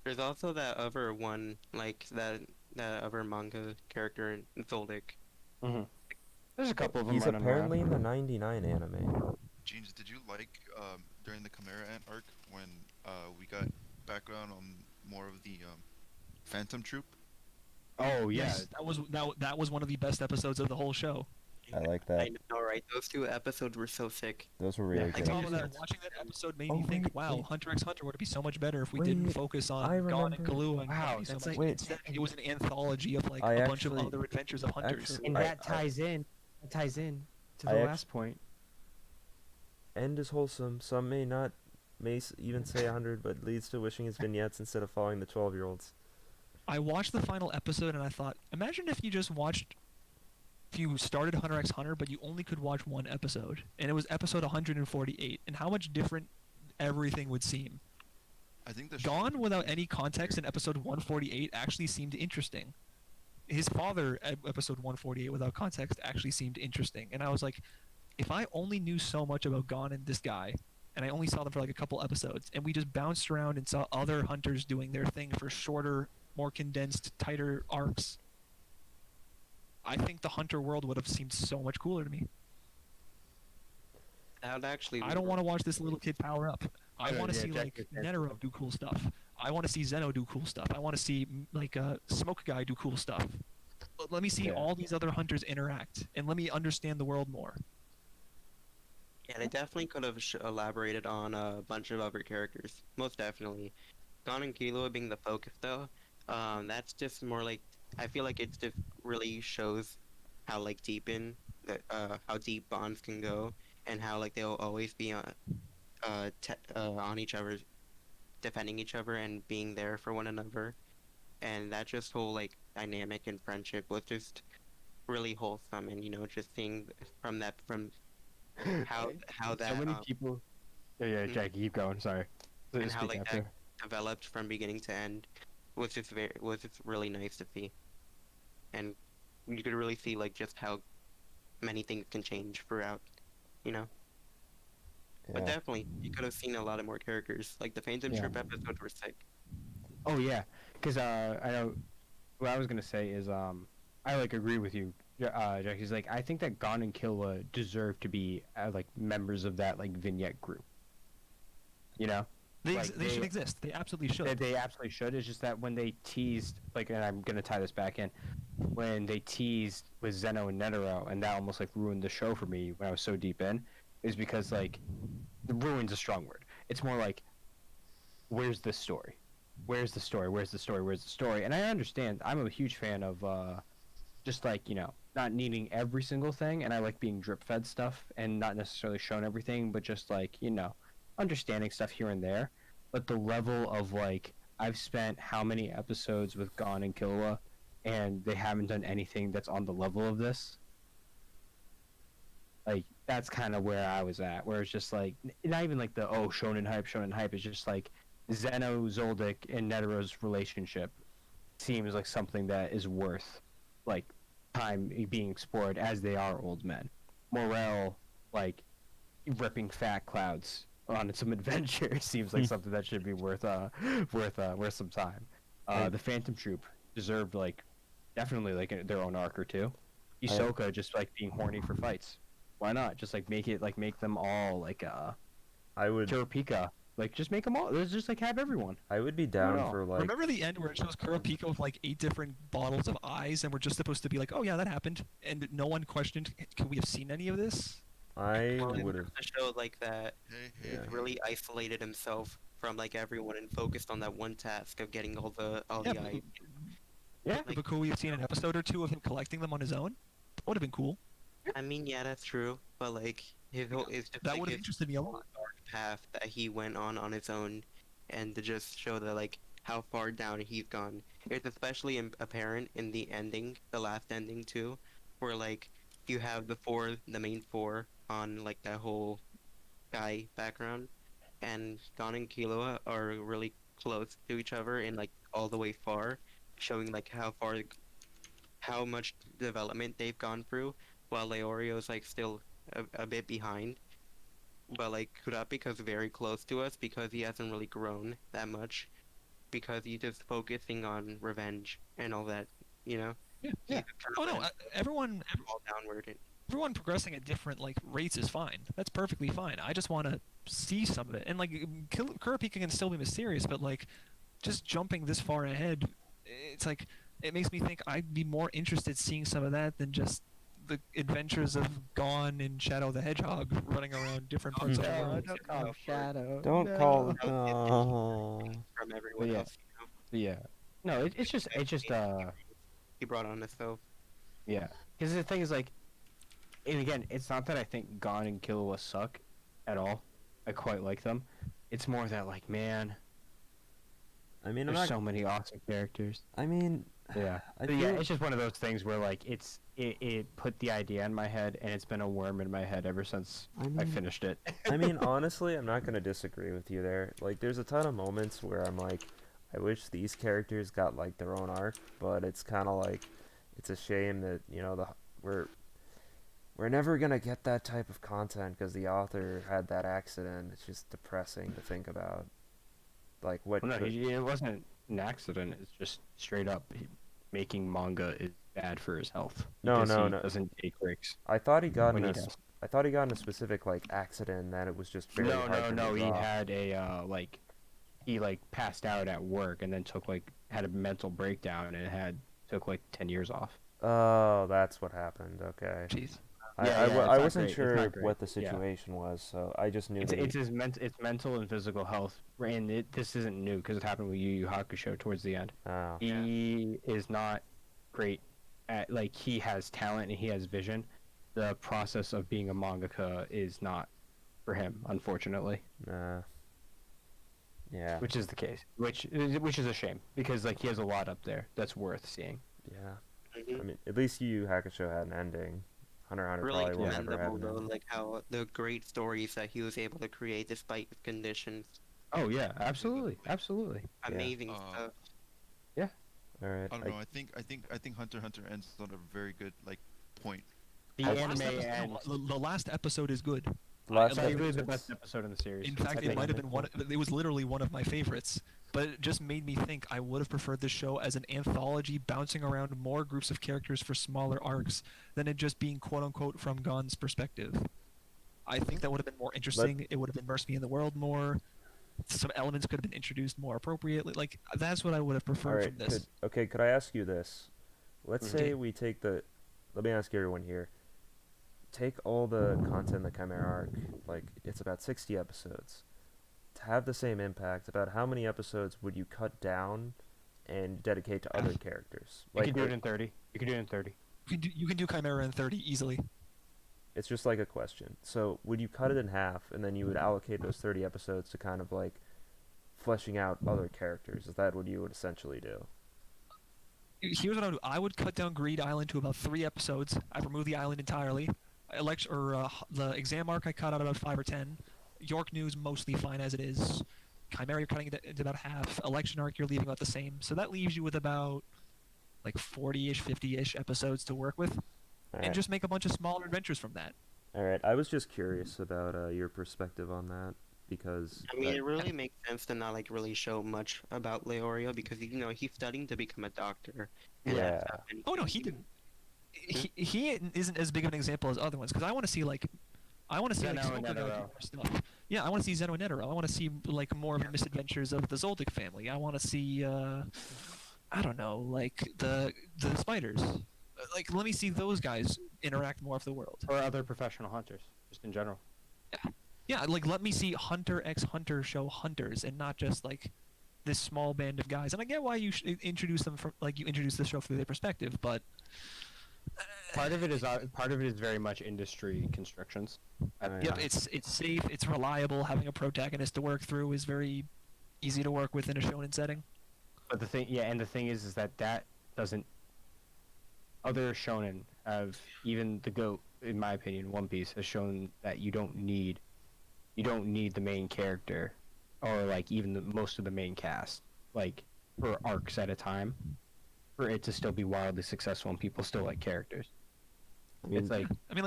There's also that other one, like that other manga character in Zoldyck. There's a couple of them He's running apparently around. in the 99 anime. Jeans, did you like during the Chimera Ant arc when we got background on more of the Phantom Troop? Oh yeah. Yes, that was one of the best episodes of the whole show. I like I that. know, right? Those two episodes were so sick. Those were really Yeah, On good. top of that, watching that episode made Oh, me think, wait, wow, wait. Hunter x Hunter would be so much better if we didn't Wait, focus I on Gon and remember- Kahlua and Wow, Kabi so that's much. like- Instead, it was an anthology of like I a bunch of actually- other adventures of hunters. actually- And I- that ties in. That ties in to I the act- last point. End is wholesome. Some may even say 100, but leads to wishing his vignettes instead of following the 12-year-olds. I watched the final episode and I thought, imagine if you just watched, if you started Hunter x Hunter, but you only could watch one episode, and it was episode 148, and how much different everything would seem. I think the Gone without any context in episode 148 actually seemed interesting. His father at episode 148 without context actually seemed interesting, and I was like, if I only knew so much about Gon and this guy, and I only saw them for like a couple episodes, and we just bounced around and saw other hunters doing their thing for shorter, more condensed, tighter arcs. I think the hunter world would have seemed so much cooler to me. That would actually. I don't want to watch this little kid power up. I know, want to yeah, see Jack like is there. Netero do cool stuff. I want to see Zeno do cool stuff. I want to see like Smoke Guy do cool stuff. Let me see Yeah. all these other hunters interact, and let me understand the world more. Yeah, they definitely could have elaborated on a bunch of other characters. Most definitely. Gon and Killua being the focus, though, that's just more like I feel like it just really shows how like how deep bonds can go, and how like they'll always be on each other, defending each other and being there for one another, and that just whole like dynamic and friendship was just really wholesome, and just seeing from how that So many people. Yeah, Mhm. Jackie, keep going. Sorry. and how Speak like after. that developed from beginning to end was just really nice to see, and you could really see like just how many things can change throughout, you know. But Yeah. definitely, you could have seen a lot of more characters. Like the Phantom Yeah. Troop episodes were sick. Oh yeah, because I know what I was gonna say is I like agree with you, Jackie's like I think that Gon and Killua deserve to be like members of that like vignette group. You know, They, Like, they should they- exist. They absolutely should. they absolutely should. It's just that when they teased like, and I'm gonna tie this back in, when they teased with Zeno and Netero, and that almost like ruined the show for me when I was so deep in, is because like the ruin's a strong word. It's more like, where's the story? Where's the story? Where's the story? Where's the story? And I understand. I'm a huge fan of just like not needing every single thing, and I like being drip fed stuff and not necessarily shown everything, but just like understanding stuff here and there. But the level of like I've spent how many episodes with Gon and Killua, and they haven't done anything that's on the level of this. Like that's kind of where I was at, where it's just like not even like the shonen hype. It's just like Zeno, Zoldyck, and Netero's relationship seems like something that is worth like time being explored as they are old men. Morel, like ripping fat clouds on some adventure seems like something that should be worth some time. The Phantom Troop deserved like definitely like their own arc or two. Hisoka just like being horny for fights. Why not? Just like make them all like I would Kurapika. Like just make them all. Let's just like have everyone. I would be don't down know. for like Remember the end where it shows Kurapika with like 8 different bottles of eyes, and we're just supposed to be like, oh yeah, that happened, and no one questioned, could we have seen any of this? I Well, it would have to show like that Hey, Yeah. he really isolated himself from like everyone and focused on that one task of getting all Yeah, the eyes. Yeah. but could we have seen an episode or two of him collecting them on his own? Would have been cool. I mean, yeah, that's true, but like it's just That like would have his interested me a lot. whole dark path that he went on his own, and to just show that like how far down he's gone. It's especially apparent in the ending, the last ending too, where like you have the main four on like that whole guy background, and Gon and Killua are really close to each other and like all the way far, showing like how much development they've gone through, while Leorio's like still a bit behind. But like Kurapika's very close to us because he hasn't really grown that much, because he's just focusing on revenge and all that, you know. Yeah, He's yeah. kind Oh of no, went everyone all downward. everyone progressing at different like rates is fine. That's perfectly fine. I just want to see some of it. And like Kurapika can still be mysterious, but like just jumping this far ahead, it's like it makes me think I'd be more interested seeing some of that than just the adventures of Gon and Shadow the Hedgehog running around different parts of the No, world. don't call him Shadow. don't call No. no. From everyone Yeah. else, Yeah. No, it's just he brought on himself. yeah. Because the thing is like, and again, it's not that I think Gon and Killua suck at all. I quite like them. It's more that like, man, I mean, I'm there's not. so many awesome characters. I mean, Yeah. I But yeah, feel- it's just one of those things where like it put the idea in my head, and it's been a worm in my head ever since I I mean, finished it. I mean, honestly, I'm not gonna disagree with you there. Like, there's a ton of moments where I'm like, I wish these characters got like their own arc, but it's kind of like, it's a shame that we're we're never gonna get that type of content because the author had that accident. It's just depressing to think about. Like what? Well, no, could- it wasn't an accident. It's just straight up making manga is bad for his health. No, because no, he no. doesn't take breaks. I thought he got when in he a, does. I thought he got in a specific like accident that it was just very No, hard no, for him no. to He draw. had a he passed out at work and then had a mental breakdown and took 10 years off. Oh, that's what happened. Okay. Jeez. Yeah, yeah, I it's not wasn't great, it's sure not great, what the yeah. situation was, so I just knew It's that he- it's mental and physical health, and this isn't new because it happened with Yu Yu Hakusho towards the end. Oh. He is not great at he has talent and he has vision. The process of being a mangaka is not for him, unfortunately, Nah. Yeah. which is the case, which is a shame because he has a lot up there that's worth seeing. Yeah. Mhm. I mean, at least Yu Yu Hakusho had an ending. Hunter x Hunter Really probably will never have commendable an though, ending. like how the great stories that he was able to create despite his conditions. Oh yeah, absolutely, absolutely. Amazing Uh, stuff. All right. I don't know. I think Hunter x Hunter ends on a very good point. The I- anime Last episode- and the last episode is good. The last it's arguably the episode- best episode in the series. In fact, I it think. might have been one. It was literally one of my favorites. But it just made me think I would have preferred this show as an anthology bouncing around more groups of characters for smaller arcs than it just being quote unquote from Gon's perspective. I think that would have been more interesting. It would have immersed me in the world more. Some elements could have been introduced more appropriately. That's what I would have All preferred right. from this. Could I ask you this? Let's Mhm. say we take the. Let me ask everyone here. Take all the content in the Chimera arc, it's about 60 episodes. To have the same impact, about how many episodes would you cut down and dedicate to other characters? You could do it in 30. You could do it in 30. You can do Chimera in 30 easily. It's just like a question. So, would you cut it in half, and then you would allocate those 30 episodes to kind of fleshing out other characters? Is that what you would essentially do? Here's what I would do. I would cut down Greed Island to about 3 episodes. I'd remove the island entirely. The exam arc I cut out about 5 or 10. York News mostly fine as it is. Chimera you're cutting it into about half. Election arc you're leaving about the same. So that leaves you with about 40-ish, 50-ish episodes to work with, All and right. just make a bunch of smaller adventures from that. All right. I was just curious about your perspective on that because I mean, it really makes sense to not really show much about Leorio because he's studying to become a doctor. and Yeah. that's happening. Oh no, he didn't. He isn't as big of an example as other ones because I want to see Zeno Smoker and go do Netero. more stuff. Yeah, I want to see Zeno and Netero. I want to see more of the misadventures of the Zoldyck family. I want to see I don't know, the spiders. Let me see those guys interact more with the world. Or other professional hunters, just in general. Yeah, let me see Hunter x Hunter show hunters and not just this small band of guys. And I get why you introduce them from you introduce the show through their perspective, but Part of it is very much industry constrictions. Oh, yep, yeah. it's safe, it's reliable. Having a protagonist to work through is very easy to work with in a shonen setting. But the thing is that doesn't. Other shonen have, even the GOAT, in my opinion, One Piece has shown that you don't need the main character, or even most of the main cast, for arcs at a time, for it to still be wildly successful and people still like characters. It's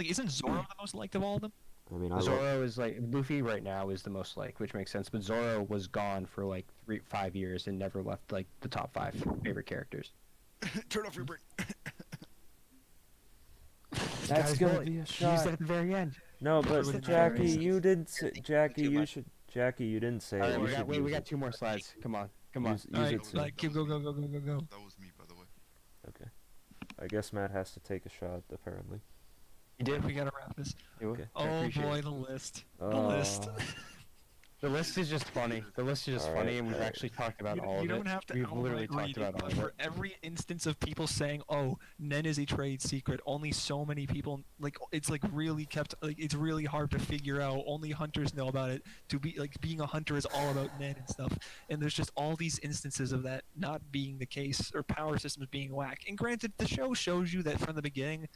Isn't Zoro the most liked of all of them? I mean, I love, Zoro is Luffy right now is the most which makes sense, but Zoro was gone for 5 years and never left the top 5 favorite characters. Turn off your brain. That's Guys, gonna well, be a she used shot. it at the very end. No, With but the Jackie, fairies. you didn't say. Jackie, too you much. should. Jackie, you didn't say All it. right, You we should got use we got it. 2 more slides. Come on, come on. Use All it right, soon. keep go. That was me, by the way. Okay. I guess Matt has to take a shot, apparently. You did. We gotta wrap this. Okay. I Oh appreciate boy, it. the list. The list. The list is just funny. The list is just All funny, right, and we've all right. actually talked about You, all you of don't it. have to We've literally outright talked read about it, all but of for it. every instance of people saying, "Oh, Nen is a trade secret," only so many people it's really kept it's really hard to figure out. Only hunters know about it. To be being a hunter is all about Nen and stuff. And there's just all these instances of that not being the case or power systems being whack. And granted, the show shows you that from the beginning.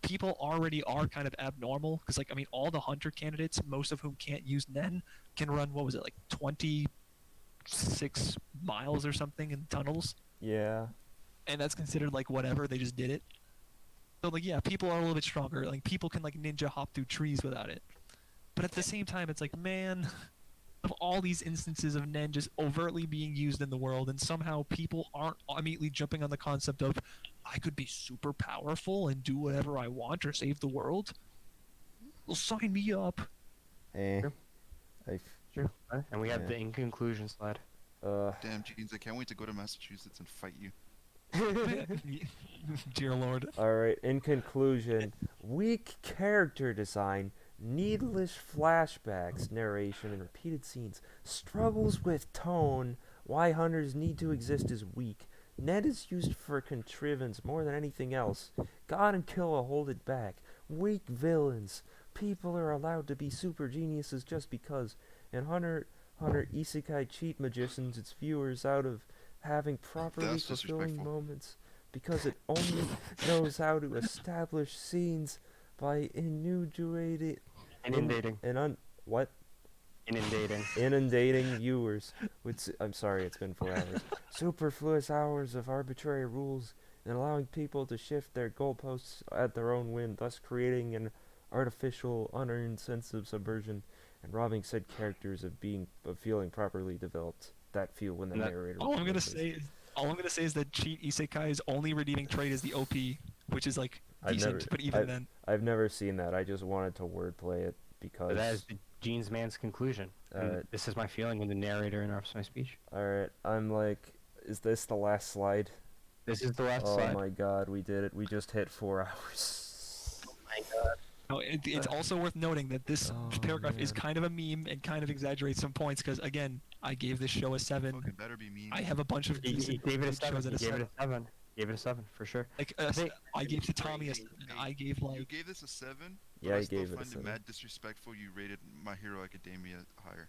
People already are kind of abnormal because, all the hunter candidates, most of whom can't use Nen, can run 26 miles or something in tunnels, Yeah. and that's considered whatever. They just did it. So like yeah, people are a little bit stronger. Like people can like ninja hop through trees without it. But at the same time, it's like man, of all these instances of Nen just overtly being used in the world, and somehow people aren't immediately jumping on the concept of I could be super powerful and do whatever I want or save the world. Well, sign me up. Eh. True. True. And we have Yeah. the in conclusion slide. Damn, Jeans, I can't wait to go to Massachusetts and fight you. Dear Lord. Alright, in conclusion, weak character design, needless flashbacks, narration, and repeated scenes, struggles with tone, why hunters need to exist is weak. Ned is used for contrivance more than anything else. God and Killa hold it back. Weak villains. People are allowed to be super geniuses just because. And Hunter Isekai cheat magicians its viewers out of having properly That's fulfilling disrespectful. moments because it only knows how to establish scenes by inundating Inundating. what Inundating. inundating viewers with I'm sorry, it's been 4 hours. Superfluous hours of arbitrary rules and allowing people to shift their goalposts at their own whim, thus creating an artificial, unearned sense of subversion and robbing said characters of feeling properly developed that feel when the And that- narrator. All I'm gonna replaces. say is that cheat isekai's only redeeming trait is the OP, which is like I've decent, never- but even then. I've never seen that. I just wanted to wordplay it because. But that is the Jeans Man's conclusion. And this is my feeling when the narrator interrupts my speech. Alright, I'm like, is this the last slide? This is the last Oh slide. my god, we did it. We just hit 4 hours. No, it's also worth noting that this Oh, paragraph is man. kind of a meme and kind of exaggerates some points because again, I gave this show a 7. Fucking better be mean. I have a bunch of He decent gave it a good 7. shows He at a gave it 7. a 7. Gave it a 7 for sure. Like think- I gave to Tommy a Hey, 7. hey, I gave You like gave this a 7. Yeah, but I he still gave it a find 7. mad disrespectful. You rated My Hero Academia higher.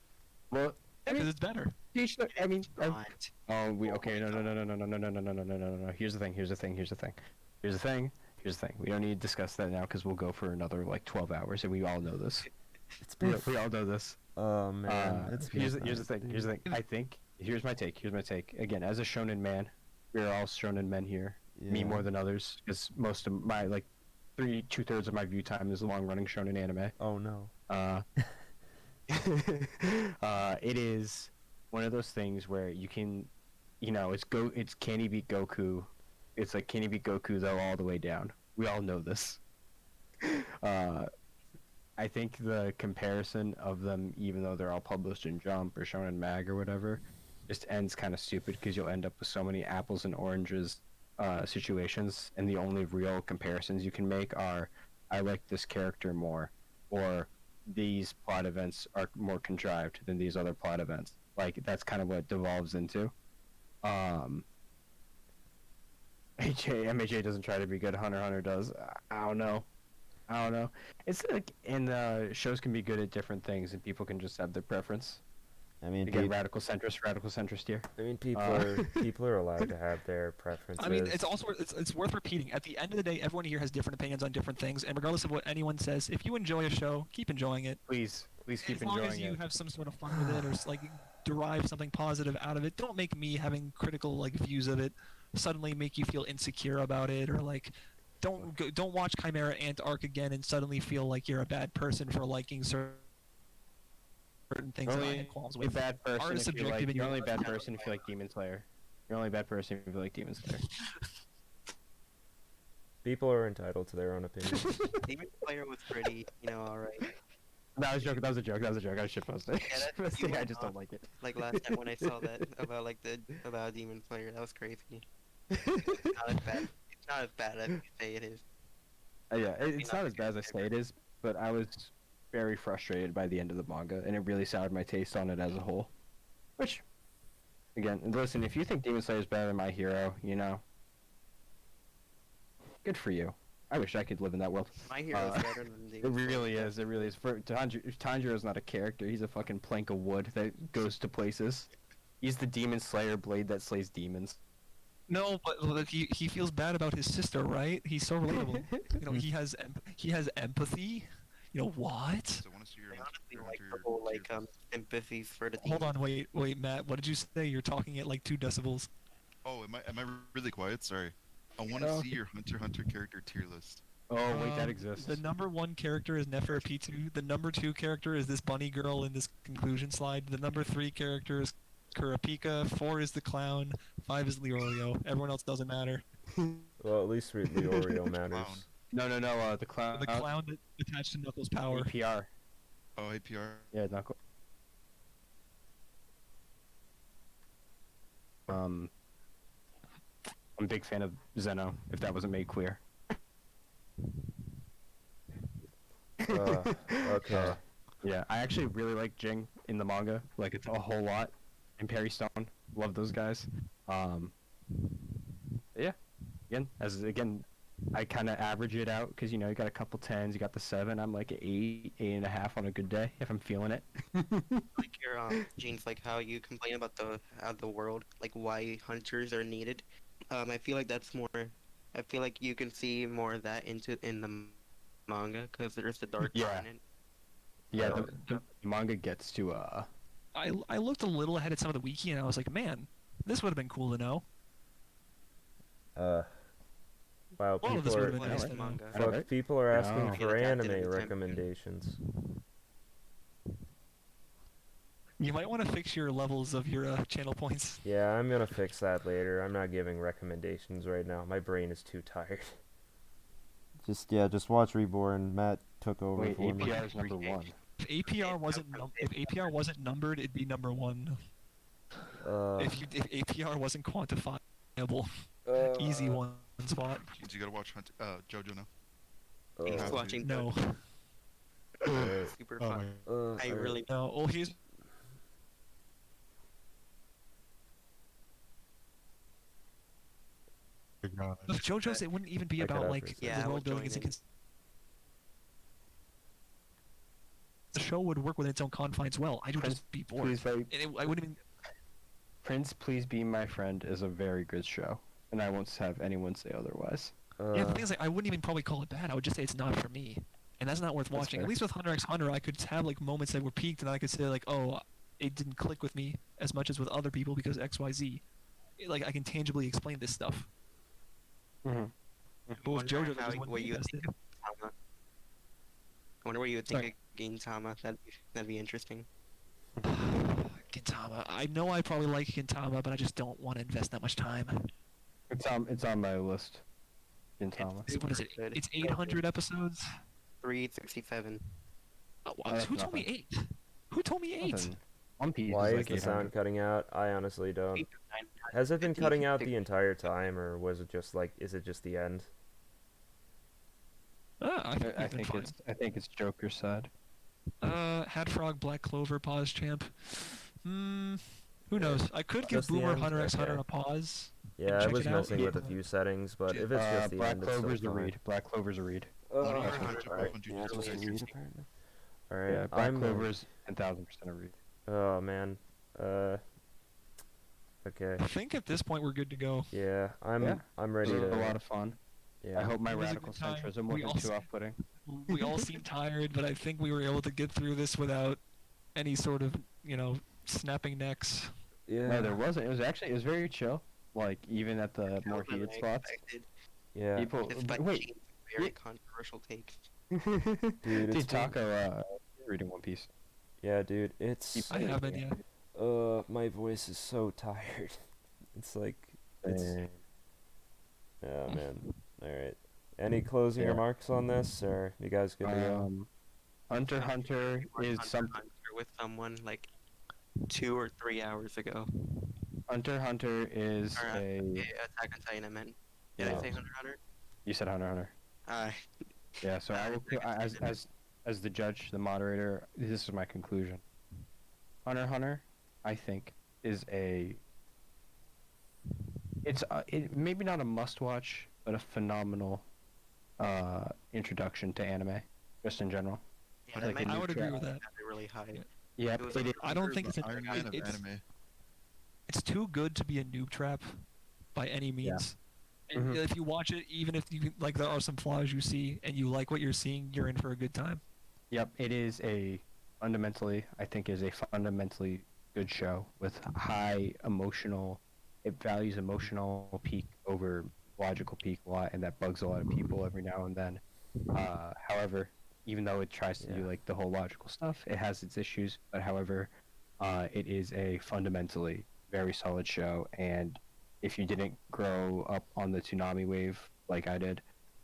Well, because it's better. I mean, Not. oh, we okay? No. Here's the thing. Here's the thing. Here's the thing. Here's the thing. Here's the thing. We don't need to discuss that now because we'll go for another like 12 hours, and we all know this. It's been. We all know this. Oh man, it's here's the midnight, thing. Here's the dude. thing. I think here's my take. Here's my take. Again, as a shonen man, we're all shonen men here. Me Yeah. more than others, because most of my like 2/3 of my view time is long-running shonen anime. Oh no. It is one of those things where you can, it's can he beat Goku? It's like can he beat Goku though all the way down. We all know this. I think the comparison of them, even though they're all published in Jump or Shonen Mag or whatever, just ends kind of stupid because you'll end up with so many apples and oranges situations, and the only real comparisons you can make are, I like this character more, or these plot events are more contrived than these other plot events. Like that's kind of what it devolves into. MHA doesn't try to be good. Hunter x Hunter does. I don't know. It's like, and shows can be good at different things, and people can just have their preference. I mean, Again, radical centrist here. people are allowed to have their preferences. I mean, it's also it's worth repeating. At the end of the day, everyone here has different opinions on different things, and regardless of what anyone says, if you enjoy a show, keep enjoying it. Please keep As long enjoying as you it. have some sort of fun with it, or like derive something positive out of it, don't make me having critical like views of it suddenly make you feel insecure about it, or like don't watch Chimera Ant Arc again and suddenly feel like you're a bad person for liking certain things that I had qualms You're a with. bad person Art is if you subjective like. and You're you're only a bad allowed to person if you like Demon Slayer. You're only a bad person if you like Demon Slayer. people are entitled to their own opinions. Demon Slayer was pretty, alright. That was a joke. That was a joke. I was shitposting. Yeah, that's- you I went just off. don't like it. Like last time when I saw that about Demon Slayer, that was crazy. Not as bad. It's not as bad as you say it is. Yeah, it's not as bad as I say it is, but I was very frustrated by the end of the manga, and it really soured my taste on it as a whole. Which, again, listen, if you think Demon Slayer is better than My Hero, good for you. I wish I could live in that world. My Hero is better than It Demon Slayer. really is. It really is. Tanjiro's not a character. He's a fucking plank of wood that goes to places. He's the Demon Slayer blade that slays demons. No, but like, he feels bad about his sister, right? He's so relatable. He has empathy. What? So I want to see your I Hunter honestly x like Hunter the whole tier list. sympathies for the Hold demon. on, wait, Matt. What did you say? You're talking at like 2 decibels. Oh, am I really quiet? Sorry. I want to No. see your Hunter x Hunter character tier list. Oh wait, that exists. The number 1 character is Neferpitu. The number 2 character is this bunny girl in this conclusion slide. The number 3 character is Kurapika. 4 is the clown. 5 is Leorio. Everyone else doesn't matter. Well, at least Leorio matters. Clown. No. The clown. The clown that attached to Knuckles' power. APR. Oh, APR. Yeah, Knuckle. I'm a big fan of Zeno. If that wasn't made clear. Okay. Yeah, I actually really like Jing in the manga. Like it's a whole lot. And Perry Stone, love those guys. Yeah. Again, I kind of average it out because you got a couple tens, you got the 7. I'm like 8, 8.5 on a good day if I'm feeling it. Like your Genes, like how you complain about the world, like why hunters are needed. I feel like that's more. I feel like you can see more of that in the manga because there's the dark Yeah. side in it. Yeah, the manga gets to I looked a little ahead at some of the wiki and I was like, man, this would have been cool to know. Wow, All of this people would have are been nice Like to know. manga. I know, fuck, right? people are asking No. for Like anime Captain America. recommendations. You might want to fix your levels of your channel points. Yeah, I'm gonna fix that later. I'm not giving recommendations right now. My brain is too tired. Just watch Reborn. Matt took over wait. for me. APR is number 1. If APR wasn't numbered, it'd be number 1. If APR wasn't quantifiable, easy 1 spot. Genes, you gotta watch JoJo now. He's have to. watching No, super fun. I really no. Oh, he's with JoJo's. It wouldn't even be I could about have like fixed Yeah, I the would world building. join It's the show would work within its own confines well. I would just be bored. Please, I wouldn't even. Prince, Please Be My Friend is a very good show, and I won't have anyone say otherwise. Yeah, the thing is, like, I wouldn't even probably call it bad. I would just say it's not for me, and that's not worth That's watching. fair. At least with Hunter x Hunter, I could have like moments that were peaked, and I could say like, oh, it didn't click with me as much as with other people because X, Y, Z. Like I can tangibly explain this stuff. Mm-hmm. But with wonder JoJo, that how- just wouldn't what be you would invested. think of Tama. I wonder what you would think of Gintama. That'd be interesting. Gintama. I know I probably like Gintama, but I just don't want to invest that much time. It's on my list. Gintama. What is it? Good. It's 800 episodes. 367. Oh, wow. that's Who told me nothing. 8? Who told me 8? Nothing. One Piece Why is is like the 800. sound cutting out? I honestly don't. 809. Has it been 50, cutting out 50. the entire time, or was it just like, is it just the end? I think I think it's Joker's side. Hat Frog, Black Clover, pause champ. Who knows? I could give Just the Boomer end? Hunter x Hunter Okay. a pause. Yeah, I check was it out. messing with a Yeah. few settings, but if it's just the Black end, it's still Clover's a fine. read. Black Clover's a read. Hunter Hunter x x Hunter. Hunter. Yeah, it's Jujutsu just a Kaisen. read, apparently. Alright, Yeah, Black I'm... Clover's 10,000% a read. Oh, man. Okay. I think at this point we're good to go. Yeah, I'm Yeah. ready It was to... a lot of fun. Yeah. I hope my It was a radical good time. centrism We wasn't all too s- off-putting. We all seem tired, but I think we were able to get through this without any sort of, snapping necks. Yeah. No, there wasn't. It was very chill. Like, even at the more More than heated I spots. expected, Yeah. People, Despite wait. Gene's very Yeah. controversial takes. Dude, Dude, it's been- Taco, reading One Piece. Yeah, dude, it's... I haven't yet. My voice is so tired. It's like... It's... Oh, man. Alright. Any closing Yeah. remarks on this, or you guys good to go? Hunter x Sounds Hunter like you watched is Hunter some x Hunter with someone like 2 or 3 hours ago. Hunter x Hunter is Or, a. Attack on Titan, I meant. Did I Yeah. say Hunter x Hunter? You said Hunter x Hunter. Yeah, so I will Attack on Titan. as the judge, the moderator, this is my conclusion. Hunter x Hunter, I think, is maybe not a must-watch, but a phenomenal introduction to anime, just in general. Yeah, like that a might I new would agree with that. be really high. Yeah, It was it like is. I don't think it's a, Iron Man of it's, anime. it's too good to be a noob trap by any means. And Mhm. if you watch it, even if you like, there are some flaws you see, and you like what you're seeing, you're in for a good time. Yep, it is I think is a fundamentally good show with high emotional, it values emotional peak over logical peak a lot, and that bugs a lot of people every now and then. However, even though it tries to do Yeah. like the whole logical stuff, it has its issues. But however, it is a fundamentally very solid show, and if you didn't grow up on the Toonami wave like I did,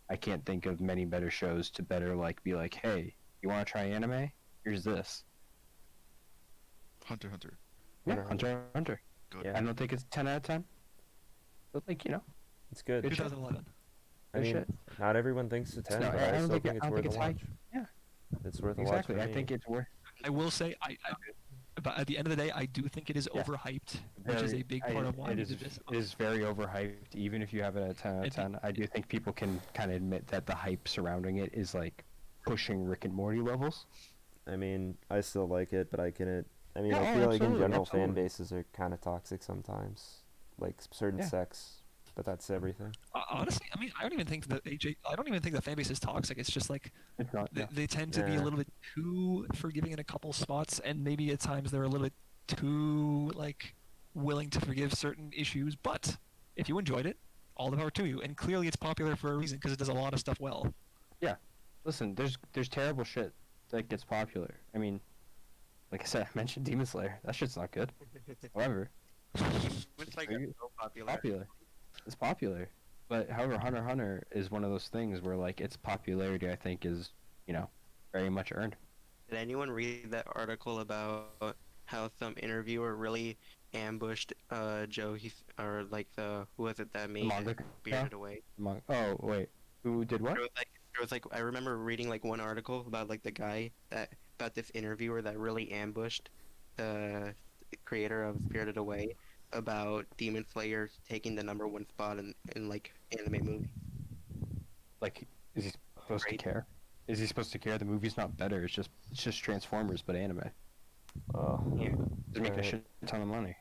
I can't think of many better shows to better like be like, hey, you want to try anime? Here's this. Hunter x Hunter. Yeah, Hunter x Hunter x Hunter. Good. Yeah. I don't think it's 10 out of 10, but like It's good. Good shit. 2011. I good mean, shit. not everyone thinks it's a 10, No, but I I, don't still think think it- it's I don't worth think a it's high. watch. Yeah. It's worth a Exactly. watch. I for think me. it's worth. I will say, but at the end of the day, I do think it is Yeah. overhyped, which is Very- a big part of why it we is. did this. It is very overhyped. Even if you have it at 10 out of It- 10, I do think people can kind of admit that the hype surrounding it is like pushing Rick and Morty levels. I mean, I still like it, but I can. I mean, Yeah, I oh, feel like in absolutely, general fan absolutely. bases are kind of toxic sometimes, like certain Yeah. sects. But that's everything. Honestly, I mean, I don't even think that I don't even think the fan base is toxic. It's just like It's not. they, Yeah. they tend to be a Yeah. little bit too forgiving in a couple spots, and maybe at times they're a little bit too like willing to forgive certain issues. But if you enjoyed it, all the power to you. And clearly, it's popular for a reason because it does a lot of stuff well. Listen, there's terrible shit that gets popular. I mean, like I said, I mentioned Demon Slayer. That shit's not good. However, It's like Are you- so popular. popular. It's popular. But however, Hunter x Hunter is one of those things where like its popularity, I think, is very much earned. Did anyone read that article about how some interviewer really ambushed Joe? Or like who was it that made manga Spirited Away? Oh wait, who did what? There was like I remember reading like one article about like the guy about this interviewer that really ambushed the creator of Spirited Away about Demon Slayer taking the #1 spot in like anime movie. Like, is he supposed Right. to care? Is he supposed to care? The movie's not better. It's just Transformers, but anime. Oh, Yeah. They're making a Alright. shit ton of money.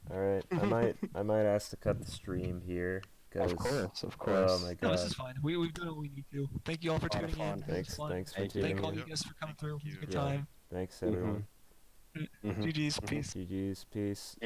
all right. I might ask to cut the stream here. Cause, Of course, of Oh course. my No, god. this is fine. We've done what we need to. Thank you all for A lot of tuning in. fun. This was Thanks. fun. Thanks for Thank you. tuning Thank all in. you guys for coming through. It was a good Yeah. time. Thanks Mhm. everyone. Mhm. GG's. Peace. GG's. Peace.